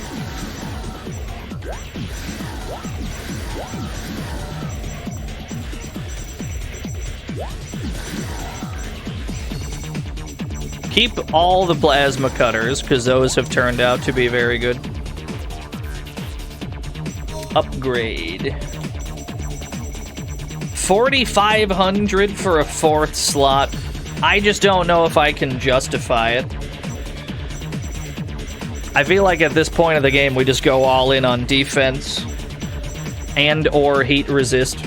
Keep all the plasma cutters, because those have turned out to be very good. Upgrade. 4,500 for a 4th slot. I just don't know if I can justify it. I feel like at this point of the game, we just go all in on defense and or heat resist.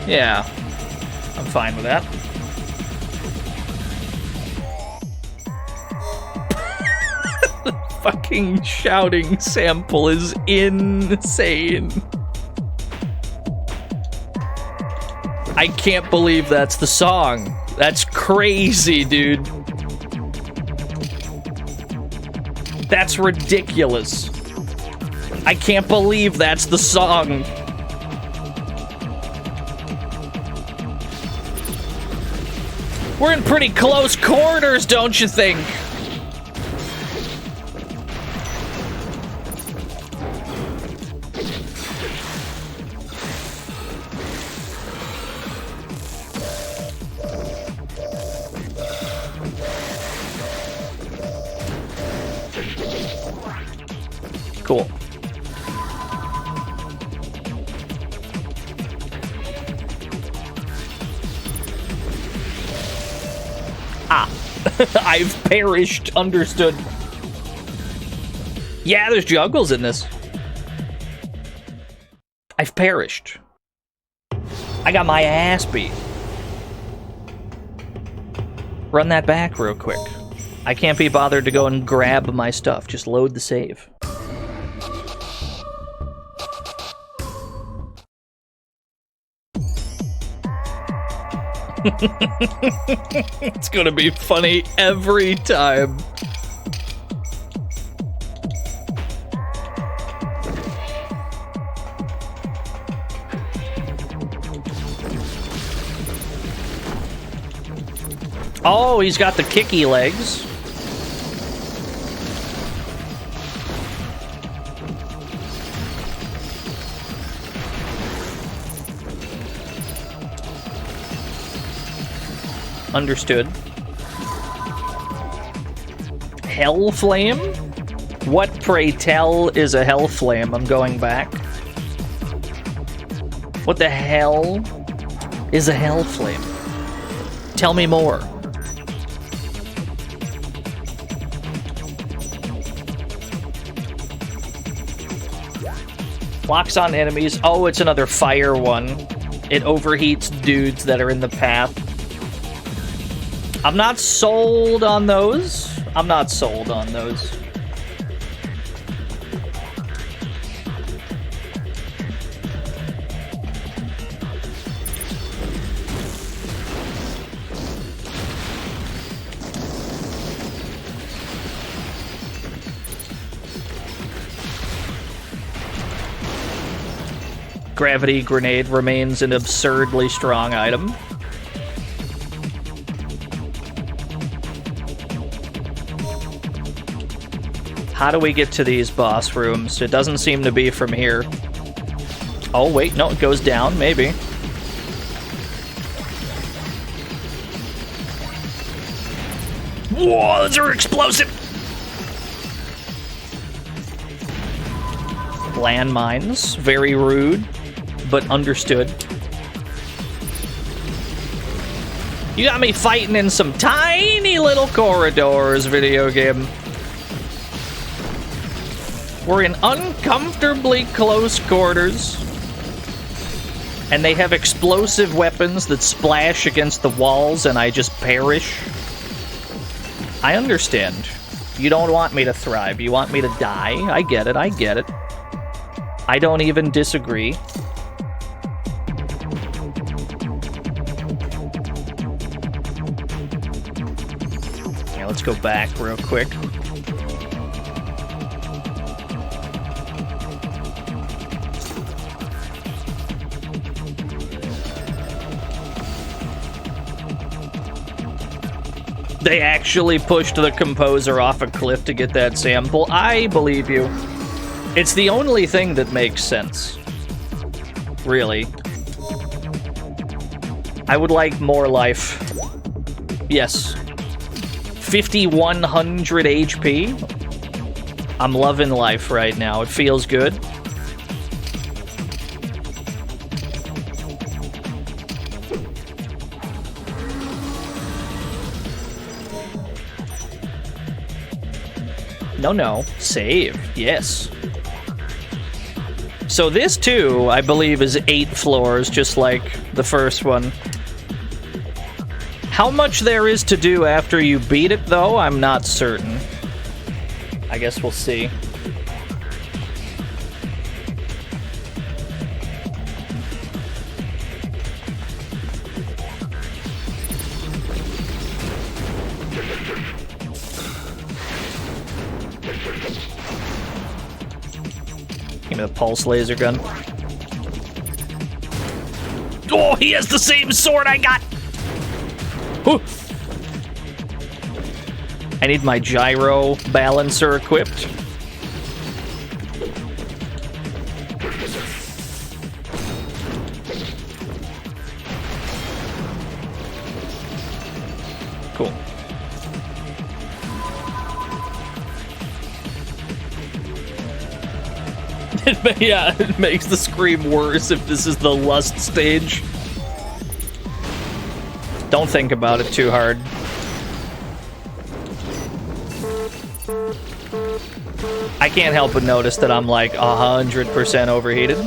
Yeah, I'm fine with that. The fucking shouting sample is insane. I can't believe that's the song. That's crazy, dude. That's ridiculous. I can't believe that's the song. We're in pretty close quarters, don't you think? Cool. I've perished. Understood. Yeah, there's juggles in this. I've perished. I got my ass beat. Run that back real quick. I can't be bothered to go and grab my stuff. Just load the save. It's gonna be funny every time. Oh, he's got the kicky legs. Understood. Hell Flame? What, pray tell, is a Hell Flame? I'm going back. What the hell is a Hell Flame? Tell me more. Locks on enemies. Oh, it's another fire one. It overheats dudes that are in the path. I'm not sold on those. I'm not sold on those. Gravity Grenade remains an absurdly strong item. How do we get to these boss rooms? It doesn't seem to be from here. Oh, wait, no, it goes down, maybe. Whoa, those are explosive! Landmines, very rude, but understood. You got me fighting in some tiny little corridors, video game. We're in uncomfortably close quarters. And they have explosive weapons that splash against the walls and I just perish. I understand. You don't want me to thrive. You want me to die. I get it. I get it. I don't even disagree. Yeah, let's go back real quick. They actually pushed the composer off a cliff to get that sample. I believe you. It's the only thing that makes sense. Really. I would like more life. Yes. 5,100 HP. I'm loving life right now. It feels good. No. Save. Yes. So this, too, I believe is 8 floors, just like the first one. How much there is to do after you beat it, though, I'm not certain. I guess we'll see. Give me the pulse laser gun. Oh, he has the same sword I got! Ooh. I need my gyro balancer equipped. Cool. Yeah, it makes the scream worse if this is the lust stage. Don't think about it too hard. I can't help but notice that I'm like 100% overheated.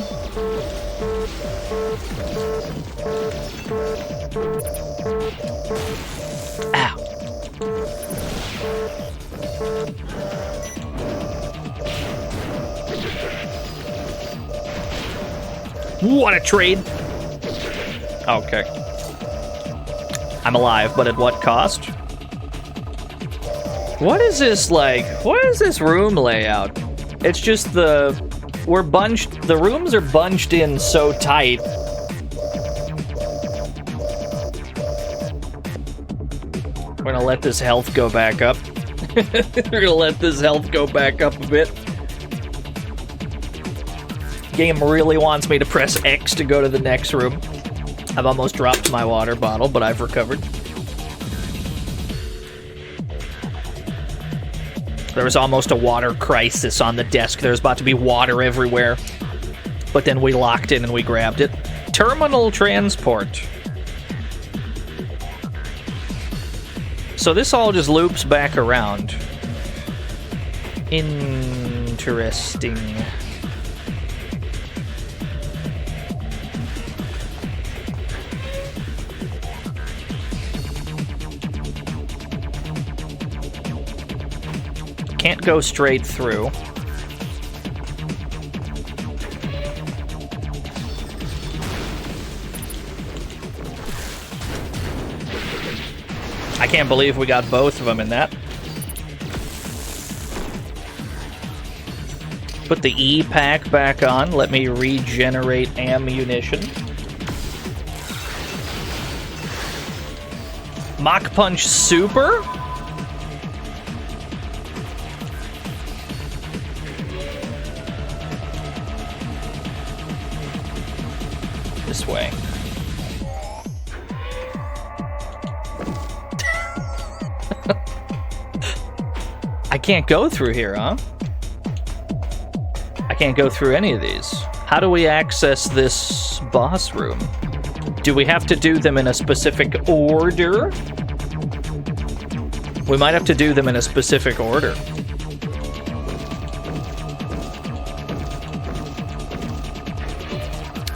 Ow. What a trade! Okay. I'm alive, but at what cost? What is this, like, what is this room layout? It's just the rooms are bunched in so tight. We're gonna let this health go back up. We're gonna let this health go back up a bit. Game really wants me to press X to go to the next room. I've almost dropped my water bottle, but I've recovered. There was almost a water crisis on the desk. There was about to be water everywhere. But then we locked in and we grabbed it. Terminal transport. So this all just loops back around. Interesting. Can't go straight through. I can't believe we got both of them in that. Put the E pack back on. Let me regenerate ammunition. Mach Punch Super? This way. I can't go through here, huh? I can't go through any of these. How do we access this boss room? Do we have to do them in a specific order? We might have to do them in a specific order.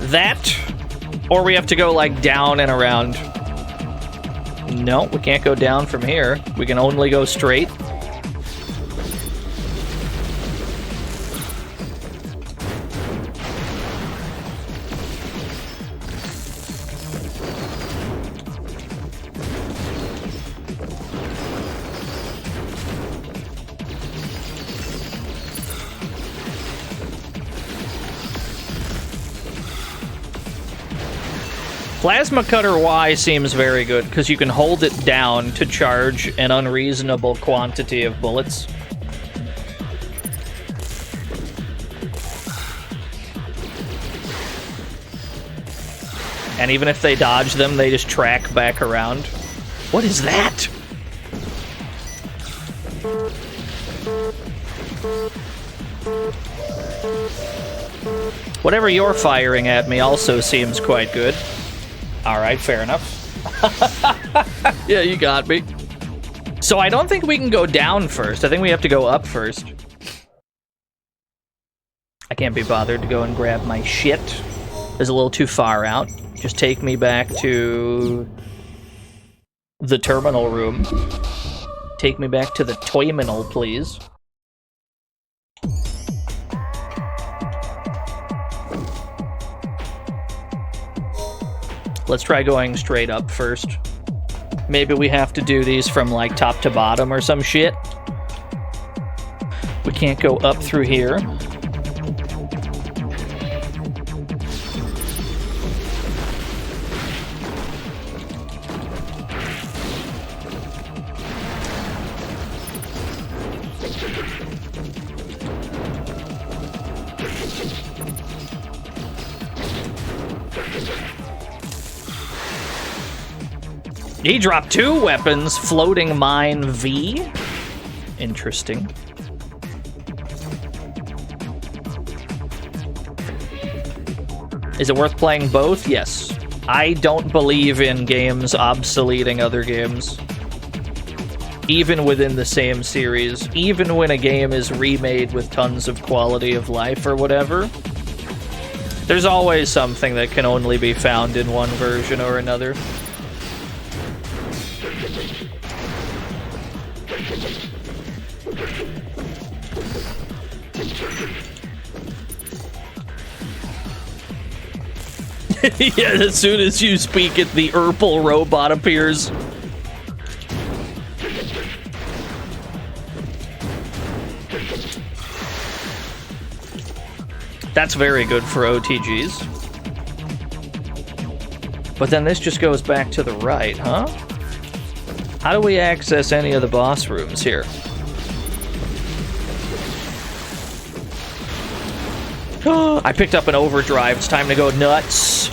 That, or we have to go like down and around. No, we can't go down from here. We can only go straight. Plasma Cutter Y seems very good, because you can hold it down to charge an unreasonable quantity of bullets. And even if they dodge them, they just track back around. What is that? Whatever you're firing at me also seems quite good. Alright, fair enough. Yeah, you got me. So I don't think we can go down first. I think we have to go up first. I can't be bothered to go and grab my shit. It's a little too far out. Just take me back to the terminal room. Take me back to the toyminal, please. Let's try going straight up first. Maybe we have to do these from like top to bottom or some shit. We can't go up through here. He dropped 2 weapons, floating mine V. Interesting. Is it worth playing both? Yes. I don't believe in games obsoleting other games. Even within the same series. Even when a game is remade with tons of quality of life or whatever. There's always something that can only be found in one version or another. Yeah, as soon as you speak it, the Urple robot appears. That's very good for OTGs. But then this just goes back to the right, huh? How do we access any of the boss rooms here? I picked up an overdrive. It's time to go nuts.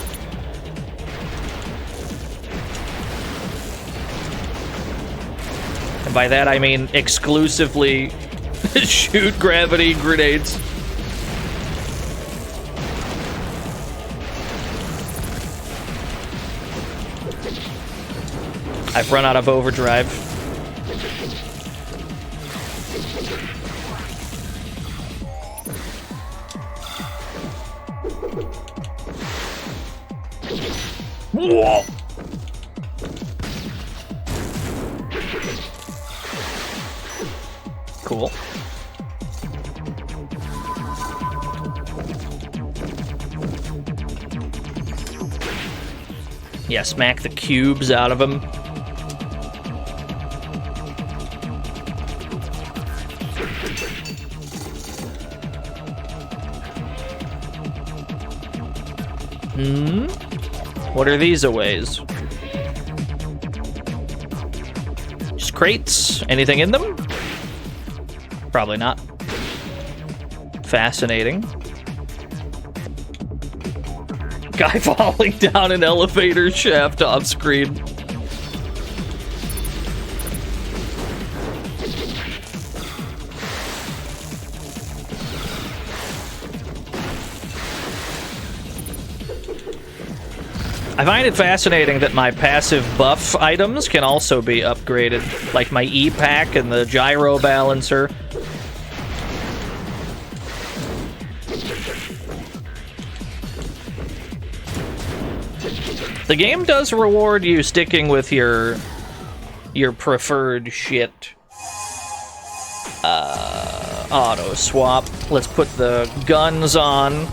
And by that I mean exclusively shoot gravity grenades. I've run out of overdrive. Whoa! Cool. Yeah, smack the cubes out of him. What are these aways? Just crates? Anything in them? Probably not. Fascinating. Guy falling down an elevator shaft off screen. I find it fascinating that my passive buff items can also be upgraded, like my E-Pack and the gyro balancer. The game does reward you sticking with your preferred shit. Auto swap. Let's put the guns on.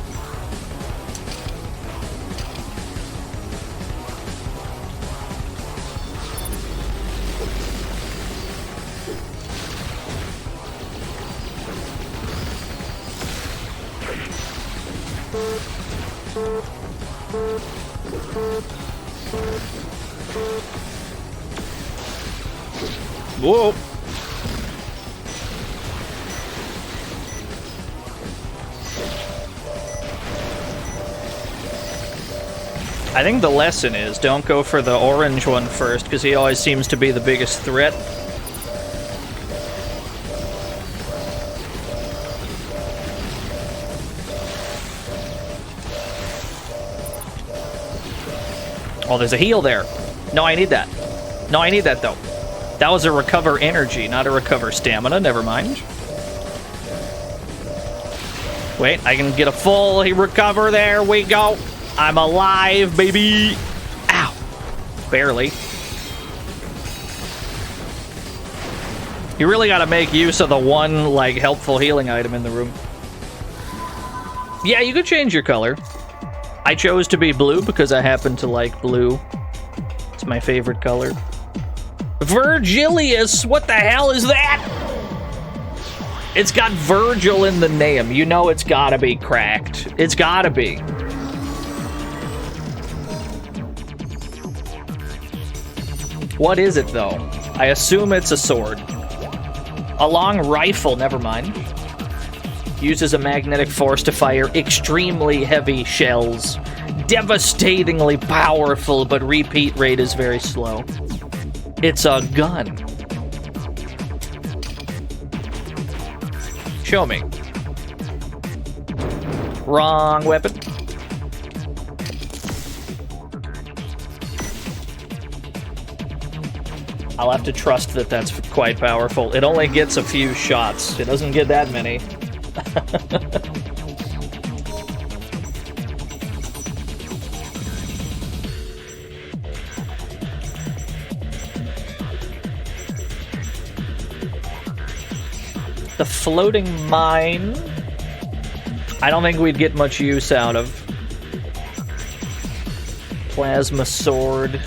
Whoa. I think the lesson is don't go for the orange one first, because he always seems to be the biggest threat. Oh, there's a heal there. No, I need that. No, I need that, though. That was a recover energy, not a recover stamina. Never mind. Wait, I can get a full recover. There we go. I'm alive, baby. Ow. Barely. You really gotta make use of the one, like, helpful healing item in the room. Yeah, you could change your color. I chose to be blue because I happen to like blue. It's my favorite color. Virgilius, what the hell is that? It's got Virgil in the name. You know it's gotta be cracked. It's gotta be. What is it, though? I assume it's a sword. A long rifle, never mind. Uses a magnetic force to fire extremely heavy shells. Devastatingly powerful, but repeat rate is very slow. It's a gun. Show me. Wrong weapon. I'll have to trust that that's quite powerful. It only gets a few shots. It doesn't get that many. The floating mine, I don't think we'd get much use out of. Plasma sword.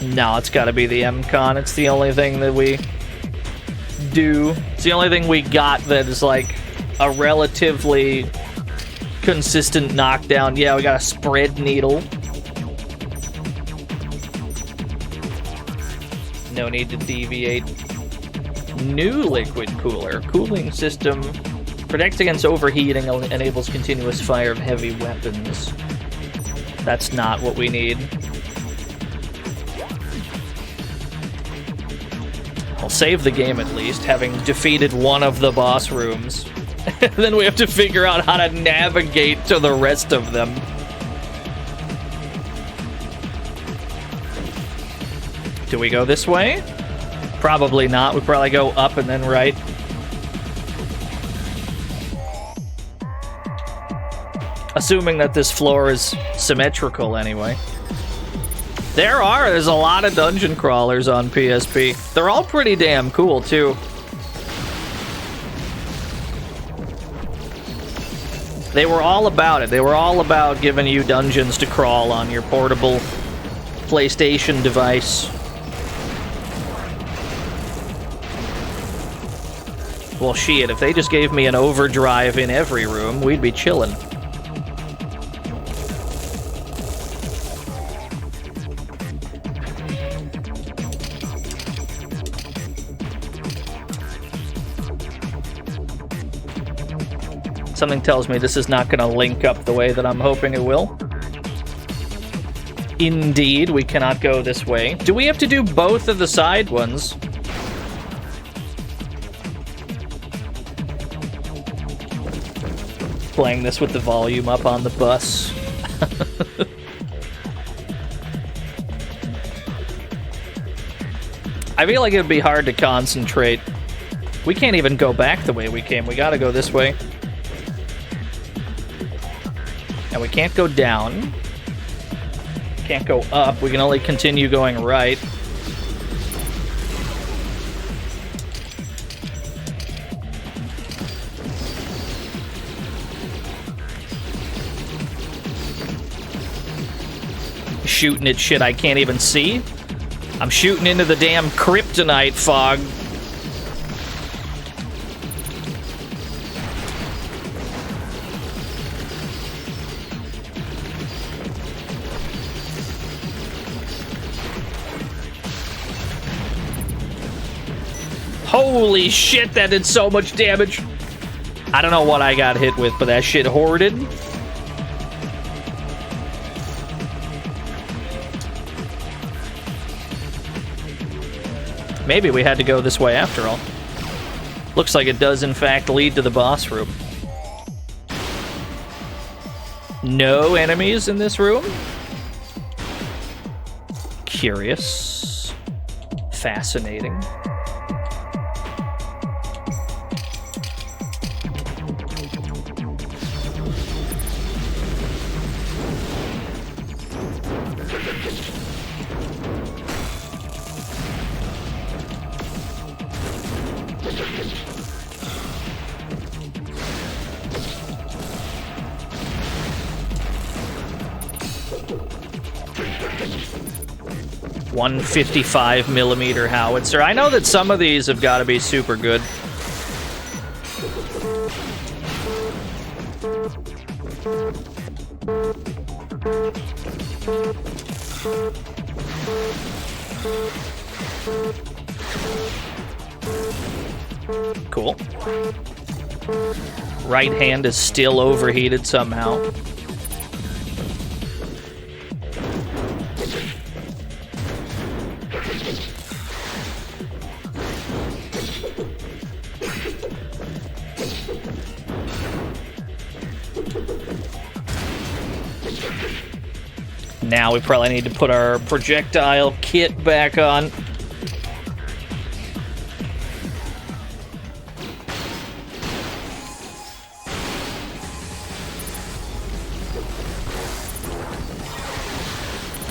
No, it's gotta be the M-Con. It's the only thing that we do. It's the only thing we got that is like a relatively consistent knockdown. Yeah, we got a spread needle. No need to deviate. New liquid cooler. Cooling system. Protects against overheating. Enables continuous fire of heavy weapons. That's not what we need. I'll save the game at least, having defeated one of the boss rooms. Then we have to figure out how to navigate to the rest of them. Do we go this way? Probably not. We probably go up and then right. Assuming that this floor is symmetrical anyway. There's a lot of dungeon crawlers on PSP. They're all pretty damn cool, too. They were all about it. They were all about giving you dungeons to crawl on your portable PlayStation device. Well, shit, if they just gave me an overdrive in every room, we'd be chillin'. Something tells me this is not going to link up the way that I'm hoping it will. Indeed, we cannot go this way. Do we have to do both of the side ones? Playing this with the volume up on the bus. I feel like it would be hard to concentrate. We can't even go back the way we came. We gotta go this way. And we can't go down. Can't go up. We can only continue going right. Shooting at shit I can't even see. I'm shooting into the damn kryptonite fog. Holy shit, that did so much damage. I don't know what I got hit with, but that shit hoarded. Maybe we had to go this way after all. Looks like it does in fact lead to the boss room. No enemies in this room? Curious. Fascinating. .155mm howitzer. I know that some of these have got to be super good. Cool. Right hand is still overheated somehow. Now we probably need to put our projectile kit back on.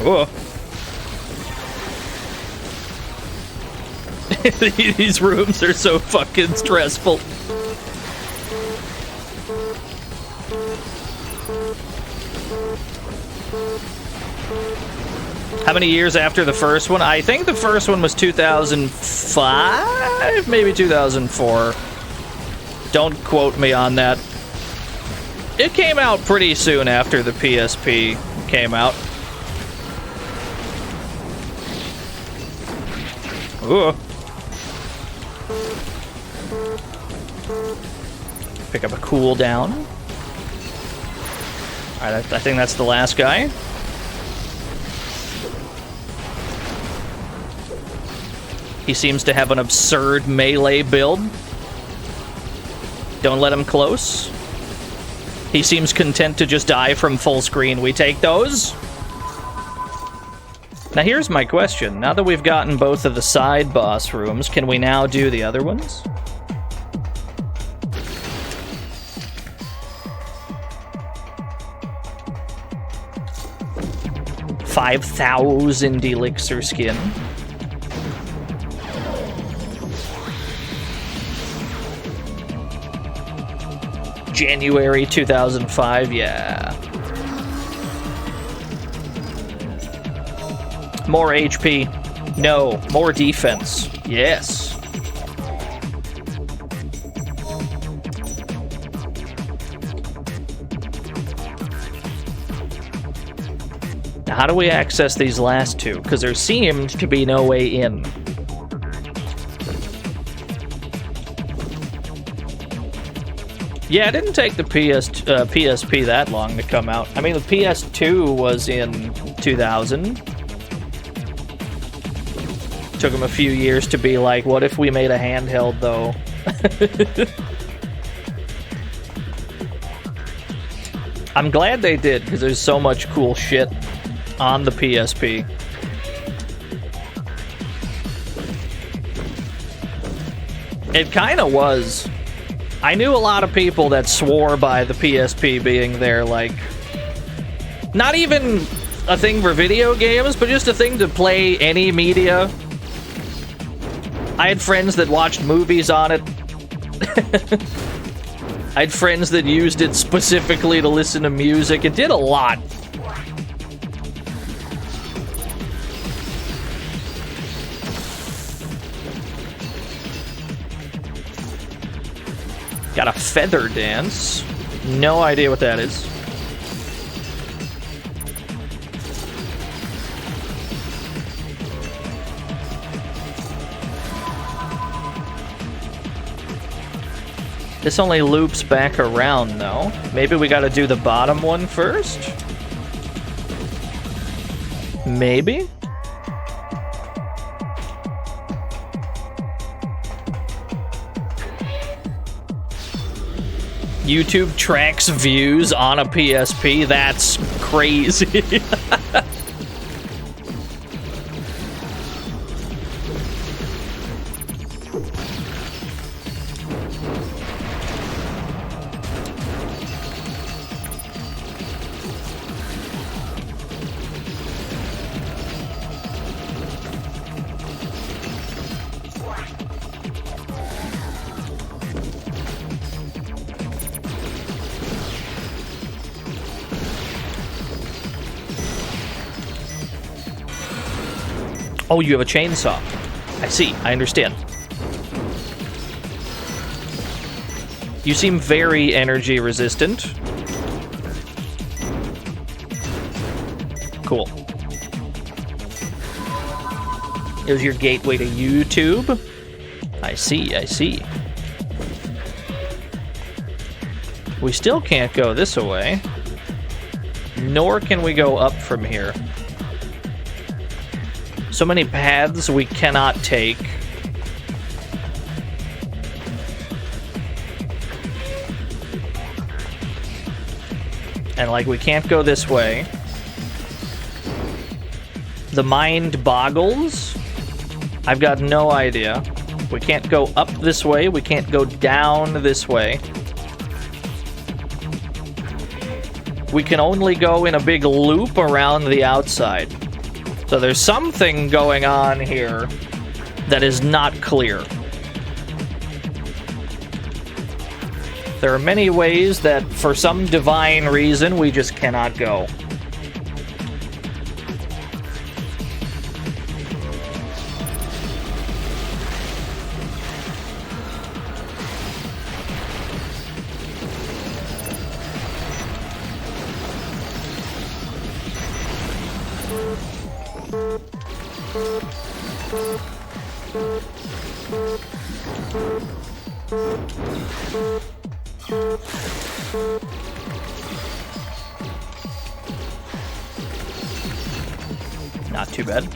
Whoa. These rooms are so fucking stressful. How many years after the first one? I think the first one was 2005, maybe 2004. Don't quote me on that. It came out pretty soon after the PSP came out. Ooh. Pick up a cooldown. Alright, I think that's the last guy. He seems to have an absurd melee build. Don't let him close. He seems content to just die from full screen. We take those. Now here's my question. Now that we've gotten both of the side boss rooms, can we now do the other ones? $5,000 elixir skin. January 2005, yeah. More HP. No. More defense. Yes. Now, how do we access these last two? Because there seemed to be no way in. Yeah, it didn't take the PSP that long to come out. I mean, the PS2 was in 2000. Took them a few years to be like, what if we made a handheld, though? I'm glad they did, because there's so much cool shit on the PSP. It kind of was. I knew a lot of people that swore by the PSP being their, like, not even a thing for video games, but just a thing to play any media. I had friends that watched movies on it. I had friends that used it specifically to listen to music. It did a lot. Got a feather dance. No idea what that is. This only loops back around, though. Maybe we gotta do the bottom one first? Maybe? YouTube tracks views on a PSP? That's crazy. Oh, you have a chainsaw. I see. I understand. You seem very energy resistant. Cool. It was your gateway to YouTube? I see, I see. We still can't go this way. Nor can we go up from here. So many paths we cannot take. And, like, we can't go this way. The mind boggles. I've got no idea. We can't go up this way. We can't go down this way. We can only go in a big loop around the outside. So there's something going on here that is not clear. There are many ways that, for some divine reason, we just cannot go. Not too bad.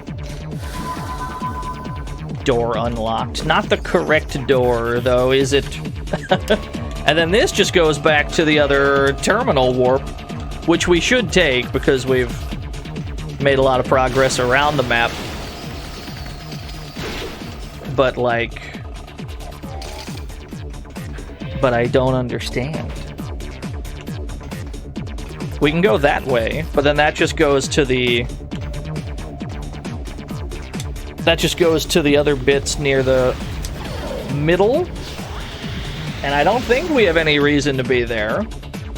Door unlocked. Not the correct door, though, is it? And then this just goes back to the other terminal warp, which we should take because we've made a lot of progress around the map. But, like... But I don't understand. We can go that way, but then that just goes to the... That just goes to the other bits near the middle. And I don't think we have any reason to be there.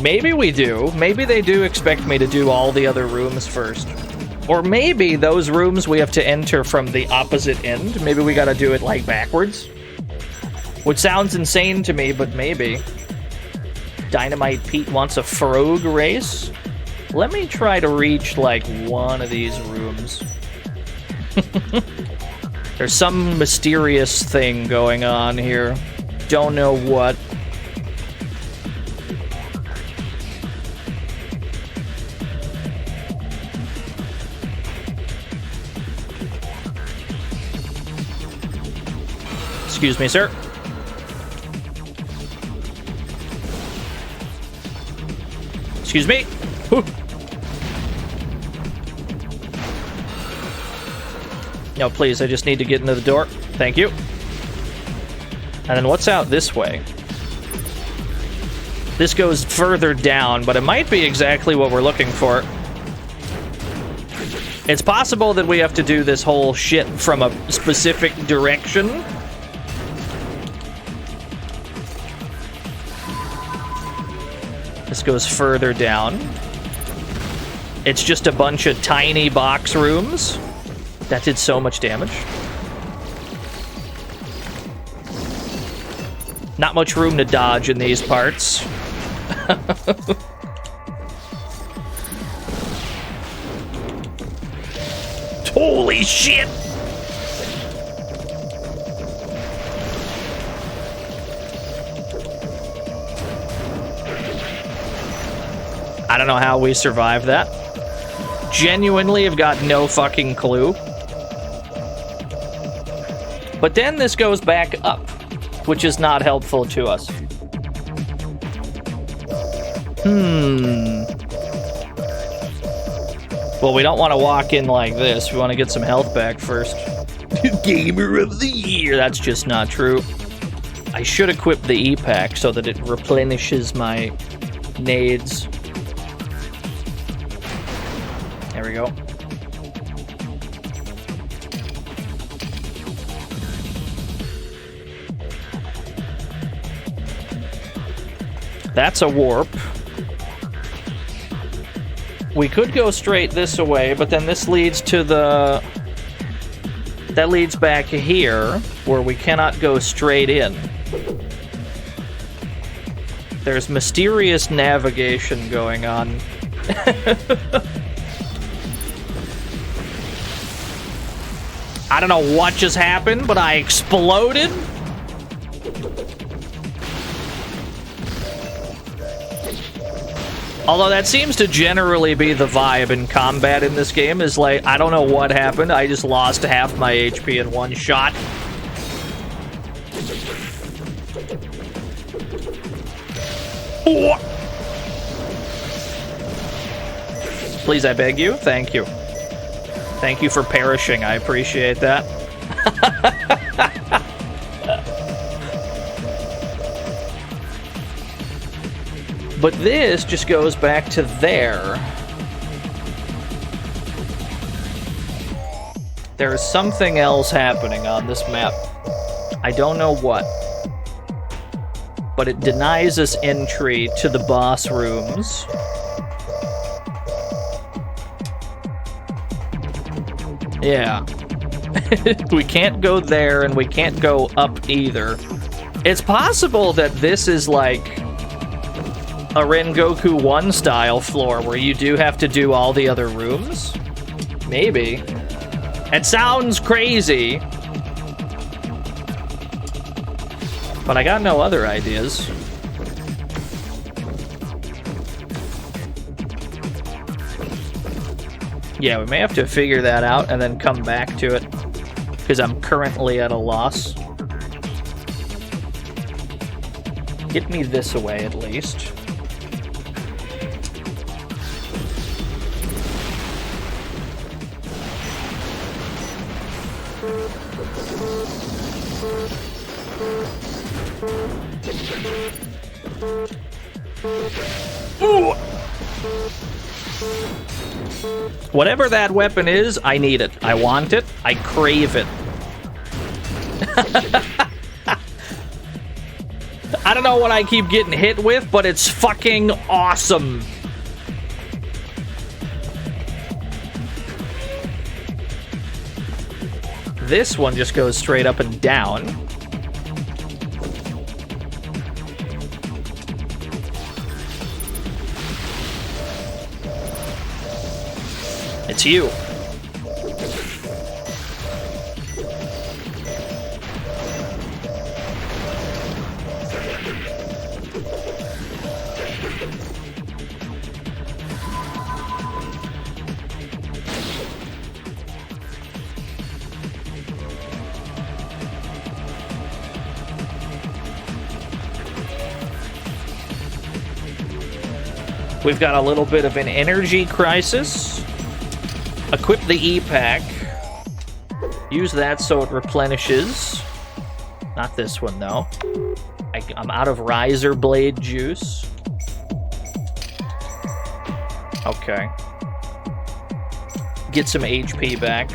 Maybe we do. Maybe they do expect me to do all the other rooms first. Or maybe those rooms we have to enter from the opposite end. Maybe we gotta do it, like, backwards. Which sounds insane to me, but maybe. Dynamite Pete wants a frog race? Let me try to reach, like, one of these rooms. There's some mysterious thing going on here. Don't know what. Excuse me, sir. Excuse me. Whew. No, please, I just need to get into the door. Thank you. And then what's out this way? This goes further down, but it might be exactly what we're looking for. It's possible that we have to do this whole shit from a specific direction. This goes further down. It's just a bunch of tiny box rooms. That did so much damage. Not much room to dodge in these parts. Holy shit! I don't know how we survived that. Genuinely have got no fucking clue. But then this goes back up, which is not helpful to us. Well, we don't want to walk in like this. We want to get some health back first. Gamer of the Year. That's just not true. I should equip the E-Pack so that it replenishes my nades. There we go. That's a warp. We could go straight this way, but then this leads to the... That leads back here, where we cannot go straight in. There's mysterious navigation going on. I don't know what just happened, but I exploded. Although that seems to generally be the vibe in combat in this game, is like, I don't know what happened, I just lost half my HP in one shot. Please, I beg you. Thank you. Thank you for perishing, I appreciate that. But this just goes back to there. There is something else happening on this map. I don't know what. But it denies us entry to the boss rooms. Yeah. We can't go there, and we can't go up either. It's possible that this is like a Rengoku 1 style floor where you do have to do all the other rooms? Maybe. It sounds crazy. But I got no other ideas. Yeah, we may have to figure that out and then come back to it, because I'm currently at a loss. Get me this away at least. Ooh. Whatever that weapon is, I need it. I want it. I crave it. I don't know what I keep getting hit with, but it's fucking awesome. This one just goes straight up and down. It's you. We've got a little bit of an energy crisis. Equip the E-Pack. Use that so it replenishes. Not this one, though. I'm out of Riser Blade juice. Okay. Get some HP back.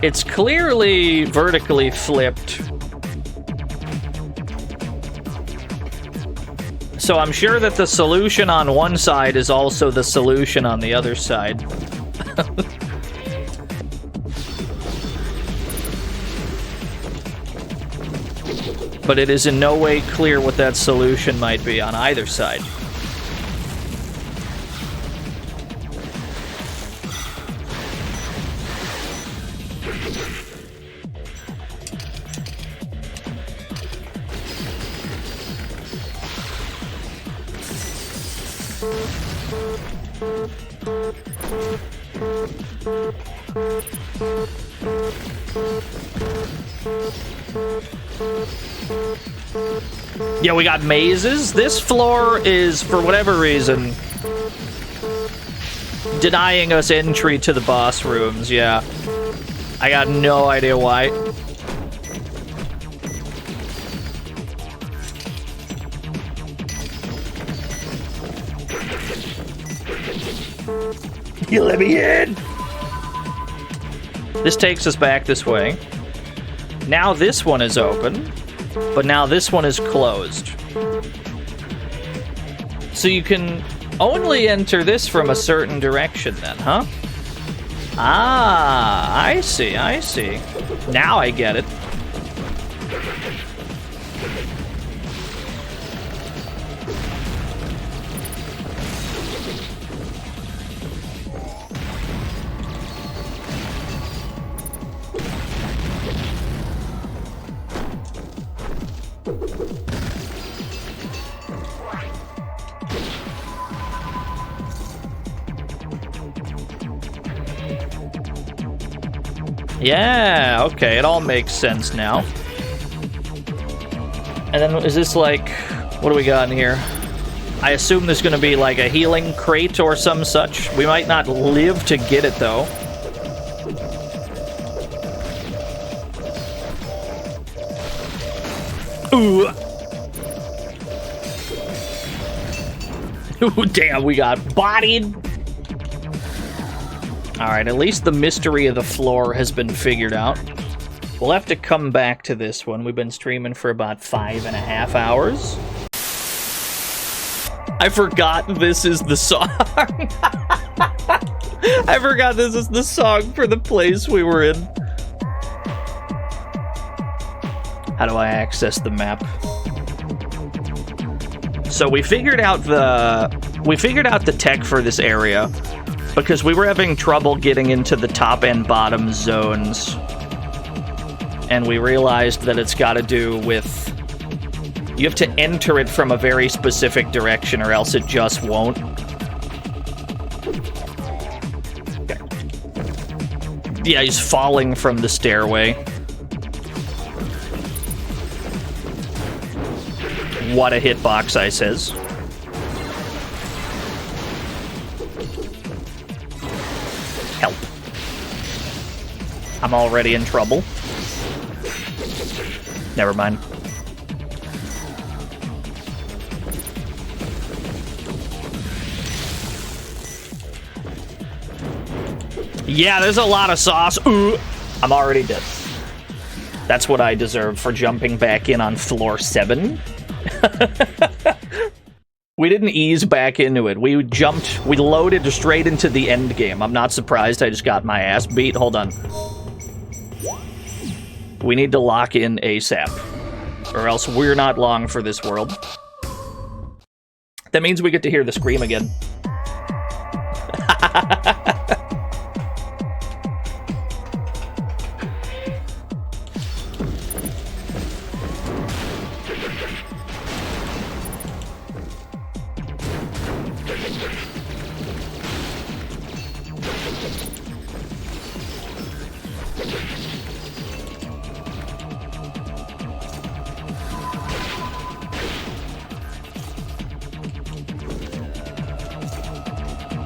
It's clearly vertically flipped. So I'm sure that the solution on one side is also the solution on the other side. but it is in no way clear what that solution might be on either side. Yeah, we got mazes. This floor is, for whatever reason, denying us entry to the boss rooms, yeah. I got no idea why. You let me in! This takes us back this way. Now this one is open, but now this one is closed. So you can only enter this from a certain direction then, huh? Ah, I see, I see. Now I get it. Yeah, okay, it all makes sense now. And then is this like, what do we got in here? I assume there's gonna be like a healing crate or some such. We might not live to get it though. Ooh. Ooh, damn, we got bodied. Alright, at least the mystery of the floor has been figured out. We'll have to come back to this one. We've been streaming for about 5.5 hours. I forgot this is the song. I forgot this is the song for the place we were in. How do I access the map? So we figured out the tech for this area because we were having trouble getting into the top and bottom zones. And we realized that it's got to do with... You have to enter it from a very specific direction or else it just won't. Okay. Yeah, he's falling from the stairway. What a hitbox, I says. Help. I'm already in trouble. Never mind. Yeah, there's a lot of sauce. Ooh, I'm already dead. That's what I deserve for jumping back in on floor 7. We didn't ease back into it. We loaded straight into the end game. I'm not surprised I just got my ass beat. Hold on. We need to lock in ASAP, or else we're not long for this world. That means we get to hear the scream again.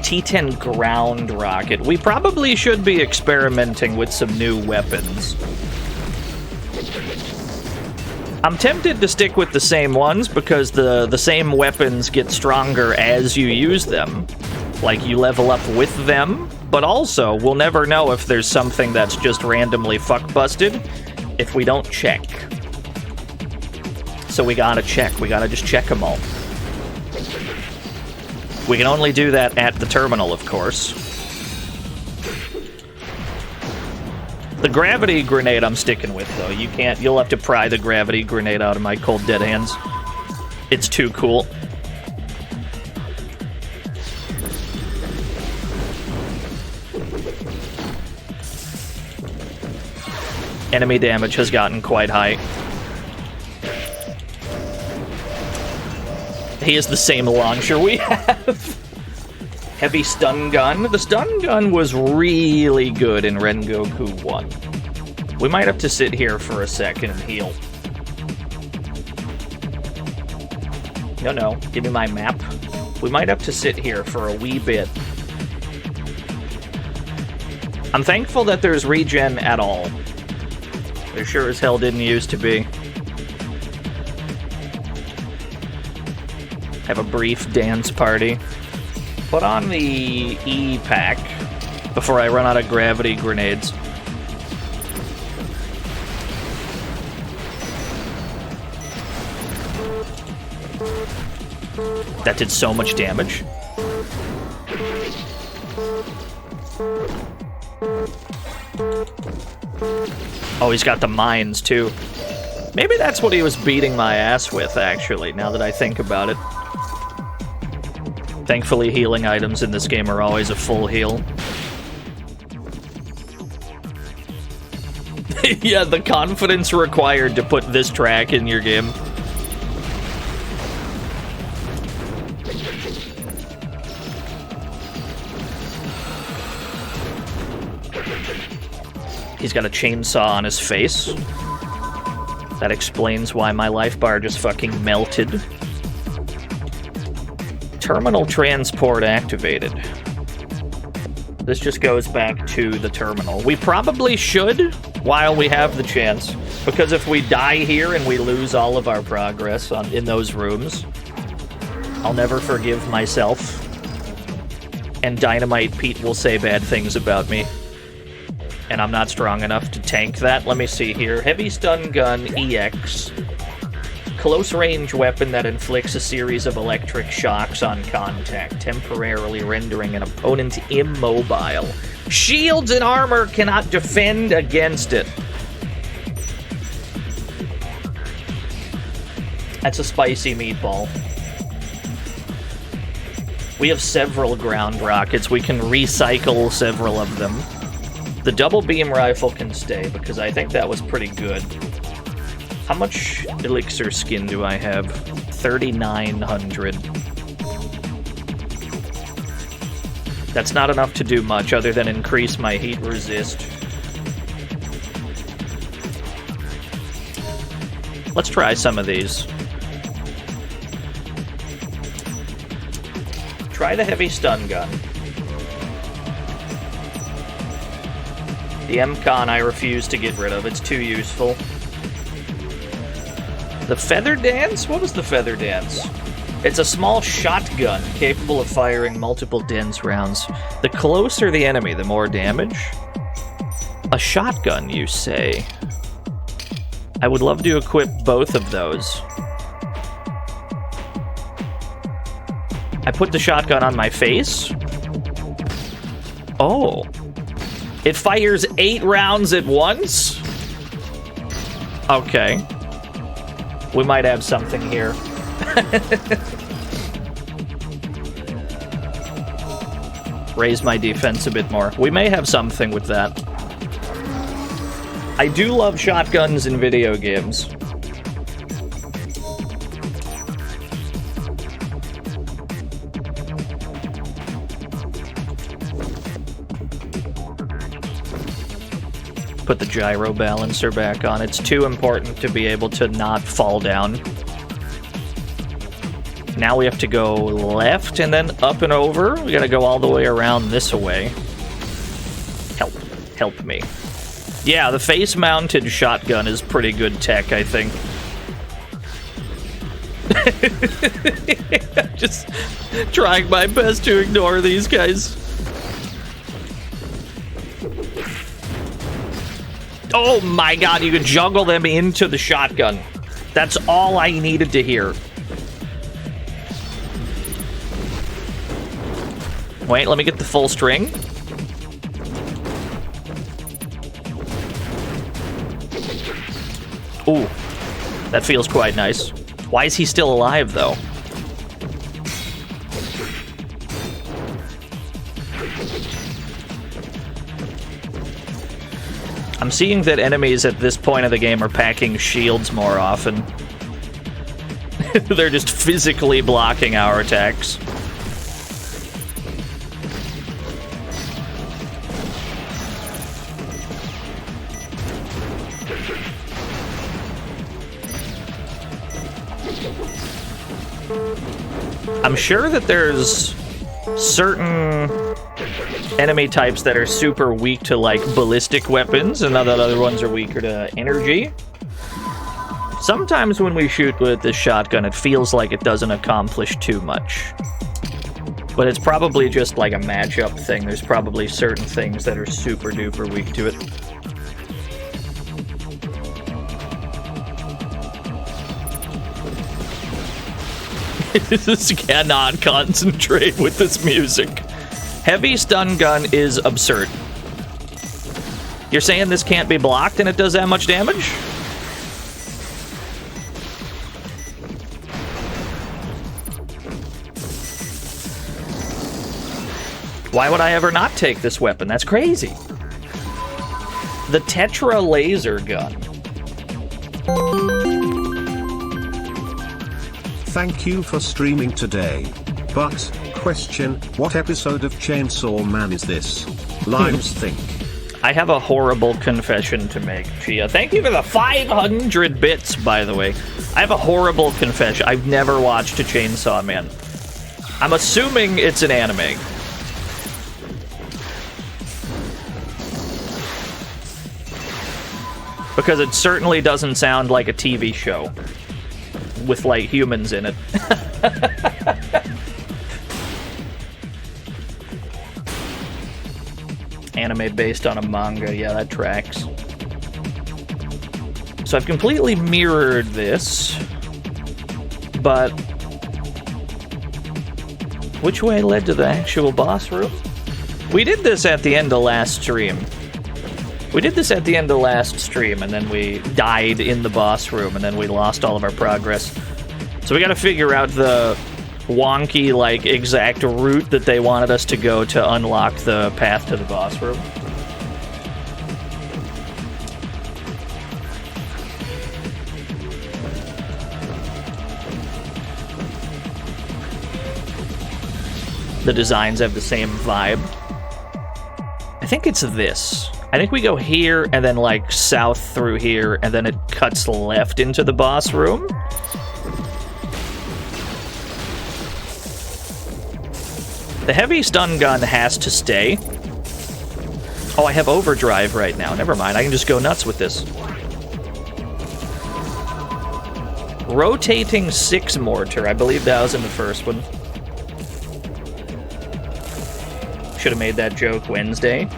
T10 ground rocket. We probably should be experimenting with some new weapons. I'm tempted to stick with the same ones because the same weapons get stronger as you use them. Like, you level up with them, but also we'll never know if there's something that's just randomly fuck-busted if we don't check. So we gotta check. We gotta just check them all. We can only do that at the terminal, of course. The gravity grenade I'm sticking with, though. You'll have to pry the gravity grenade out of my cold dead hands. It's too cool. Enemy damage has gotten quite high. He has the same launcher we have. Heavy stun gun. The stun gun was really good in Rengoku 1. We might have to sit here for a second and heal. No, give me my map. We might have to sit here for a wee bit. I'm thankful that there's regen at all. There sure as hell didn't used to be. Have a brief dance party. Put on the E pack before I run out of gravity grenades. That did so much damage. Oh, he's got the mines, too. Maybe that's what he was beating my ass with, actually, now that I think about it. Thankfully, healing items in this game are always a full heal. Yeah, the confidence required to put this track in your game. He's got a chainsaw on his face. That explains why my life bar just fucking melted. Terminal transport activated. This just goes back to the terminal. We probably should, while we have the chance, because if we die here and we lose all of our progress in those rooms, I'll never forgive myself. And Dynamite Pete will say bad things about me. And I'm not strong enough to tank that. Let me see here. Heavy stun gun EX. Close range weapon that inflicts a series of electric shocks on contact, temporarily rendering an opponent immobile. Shields and armor cannot defend against it. That's a spicy meatball. We have several ground rockets. We can recycle several of them. The double beam rifle can stay, because I think that was pretty good. How much elixir skin do I have? 3,900. That's not enough to do much other than increase my heat resist. Let's try some of these. Try the heavy stun gun. The M-Con I refuse to get rid of. It's too useful. The feather dance? What was the feather dance? It's a small shotgun capable of firing multiple dense rounds. The closer the enemy, the more damage. A shotgun, you say? I would love to equip both of those. I put the shotgun on my face. Oh. It fires 8 rounds at once? Okay. We might have something here. Raise my defense a bit more. We may have something with that. I do love shotguns in video games. Put the gyro balancer back on. It's too important to be able to not fall down. Now we have to go left and then up and over. We gotta go all the way around this way. Help me. Yeah, the face-mounted shotgun is pretty good tech, I think. Just trying my best to ignore these guys. Oh my god, you can juggle them into the shotgun. That's all I needed to hear. Wait, let me get the full string. Ooh, that feels quite nice. Why is he still alive, though? I'm seeing that enemies at this point of the game are packing shields more often. They're just physically blocking our attacks. I'm sure that there's certain enemy types that are super weak to, like, ballistic weapons, and that other ones are weaker to energy. Sometimes when we shoot with this shotgun, it feels like it doesn't accomplish too much. But it's probably just like a matchup thing. There's probably certain things that are super duper weak to it. This cannot concentrate with this music. Heavy stun gun is absurd. You're saying this can't be blocked and it does that much damage? Why would I ever not take this weapon? That's crazy. The Tetra laser gun. Thank you for streaming today. But, question, what episode of Chainsaw Man is this? Limes think. I have a horrible confession to make, H.E.A.V.E.N. Thank you for the 500 bits, by the way. I have a horrible confession. I've never watched a Chainsaw Man. I'm assuming it's an anime. Because it certainly doesn't sound like a TV show with, like, humans in it. Anime based on a manga, yeah, that tracks. So I've completely mirrored this, but which way led to the actual boss room? We did this at the end of last stream. And then we died in the boss room, and then we lost all of our progress. So we gotta figure out the wonky, like, exact route that they wanted us to go to unlock the path to the boss room. The designs have the same vibe. I think it's this. I think we go here and then, like, south through here, and then it cuts left into the boss room. The heavy stun gun has to stay. Oh, I have overdrive right now. Never mind, I can just go nuts with this. Rotating 6 mortar. I believe that was in the first one. Should have made that joke Wednesday.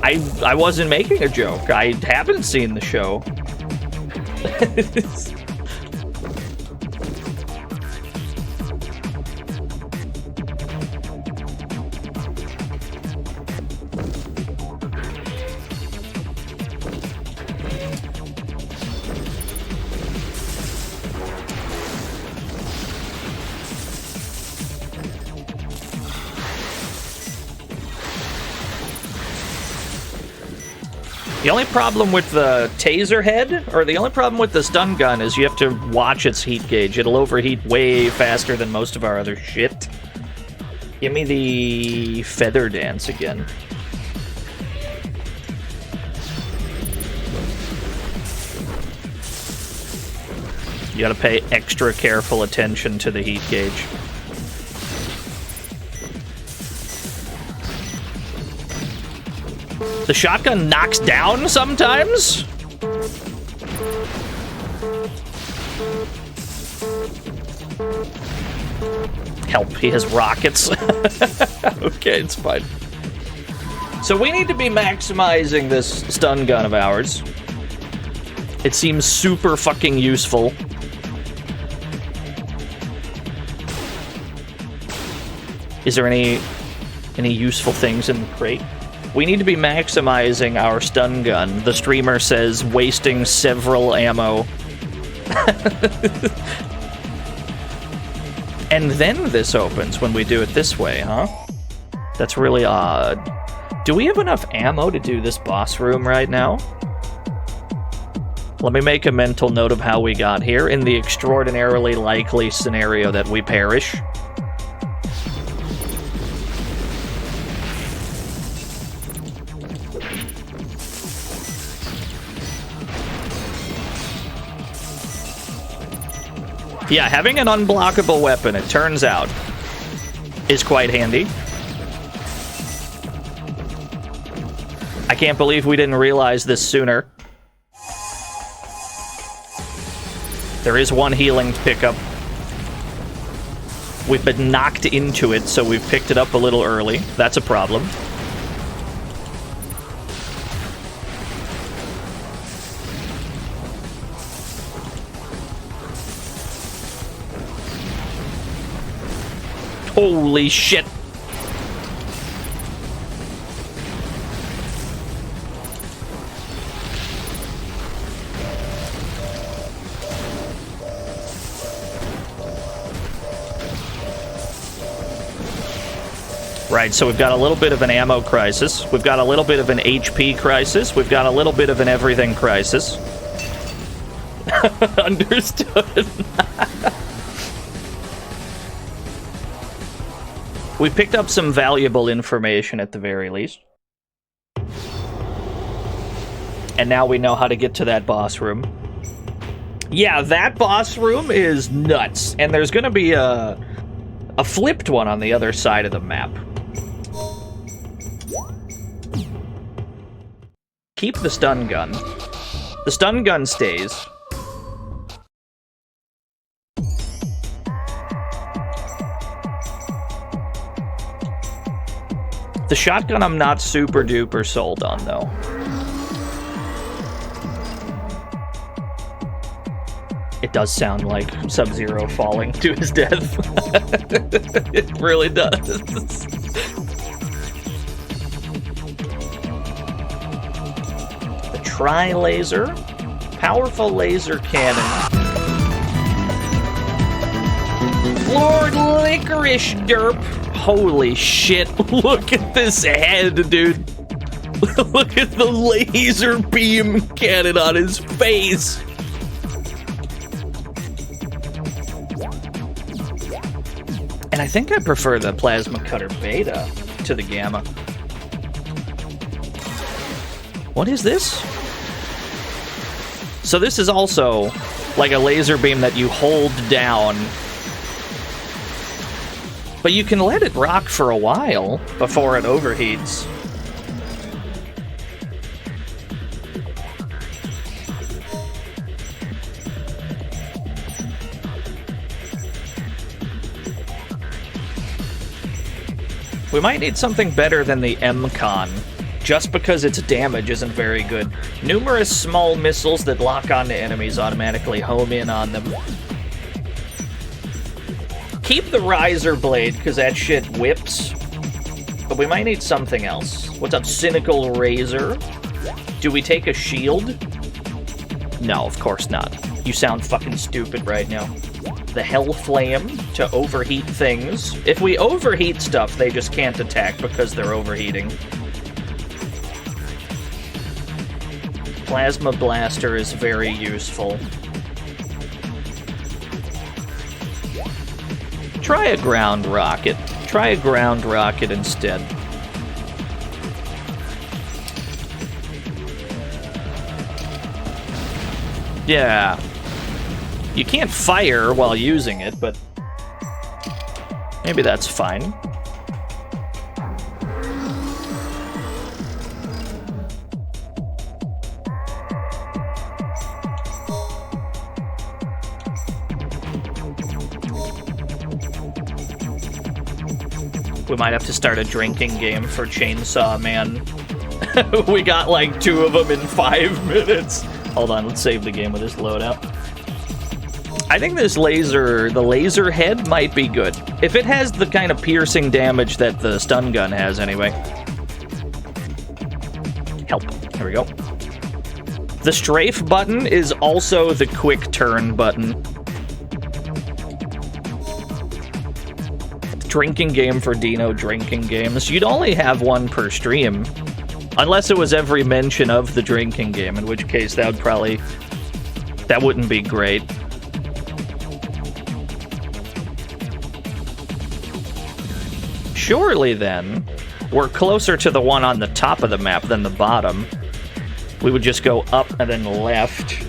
I wasn't making a joke. I haven't seen the show. The only problem with the taser head, or the only problem with the stun gun, is you have to watch its heat gauge. It'll overheat way faster than most of our other shit. Give me the feather dance again. You gotta pay extra careful attention to the heat gauge. The shotgun knocks down sometimes? Help, he has rockets. Okay, it's fine. So we need to be maximizing this stun gun of ours. It seems super fucking useful. Is there any useful things in the crate? We need to be maximizing our stun gun. The streamer says wasting several ammo. And then this opens when we do it this way, huh? That's really odd. Do we have enough ammo to do this boss room right now? Let me make a mental note of how we got here in the extraordinarily likely scenario that we perish. Yeah, having an unblockable weapon, it turns out, is quite handy. I can't believe we didn't realize this sooner. There is one healing pickup. We've been knocked into it, so we've picked it up a little early. That's a problem. Holy shit. Right, so we've got a little bit of an ammo crisis. We've got a little bit of an HP crisis. We've got a little bit of an everything crisis. Understood. We picked up some valuable information at the very least. And now we know how to get to that boss room. Yeah, that boss room is nuts. And there's gonna be a flipped one on the other side of the map. Keep the stun gun. The stun gun stays. The shotgun I'm not super duper sold on, though. It does sound like Sub-Zero falling to his death. It really does. The Tri-Laser. Powerful laser cannon. Lord Licorice Derp. Holy shit, look at this head, dude. Look at the laser beam cannon on his face. And I think I prefer the Plasma Cutter Beta to the Gamma. What is this? So this is also like a laser beam that you hold down. But you can let it rock for a while before it overheats. We might need something better than the M-Con, just because its damage isn't very good. Numerous small missiles that lock onto enemies automatically home in on them. Keep the riser blade, because that shit whips. But we might need something else. What's up, Cynical Razor? Do we take a shield? No, of course not. You sound fucking stupid right now. The Hell Flame to overheat things. If we overheat stuff, they just can't attack because they're overheating. Plasma Blaster is very useful. Try a ground rocket. Try a ground rocket instead. Yeah. You can't fire while using it, but maybe that's fine. We might have to start a drinking game for Chainsaw Man. We got like 2 of them in 5 minutes. Hold on, let's save the game with this loadout. I think this laser, the laser head might be good. If it has the kind of piercing damage that the stun gun has anyway. There we go. The strafe button is also the quick turn button. Drinking game for Dino drinking games. You'd only have one per stream. Unless it was every mention of the drinking game, in which case that would probably... that wouldn't be great. Surely then, we're closer to the one on the top of the map than the bottom. We would just go up and then left.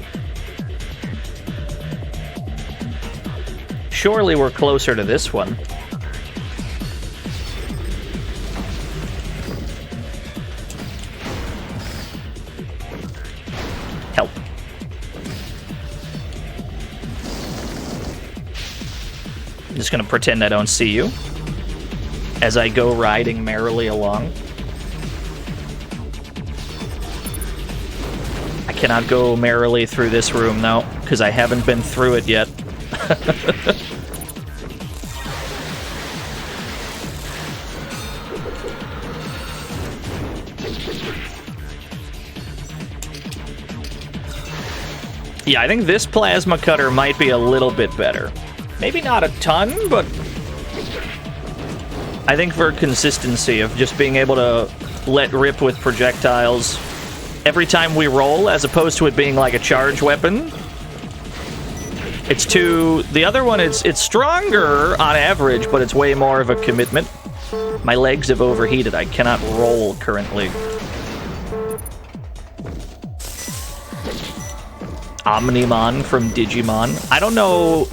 Surely we're closer to this one. Help. I'm just gonna pretend I don't see you as I go riding merrily along. I cannot go merrily through this room, though, because I haven't been through it yet. Yeah, I think this plasma cutter might be a little bit better. Maybe not a ton, but I think for consistency of just being able to let rip with projectiles every time we roll, as opposed to it being like a charge weapon. It's too... the other one, it's stronger on average, but it's way more of a commitment. My legs have overheated. I cannot roll currently. Omnimon from Digimon. I don't know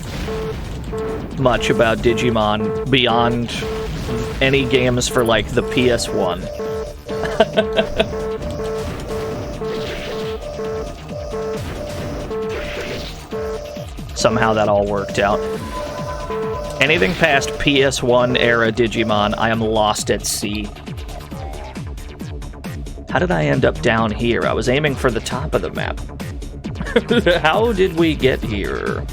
much about Digimon beyond any games for, like, the PS1. Somehow that all worked out. Anything past PS1 era Digimon, I am lost at sea. How did I end up down here? I was aiming for the top of the map. How did we get here?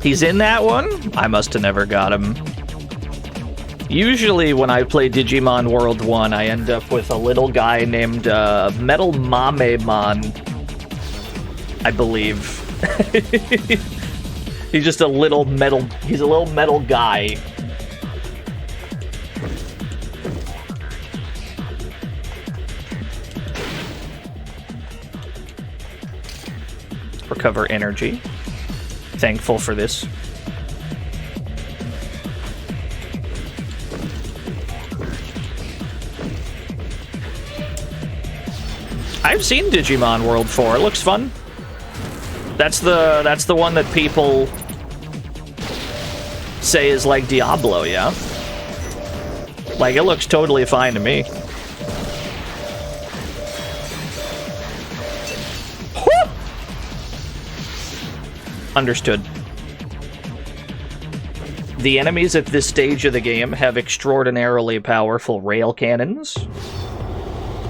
He's in that one? I must have never got him. Usually when I play Digimon World 1, I end up with a little guy named Metal Mamemon, I believe. He's just a little metal... he's a little metal guy. Recover energy. Thankful for this. I've seen Digimon World 4. It looks fun. That's the one that people say is like Diablo, yeah? Like, it looks totally fine to me. Understood. The enemies at this stage of the game have extraordinarily powerful rail cannons.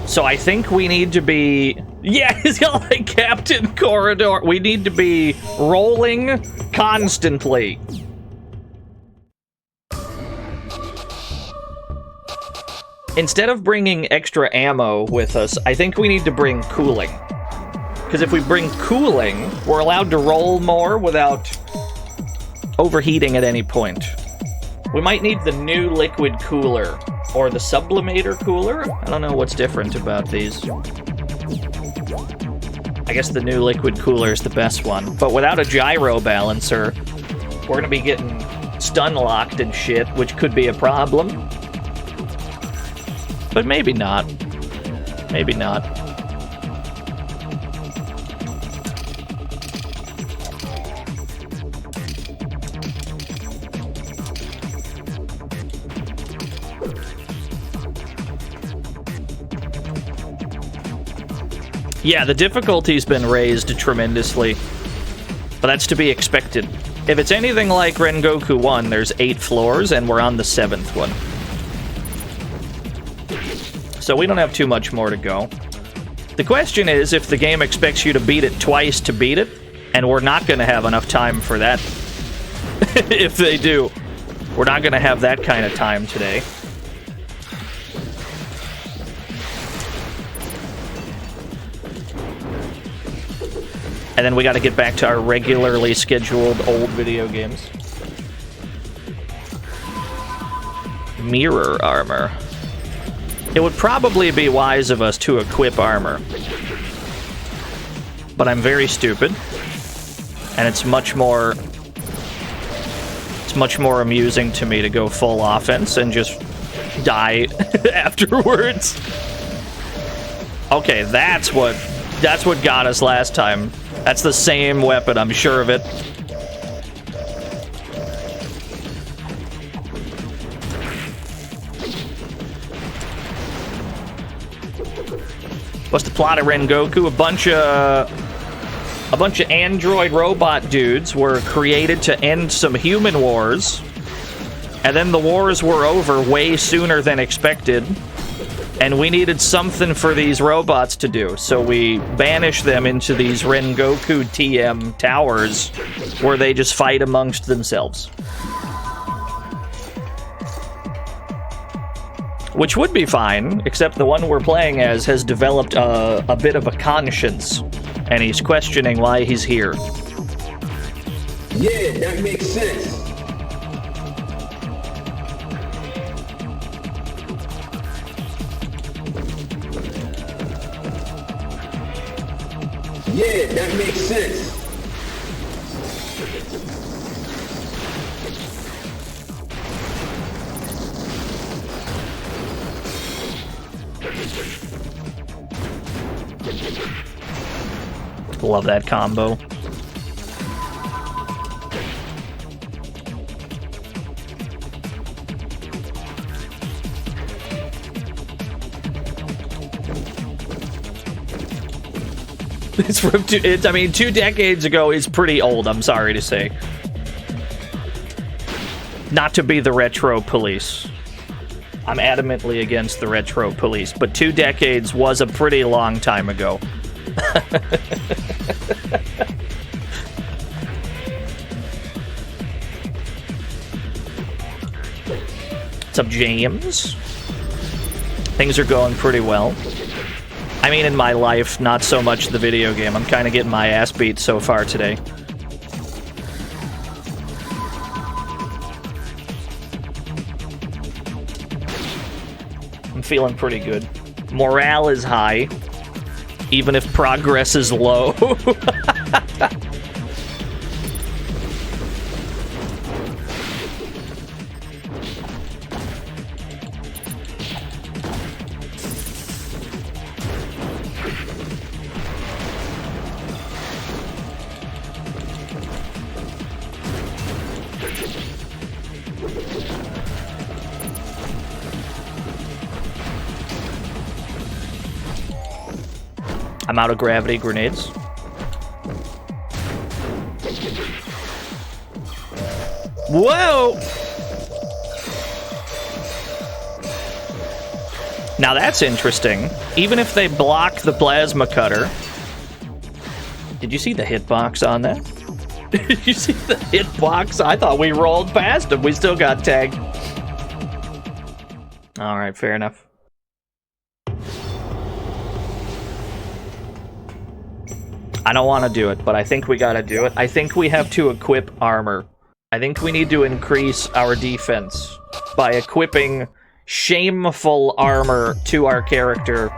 So I think we need to be... yeah, he's got like Captain Corridor. We need to be rolling constantly. Instead of bringing extra ammo with us, I think we need to bring cooling. Because if we bring cooling, we're allowed to roll more without overheating at any point. We might need the new liquid cooler, or the sublimator cooler? I don't know what's different about these. I guess the new liquid cooler is the best one. But without a gyro balancer, we're gonna be getting stun locked and shit, which could be a problem. But maybe not. Maybe not. Yeah, the difficulty's been raised tremendously, but that's to be expected. If it's anything like Rengoku 1, there's 8 floors, and we're on the 7th one. So we don't have too much more to go. The question is if the game expects you to beat it twice to beat it, and we're not going to have enough time for that. If they do. We're not gonna have that kind of time today. And then we gotta get back to our regularly scheduled old video games. Mirror armor. It would probably be wise of us to equip armor. But I'm very stupid. And it's much more amusing to me to go full offense and just die afterwards. Okay, that's what got us last time. That's the same weapon, I'm sure of it. What's the plot of Rengoku? A bunch of android robot dudes were created to end some human wars, and then the wars were over way sooner than expected, and we needed something for these robots to do, so we banished them into these Rengoku TM towers, where they just fight amongst themselves. Which would be fine, except the one we're playing as has developed a bit of a conscience, and he's questioning why he's here. Yeah, that makes sense. Yeah, that makes sense. Love that combo. It's from I mean, 2 decades ago is pretty old, I'm sorry to say. Not to be the retro police. I'm adamantly against the retro police, but 2 decades was a pretty long time ago. What's up, James? Things are going pretty well. I mean, in my life, not so much the video game. I'm kind of getting my ass beat so far today. I'm feeling pretty good. Morale is high, even if progress is low. I'm out of gravity grenades. Whoa! Now that's interesting. Even if they block the plasma cutter. Did you see the hitbox on that? Did you see the hitbox? I thought we rolled past him. We still got tagged. Alright, fair enough. I don't want to do it, but I think we gotta do it. I think we have to equip armor. I think we need to increase our defense by equipping shameful armor to our character.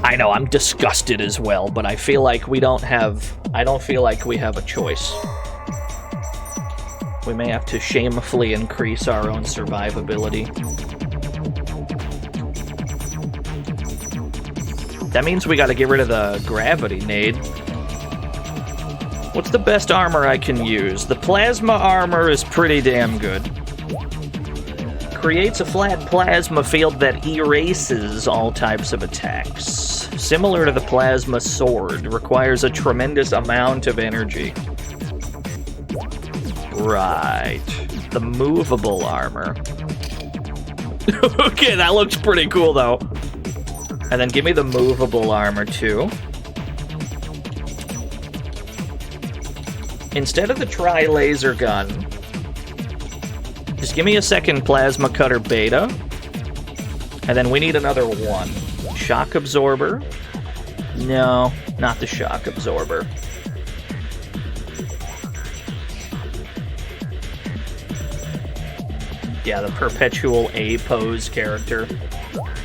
I know, I'm disgusted as well, but I feel like we don't have... I don't feel like we have a choice. We may have to shamefully increase our own survivability. That means we gotta get rid of the gravity nade. What's the best armor I can use? The plasma armor is pretty damn good. Creates a flat plasma field that erases all types of attacks. Similar to the plasma sword, requires a tremendous amount of energy. Right. The movable armor. Okay, that looks pretty cool though. And then give me the movable armor too. instead of the tri-laser gun, just give me a second plasma cutter beta. And then we need another one. Shock absorber. No, not the shock absorber. Yeah, the perpetual A pose character.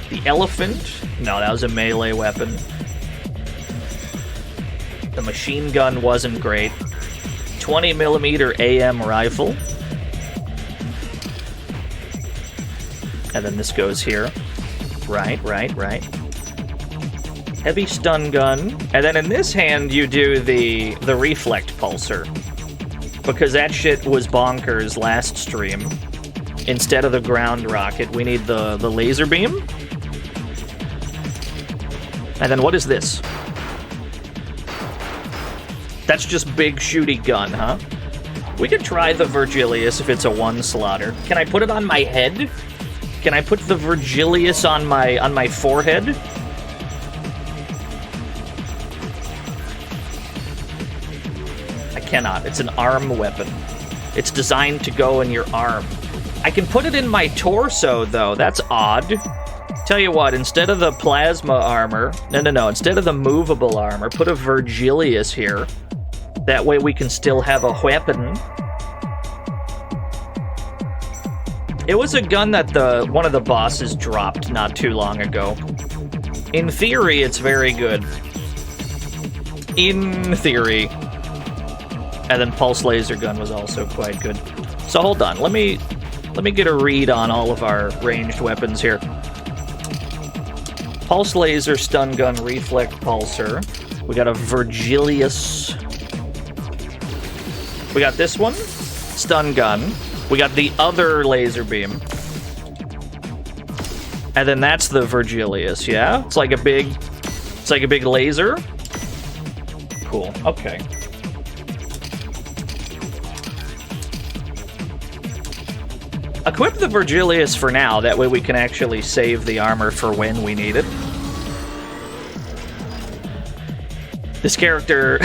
The elephant. No, that was a melee weapon. The machine gun wasn't great. 20mm AM rifle. And then this goes here. Right. Heavy stun gun. And then in this hand, you do the reflect pulsar. Because that shit was bonkers last stream. Instead of the ground rocket, we need the laser beam. And then what is this? That's just big shooty gun, huh? We could try the Virgilius if it's a one-slotter. Can I put it on my head? Can I put the Virgilius on my forehead? I cannot. It's an arm weapon. It's designed to go in your arm. I can put it in my torso, though. That's odd. Tell you what, instead of the plasma armor... No. Instead of the movable armor, put a Virgilius here. That way we can still have a weapon. It was a gun that one of the bosses dropped not too long ago. In theory, it's very good. In theory. And then pulse laser gun was also quite good. So hold on, let me get a read on all of our ranged weapons here. Pulse laser, stun gun, reflect pulsar. We got a Virgilius. We got this one, stun gun. We got the other laser beam. And then that's the Virgilius, yeah? It's like a big laser. Cool, okay. Equip the Virgilius for now, that way we can actually save the armor for when we need it. This character...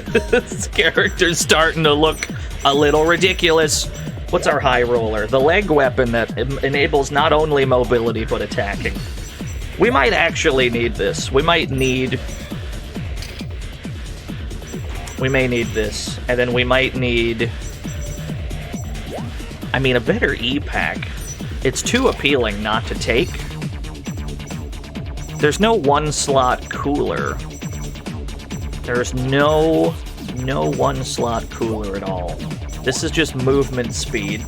this character's starting to look a little ridiculous. What's our high roller? The leg weapon that enables not only mobility, but attacking. We might actually need this. We may need this. And then we might need... I mean, a better E-Pack. It's too appealing not to take. There's no one-slot cooler. There's no one-slot cooler at all. This is just movement speed.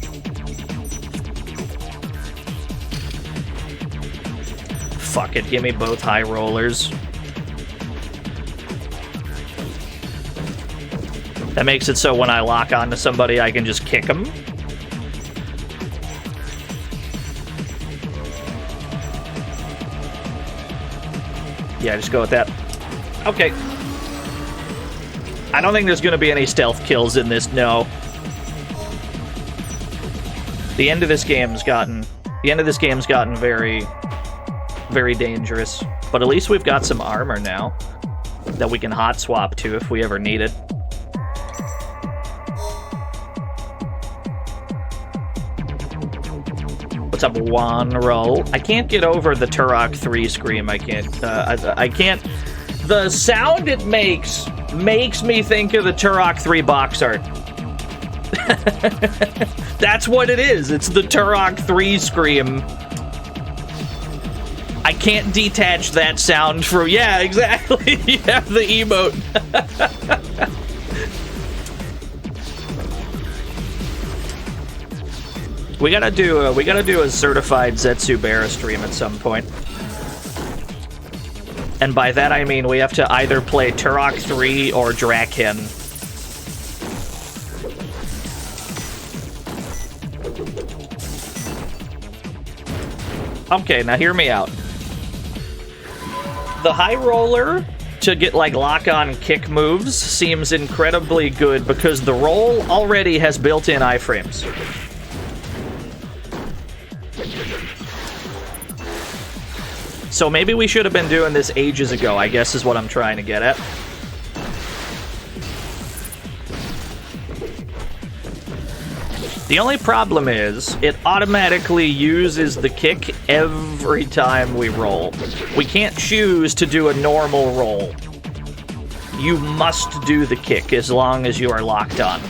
Fuck it, give me both high rollers. That makes it so when I lock onto somebody, I can just kick them. Yeah, just go with that. Okay. I don't think there's going to be any stealth kills in this, no. The end of this game's gotten very, very dangerous. But at least we've got some armor now that we can hot swap to if we ever need it. What's up, Juan Roll? I can't get over the Turok 3 scream. I can't. I can't. The sound it makes me think of the Turok 3 box art. That's what it is. It's the Turok 3 scream. I can't detach that sound from... Yeah, exactly. You have the emote. We gotta do a certified Zetsubera stream at some point. And by that I mean we have to either play Turok 3 or Draken. Okay, now hear me out. The high roller to get like lock-on kick moves seems incredibly good because the roll already has built-in iframes. So maybe we should have been doing this ages ago, I guess is what I'm trying to get at. The only problem is, it automatically uses the kick every time we roll. We can't choose to do a normal roll. You must do the kick as long as you are locked on.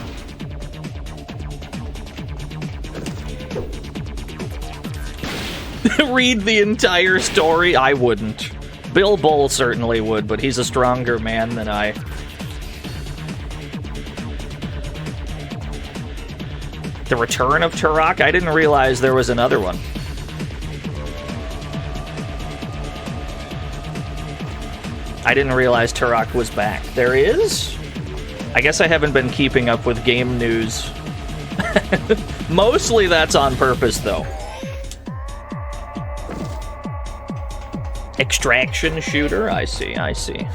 Read the entire story? I wouldn't. Bill Bull certainly would, but he's a stronger man than I. The Return of Turok? I didn't realize there was another one. I didn't realize Turok was back. There is? I guess I haven't been keeping up with game news. Mostly that's on purpose, though. Extraction shooter? I see, I see.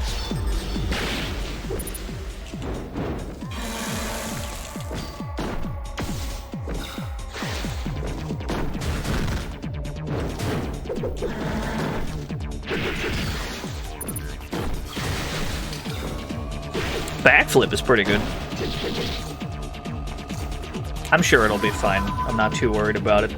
Backflip is pretty good. I'm sure it'll be fine. I'm not too worried about it.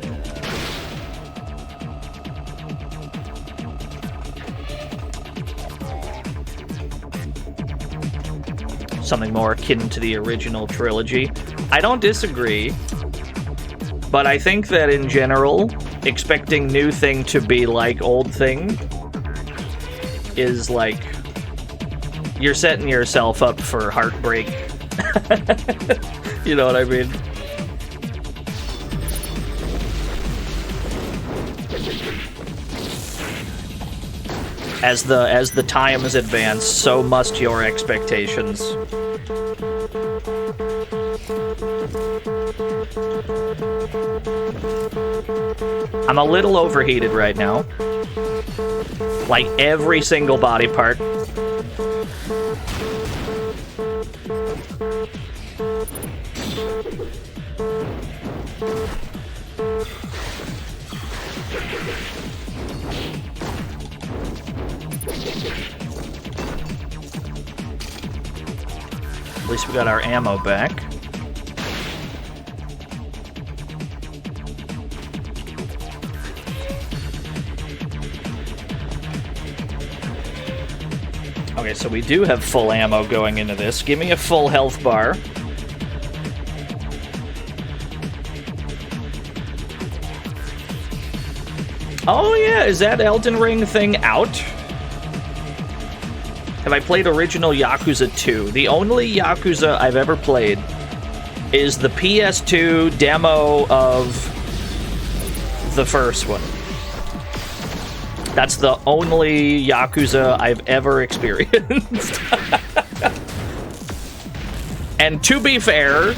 Something more akin to the original trilogy. I don't disagree, but I think that in general, expecting new thing to be like old thing is like you're setting yourself up for heartbreak. You know what I mean? As the times advance, so must your expectations. I'm a little overheated right now. Like every single body part. At least we got our ammo back. Okay, so we do have full ammo going into this. Give me a full health bar. Oh yeah, is that Elden Ring thing out? Have I played original Yakuza 2? The only Yakuza I've ever played is the PS2 demo of the first one. That's the only Yakuza I've ever experienced. And to be fair,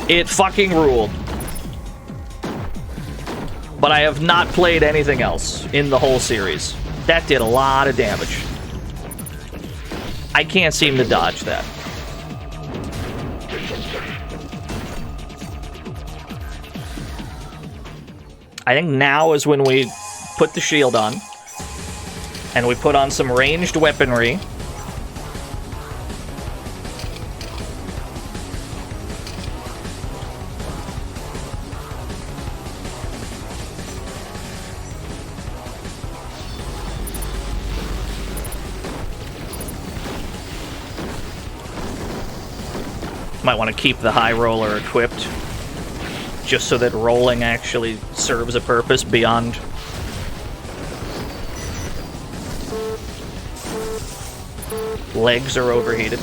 it fucking ruled. But I have not played anything else in the whole series. That did a lot of damage. I can't seem to dodge that. I think now is when we put the shield on. And we put on some ranged weaponry. Might want to keep the high roller equipped, just so that rolling actually serves a purpose beyond. Legs are overheated.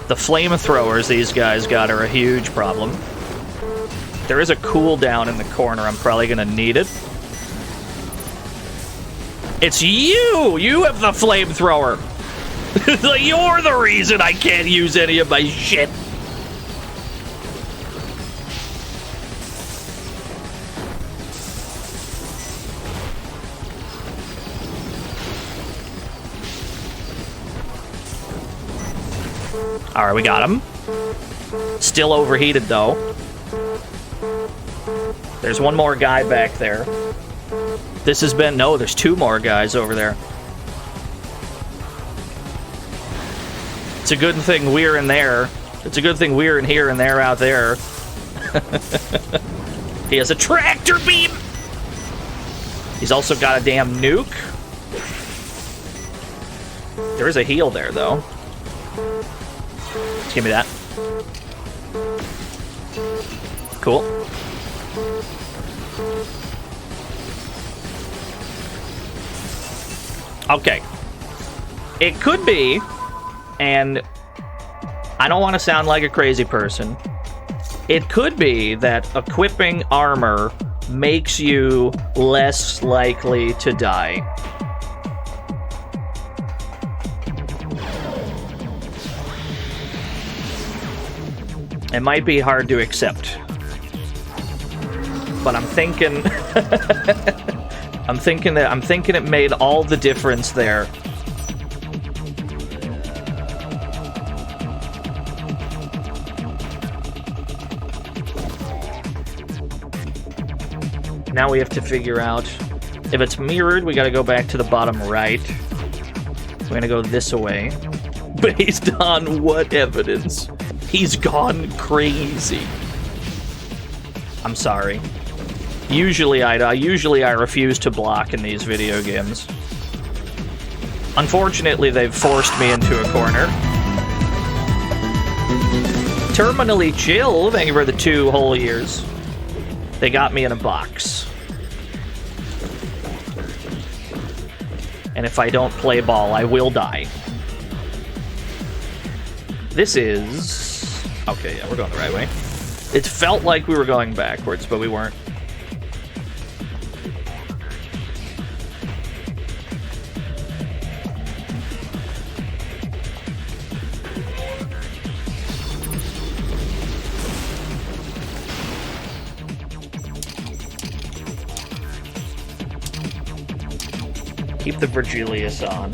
The flamethrowers these guys got are a huge problem. There is a cooldown in the corner. I'm probably going to need it. It's you! You have the flamethrower! You're the reason I can't use any of my shit! Alright, we got him. Still overheated, though. There's one more guy back there. This has been... No, there's two more guys over there. It's It's a good thing we're in there. It's a good thing we're in here and they're out there. He has a tractor beam! He's also got a damn nuke. There is a heal there, though. Just give me that. Cool. Okay. It could be, and I don't want to sound like a crazy person, it could be that equipping armor makes you less likely to die. It might be hard to accept, but I'm thinking I'm thinking it made all the difference there. Now we have to figure out if it's mirrored. We got to go back to the bottom right. We're gonna go this way. Based on what evidence? He's gone crazy. I'm sorry. Usually I refuse to block in these video games. Unfortunately, they've forced me into a corner. Terminally chill, thank you for the 2 whole years. They got me in a box. And if I don't play ball, I will die. This is... Okay, yeah, we're going the right way. It felt like we were going backwards, but we weren't. Keep the Virgilius on.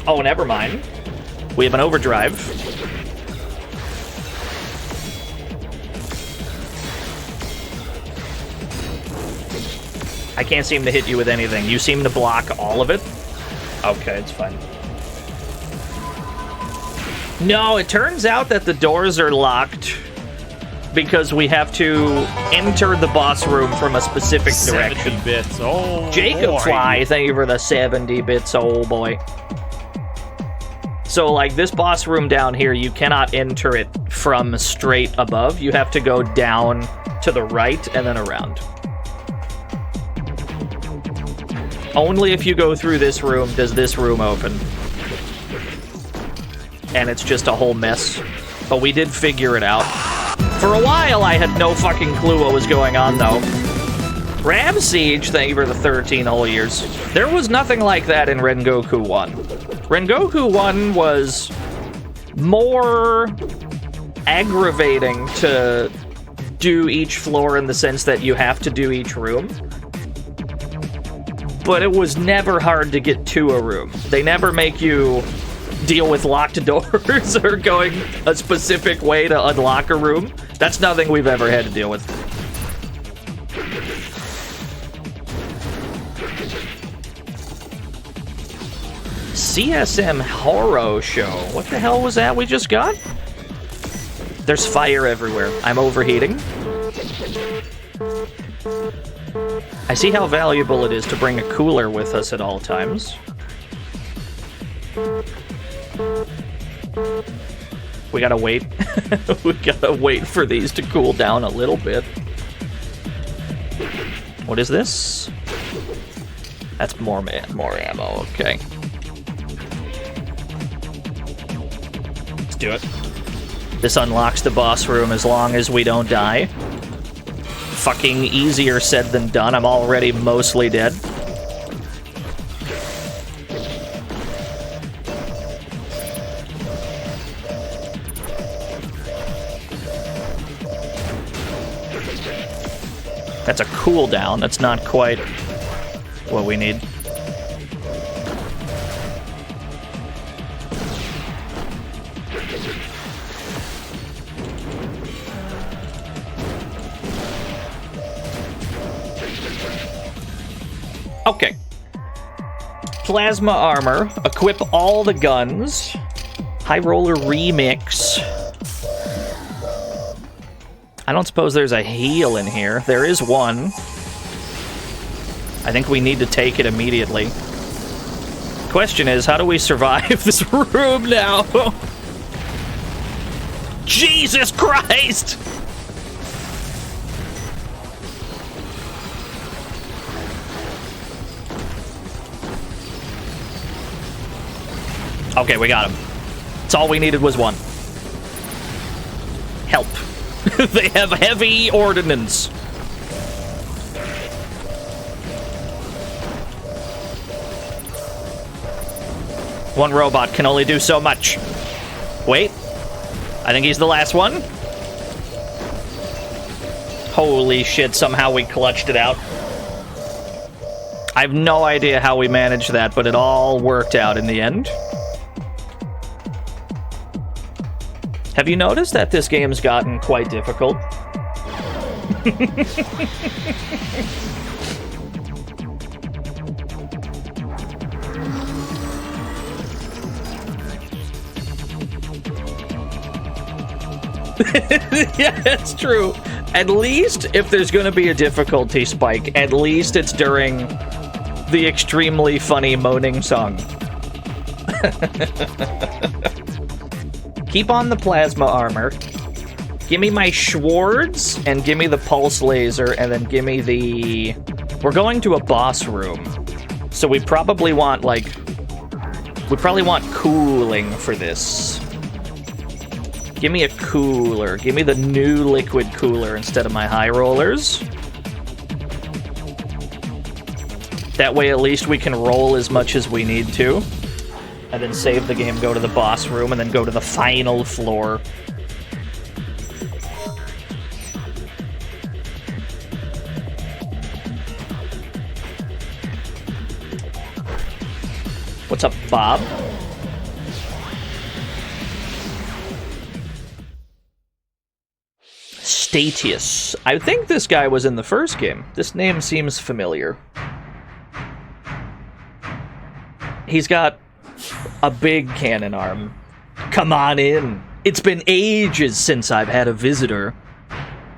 Oh, never mind. We have an overdrive. I can't seem to hit you with anything. You seem to block all of it? Okay, it's fine. No, it turns out that the doors are locked because we have to enter the boss room from a specific direction. 70 bits, oh Jacob boy. Fly, thank you for the 70 bits, oh boy. So, like, this boss room down here, you cannot enter it from straight above. You have to go down to the right and then around. Only if you go through this room does this room open. And it's just a whole mess. But we did figure it out. For a while, I had no fucking clue what was going on, though. Ram Siege, thank you for the 13 whole years. There was nothing like that in Rengoku 1. Rengoku 1 was more aggravating to do each floor in the sense that you have to do each room. But it was never hard to get to a room. They never make you deal with locked doors or going a specific way to unlock a room. That's nothing we've ever had to deal with. CSM Horror Show. What the hell was that we just got? There's fire everywhere. I'm overheating. I see how valuable it is to bring a cooler with us at all times. We gotta wait. We gotta wait for these to cool down a little bit. What is this? That's more ammo, okay. Let's do it. This unlocks the boss room as long as we don't die. Fucking easier said than done. I'm already mostly dead. That's a cooldown. That's not quite what we need. Okay. plasma armor, equip all the guns, high roller remix. I don't suppose there's a heal in here. There is one. I think we need to take it immediately. Question is, how do we survive this room now? Jesus Christ! Okay, we got him. That's all we needed was one. Help. They have heavy ordnance. One robot can only do so much. Wait. I think he's the last one. Holy shit, somehow we clutched it out. I have no idea how we managed that, but it all worked out in the end. Have you noticed that this game's gotten quite difficult? Yeah, that's true. At least if there's going to be a difficulty spike, at least it's during the extremely funny moaning song. Keep on the plasma armor. Give me my Schwartz, and give me the pulse laser, and then give me the... We're going to a boss room. So we probably want, like... We probably want cooling for this. Give me a cooler. Give me the new liquid cooler instead of my high rollers. That way at least we can roll as much as we need to. And then save the game, go to the boss room, and then go to the final floor. What's up, Bob? Statius. I think this guy was in the first game. This name seems familiar. He's got a big cannon arm. Come on in. It's been ages since I've had a visitor.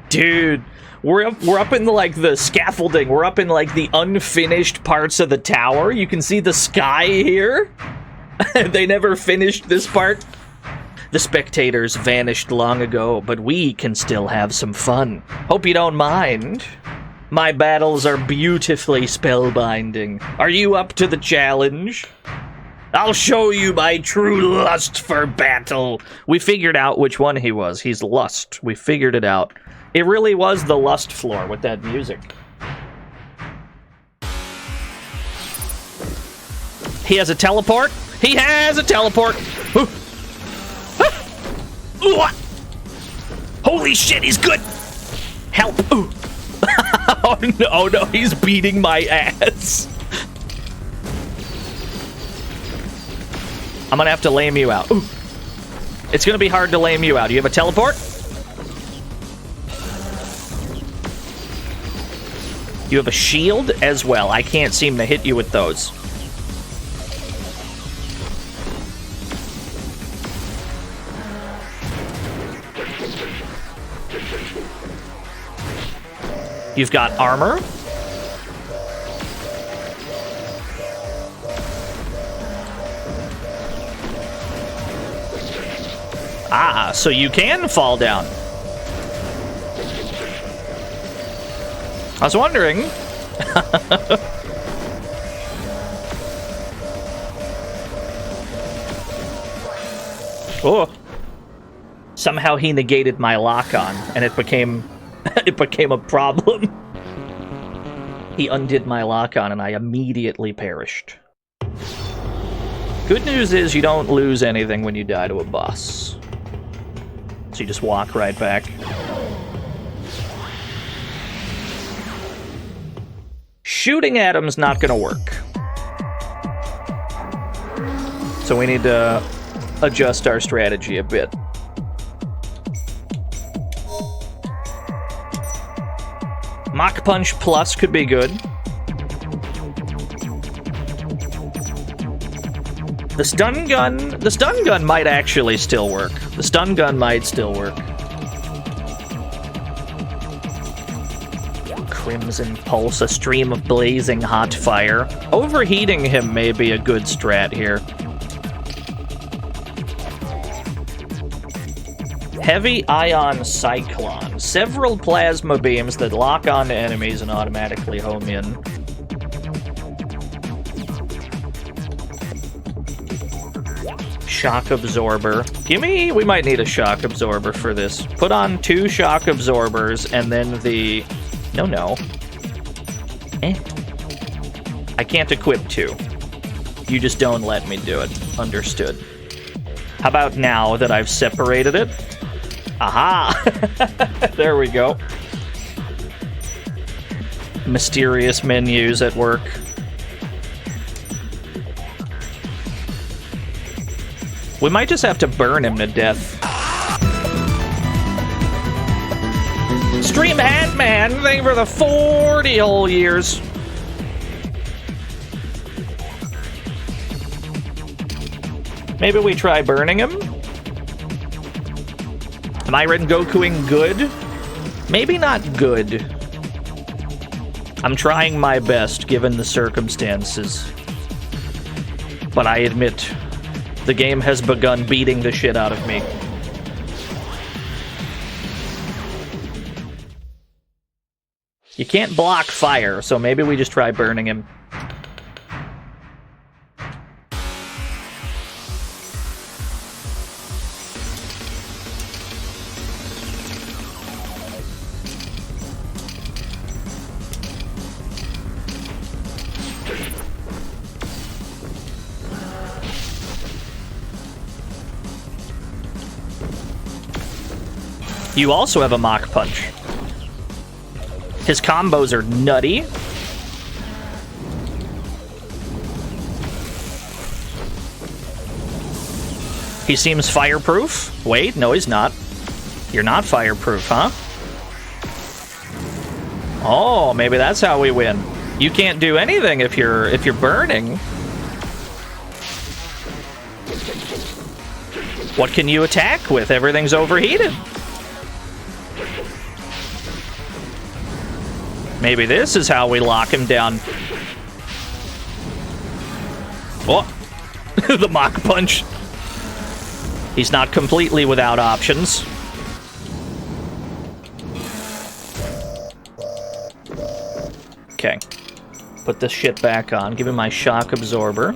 Dude, we're up in the scaffolding. We're up in like the unfinished parts of the tower. You can see the sky here. They never finished this part. The spectators vanished long ago, but we can still have some fun. Hope you don't mind. My battles are beautifully spellbinding. Are you up to the challenge? I'll show you my true lust for battle. We figured out which one he was. He's Lust. We figured it out. It really was the Lust floor with that music. He has a teleport. He has a teleport. Holy shit, he's good. Help. Oh no, he's beating my ass. I'm gonna have to lame you out. Ooh. It's gonna be hard to lame you out. You have a teleport? You have a shield as well. I can't seem to hit you with those. You've got armor. Ah, so you can fall down. I was wondering. Oh. Somehow he negated my lock-on, and it became a problem. He undid my lock-on, and I immediately perished. Good news is you don't lose anything when you die to a boss. So you just walk right back. Shooting at him's not gonna work. So we need to adjust our strategy a bit. Mach Punch Plus could be good. The stun gun might actually still work. The stun gun might still work. Crimson Pulse, a stream of blazing hot fire. Overheating him may be a good strat here. Heavy Ion Cyclone. Several plasma beams that lock onto enemies and automatically home in. Shock Absorber. We might need a Shock Absorber for this. Put on 2 Shock Absorbers and then the... No. I can't equip 2. You just don't let me do it. Understood. How about now that I've separated it? Aha! There we go. Mysterious menus at work. We might just have to burn him to death. Stream Ant-Man, thank you for the 40 whole years. Maybe we try burning him? Am I Ren Gokuing good? Maybe not good. I'm trying my best, given the circumstances. But I admit, the game has begun beating the shit out of me. You can't block fire, so maybe we just try burning him. You also have a Mach Punch. His combos are nutty. He seems fireproof. Wait, no he's not. You're not fireproof, huh? Oh, maybe that's how we win. You can't do anything if you're burning. What can you attack with? Everything's overheated. Maybe this is how we lock him down. Oh, the Mach Punch. He's not completely without options. Okay. Put this shit back on. Give him my Shock Absorber.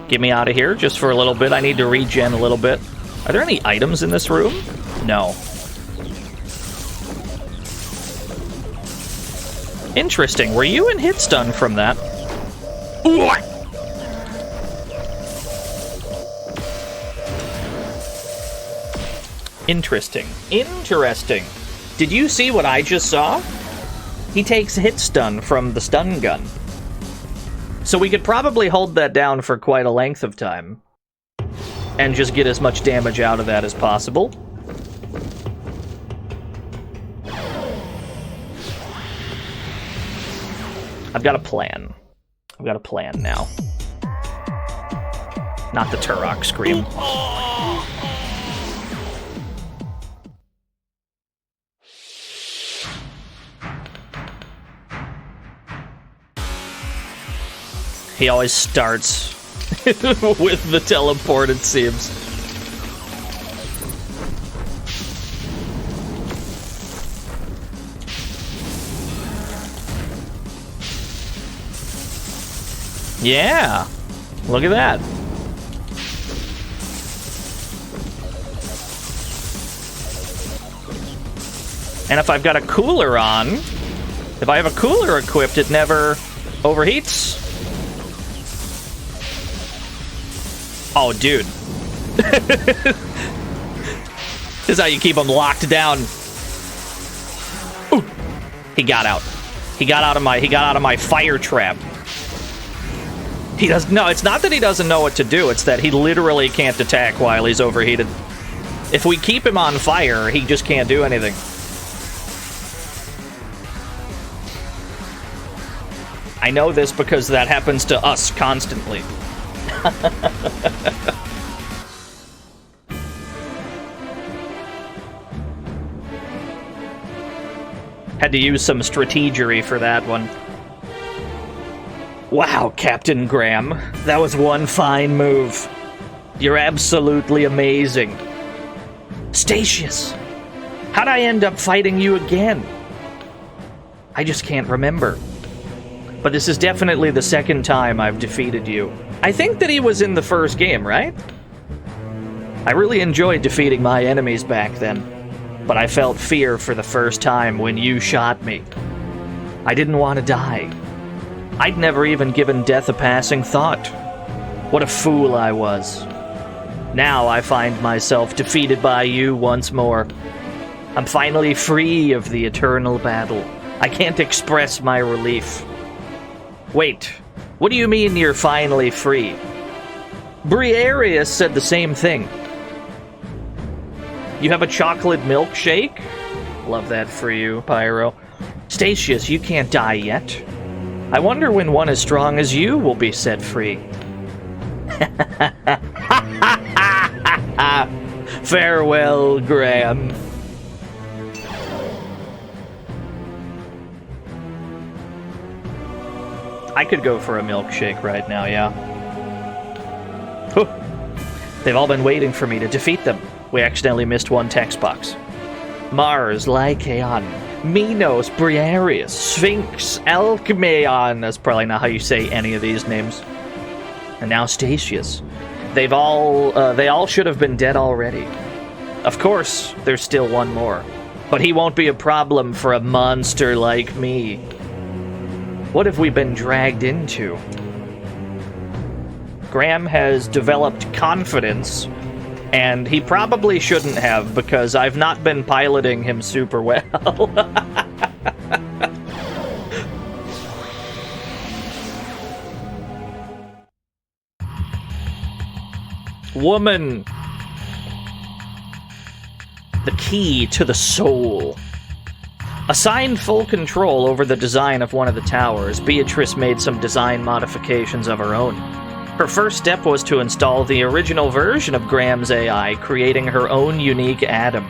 Get me out of here just for a little bit. I need to regen a little bit. Are there any items in this room? No. Interesting. Were you in hit stun from that? Ooh. Interesting. Interesting. Did you see what I just saw? He takes hit stun from the stun gun. So we could probably hold that down for quite a length of time. And just get as much damage out of that as possible. I've got a plan. I've got a plan now. Not the Turok scream. He always starts with the teleport, it seems. Yeah, look at that. And if I've got a cooler on, if I have a cooler equipped, it never overheats. Oh, dude. This is how you keep them locked down. Ooh. He got out. He got out of my fire trap. He does no, it's not that he doesn't know what to do, it's that he literally can't attack while he's overheated. If we keep him on fire, he just can't do anything. I know this because that happens to us constantly. Had to use some strategery for that one. Wow, Captain Graham. That was one fine move. You're absolutely amazing. Statius, how'd I end up fighting you again? I just can't remember. But this is definitely the second time I've defeated you. I think that he was in the first game, right? I really enjoyed defeating my enemies back then, but I felt fear for the first time when you shot me. I didn't want to die. I'd never even given death a passing thought. What a fool I was. Now I find myself defeated by you once more. I'm finally free of the eternal battle. I can't express my relief. Wait, what do you mean you're finally free? Briareus said the same thing. You have a chocolate milkshake? Love that for you, Pyro. Statius, you can't die yet. I wonder when one as strong as you will be set free. Farewell, Graham. I could go for a milkshake right now, yeah. Whew. They've all been waiting for me to defeat them. We accidentally missed one text box. Mars, Lycaon, Minos, Briareus, Sphinx, Alcmaeon. That's probably not how you say any of these names. And now Statius. They all should have been dead already. Of course, there's still one more. But he won't be a problem for a monster like me. What have we been dragged into? Graham has developed confidence, and he probably shouldn't have, because I've not been piloting him super well. Woman. The key to the soul. Assigned full control over the design of one of the towers, Beatrice made some design modifications of her own. Her first step was to install the original version of Graham's AI, creating her own unique atom.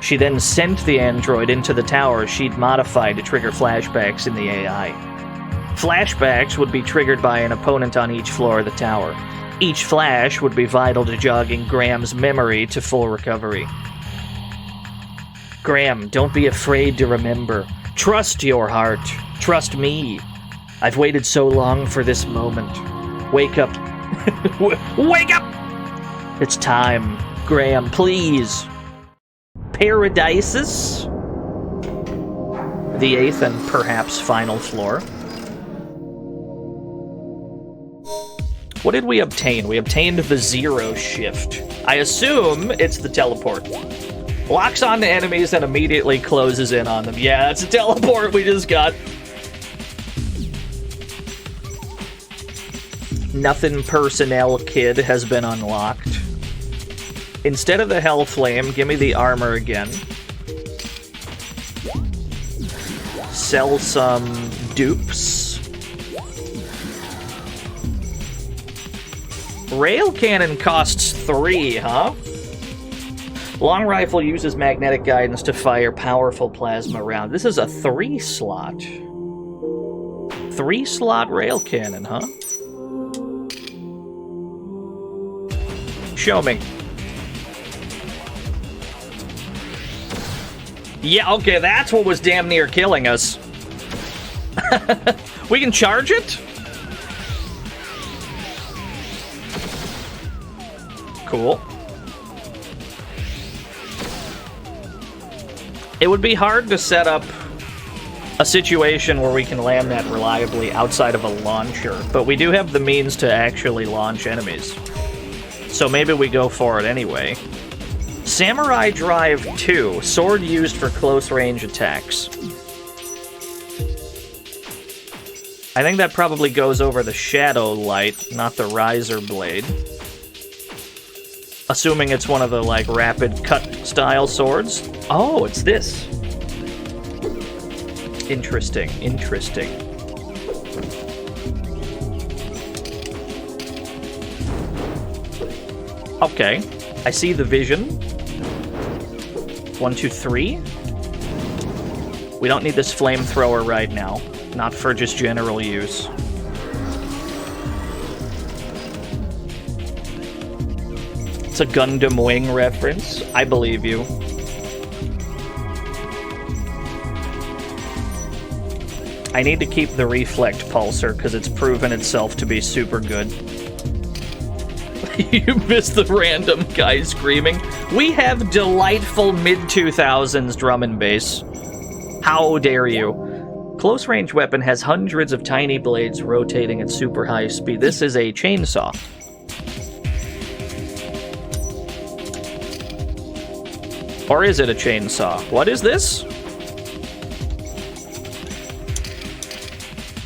She then sent the android into the tower she'd modified to trigger flashbacks in the AI. Flashbacks would be triggered by an opponent on each floor of the tower. Each flash would be vital to jogging Graham's memory to full recovery. Graham, don't be afraid to remember. Trust your heart. Trust me. I've waited so long for this moment. Wake up. Wake up! It's time. Graham, please. Paradises? The 8th and perhaps final floor. What did we obtain? We obtained the Zero Shift. I assume it's the teleport. Locks on to enemies and immediately closes in on them. Yeah, it's a teleport we just got. Nothing Personnel Kid has been unlocked. Instead of the Hell Flame, give me the armor again. Sell some dupes. Rail Cannon costs 3, huh? Long Rifle uses magnetic guidance to fire powerful plasma rounds. This is a 3-slot. 3-slot Rail Cannon, huh? Show me. Yeah, okay, that's what was damn near killing us. We can charge it? Cool. It would be hard to set up a situation where we can land that reliably outside of a launcher, but we do have the means to actually launch enemies. So maybe we go for it anyway. Samurai Drive 2, sword used for close-range attacks. I think that probably goes over the Shadow Light, not the Riser Blade. Assuming it's one of the, like, rapid cut-style swords. Oh, it's this. Interesting, interesting. Okay. I see the vision. 1, 2, 3. We don't need this flamethrower right now. Not for just general use. It's a Gundam Wing reference. I believe you. I need to keep the Reflect Pulsar because it's proven itself to be super good. You missed the random guy screaming. We have delightful mid-2000s drum and bass. How dare you? Close range weapon has hundreds of tiny blades rotating at super high speed. This is a chainsaw. Or is it a chainsaw? What is this?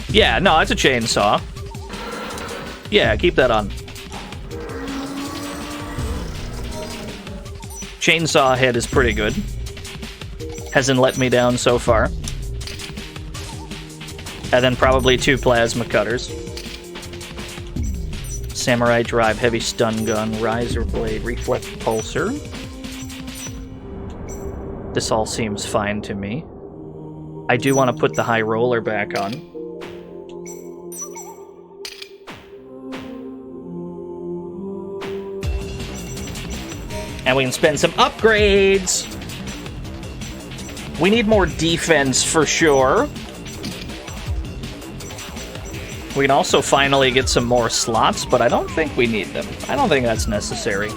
Yeah, no, it's a chainsaw. Yeah, keep that on. Chainsaw head is pretty good. Hasn't let me down so far. And then probably 2 plasma cutters. Samurai drive, heavy stun gun, riser blade, reflect pulsar. This all seems fine to me. I do want to put the high roller back on. And we can spend some upgrades! We need more defense for sure. We can also finally get some more slots, but I don't think we need them. I don't think that's necessary.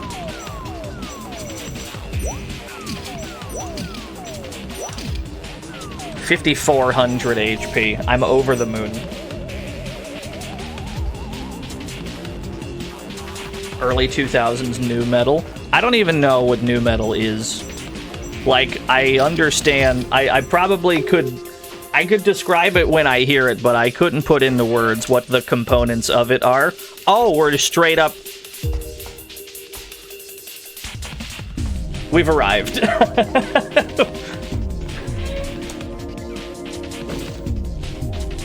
$5,400 HP. I'm over the moon. Early 2000s new metal. I don't even know what new metal is. Like, I understand. I probably could... I could describe it when I hear it, but I couldn't put into words what the components of it are. Oh, we're just straight up... We've arrived.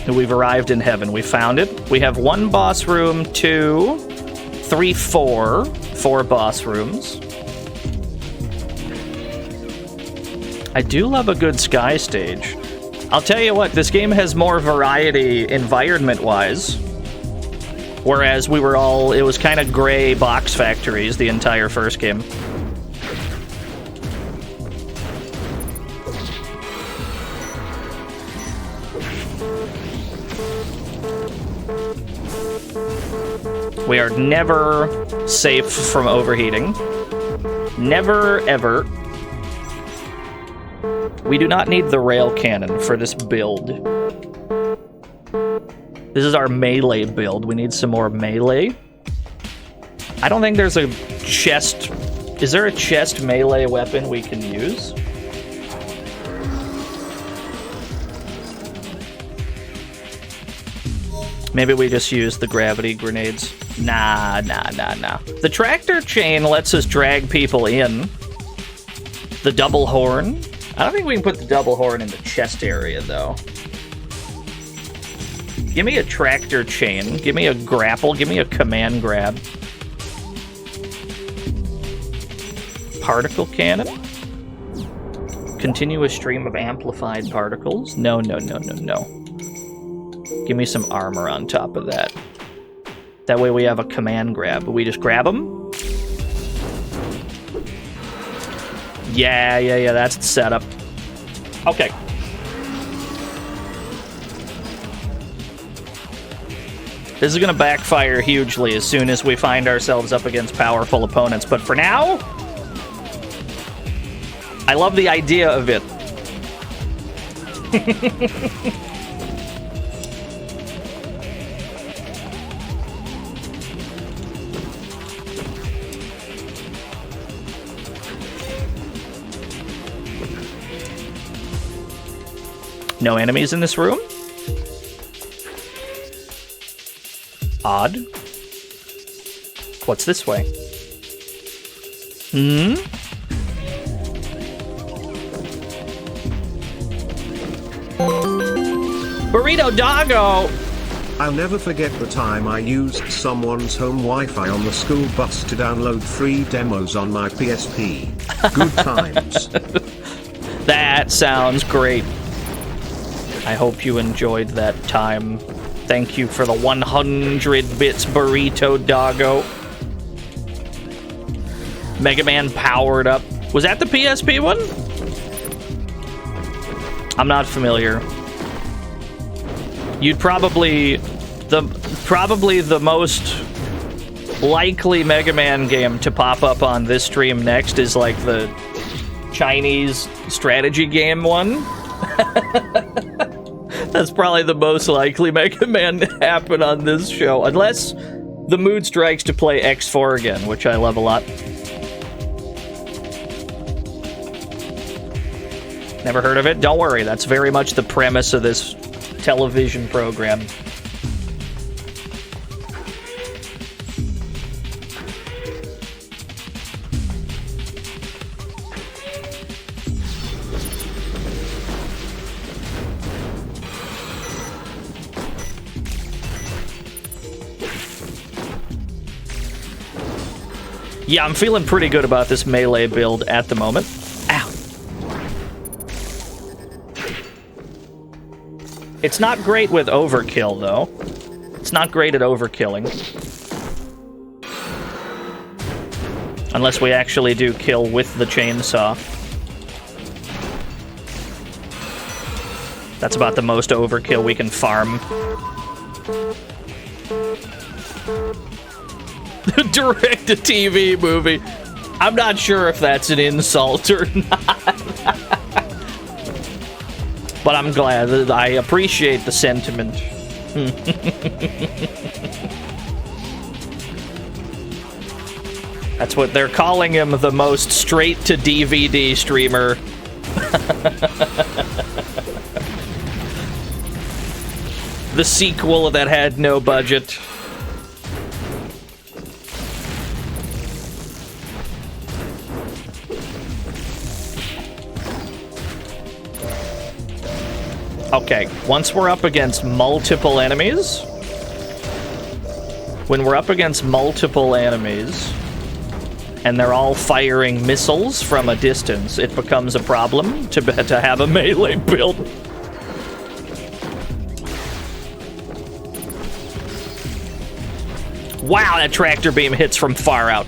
We've arrived in heaven. We found it. We have 1 boss room, 2, 3, 4. 4 boss rooms. I do love a good sky stage. I'll tell you what, this game has more variety environment-wise. Whereas we were all... It was kind of gray box factories the entire first game. We are never safe from overheating. Never, ever. We do not need the rail cannon for this build. This is our melee build. We need some more melee. I don't think there's a chest... Is there a chest melee weapon we can use? Maybe we just use the gravity grenades. Nah. The tractor chain lets us drag people in. The double horn. I don't think we can put the double horn in the chest area, though. Give me a tractor chain. Give me a grapple. Give me a command grab. Particle cannon. Continuous stream of amplified particles. No. Give me some armor on top of that. That way we have a command grab. We just grab them. Yeah, that's the setup. Okay. This is gonna backfire hugely as soon as we find ourselves up against powerful opponents, but for now, I love the idea of it. No enemies in this room? Odd. What's this way? Burrito Doggo! I'll never forget the time I used someone's home Wi-Fi on the school bus to download free demos on my PSP. Good times. That sounds great. I hope you enjoyed that time. Thank you for the 100 bits, Burrito Doggo. Mega Man Powered Up. Was that the PSP one? I'm not familiar. You'd probably the most likely Mega Man game to pop up on this stream next is like the Chinese strategy game one. That's probably the most likely Mega Man to happen on this show, unless the mood strikes to play X4 again, which I love a lot. Never heard of it? Don't worry, that's very much the premise of this television program. Yeah, I'm feeling pretty good about this melee build at the moment. Ow. It's not great with overkill, though. It's not great at overkilling. Unless we actually do kill with the chainsaw. That's about the most overkill we can farm. Direct-to-TV movie. I'm not sure if that's an insult or not. But I'm glad. I appreciate the sentiment. That's what they're calling him, the most straight-to-DVD streamer. The sequel that had no budget. Okay, once we're up against multiple enemies, when we're up against multiple enemies, and they're all firing missiles from a distance, it becomes a problem to have a melee build. Wow, that tractor beam hits from far out.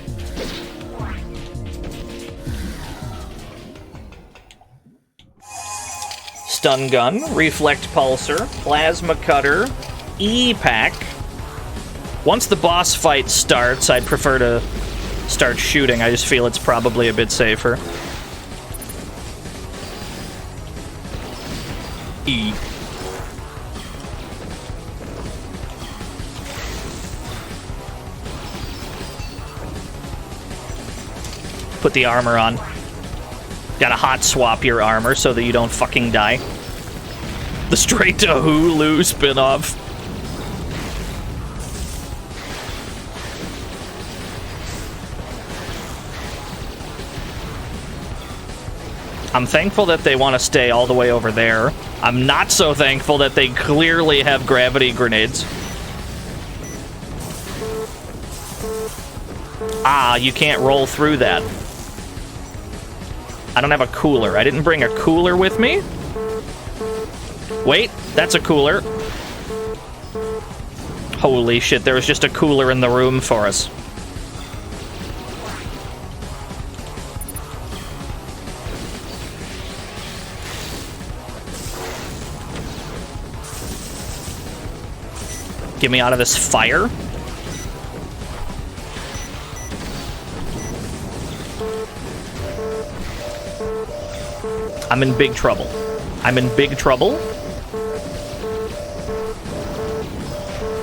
Stun gun, reflect pulsar, plasma cutter, E-pack. Once the boss fight starts, I'd prefer to start shooting. I just feel it's probably a bit safer. E. Put the armor on. Gotta hot swap your armor so that you don't fucking die. The Straight to Hulu spinoff. I'm thankful that they want to stay all the way over there. I'm not so thankful that they clearly have gravity grenades. Ah, you can't roll through that. I don't have a cooler. I didn't bring a cooler with me. Wait, that's a cooler. Holy shit, there was just a cooler in the room for us. Get me out of this fire. I'm in big trouble. I'm in big trouble.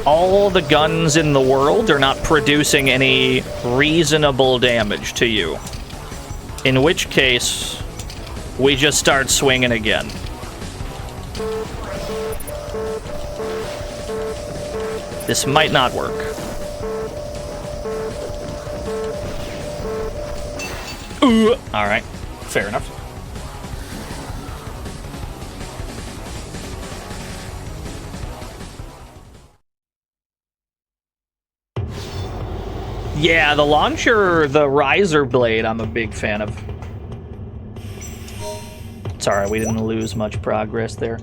All the guns in the world are not producing any reasonable damage to you. In which case, we just start swinging again. This might not work. Ooh. All right, fair enough. Yeah, the launcher, the riser blade, I'm a big fan of. It's alright, we didn't lose much progress there.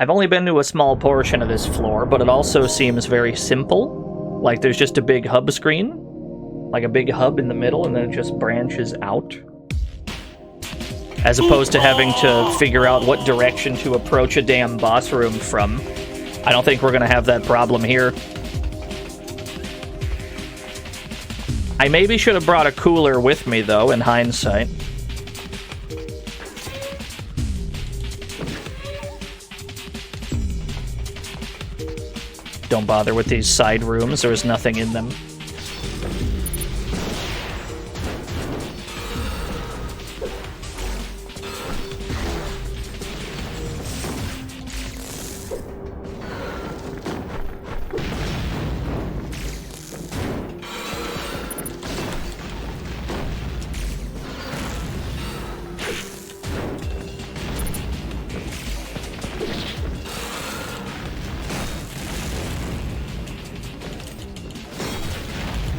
I've only been to a small portion of this floor, but it also seems very simple. Like there's just a big hub screen, like a big hub in the middle, and then it just branches out. As opposed to having to figure out what direction to approach a damn boss room from. I don't think we're gonna have that problem here. I maybe should have brought a cooler with me, though, in hindsight. Don't bother with these side rooms, there's nothing in them.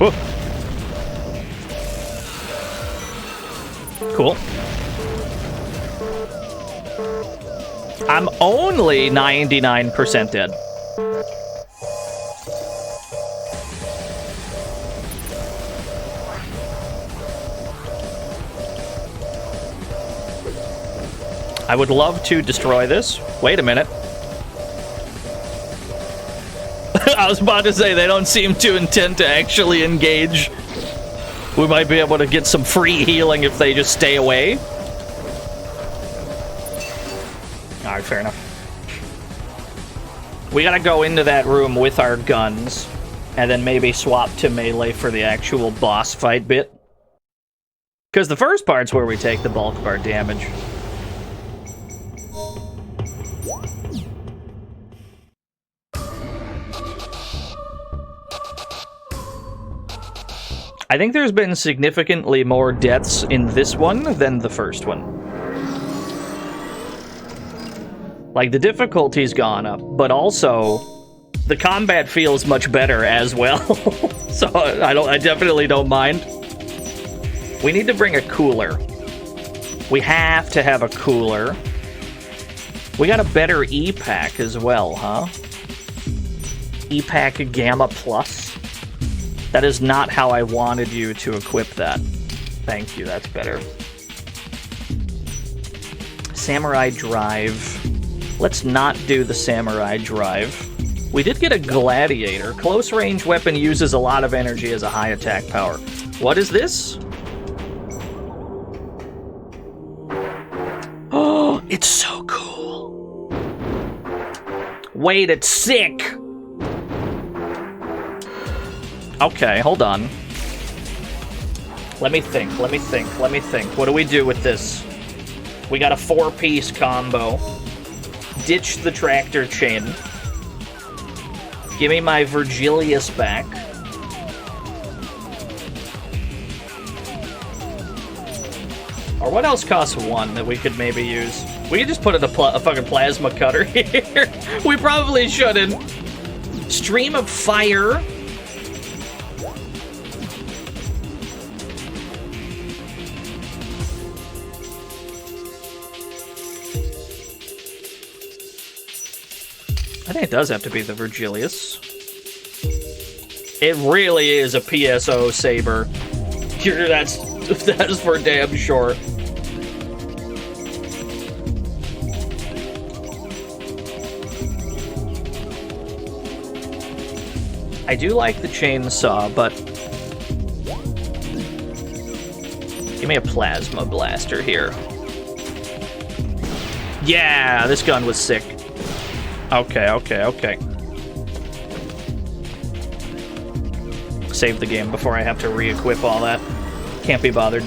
Whoa. Cool. I'm only 99% dead. I would love to destroy this. Wait a minute. I was about to say, they don't seem too intent to actually engage. We might be able to get some free healing if they just stay away. Alright, fair enough. We gotta go into that room with our guns, and then maybe swap to melee for the actual boss fight bit. Because the first part's where we take the bulk of our damage. I think there's been significantly more deaths in this one than the first one. Like, the difficulty's gone up, but also the combat feels much better as well. So I definitely don't mind. We need to bring a cooler. We have to have a cooler. We got a better E-Pack as well, huh? E-Pack Gamma Plus. That is not how I wanted you to equip that. Thank you, that's better. Samurai Drive. Let's not do the Samurai Drive. We did get a Gladiator. Close range weapon uses a lot of energy as a high attack power. What is this? Oh, it's so cool. Wait, it's sick. Okay, hold on. Let me think. What do we do with this? We got a 4-piece combo. Ditch the tractor chain. Give me my Virgilius back. Or what else costs 1 that we could maybe use? We could just put in a fucking plasma cutter here. We probably shouldn't. Stream of Fire. I think it does have to be the Virgilius. It really is a PSO saber. That's for damn sure. I do like the chainsaw, but give me a plasma blaster here. Yeah, this gun was sick. Okay. Save the game before I have to re-equip all that. Can't be bothered.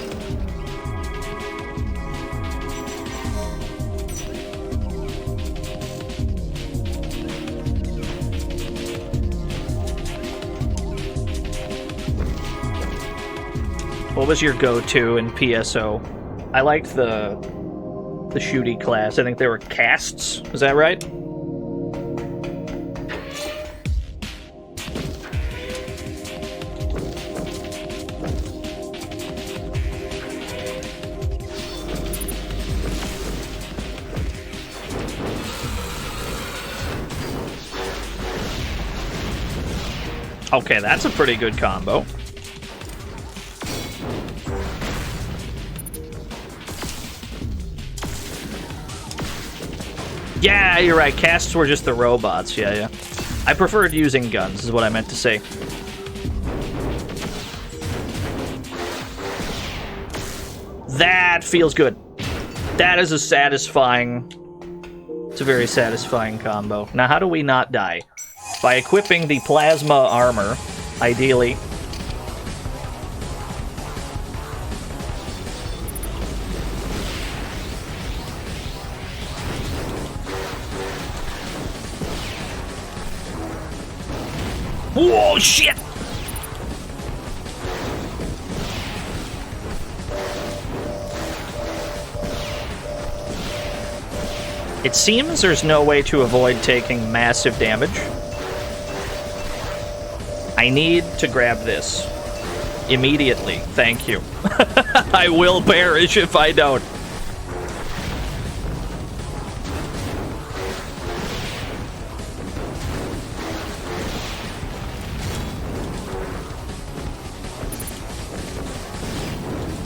What was your go-to in PSO? I liked the shooty class. I think they were casts. Is that right? Okay, that's a pretty good combo. Yeah, you're right. Casts were just the robots. Yeah, yeah. I preferred using guns, is what I meant to say. That feels good. That is a satisfying... It's a very satisfying combo. Now, how do we not die? By equipping the plasma armor, ideally. Whoa, shit! It seems there's no way to avoid taking massive damage. I need to grab this. Immediately. Thank you. I will perish if I don't.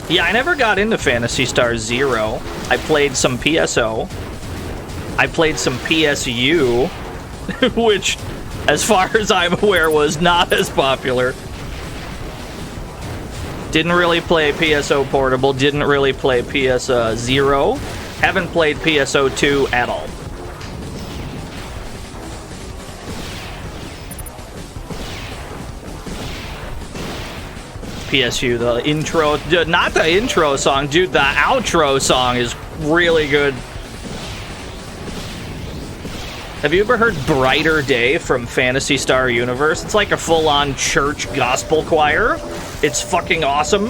Yeah, I never got into Phantasy Star Zero. I played some PSO. I played some PSU, which, as far as I'm aware, was not as popular. Didn't really play PSO Portable, didn't really play PS Zero. Haven't played PSO 2 at all. PSU, the intro, not the intro song, dude, the outro song is really good. Have you ever heard Brighter Day from Phantasy Star Universe? It's like a full-on church gospel choir. It's fucking awesome.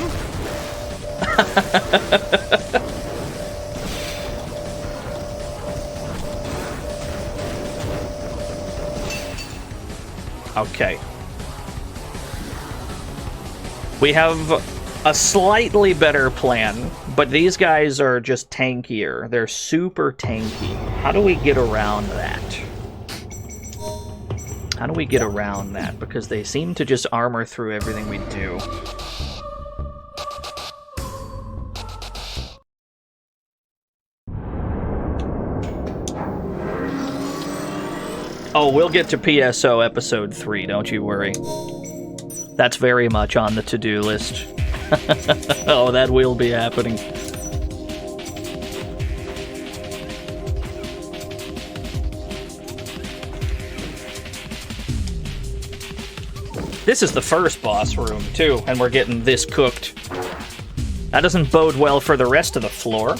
Okay. We have a slightly better plan, but these guys are just tankier. They're super tanky. How do we get around that? How do we get around that? Because they seem to just armor through everything we do. Oh, we'll get to PSO episode 3, don't you worry. That's very much on the to-do list. Oh, that will be happening. This is the first boss room, too, and we're getting this cooked. That doesn't bode well for the rest of the floor.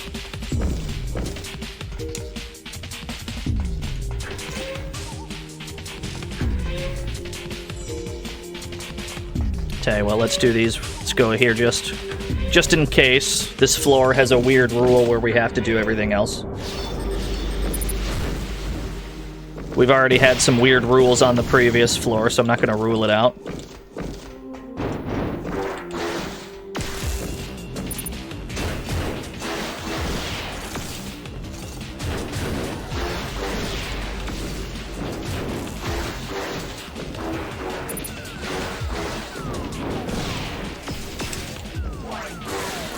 Okay, well, let's do these. Let's go here just in case this floor has a weird rule where we have to do everything else. We've already had some weird rules on the previous floor, so I'm not going to rule it out.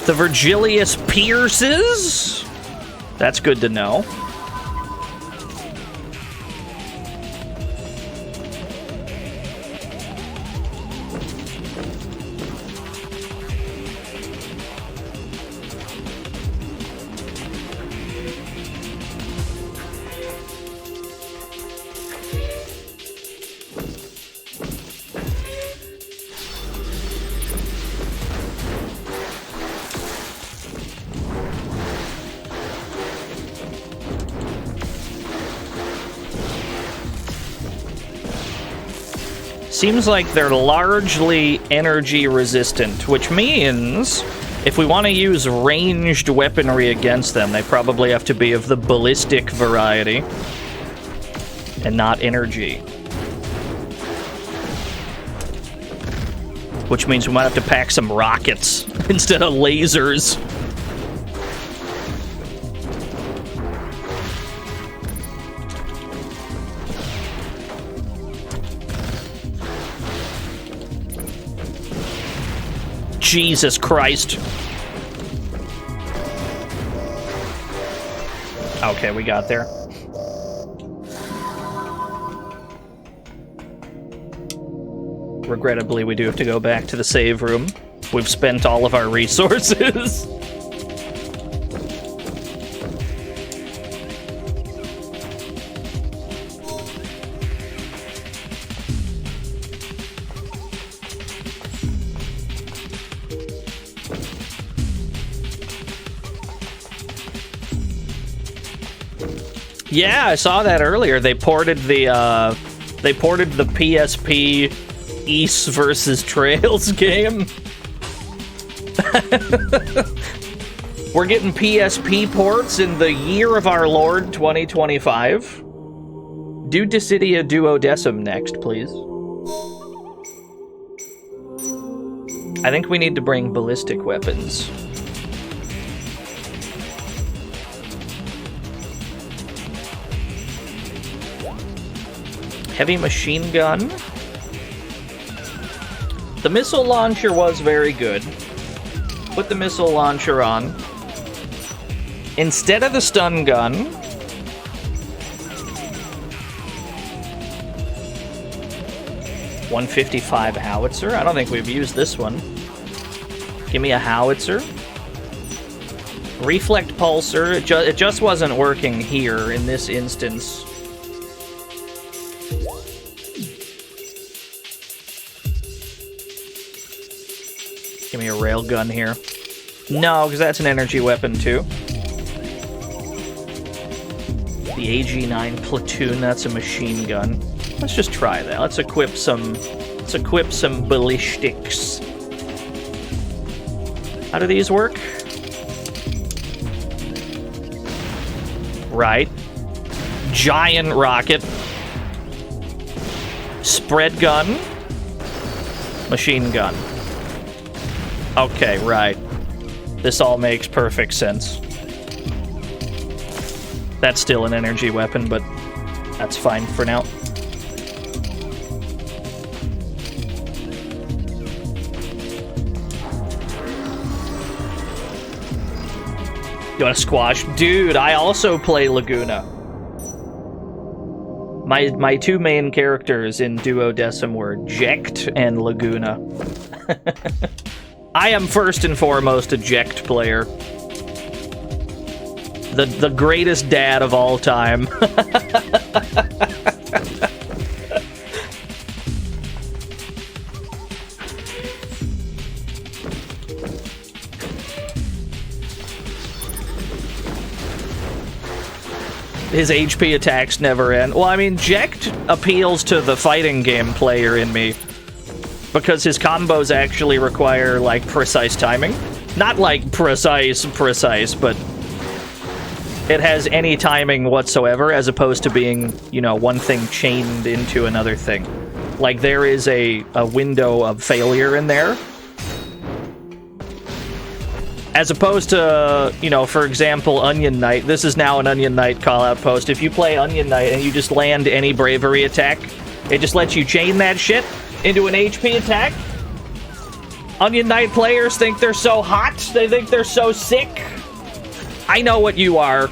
The Virgilius Pierces? That's good to know. Seems like they're largely energy resistant, which means if we want to use ranged weaponry against them, they probably have to be of the ballistic variety and not energy. Which means we might have to pack some rockets instead of lasers. Jesus Christ. Okay, we got there. Regrettably, we do have to go back to the save room. We've spent all of our resources. Yeah, I saw that earlier. They ported the PSP East versus Trails game. We're getting PSP ports in the year of our Lord 2025. Do Dissidia Duodecim next, please. I think we need to bring ballistic weapons. Heavy machine gun. The missile launcher was very good. Put the missile launcher on. Instead of the stun gun, .155 howitzer. I don't think we've used this one. Give me a howitzer. Reflect pulsar. It just wasn't working here in this instance. Give me a railgun here. No, because that's an energy weapon too. The AG-9 platoon, that's a machine gun. Let's just try that. Let's equip some ballistics. How do these work? Right. Giant rocket. Spread gun. Machine gun. Okay, right. This all makes perfect sense. That's still an energy weapon, but that's fine for now. You want to squash? Dude, I also play Laguna. My two main characters in Duodecim were Jekt and Laguna. I am first and foremost a Jekt player. The greatest dad of all time. His HP attacks never end. Well, I mean, Jekt appeals to the fighting game player in me. Because his combos actually require, like, precise timing. Not, like, precise, but it has any timing whatsoever, as opposed to being, you know, one thing chained into another thing. Like, there is a window of failure in there. As opposed to, you know, for example, Onion Knight. This is now an Onion Knight call-out post. If you play Onion Knight and you just land any bravery attack, it just lets you chain that shit into an HP attack. Onion Knight players think they're so hot. They think they're so sick. I know what you are.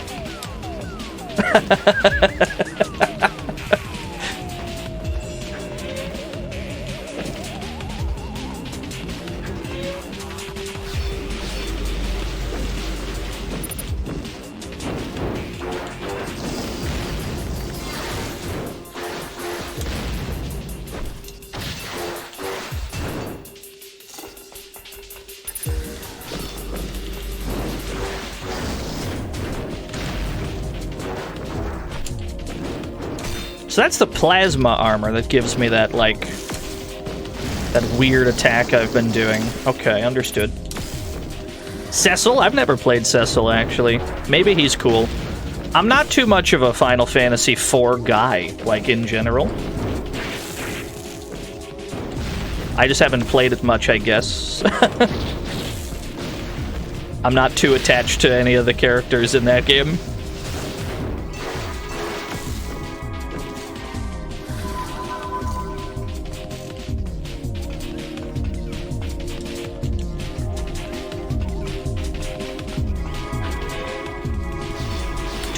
So that's the plasma armor that gives me that, like, that weird attack I've been doing. Okay, understood. Cecil? I've never played Cecil, actually. Maybe he's cool. I'm not too much of a Final Fantasy IV guy, like, in general. I just haven't played it much, I guess. I'm not too attached to any of the characters in that game.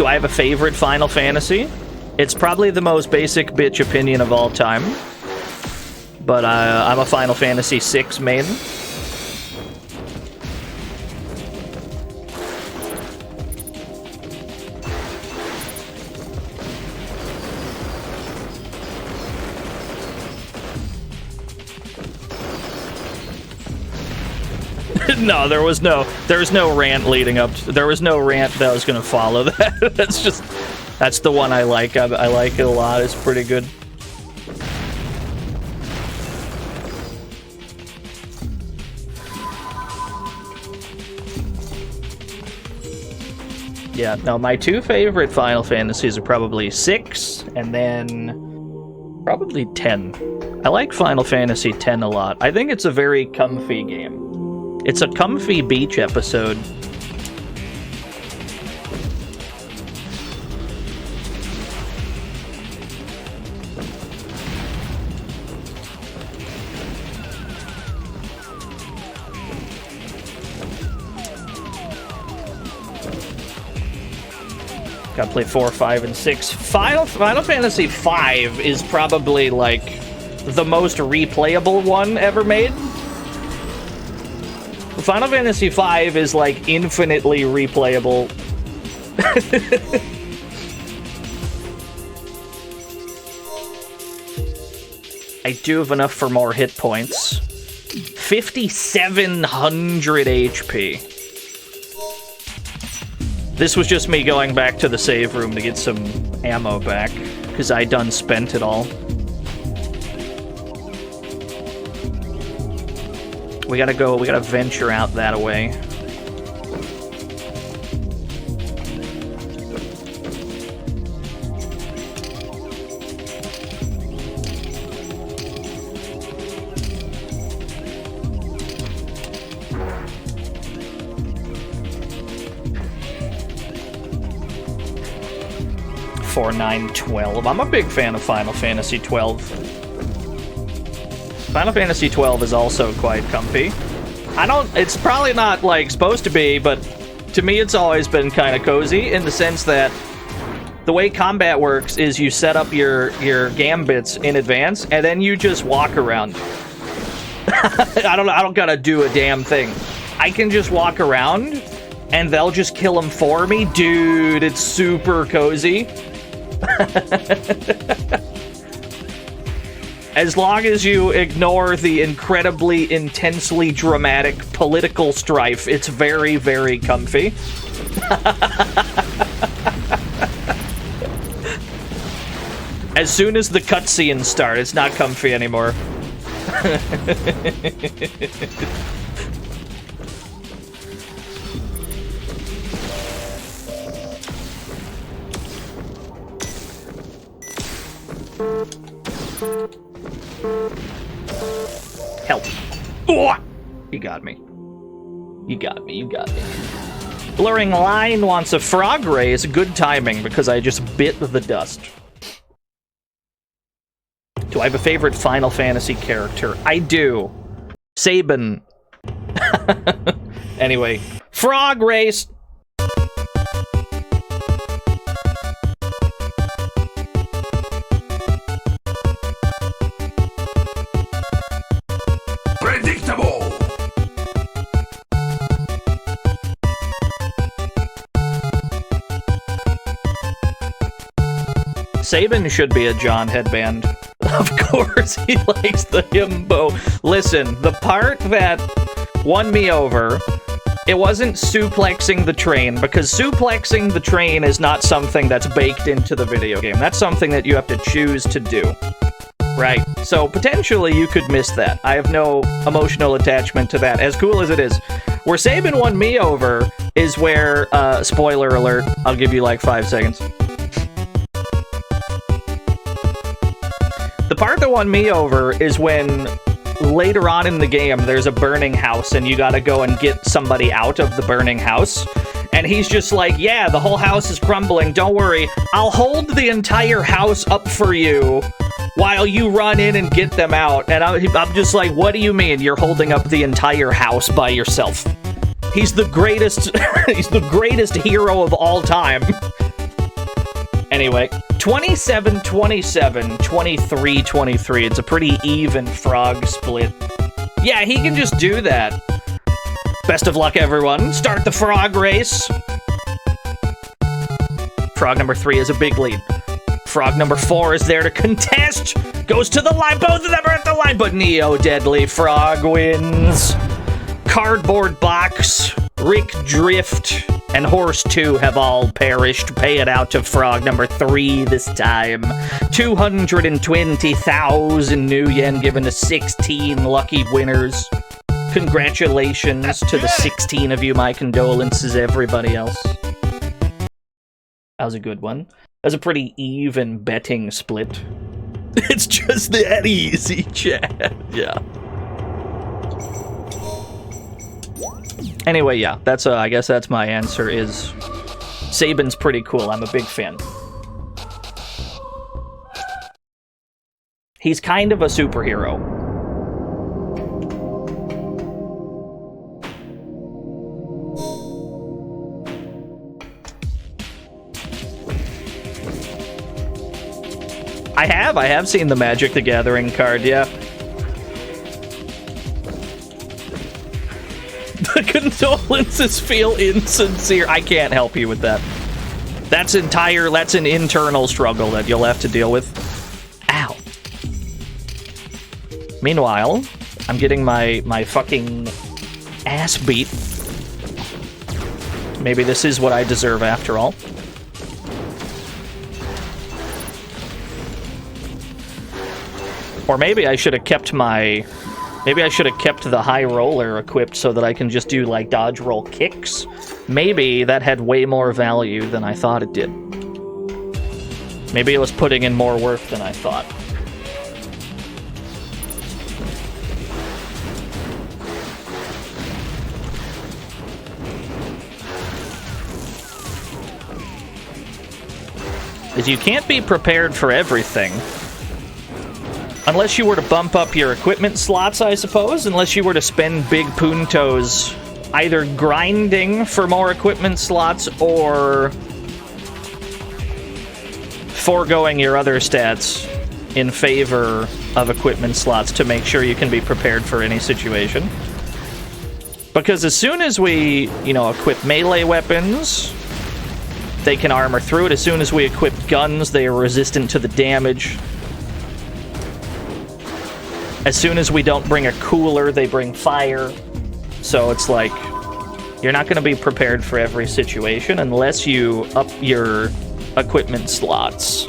Do I have a favorite Final Fantasy? It's probably the most basic bitch opinion of all time. But I'm a Final Fantasy VI main. No, there was no rant leading up to, there was no rant that was gonna follow that. That's the one I like. I like it a lot. It's pretty good. Yeah, no, my two favorite Final Fantasies are probably 6 and then probably 10. I like Final Fantasy 10 a lot. I think it's a very comfy game. It's a comfy beach episode. Gotta play 4, 5, and 6. Final Fantasy V is probably, like, the most replayable one ever made. Final Fantasy V is, like, infinitely replayable. I do have enough for more hit points. 5,700 HP. This was just me going back to the save room to get some ammo back, because I done spent it all. We gotta venture out that way. For 9/12. I'm a big fan of Final Fantasy 12. Final Fantasy 12 is also quite comfy. It's probably not, like, supposed to be, but to me it's always been kind of cozy in the sense that the way combat works is you set up your gambits in advance and then you just walk around. I don't gotta do a damn thing. I can just walk around and they'll just kill them for me. Dude, it's super cozy. As long as you ignore the incredibly intensely dramatic political strife, it's very, very comfy. As soon as the cutscenes start, it's not comfy anymore. Help. Oh, you got me. You got me, you got me. Blurring Line wants a frog race. Good timing, because I just bit the dust. Do I have a favorite Final Fantasy character? I do. Sabin. Anyway, frog race. Sabin should be a John headband. Of course, he likes the himbo. Listen, the part that won me over, it wasn't suplexing the train, because suplexing the train is not something that's baked into the video game. That's something that you have to choose to do. Right? So, potentially, you could miss that. I have no emotional attachment to that, as cool as it is. Where Sabin won me over is where, spoiler alert, I'll give you like 5 seconds. The part that won me over is when later on in the game there's a burning house and you gotta go and get somebody out of the burning house. And he's just like, yeah, the whole house is crumbling, don't worry, I'll hold the entire house up for you while you run in and get them out. And I'm just like, what do you mean you're holding up the entire house by yourself? He's the greatest, he's the greatest hero of all time. Anyway, 27-27, 23-23. It's a pretty even frog split. Yeah, he can just do that. Best of luck, everyone. Start the frog race. Frog number 3 is a big lead. Frog number 4 is there to contest. Goes to the line. Both of them are at the line, but Neo Deadly Frog wins. Cardboard Box, Rick Drift, and Horse 2 have all perished. Pay it out to Frog number 3 this time. 220,000 new yen given to 16 lucky winners. Congratulations to the 16 of you. My condolences, everybody else. That was a good one. That was a pretty even betting split. It's just that easy, chat. Yeah. Anyway, yeah, that's I guess that's my answer. Is Sabin's pretty cool. I'm a big fan. He's kind of a superhero. I have seen the Magic the Gathering card, yeah. The condolences feel insincere. I can't help you with that. That's an internal struggle that you'll have to deal with. Ow. Meanwhile, I'm getting my fucking ass beat. Maybe this is what I deserve after all. Or maybe I should have kept the high roller equipped so that I can just do, like, dodge roll kicks. Maybe that had way more value than I thought it did. Maybe it was putting in more work than I thought. Because you can't be prepared for everything. Unless you were to bump up your equipment slots, I suppose. Unless you were to spend big puntos either grinding for more equipment slots or foregoing your other stats in favor of equipment slots to make sure you can be prepared for any situation. Because as soon as we, equip melee weapons, they can armor through it. As soon as we equip guns, they are resistant to the damage. As soon as we don't bring a cooler, they bring fire. So it's like, you're not going to be prepared for every situation unless you up your equipment slots.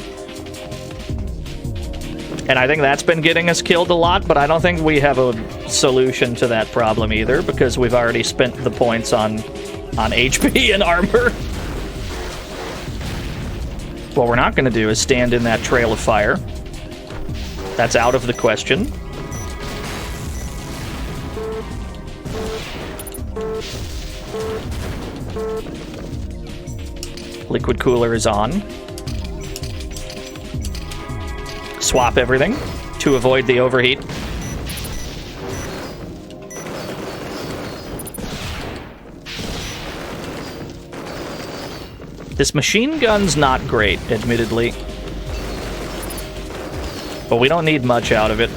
And I think that's been getting us killed a lot, but I don't think we have a solution to that problem either, because we've already spent the points on HP and armor. What we're not going to do is stand in that trail of fire. That's out of the question. Liquid cooler is on. Swap everything to avoid the overheat. This machine gun's not great, admittedly. But we don't need much out of it.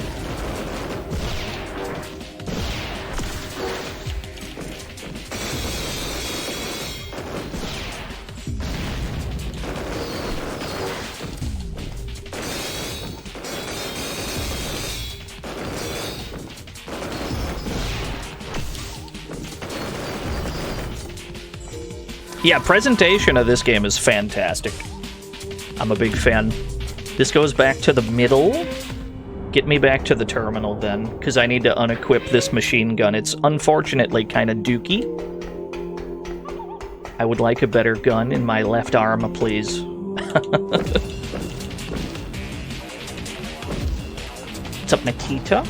Yeah, presentation of this game is fantastic. I'm a big fan. This goes back to the middle. Get me back to the terminal then, because I need to unequip this machine gun. It's unfortunately kind of dookie. I would like a better gun in my left arm, please. What's up, Nikita?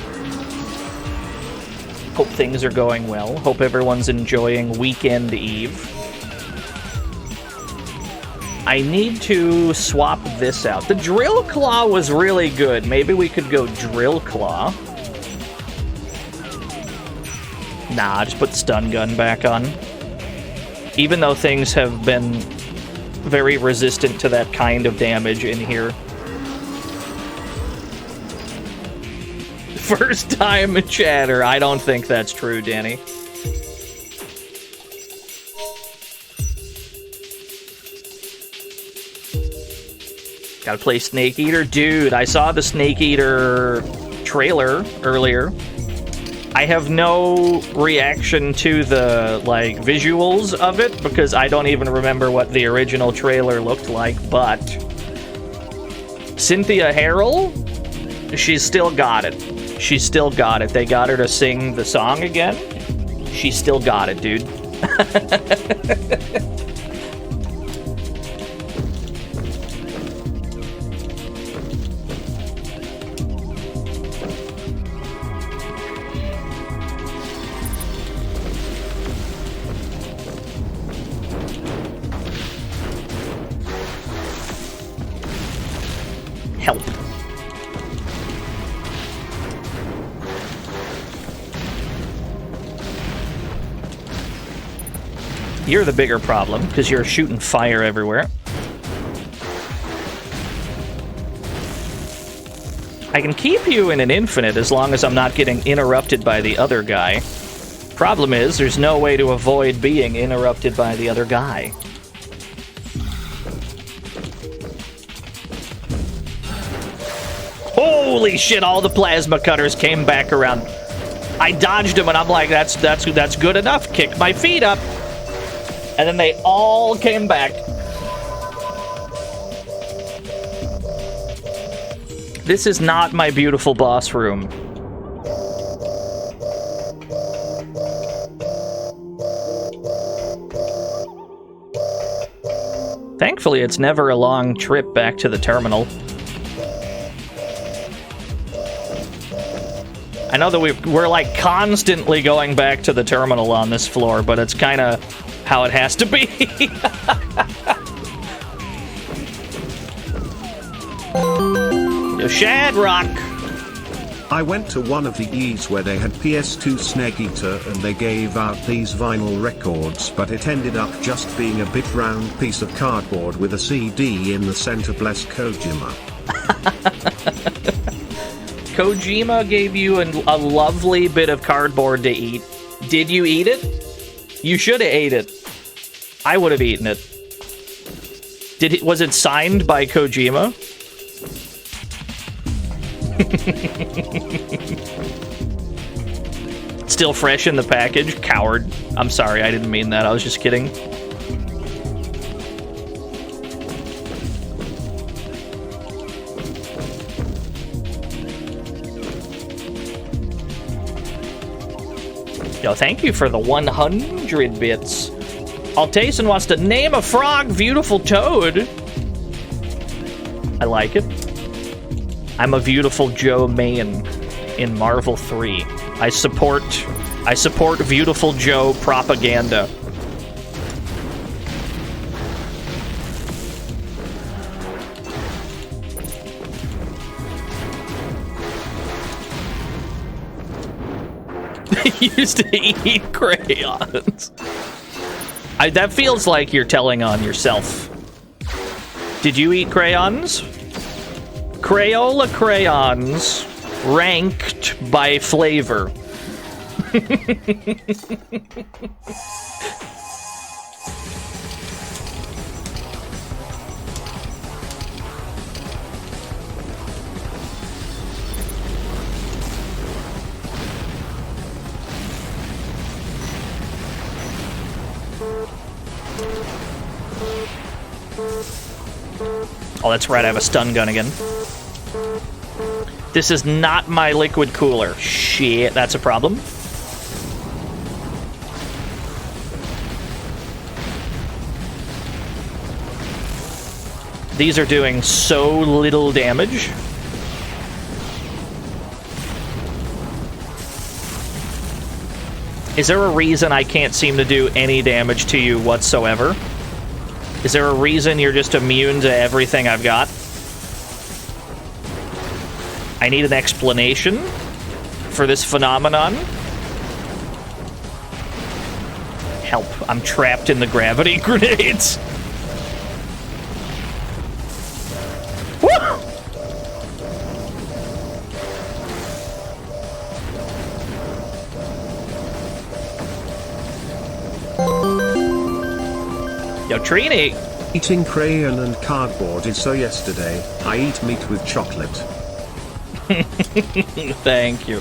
Hope things are going well. Hope everyone's enjoying Weekend Eve. I need to swap this out. The Drill Claw was really good. Maybe we could go Drill Claw. Nah, just put the stun gun back on. Even though things have been very resistant to that kind of damage in here. First time chatter. I don't think that's true, Danny. Gotta play Snake Eater? Dude, I saw the Snake Eater trailer earlier. I have no reaction to the, like, visuals of it, because I don't even remember what the original trailer looked like, but... Cynthia Harrell? She's still got it. She's still got it. They got her to sing the song again. She still got it, dude. Help. You're the bigger problem, because you're shooting fire everywhere. I can keep you in an infinite as long as I'm not getting interrupted by the other guy. Problem is, there's no way to avoid being interrupted by the other guy. Holy shit, all the plasma cutters came back around. I dodged them and I'm like, that's good enough. Kick my feet up. And then they all came back. This is not my beautiful boss room. Thankfully, it's never a long trip back to the terminal. I know that we're like constantly going back to the terminal on this floor, but it's kind of how it has to be. Shadrock. I went to one of the E's where they had PS2 Snake Eater and they gave out these vinyl records, but it ended up just being a big round piece of cardboard with a CD in the center. Bless Kojima. Kojima gave you a lovely bit of cardboard to eat. Did you eat it? You should have ate it. I would have eaten it. Was it signed by Kojima? Still fresh in the package? Coward. I'm sorry, I didn't mean that. I was just kidding. Yo, thank you for the 100 bits. Altason wants to name a frog Beautiful Toad. I like it. I'm a Beautiful Joe main in Marvel 3. I support Beautiful Joe propaganda. Used to eat crayons. That feels like you're telling on yourself. Did you eat crayons? Crayola crayons ranked by flavor. Oh, that's right, I have a stun gun again. This is not my liquid cooler. Shit, that's a problem. These are doing so little damage. Is there a reason I can't seem to do any damage to you whatsoever? Is there a reason you're just immune to everything I've got? I need an explanation for this phenomenon. Help, I'm trapped in the gravity grenades. Yo, Trini! Eating crayon and cardboard is so yesterday. I eat meat with chocolate. Thank you.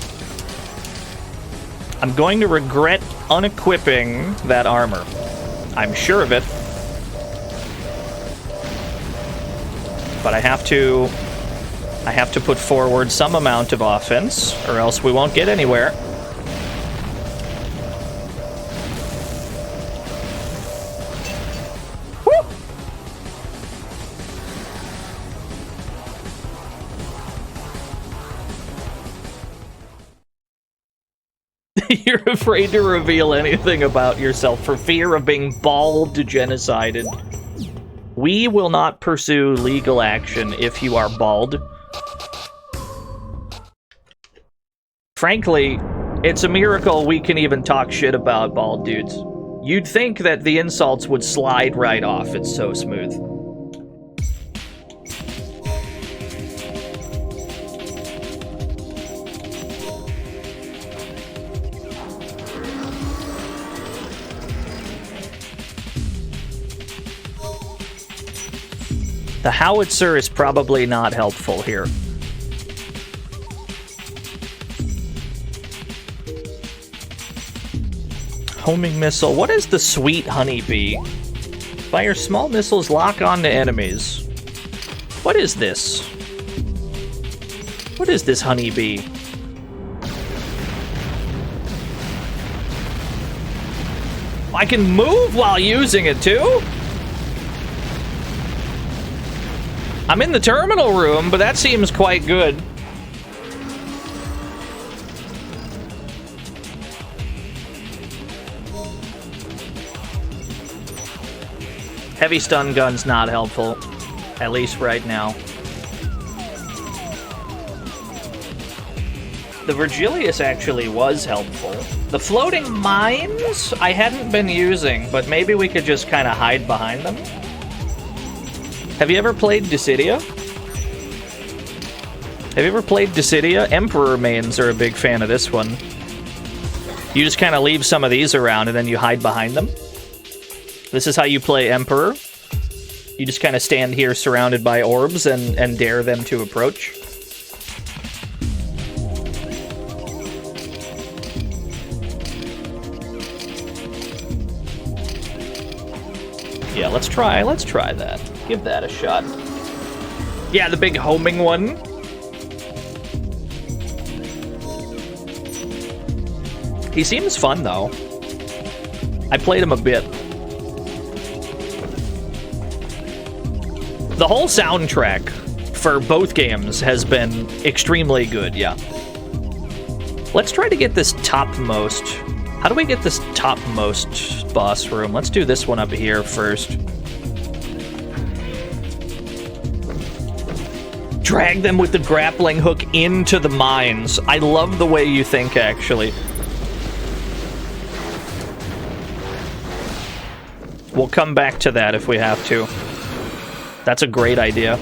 I'm going to regret unequipping that armor. I'm sure of it. But I have to put forward some amount of offense, or else we won't get anywhere. Woo! You're afraid to reveal anything about yourself for fear of being bald genocided. We will not pursue legal action if you are bald. Frankly, it's a miracle we can even talk shit about bald dudes. You'd think that the insults would slide right off. It's so smooth. The howitzer is probably not helpful here. Homing missile. What is the sweet honeybee? Fire small missiles lock on to enemies. What is this? What is this honeybee? I can move while using it too? I'm in the terminal room, but that seems quite good. Heavy stun gun's not helpful, at least right now. The Virgilius actually was helpful. The floating mines I hadn't been using, but maybe we could just kind of hide behind them. Have you ever played Dissidia? Have you ever played Dissidia? Emperor mains are a big fan of this one. You just kind of leave some of these around and then you hide behind them. This is how you play Emperor. You just kind of stand here surrounded by orbs and dare them to approach. Yeah, let's try that. Give that a shot. Yeah, the big homing one. He seems fun, though. I played him a bit. The whole soundtrack for both games has been extremely good, yeah. Let's try to get this topmost. How do we get this topmost boss room? Let's do this one up here first. Drag them with the grappling hook into the mines. I love the way you think, actually. We'll come back to that if we have to. That's a great idea.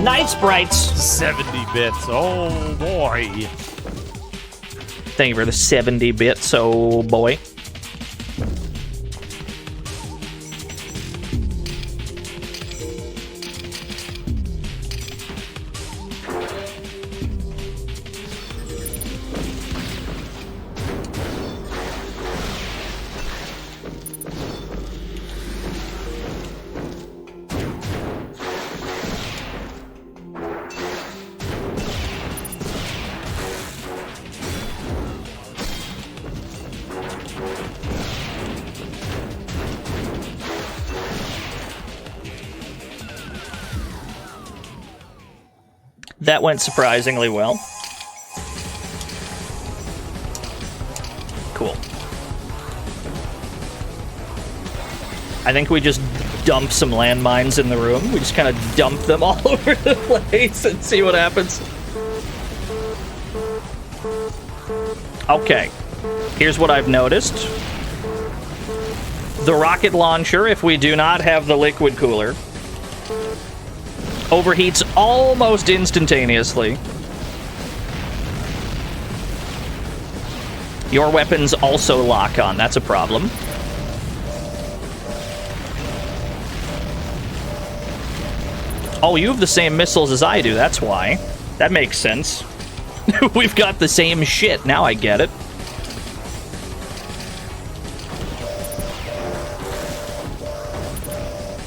Night sprites! 70 bits, oh boy. Thank you for the 70 bits, oh boy. That went surprisingly well. Cool. I think we just dump some landmines in the room. We just kind of dump them all over the place and see what happens. Okay. Here's what I've noticed. The rocket launcher, if we do not have the liquid cooler, overheats almost instantaneously. Your weapons also lock on. That's a problem. Oh, you have the same missiles as I do. That's why. That makes sense. We've got the same shit. Now I get it.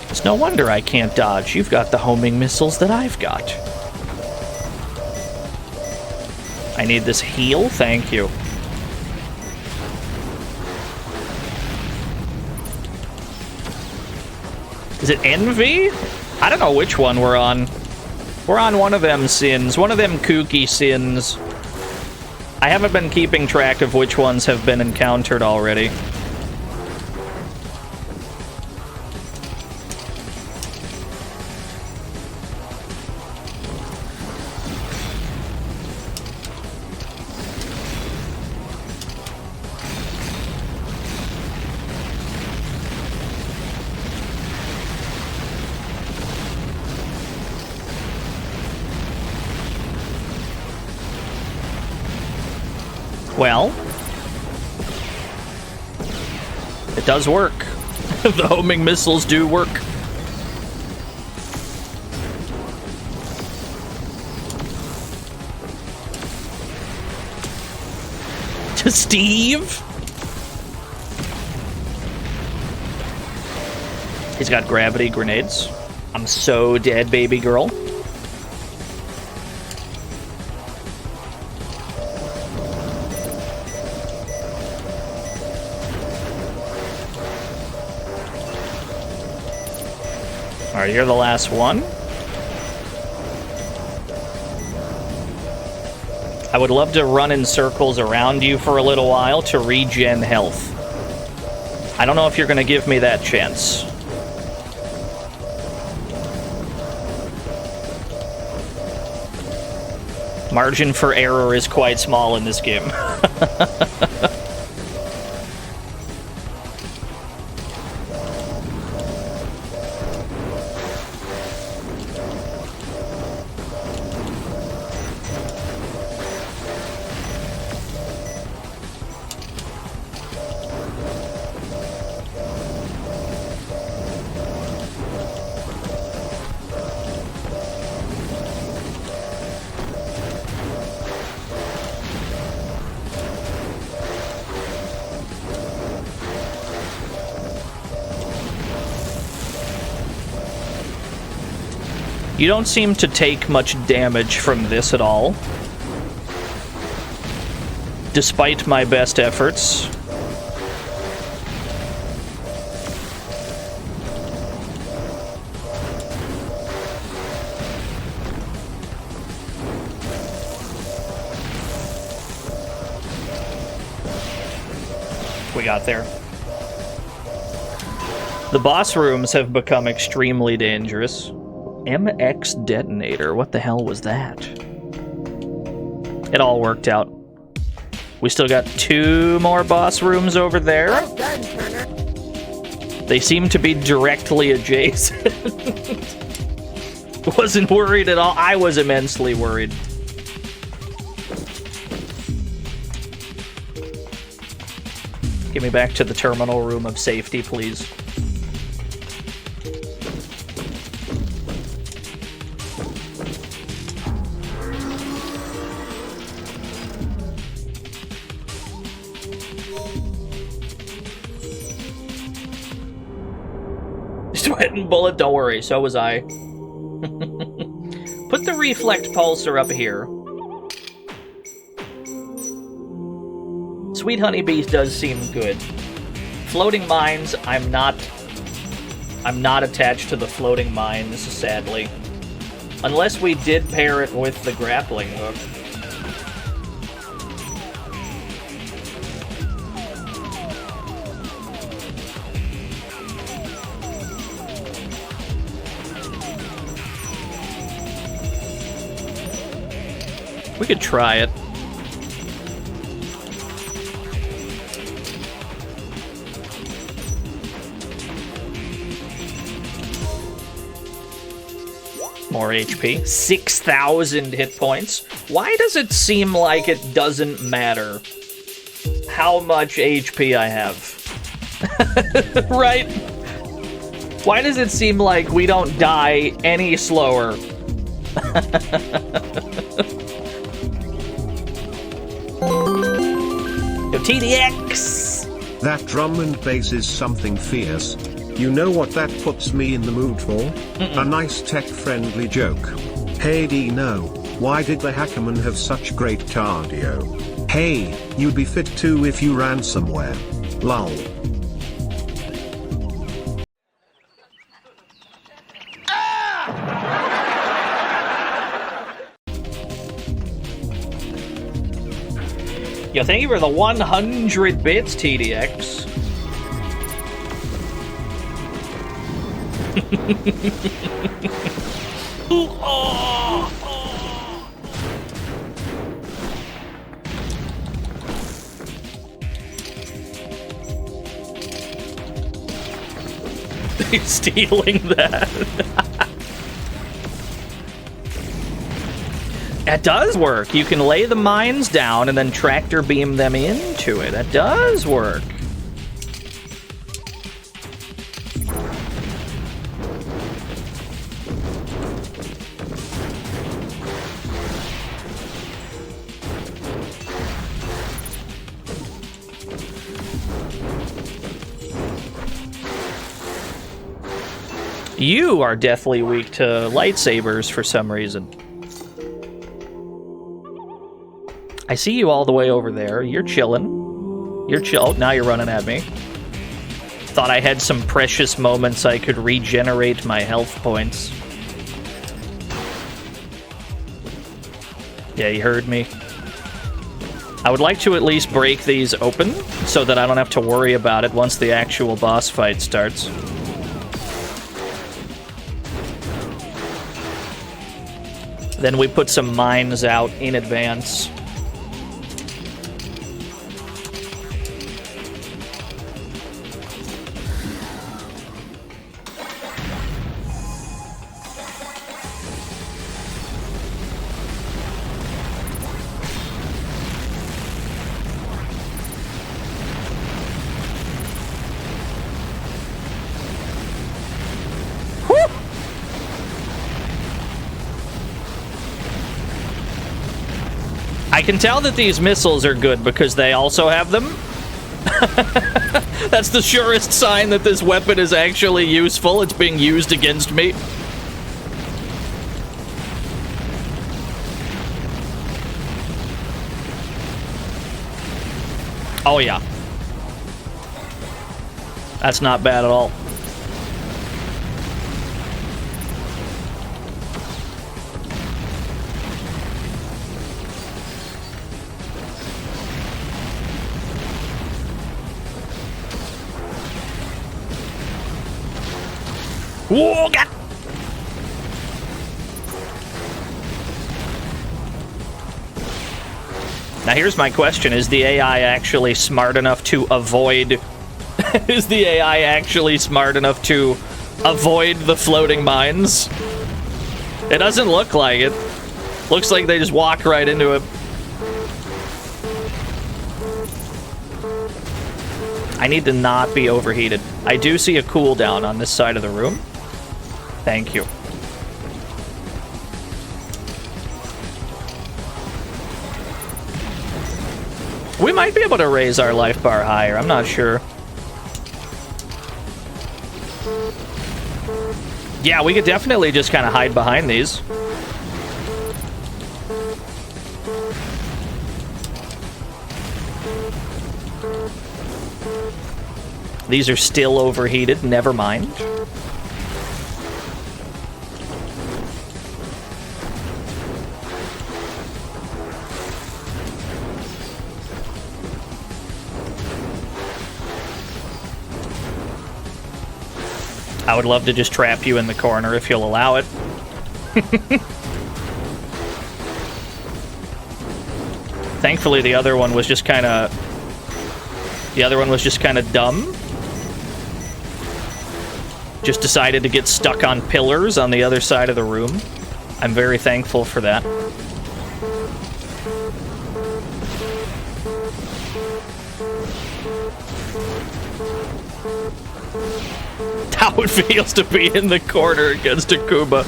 It's no wonder I can't dodge. You've got the homing missiles that I've got. I need this heal. Thank you. Is it Envy? I don't know which one we're on. We're on one of them sins. One of them kooky sins. I haven't been keeping track of which ones have been encountered already. Well, it does work. The homing missiles do work. To Steve? He's got gravity grenades. I'm so dead, baby girl. Alright, you're the last one. I would love to run in circles around you for a little while to regen health. I don't know if you're going to give me that chance. Margin for error is quite small in this game. You don't seem to take much damage from this at all, despite my best efforts. We got there. The boss rooms have become extremely dangerous. MX detonator. What the hell was that? It all worked out. We still got 2 more boss rooms over there. They seem to be directly adjacent. Wasn't worried at all. I was immensely worried. Get me back to the terminal room of safety, please. Sweating bullet, don't worry, so was I. Put the reflect pulsar up here. Sweet honeybees does seem good. Floating mines, I'm not attached to the floating mines, sadly. Unless we did pair it with the grappling hook. We could try it. More HP. 6,000 hit points. Why does it seem like it doesn't matter how much HP I have? Right? Why does it seem like we don't die any slower? Yo, TDX! That drum and bass is something fierce. You know what that puts me in the mood for? A nice tech-friendly joke. Hey, do you know, why did the Hackerman have such great cardio? Hey, you'd be fit too if you ran somewhere. Lol. Yo, thank you for the 100 bits, TDX. He's stealing that. That does work. You can lay the mines down and then tractor beam them into it. That does work. You are deathly weak to lightsabers for some reason. I see you all the way over there. You're chilling. You're chill. Oh, now you're running at me. Thought I had some precious moments I could regenerate my health points. Yeah, you heard me. I would like to at least break these open so that I don't have to worry about it once the actual boss fight starts. Then we put some mines out in advance. I can tell that these missiles are good because they also have them. That's the surest sign that this weapon is actually useful. It's being used against me. Oh yeah. That's not bad at all. Whoa, God. Now here's my question. Is the AI actually smart enough to avoid... Is the AI actually smart enough to avoid the floating mines? It doesn't look like it. Looks like they just walk right into it. I need to not be overheated. I do see a cooldown on this side of the room. Thank you. We might be able to raise our life bar higher. I'm not sure. Yeah, we could definitely just kind of hide behind these. These are still overheated. Never mind. I would love to just trap you in the corner if you'll allow it. Thankfully, the other one was just kind of... dumb. Just decided to get stuck on pillars on the other side of the room. I'm very thankful for that. How it feels to be in the corner against Akuma.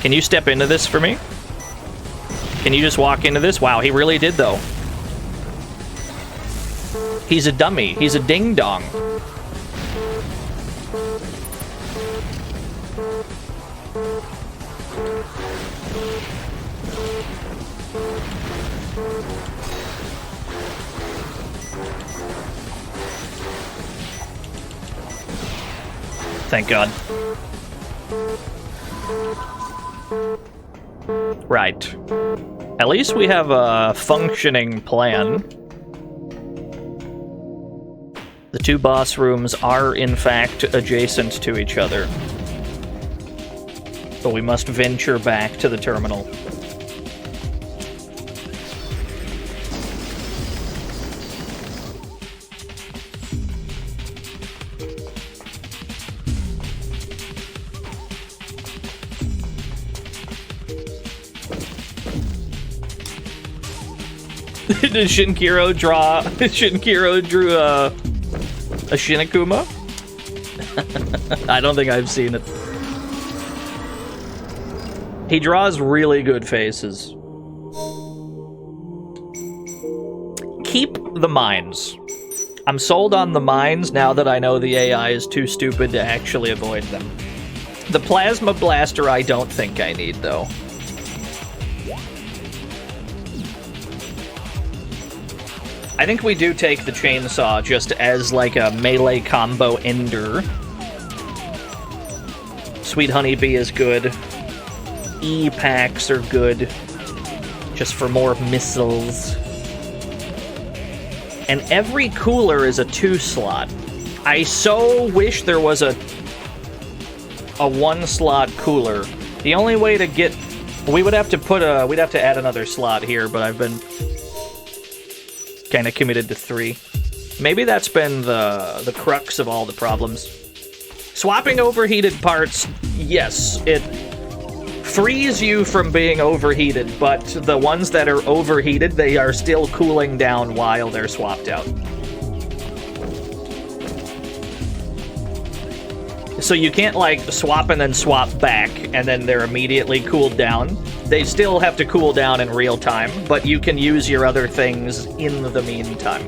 Can you step into this for me? Can you just walk into this? Wow, he really did, though. He's a dummy. He's a ding-dong. Thank God. Right. At least we have a functioning plan. The two boss rooms are, in fact, adjacent to each other. But we must venture back to the terminal. Did Shinkiro draw? Shinkiro drew a Shinakuma? I don't think I've seen it. He draws really good faces. Keep the mines. I'm sold on the mines now that I know the AI is too stupid to actually avoid them. The plasma blaster I don't think I need, though. I think we do take the chainsaw just as like a melee combo ender. Sweet Honeybee is good. E-packs are good. Just for more missiles. And every cooler is a 2-slot. I so wish there was a 1-slot cooler. The only way to get... We would have to put a... We'd have to add another slot here, but I've been... kind of committed to 3. Maybe that's been the crux of all the problems. Swapping overheated parts, yes, it frees you from being overheated, but the ones that are overheated, they are still cooling down while they're swapped out. So you can't, like, swap and then swap back, and then they're immediately cooled down. They still have to cool down in real time, but you can use your other things in the meantime.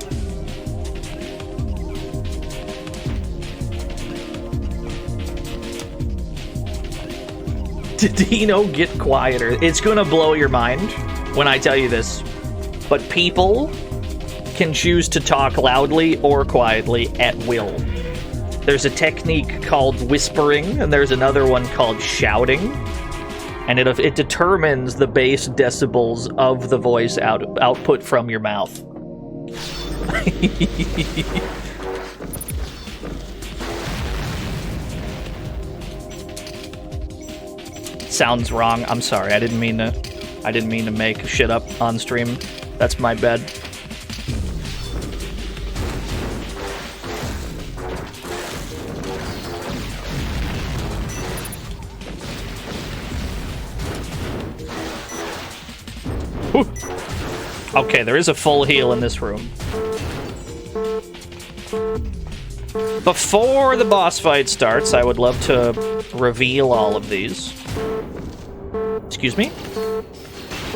Dino, get quieter. It's gonna blow your mind when I tell you this, but people can choose to talk loudly or quietly at will. There's a technique called whispering, and there's another one called shouting. And it determines the bass decibels of the voice output from your mouth. Sounds wrong. I'm sorry. I didn't mean to make shit up on stream. That's my bad. Okay, there is a full heal in this room. Before the boss fight starts, I would love to reveal all of these. Excuse me?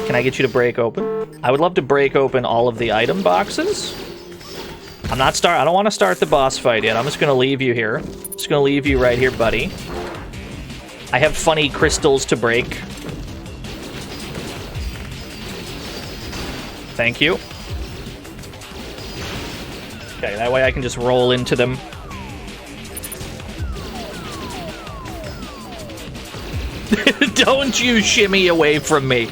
Can I get you to break open? I would love to break open all of the item boxes. I don't want to start the boss fight yet. I'm just gonna leave you here. Just gonna leave you right here, buddy. I have funny crystals to break. Thank you. Okay, that way I can just roll into them. Don't you shimmy away from me.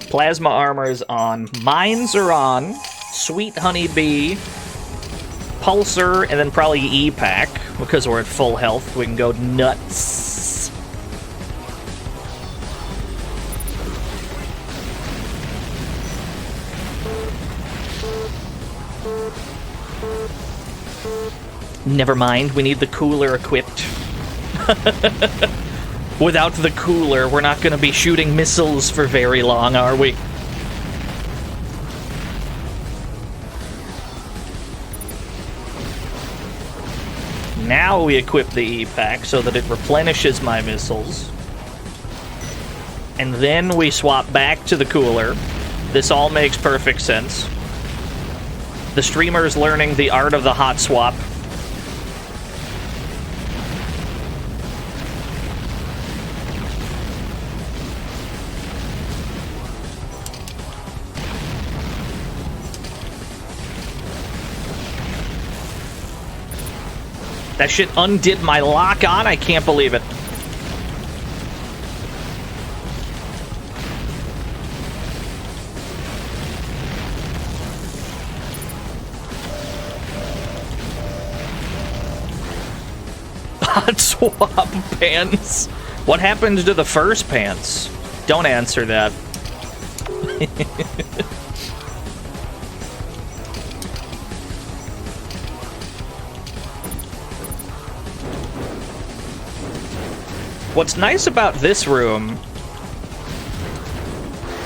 Plasma armor's on. Mines are on. Sweet Honeybee. Pulsar, and then probably E-Pack. Because we're at full health, we can go nuts. Never mind, we need the cooler equipped. Without the cooler, we're not going to be shooting missiles for very long, are we? Now we equip the E-Pack so that it replenishes my missiles. And then we swap back to the cooler. This all makes perfect sense. The streamer's learning the art of the hot swap. That shit undid my lock on? I can't believe it. Hot swap pants. What happened to the first pants? Don't answer that. What's nice about this room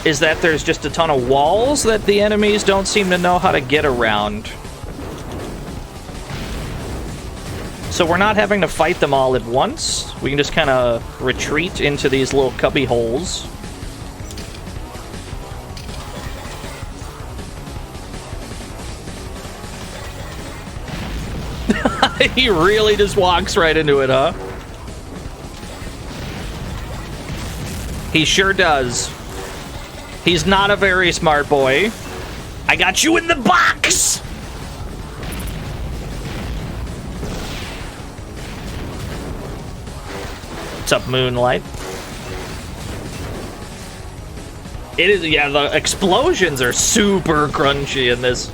is that there's just a ton of walls that the enemies don't seem to know how to get around. So we're not having to fight them all at once. We can just kind of retreat into these little cubby holes. He really just walks right into it, huh? He sure does. He's not a very smart boy. I got you in the box! What's up, Moonlight? It is, yeah, the explosions are super crunchy in this.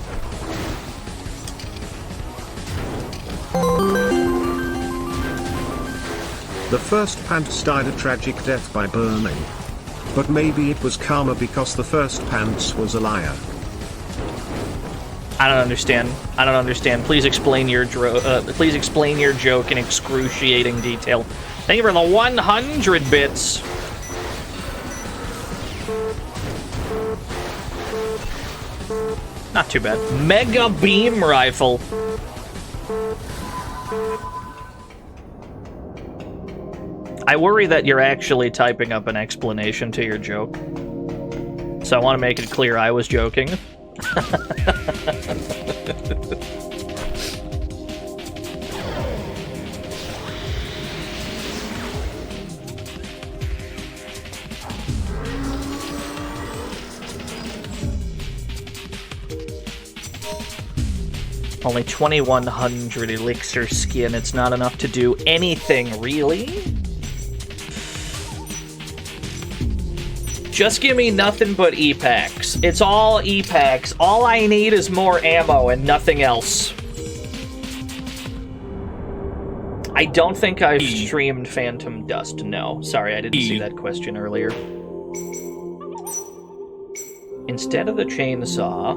The first pants died a tragic death by burning. But maybe it was karma because the first pants was a liar. I don't understand. I don't understand. Please explain your please explain your joke in excruciating detail. Thank you for the 100 bits. Not too bad. Mega beam rifle. I worry that you're actually typing up an explanation to your joke. So I want to make it clear I was joking. Only 2100 elixir skin. It's not enough to do anything, really? Just give me nothing but E-Packs. It's all E-Packs. All I need is more ammo and nothing else. I don't think I've streamed Phantom Dust. No. Sorry, I didn't see that question earlier. Instead of the chainsaw,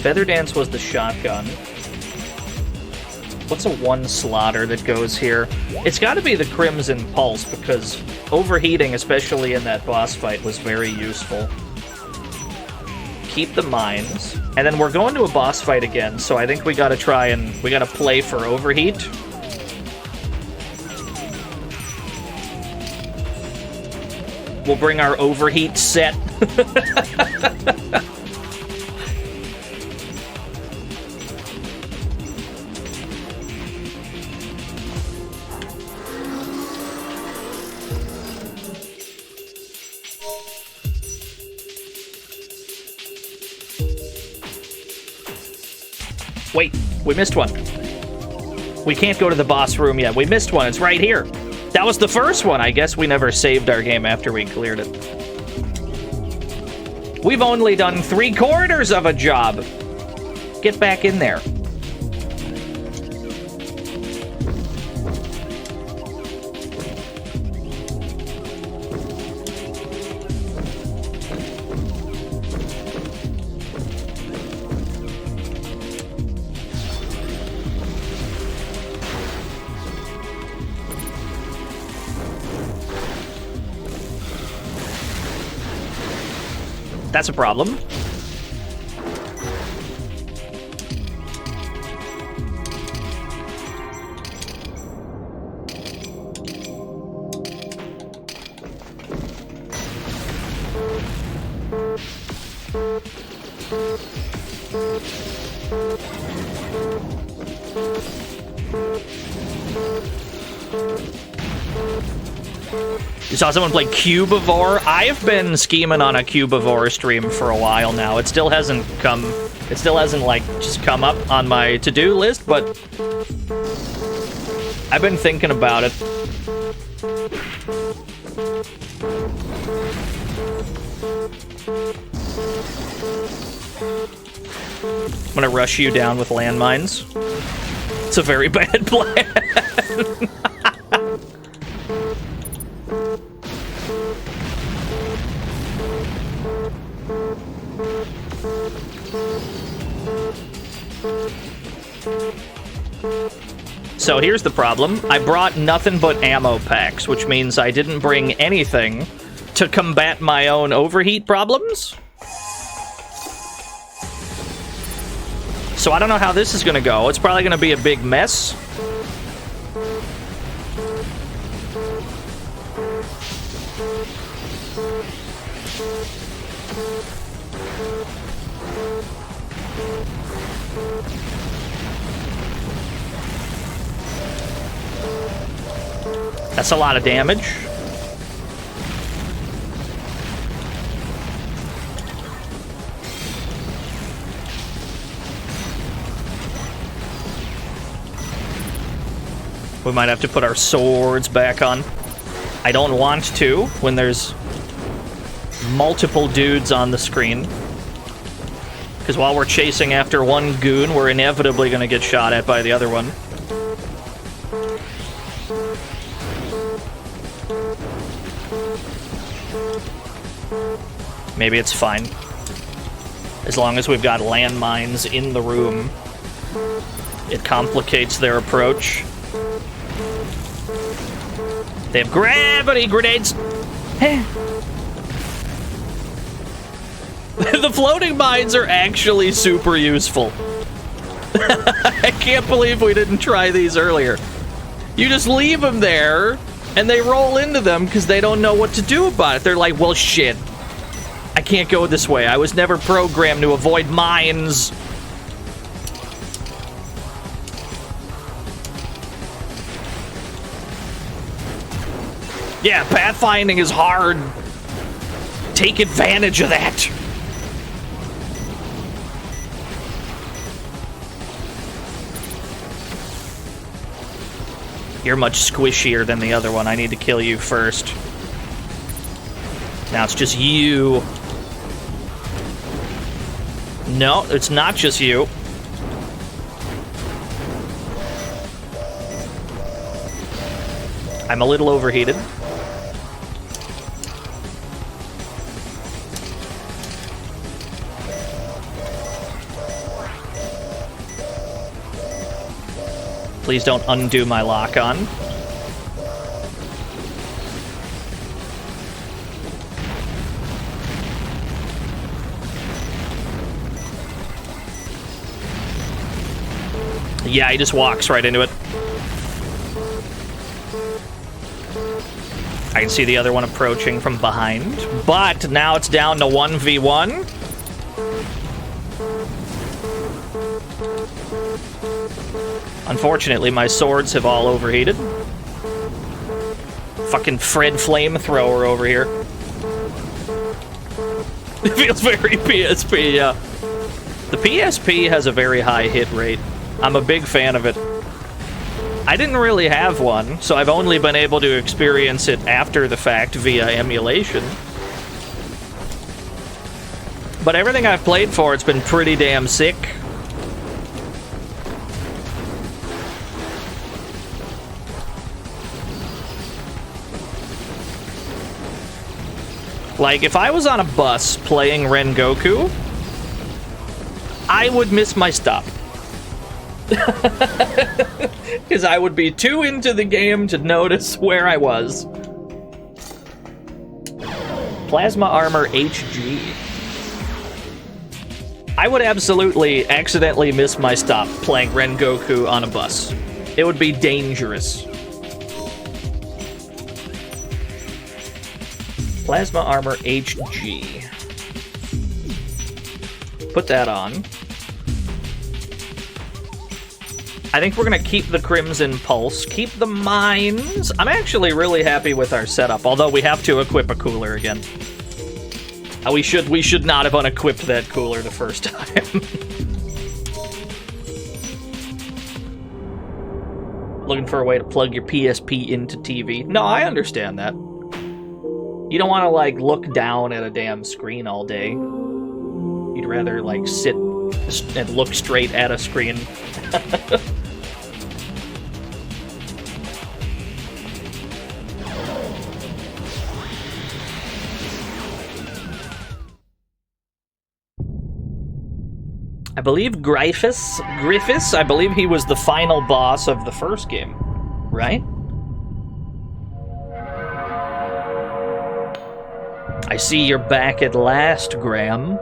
Feather Dance was the shotgun. What's a one slotter that goes here? It's got to be the Crimson Pulse, because overheating, especially in that boss fight, was very useful. Keep the mines. And then we're going to a boss fight again, so I think we gotta try and... we gotta play for overheat. We'll bring our overheat set. Wait, we missed one. We can't go to the boss room yet. We missed one. It's right here. That was the first one. I guess we never saved our game after we cleared it. We've only done 3/4 of a job. Get back in there. That's a problem. You saw someone play Cubivore? I've been scheming on a Cubivore stream for a while now. It still hasn't like just come up on my to-do list, but I've been thinking about it. I'm gonna rush you down with landmines. It's a very bad plan. So here's the problem. I brought nothing but ammo packs, which means I didn't bring anything to combat my own overheat problems. So I don't know how this is gonna go. It's probably gonna be a big mess. That's a lot of damage. We might have to put our swords back on. I don't want to when there's multiple dudes on the screen. Because while we're chasing after one goon, we're inevitably going to get shot at by the other one. Maybe it's fine. As long as we've got landmines in the room. It complicates their approach. They have gravity grenades! The floating mines are actually super useful. I can't believe we didn't try these earlier. You just leave them there, and they roll into them because they don't know what to do about it. They're like, well, shit. I can't go this way. I was never programmed to avoid mines. Yeah, pathfinding is hard. Take advantage of that. You're much squishier than the other one. I need to kill you first. Now it's just you. No, it's not just you. I'm a little overheated. Please don't undo my lock-on. Yeah, he just walks right into it. I can see the other one approaching from behind, but now it's down to 1v1. Unfortunately, my swords have all overheated. Fucking Fred Flamethrower over here. It feels very PSP, yeah. The PSP has a very high hit rate. I'm a big fan of it. I didn't really have one, so I've only been able to experience it after the fact via emulation. But everything I've played for, it's been pretty damn sick. Like, if I was on a bus playing Rengoku, I would miss my stop. Because I would be too into the game to notice where I was. Plasma Armor HG. I would absolutely accidentally miss my stop playing Rengoku on a bus. It would be dangerous. Plasma Armor HG. Put that on. I think we're gonna keep the Crimson Pulse, keep the Mines. I'm actually really happy with our setup, although we have to equip a cooler again. We should not have unequipped that cooler the first time. Looking for a way to plug your PSP into TV. No, I understand that. You don't want to, like, look down at a damn screen all day. You'd rather, like, sit and look straight at a screen. I believe Griffiths, I believe he was the final boss of the first game, right? I see you're back at last, Graham.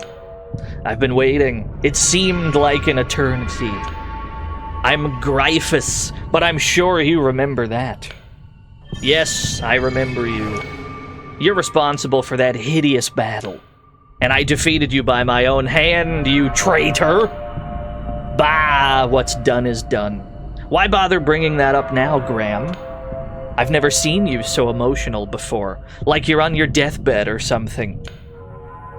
I've been waiting. It seemed like an eternity. I'm Griffiths, but I'm sure you remember that. Yes, I remember you. You're responsible for that hideous battle. And I defeated you by my own hand, you traitor! Bah, what's done is done. Why bother bringing that up now, Graham? I've never seen you so emotional before, like you're on your deathbed or something.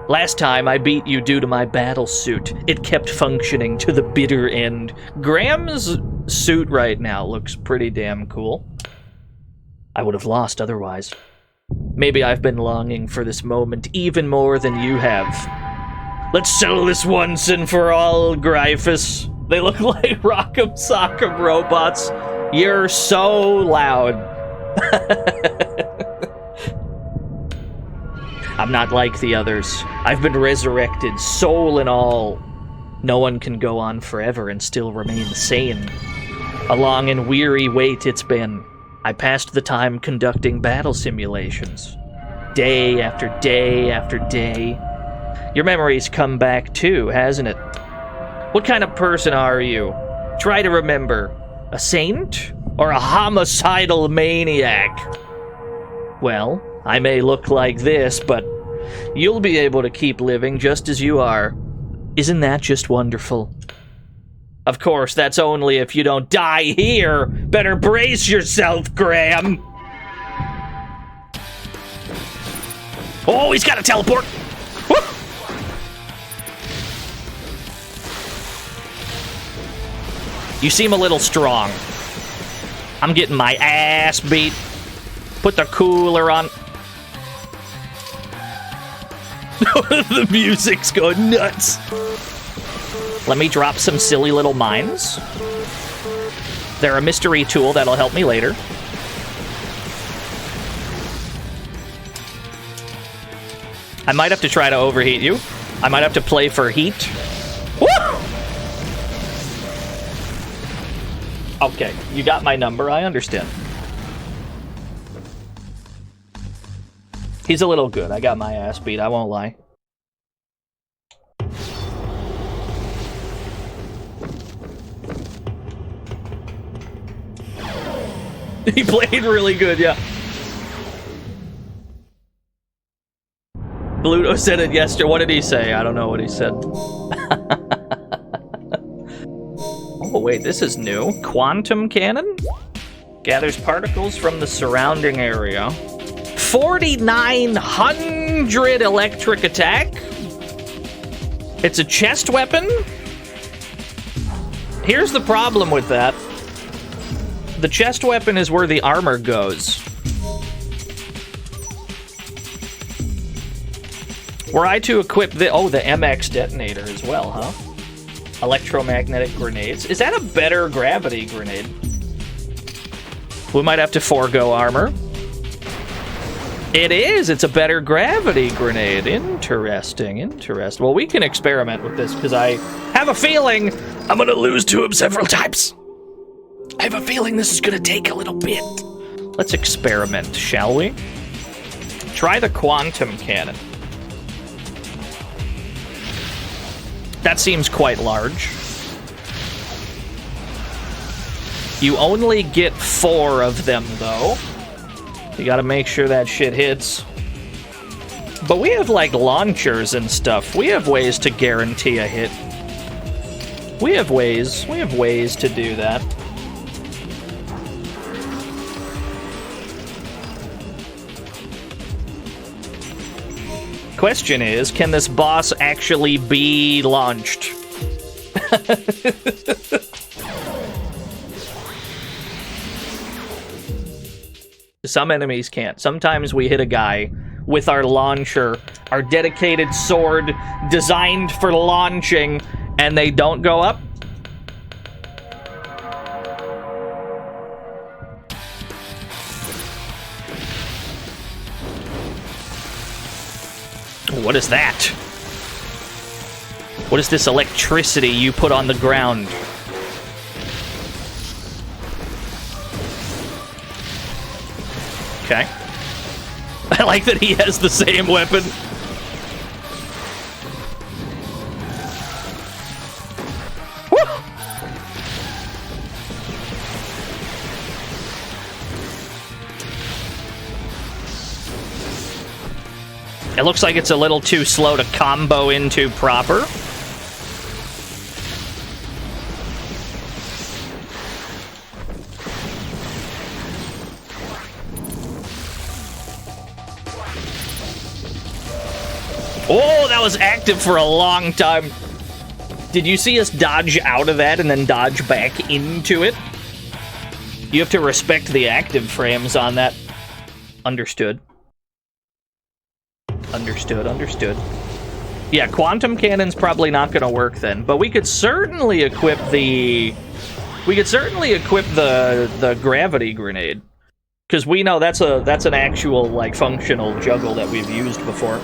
Last time I beat you due to my battle suit. It kept functioning to the bitter end. Graham's suit right now looks pretty damn cool. I would have lost otherwise. Maybe I've been longing for this moment even more than you have. Let's settle this once and for all, Gryphus. They look like Rock'em Sock'em robots. You're so loud. I'm not like the others. I've been resurrected, soul and all. No one can go on forever and still remain sane. A long and weary wait it's been. I passed the time conducting battle simulations. Day after day after day. Your memory's come back too, hasn't it? What kind of person are you? Try to remember. A saint? Or a homicidal maniac? Well, I may look like this, but you'll be able to keep living just as you are. Isn't that just wonderful? Of course, that's only if you don't die here. Better brace yourself, Graham. Oh, he's got a teleport. Woo! You seem a little strong. I'm getting my ass beat. Put the cooler on. The music's going nuts. Let me drop some silly little mines. They're a mystery tool that'll help me later. I might have to try to overheat you. I might have to play for heat. Woo! Okay, you got my number. I understand. He's a little good. I got my ass beat. I won't lie. He played really good, yeah. Bluto said it yesterday. What did he say? I don't know what he said. Oh, wait, this is new. Quantum cannon? Gathers particles from the surrounding area. 4,900 electric attack? It's a chest weapon? Here's the problem with that. The chest weapon is where the armor goes. Were I to equip the... Oh, the MX detonator as well, huh? Electromagnetic grenades. Is that a better gravity grenade? We might have to forego armor. It is! It's a better gravity grenade. Interesting, interesting. Well, we can experiment with this, because I have a feeling I'm gonna lose to him several times. I have a feeling this is gonna take a little bit. Let's experiment, shall we? Try the quantum cannon. That seems quite large. You only get 4 of them, though. You gotta make sure that shit hits. But we have, like, launchers and stuff. We have ways to guarantee a hit. We have ways to do that. Question is, can this boss actually be launched? Some enemies can't. Sometimes we hit a guy with our launcher, our dedicated sword designed for launching, and they don't go up. What is that? What is this electricity you put on the ground? Okay. I like that he has the same weapon. Woo! It looks like it's a little too slow to combo into proper. Oh, that was active for a long time. Did you see us dodge out of that and then dodge back into it? You have to respect the active frames on that. Understood. Understood. Yeah, quantum cannon's probably not going to work then, but we could certainly equip the... We could certainly equip the gravity grenade. Because we know that's an actual, like, functional juggle that we've used before.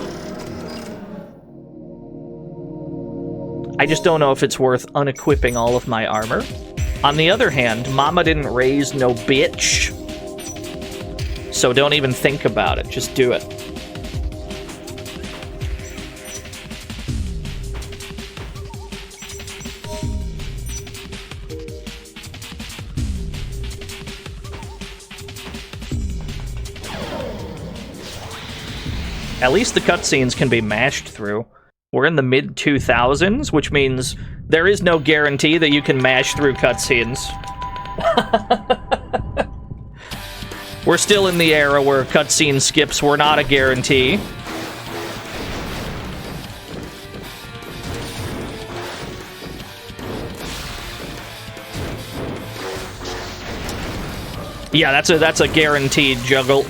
I just don't know if it's worth unequipping all of my armor. On the other hand, Mama didn't raise no bitch. So don't even think about it. Just do it. At least the cutscenes can be mashed through. We're in the mid-2000s, which means there is no guarantee that you can mash through cutscenes. We're still in the era where cutscene skips were not a guarantee. Yeah, that's a guaranteed juggle.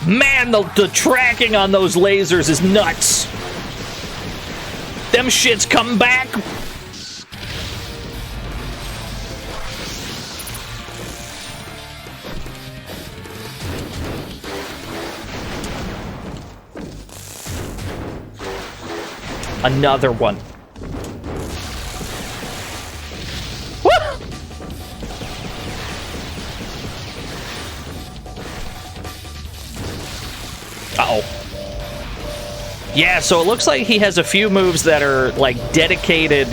Man, the tracking on those lasers is nuts. Them shits come back. Another one. Uh-oh. Yeah, so it looks like he has a few moves that are, like, dedicated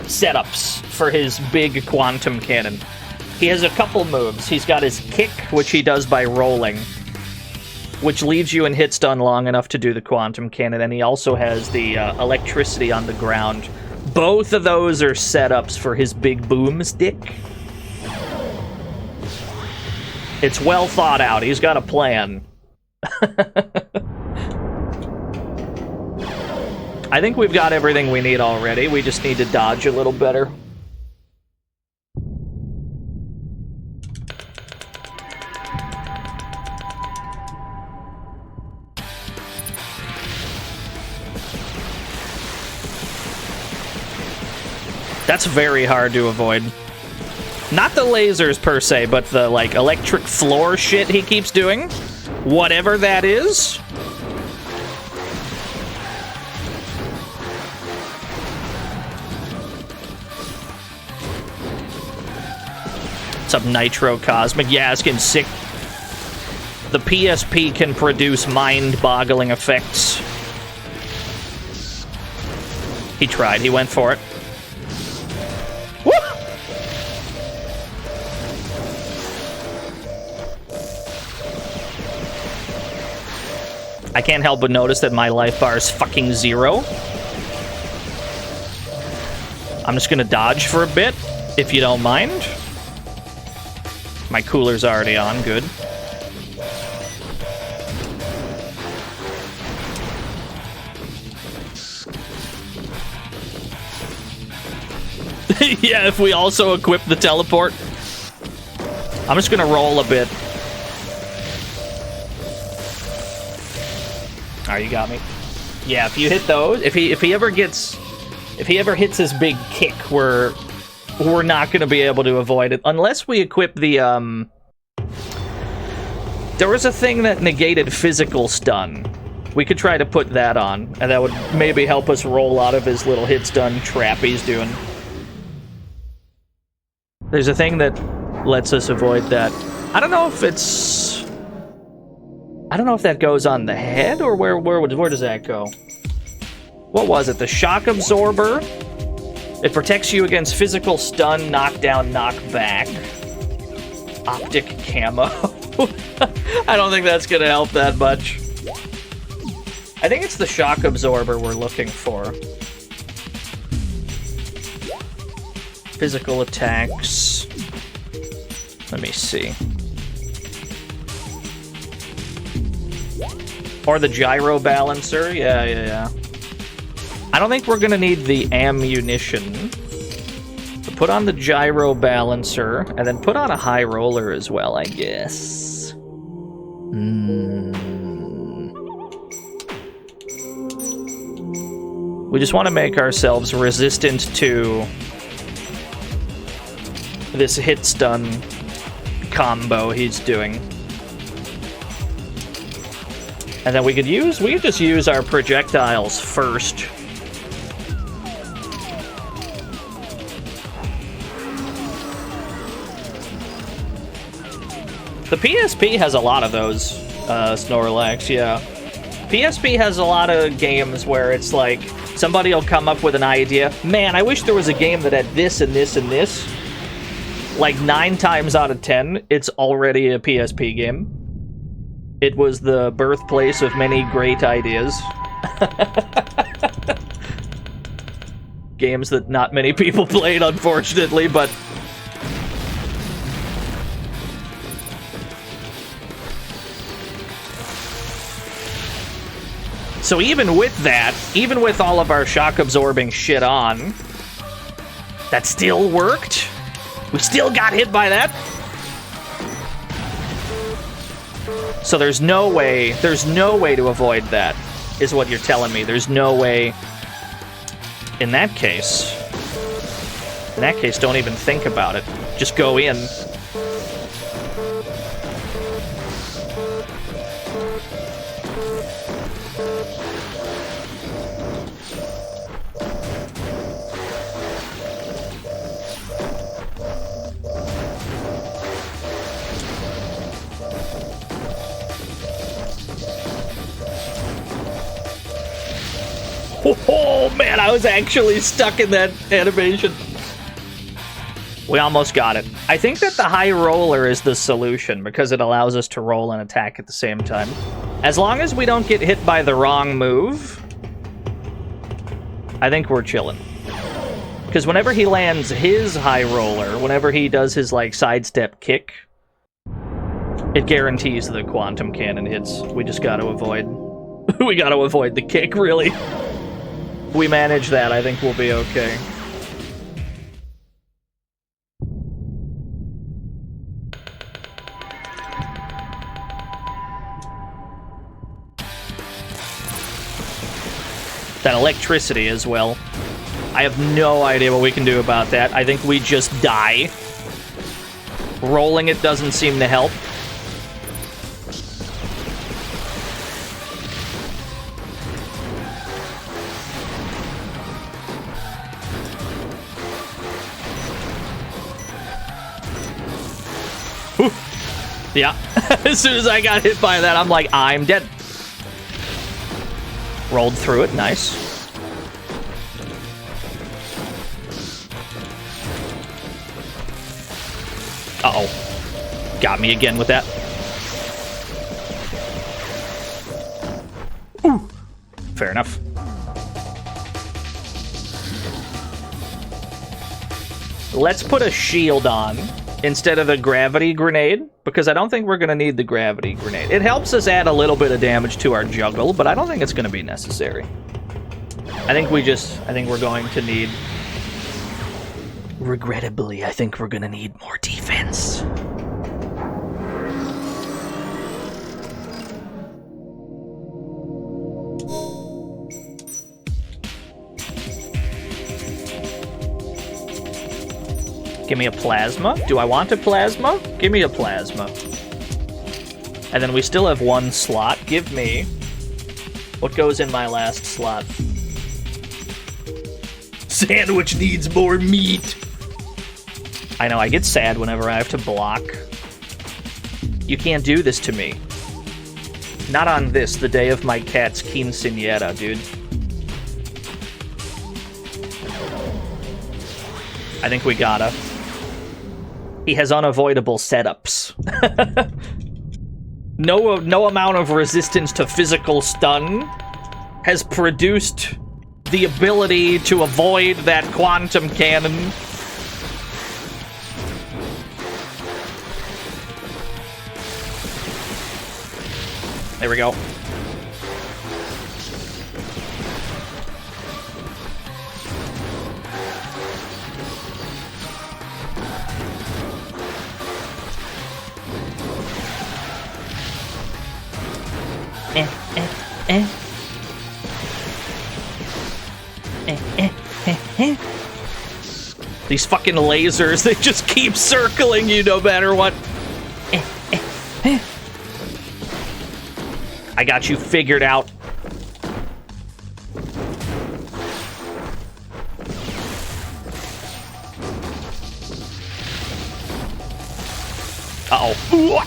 setups for his big quantum cannon. He has a couple moves. He's got his kick, which he does by rolling, which leaves you in hit stun long enough to do the quantum cannon, and he also has the electricity on the ground. Both of those are setups for his big boomstick. It's well thought out. He's got a plan. I think we've got everything we need already. We just need to dodge a little better. That's very hard to avoid. Not the lasers per se, but the, like, electric floor shit he keeps doing. Whatever that is. What's up, Nitro Cosmic? Yaskin, sick. The PSP can produce mind-boggling effects. He tried. He went for it. Woo! I can't help but notice that my life bar is fucking 0. I'm just gonna dodge for a bit, if you don't mind. My cooler's already on, good. Yeah, if we also equip the teleport. I'm just gonna roll a bit. Oh, you got me. Yeah, if you hit those, if he ever hits his big kick, we're not gonna be able to avoid it unless we equip the There was a thing that negated physical stun. We could try to put that on, and that would maybe help us roll out of his little hit stun trap he's doing. There's a thing that lets us avoid that. I don't know if that goes on the head, or where does that go? What was it? The shock absorber? It protects you against physical stun, knockdown, knockback. Optic camo. I don't think that's gonna help that much. I think it's the shock absorber we're looking for. Physical attacks. Let me see. Or the gyro balancer. Yeah. I don't think we're gonna need the ammunition. So put on the gyro balancer, and then put on a high roller as well, I guess. We just want to make ourselves resistant to this hit stun combo he's doing. And then we could just use our projectiles first. The PSP has a lot of those, Snorlax, yeah. PSP has a lot of games where it's like, somebody will come up with an idea. Man, I wish there was a game that had this and this and this. Like 9 times out of 10, it's already a PSP game. It was the birthplace of many great ideas. Games that not many people played, unfortunately, but... So even with that, even with all of our shock-absorbing shit on, that still worked? We still got hit by that? So there's no way to avoid that, is what you're telling me. There's no way. In that case, don't even think about it. Just go in. Oh man, I was actually stuck in that animation. We almost got it. I think that the high roller is the solution because it allows us to roll and attack at the same time. As long as we don't get hit by the wrong move, I think we're chilling. Because whenever he lands his high roller, whenever he does his like sidestep kick, it guarantees the quantum cannon hits. We just got to avoid. We got to avoid the kick, really. We manage that, I think we'll be okay. That electricity as well. I have no idea what we can do about that. I think we just die. Rolling it doesn't seem to help. Yeah. As soon as I got hit by that, I'm like, I'm dead. Rolled through it. Nice. Uh-oh. Got me again with that. Ooh. Fair enough. Let's put a shield on instead of the gravity grenade, because I don't think we're going to need the gravity grenade. It helps us add a little bit of damage to our juggle, but I don't think it's going to be necessary. I think we're going to need... Regrettably, I think we're going to need more defense. Give me a plasma. Do I want a plasma? Give me a plasma. And then we still have one slot. Give me... What goes in my last slot? Sandwich needs more meat. I know, I get sad whenever I have to block. You can't do this to me. Not on this, the day of my cat's quinceañera, dude. I think we gotta. He has unavoidable setups. No amount of resistance to physical stun has produced the ability to avoid that quantum cannon. There we go. These fucking lasers, they just keep circling you no matter what. I got you figured out. Uh-oh.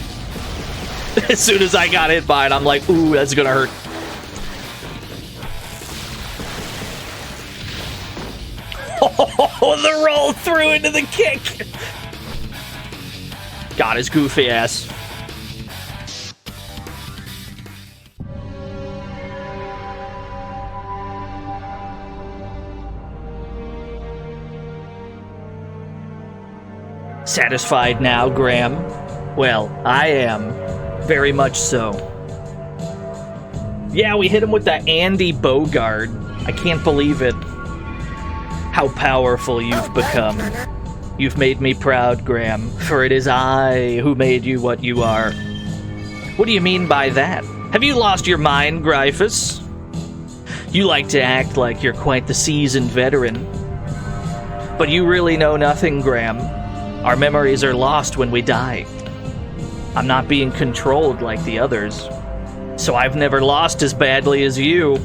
As soon as I got hit by it, I'm like, ooh, that's gonna hurt. Oh, the roll through into the kick. Got his goofy ass. Satisfied now, Graham? Well, I am. Very much so. Yeah, we hit him with that Andy Bogard. I can't believe it. How powerful you've become. You've made me proud, Graham, for it is I who made you what you are. What do you mean by that? Have you lost your mind, Gryphus? You like to act like you're quite the seasoned veteran. But you really know nothing, Graham. Our memories are lost when we die. I'm not being controlled like the others. So I've never lost as badly as you.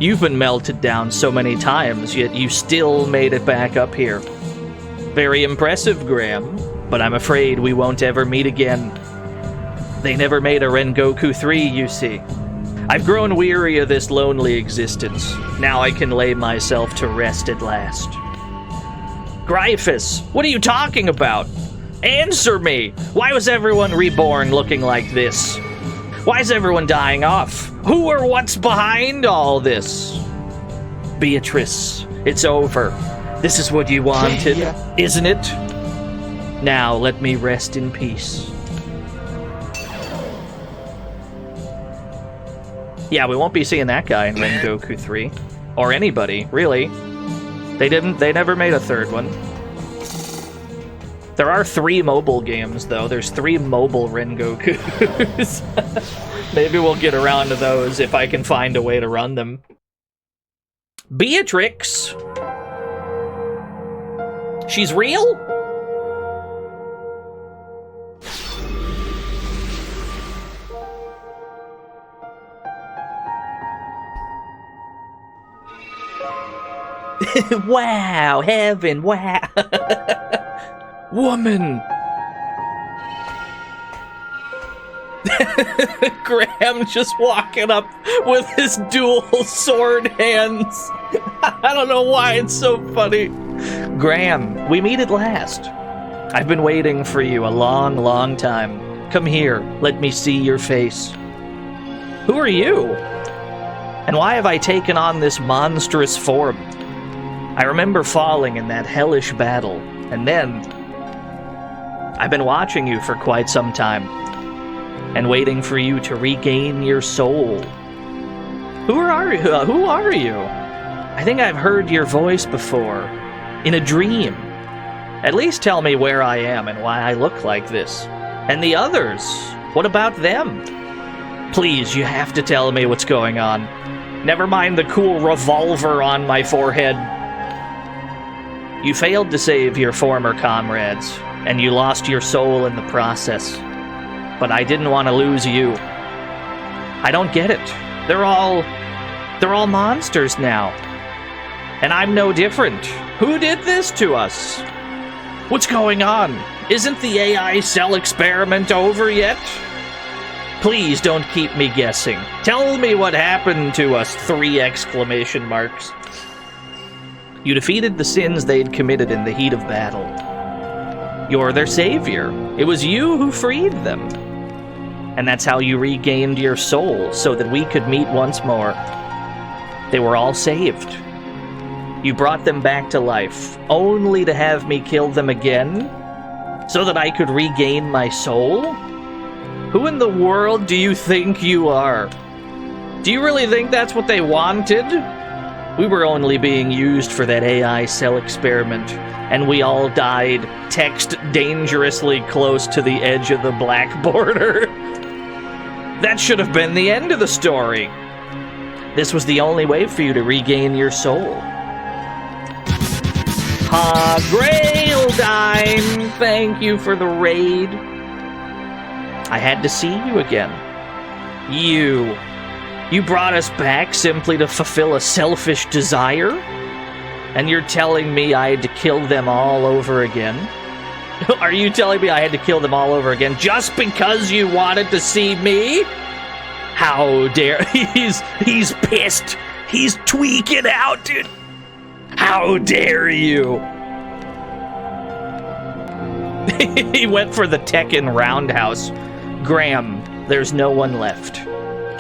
You've been melted down so many times, yet you still made it back up here. Very impressive, Graham, but I'm afraid we won't ever meet again. They never made a Rengoku 3, you see. I've grown weary of this lonely existence. Now I can lay myself to rest at last. Gryphus, what are you talking about? Answer me! Why was everyone reborn looking like this? Why is everyone dying off? Who or what's behind all this? Beatrice, it's over. This is what you wanted, isn't it? Now let me rest in peace. Yeah, we won't be seeing that guy in Rengoku 3. Or anybody, really. They never made a third one. There are 3 mobile games, though. There's 3 mobile Rengokus. Maybe we'll get around to those if I can find a way to run them. Beatrix! She's real? Wow, heaven, wow. Woman! Graham just walking up with his dual sword hands. I don't know why it's so funny. Graham, we meet at last. I've been waiting for you a long, long time. Come here, let me see your face. Who are you? And why have I taken on this monstrous form? I remember falling in that hellish battle, and then I've been watching you for quite some time, and waiting for you to regain your soul. Who are you? I think I've heard your voice before, in a dream. At least tell me where I am and why I look like this. And the others, what about them? Please, you have to tell me what's going on. Never mind the cool revolver on my forehead. You failed to save your former comrades, and you lost your soul in the process. But I didn't want to lose you. I don't get it. They're all monsters now. And I'm no different. Who did this to us? What's going on? Isn't the AI cell experiment over yet? Please don't keep me guessing. Tell me what happened to us, 3 exclamation marks. You defeated the sins they'd committed in the heat of battle. You're their savior. It was you who freed them. And that's how you regained your soul, so that we could meet once more. They were all saved. You brought them back to life, only to have me kill them again, so that I could regain my soul? Who in the world do you think you are? Do you really think that's what they wanted? We were only being used for that AI cell experiment, and we all died, text dangerously close to the edge of the black border. That should have been the end of the story. This was the only way for you to regain your soul. Graildine, thank you for the raid. I had to see you again. You brought us back simply to fulfill a selfish desire? And you're telling me I had to kill them all over again? Are you telling me I had to kill them all over again just because you wanted to see me? How dare... He's pissed. He's tweaking out, dude. How dare you? He went for the Tekken roundhouse. Graham, there's no one left.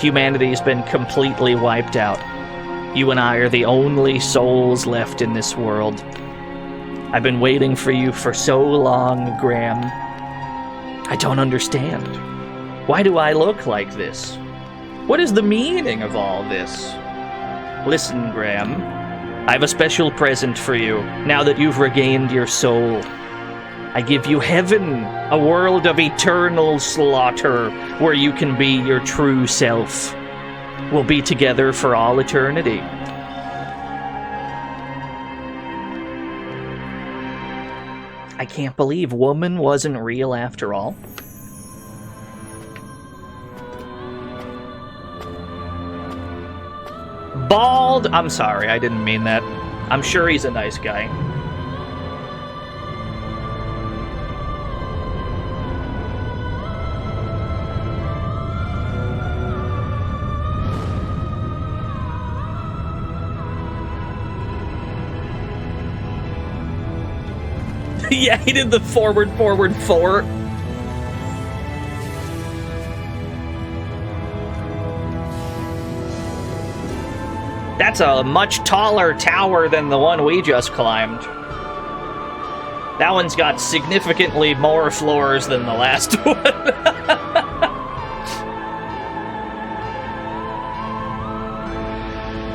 Humanity's been completely wiped out. You and I are the only souls left in this world. I've been waiting for you for so long, Graham. I don't understand. Why do I look like this? What is the meaning of all this? Listen, Graham. I have a special present for you, now that you've regained your soul. I give you heaven, a world of eternal slaughter, where you can be your true self. We'll be together for all eternity. I can't believe woman wasn't real after all. Bald! I'm sorry, I didn't mean that. I'm sure he's a nice guy. Yeah, he did the forward, 4. That's a much taller tower than the one we just climbed. That one's got significantly more floors than the last one.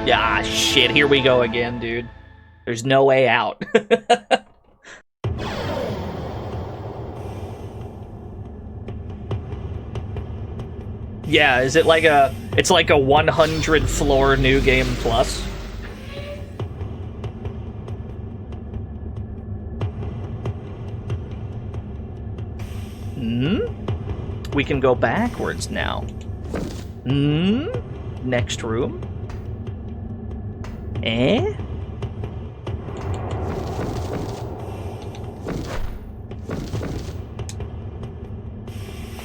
Yeah, shit, here we go again, dude. There's no way out. Yeah, is it like a... It's like a 100 floor New Game Plus? We can go backwards now. Next room.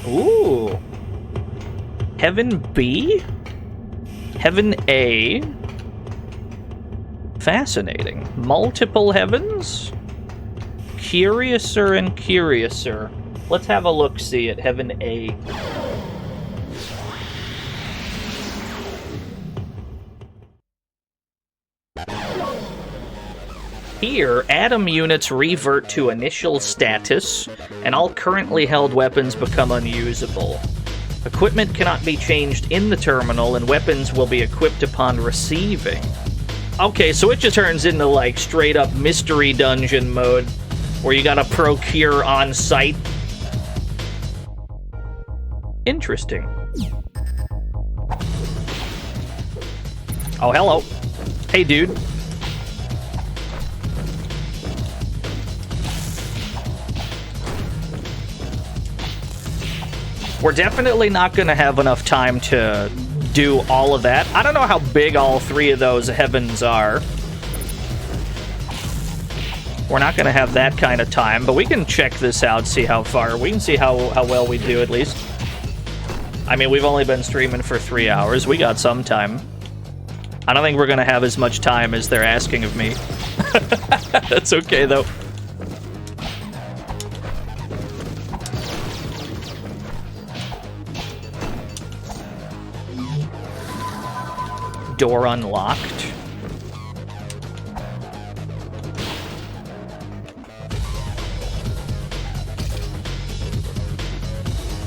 Ooh. Heaven B? Heaven A? Fascinating. Multiple heavens? Curiouser and curiouser. Let's have a look-see at Heaven A. Here, atom units revert to initial status, and all currently held weapons become unusable. Equipment cannot be changed in the terminal, and weapons will be equipped upon receiving. Okay, so it just turns into, like, straight-up mystery dungeon mode, where you gotta procure on-site. Interesting. Oh, hello. Hey, dude. We're definitely not going to have enough time to do all of that. I don't know how big all three of those heavens are. We're not going to have that kind of time, but we can check this out, see how far. We can see how well we do, at least. I mean, we've only been streaming for 3 hours. We got some time. I don't think we're going to have as much time as they're asking of me. That's okay, though. Door unlocked.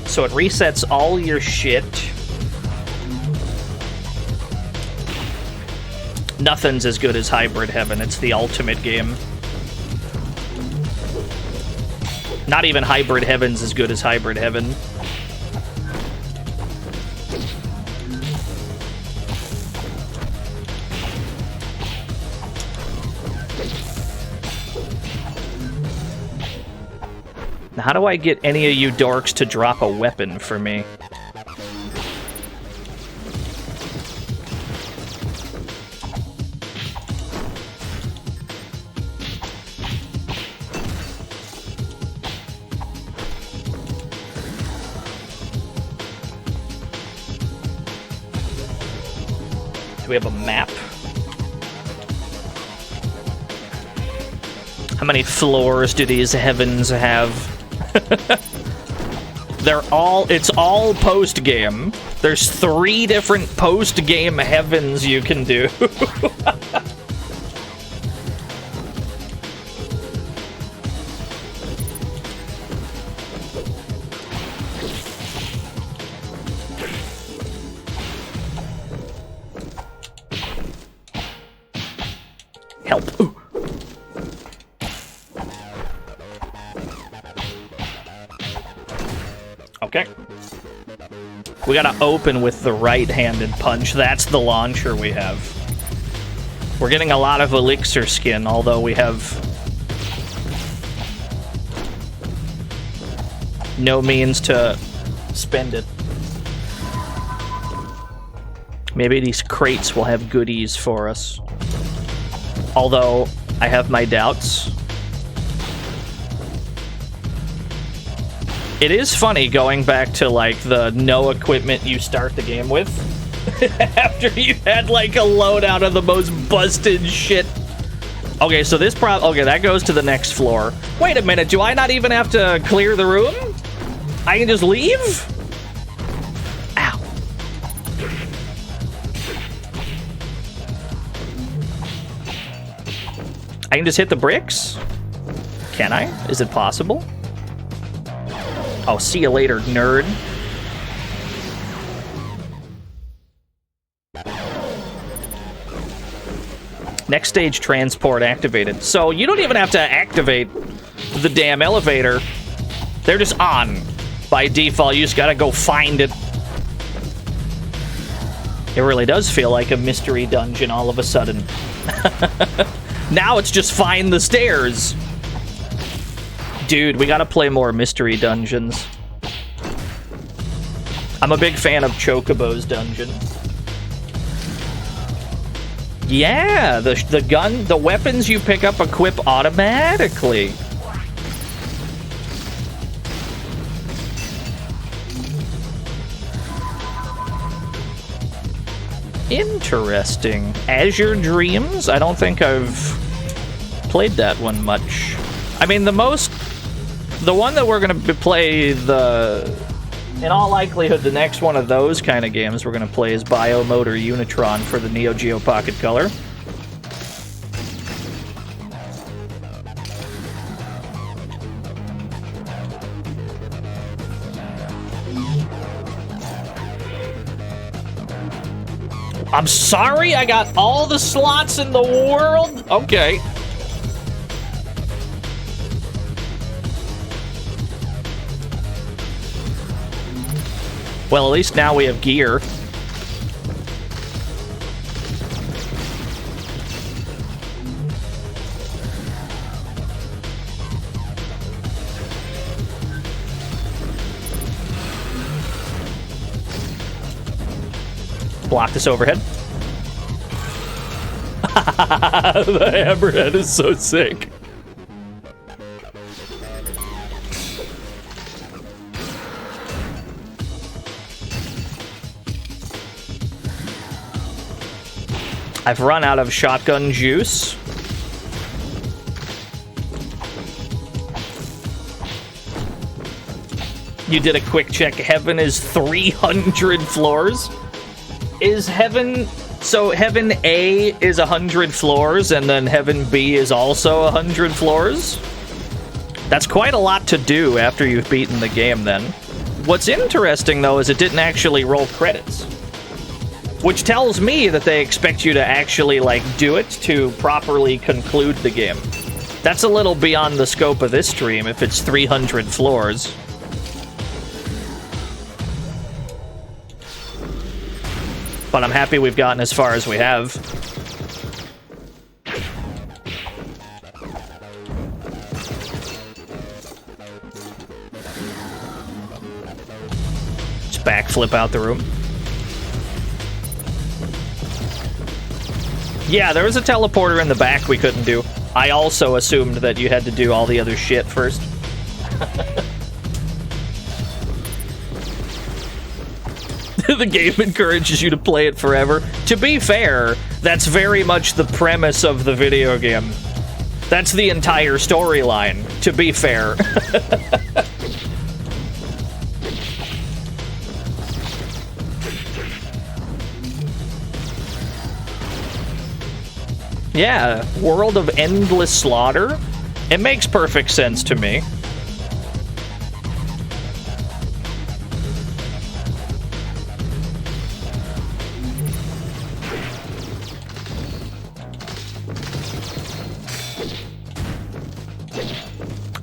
So it resets all your shit. Nothing's as good as Hybrid Heaven. It's the ultimate game. Not even Hybrid Heaven's as good as Hybrid Heaven. Now, how do I get any of you dorks to drop a weapon for me? Do we have a map? How many floors do these heavens have? It's all post-game. There's 3 different post-game heavens you can do. Help. Ooh. Okay. We gotta open with the right-handed punch. That's the launcher we have. We're getting a lot of elixir skin, although we have no means to spend it. Maybe these crates will have goodies for us. Although, I have my doubts. It is funny going back to, like, the no equipment you start the game with. After you had, like, a loadout of the most busted shit. Okay, so this okay, that goes to the next floor. Wait a minute, do I not even have to clear the room? I can just leave? Ow. I can just hit the bricks? Can I? Is it possible? Oh, see you later, nerd. Next stage transport activated. So you don't even have to activate the damn elevator. They're just on by default. You just gotta go find it. It really does feel like a mystery dungeon all of a sudden. Now it's just find the stairs. Dude, we gotta play more mystery dungeons. I'm a big fan of Chocobo's dungeon. Yeah, the weapons you pick up equip automatically. Interesting. Azure Dreams? I don't think I've played that one much. I mean, the one that we're gonna play, in all likelihood, the next one of those kind of games we're gonna play is Biomotor Unitron for the Neo Geo Pocket Color. I'm sorry, I got all the slots in the world? Okay. Well, at least now we have gear. Block this overhead. The hammerhead is so sick. I've run out of shotgun juice. You did a quick check. Heaven is 300 floors. Is Heaven... So Heaven A is 100 floors, and then Heaven B is also 100 floors? That's quite a lot to do after you've beaten the game, then. What's interesting, though, is it didn't actually roll credits. Which tells me that they expect you to actually, like, do it to properly conclude the game. That's a little beyond the scope of this stream, if it's 300 floors. But I'm happy we've gotten as far as we have. Just backflip out the room. Yeah, there was a teleporter in the back we couldn't do. I also assumed that you had to do all the other shit first. The game encourages you to play it forever. To be fair, that's very much the premise of the video game. That's the entire storyline, to be fair. Yeah, World of Endless Slaughter. It makes perfect sense to me.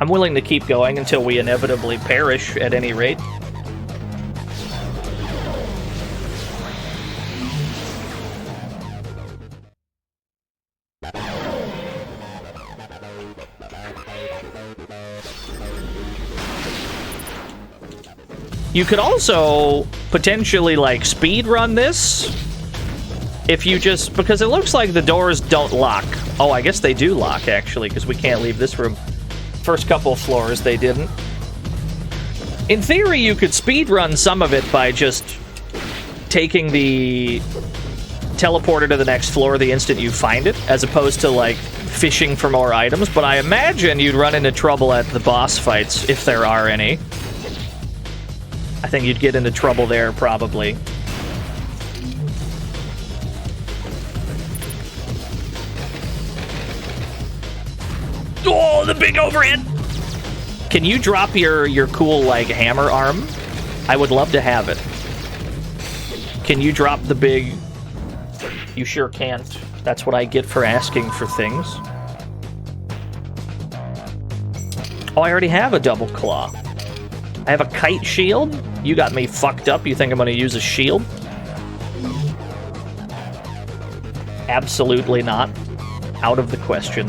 I'm willing to keep going until we inevitably perish at any rate. You could also potentially, like, speedrun this if you just... Because it looks like the doors don't lock. Oh, I guess they do lock, actually, because we can't leave this room. First couple of floors, they didn't. In theory, you could speedrun some of it by just taking the teleporter to the next floor the instant you find it, as opposed to, like, fishing for more items. But I imagine you'd run into trouble at the boss fights, if there are any. I think you'd get into trouble there, probably. Oh, the big overhead! Can you drop your cool, like, hammer arm? I would love to have it. Can you drop the big... You sure can't. That's what I get for asking for things. Oh, I already have a double claw. I have a kite shield? You got me fucked up. You think I'm gonna use a shield? Absolutely not. Out of the question.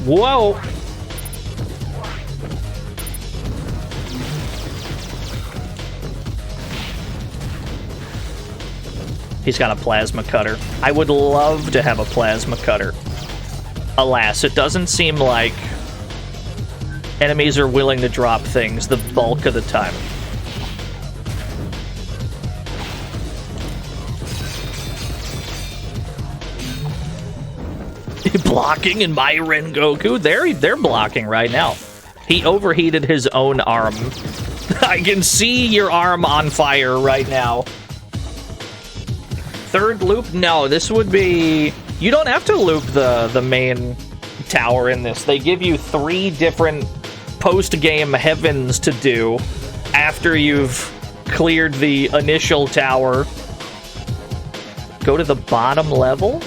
Whoa! He's got a plasma cutter. I would love to have a plasma cutter. Alas, it doesn't seem like enemies are willing to drop things the bulk of the time. Blocking in my Rengoku. They're blocking right now. He overheated his own arm. I can see your arm on fire right now. Third loop? No, this would be... You don't have to loop the main tower in this. They give you 3 different post-game heavens to do after you've cleared the initial tower. Go to the bottom level?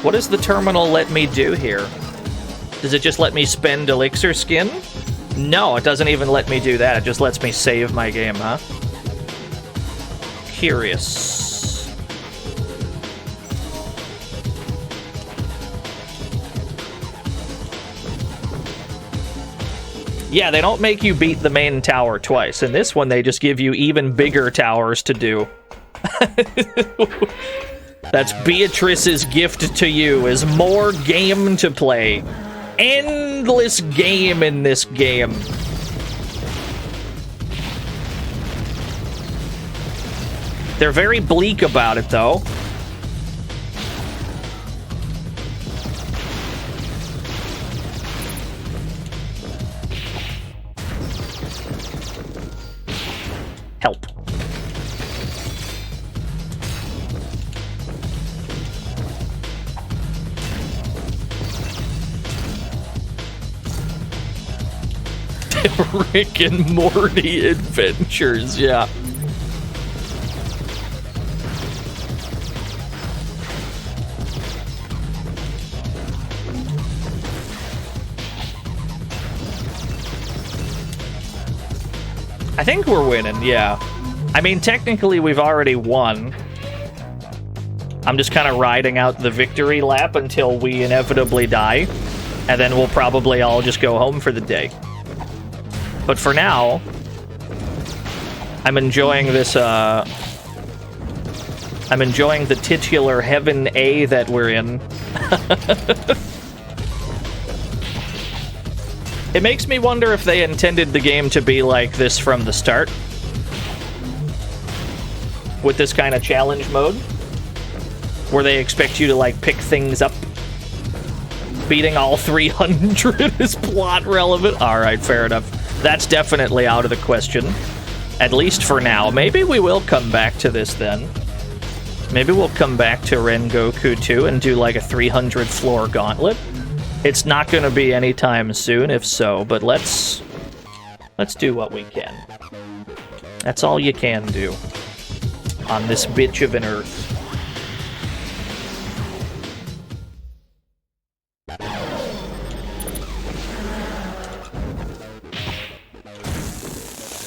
What does the terminal let me do here? Does it just let me spend elixir skin? No, it doesn't even let me do that. It just lets me save my game, huh? Curious. Yeah, they don't make you beat the main tower twice. In this one, they just give you even bigger towers to do. That's Beatrice's gift to you, is more game to play. Endless game in this game. They're very bleak about it, though. Help. Rick and Morty adventures, yeah. I think we're winning, yeah. I mean, technically we've already won. I'm just kind of riding out the victory lap until we inevitably die. And then we'll probably all just go home for the day. But for now, I'm enjoying this, I'm enjoying the titular Heaven A that we're in. It makes me wonder if they intended the game to be like this from the start. With this kind of challenge mode. Where they expect you to, like, pick things up. Beating all 300 is plot relevant. Alright, fair enough. That's definitely out of the question. At least for now. Maybe we will come back to this then. Maybe we'll come back to Rengoku 2 and do like a 300 floor gauntlet. It's not going to be anytime soon, if so, but let's do what we can. That's all you can do on this bitch of an earth.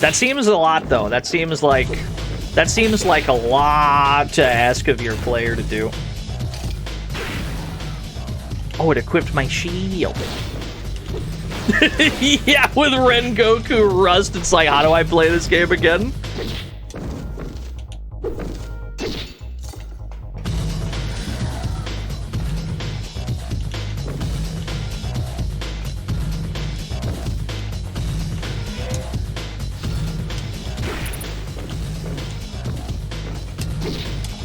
That seems a lot, though. That seems like a lot to ask of your player to do. Oh, it equipped my shield. Yeah, with Rengoku Rust, it's like, how do I play this game again?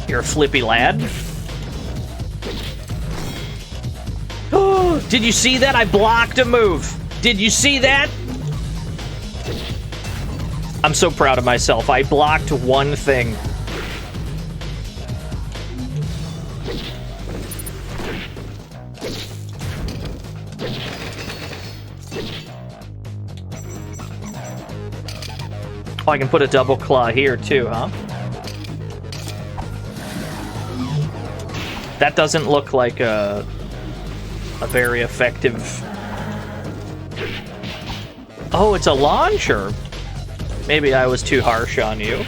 You're a flippy lad. Oh, did you see that? I blocked a move. Did you see that? I'm so proud of myself. I blocked one thing. Oh, I can put a double claw here too, huh? That doesn't look like a very effective... Oh, it's a launcher! Maybe I was too harsh on you.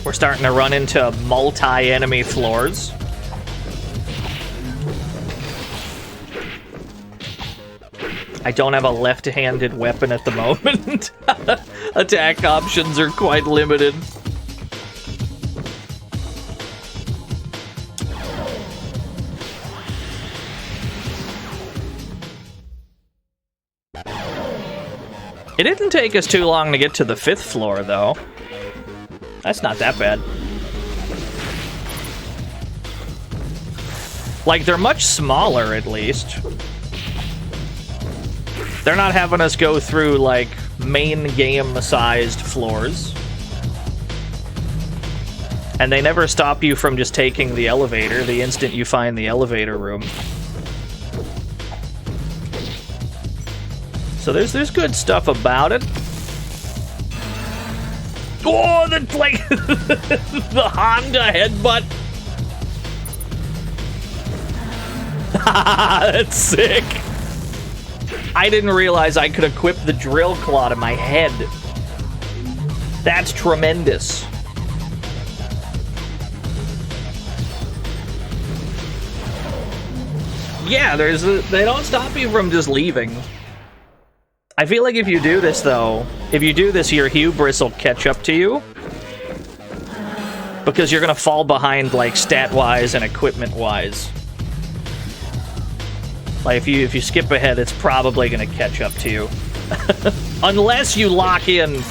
We're starting to run into multi-enemy floors. I don't have a left-handed weapon at the moment. Attack options are quite limited. It didn't take us too long to get to the 5th floor, though. That's not that bad. Like, they're much smaller, at least. They're not having us go through, like, main game-sized floors. And they never stop you from just taking the elevator the instant you find the elevator room. So there's good stuff about it. Oh, the, like, the Honda headbutt. That's sick. I didn't realize I could equip the drill claw to my head. That's tremendous. Yeah, they don't stop you from just leaving. I feel like if you do this, though, if you do this, your hubris will catch up to you. Because you're gonna fall behind, like, stat-wise and equipment-wise. Like, if you skip ahead, it's probably gonna catch up to you. Unless you lock in.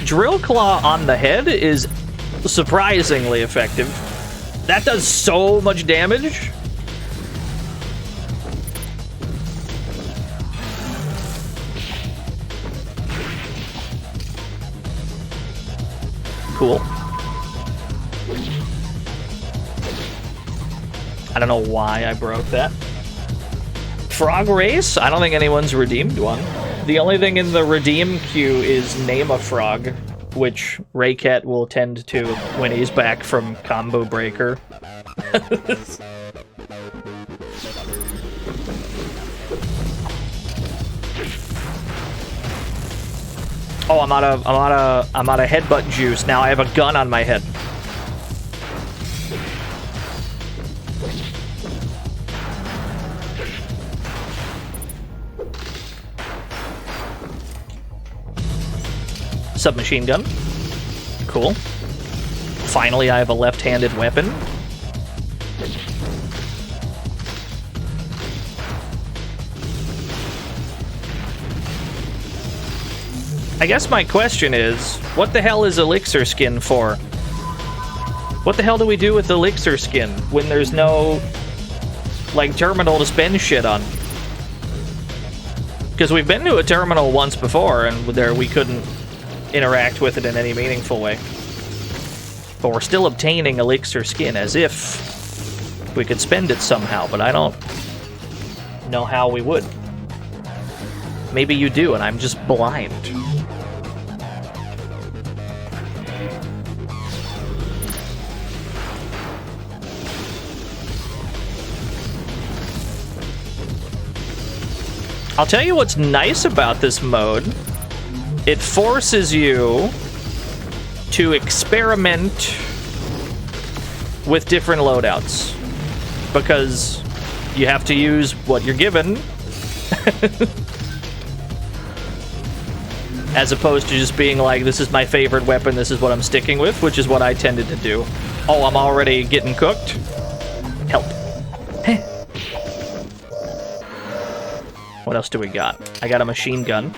Drill Claw on the head is surprisingly effective. That does so much damage. Cool. I don't know why I broke that. Frog Race? I don't think anyone's redeemed one. The only thing in the redeem queue is Name a Frog, which Raycat will tend to when he's back from Combo Breaker. Oh, I'm out of headbutt juice. Now I have a gun on my head. Submachine gun. Cool. Finally, I have a left-handed weapon. I guess my question is, what the hell is Elixir Skin for? What the hell do we do with Elixir Skin when there's no, like, terminal to spend shit on? Because we've been to a terminal once before, and there we couldn't interact with it in any meaningful way. But we're still obtaining Elixir Skin as if we could spend it somehow, but I don't know how we would. Maybe you do, and I'm just blind. I'll tell you what's nice about this mode. It forces you to experiment with different loadouts. Because you have to use what you're given. As opposed to just being like, this is my favorite weapon, this is what I'm sticking with, which is what I tended to do. Oh, I'm already getting cooked? Help. What else do we got? I got a machine gun.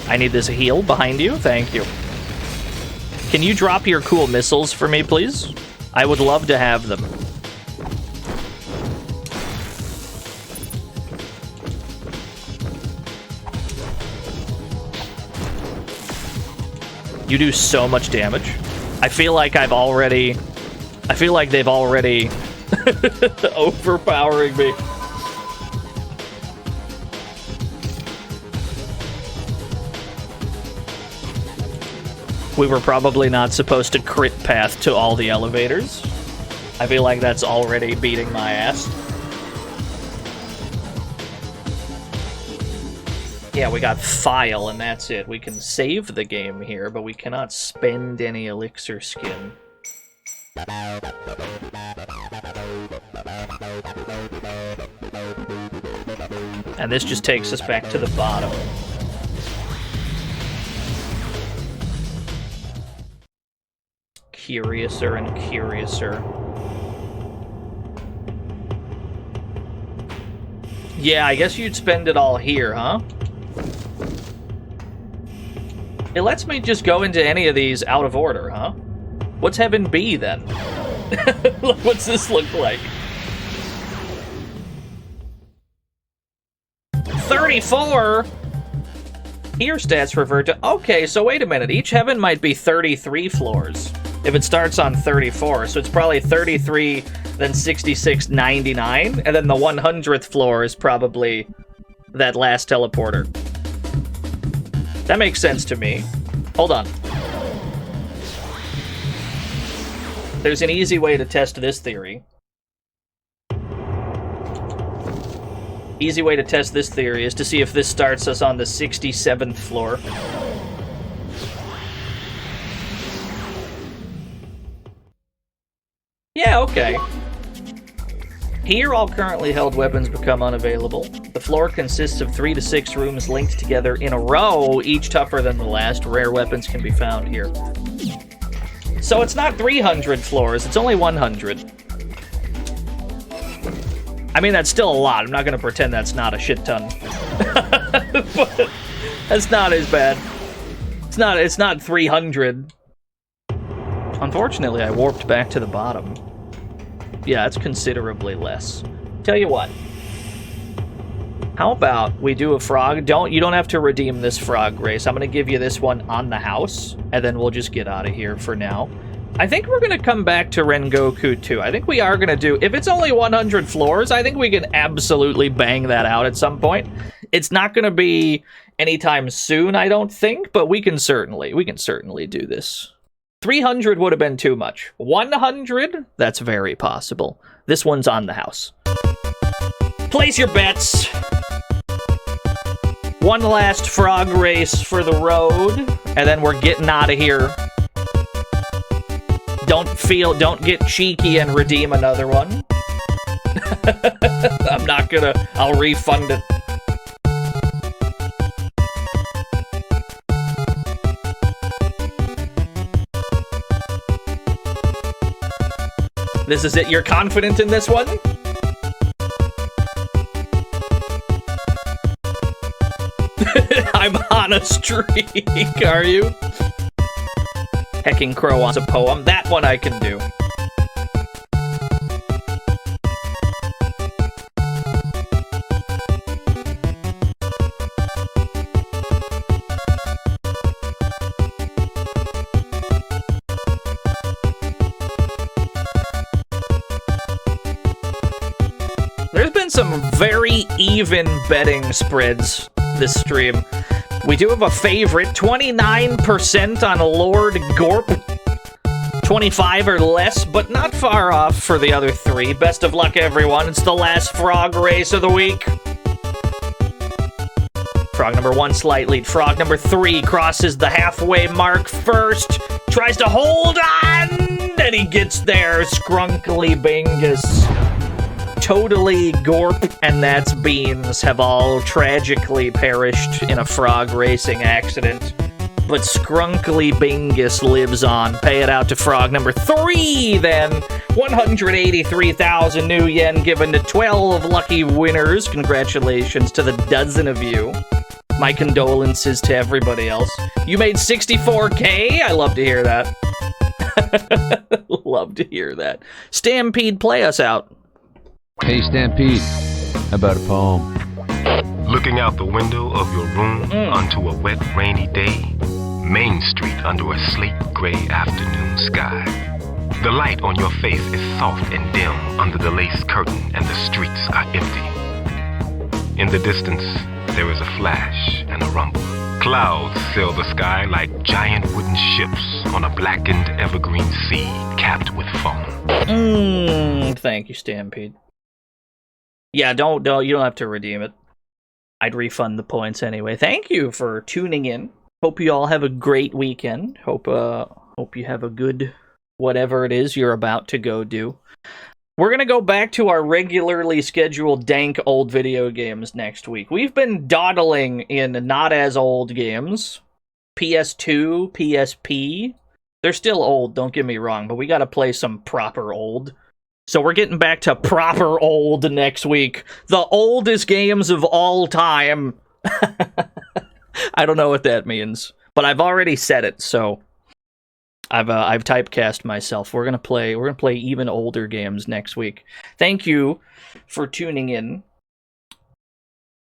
I need this heal behind you. Thank you. Can you drop your cool missiles for me, please? I would love to have them. You do so much damage. I feel like they've already overpowering me. We were probably not supposed to crit path to all the elevators. I feel like that's already beating my ass. Yeah, we got file and that's it. We can save the game here, but we cannot spend any elixir skin. And this just takes us back to the bottom. curiouser and curiouser. Yeah, I guess you'd spend it all here, huh? It lets me just go into any of these out of order, huh? What's heaven B, then? What's this look like? 34? Here stats revert to... Okay, so wait a minute. Each heaven might be 33 floors. If it starts on 34, so it's probably 33, then 66, 99, and then the 100th floor is probably that last teleporter. That makes sense to me. Hold on. There's an easy way to test this theory. Easy way to test this theory is to see if this starts us on the 67th floor. Yeah, okay. Here, all currently held weapons become unavailable. The floor consists of 3 to 6 rooms linked together in a row, each tougher than the last. Rare weapons can be found here. So it's not 300 floors, it's only 100. I mean, that's still a lot. I'm not going to pretend that's not a shit ton. But that's not as bad. It's not 300. Unfortunately, I warped back to the bottom. Yeah, it's considerably less. Tell you what. How about we do a frog? You don't have to redeem this frog race. I'm going to give you this one on the house, and then we'll just get out of here for now. I think we're going to come back to Rengoku too. I think we are going to do... If it's only 100 floors, I think we can absolutely bang that out at some point. It's not going to be anytime soon, I don't think, but we can certainly do this. 300 would have been too much. 100? That's very possible. This one's on the house. Place your bets. One last frog race for the road, and then we're getting out of here. Don't get cheeky and redeem another one. I'm not gonna, I'll refund it. This is it, you're confident in this one? I'm on a streak, are you? Hecking Crow wants a poem. That one I can do. There's been some very even betting spreads this stream. We do have a favorite, 29% on Lord Gorp. 25 or less, but not far off for the other 3. Best of luck, everyone. It's the last frog race of the week. Frog number 1, slight lead. Frog number 3 crosses the halfway mark first. Tries to hold on, and he gets there. Scrunkly Bingus. Totally Gorp, and that's Beans, have all tragically perished in a frog racing accident. But Scrunkly Bingus lives on. Pay it out to frog number 3, then. 183,000 new yen given to 12 lucky winners. Congratulations to the dozen of you. My condolences to everybody else. You made 64K? I love to hear that. Love to hear that. Stampede, play us out. Hey, Stampede, how about a poem? Looking out the window of your room onto a wet, rainy day, Main Street under a slate gray afternoon sky. The light on your face is soft and dim under the lace curtain, and the streets are empty. In the distance, there is a flash and a rumble. Clouds fill the sky like giant wooden ships on a blackened evergreen sea capped with foam. Thank you, Stampede. Yeah, you don't have to redeem it. I'd refund the points anyway. Thank you for tuning in. Hope you all have a great weekend. Hope you have a good whatever it is you're about to go do. We're gonna go back to our regularly scheduled dank old video games next week. We've been dawdling in not as old games. PS2, PSP, They're still old, don't get me wrong, but we gotta play some proper old. So we're getting back to proper old next week. The oldest games of all time. I don't know what that means, but I've already said it, so I've typecast myself. We're gonna play even older games next week. Thank you for tuning in.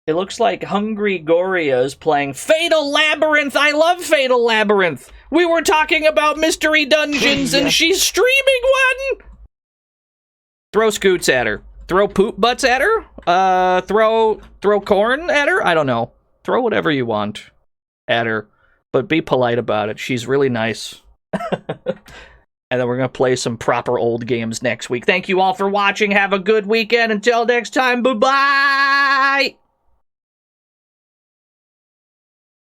It looks like Hungry Goria is playing Fatal Labyrinth. I love Fatal Labyrinth. We were talking about Mystery Dungeons, and she's streaming one. Throw scoots at her. Throw poop butts at her. Throw corn at her. I don't know. Throw whatever you want at her, but be polite about it. She's really nice. And then we're going to play some proper old games next week. Thank you all for watching. Have a good weekend. Until next time, bye-bye!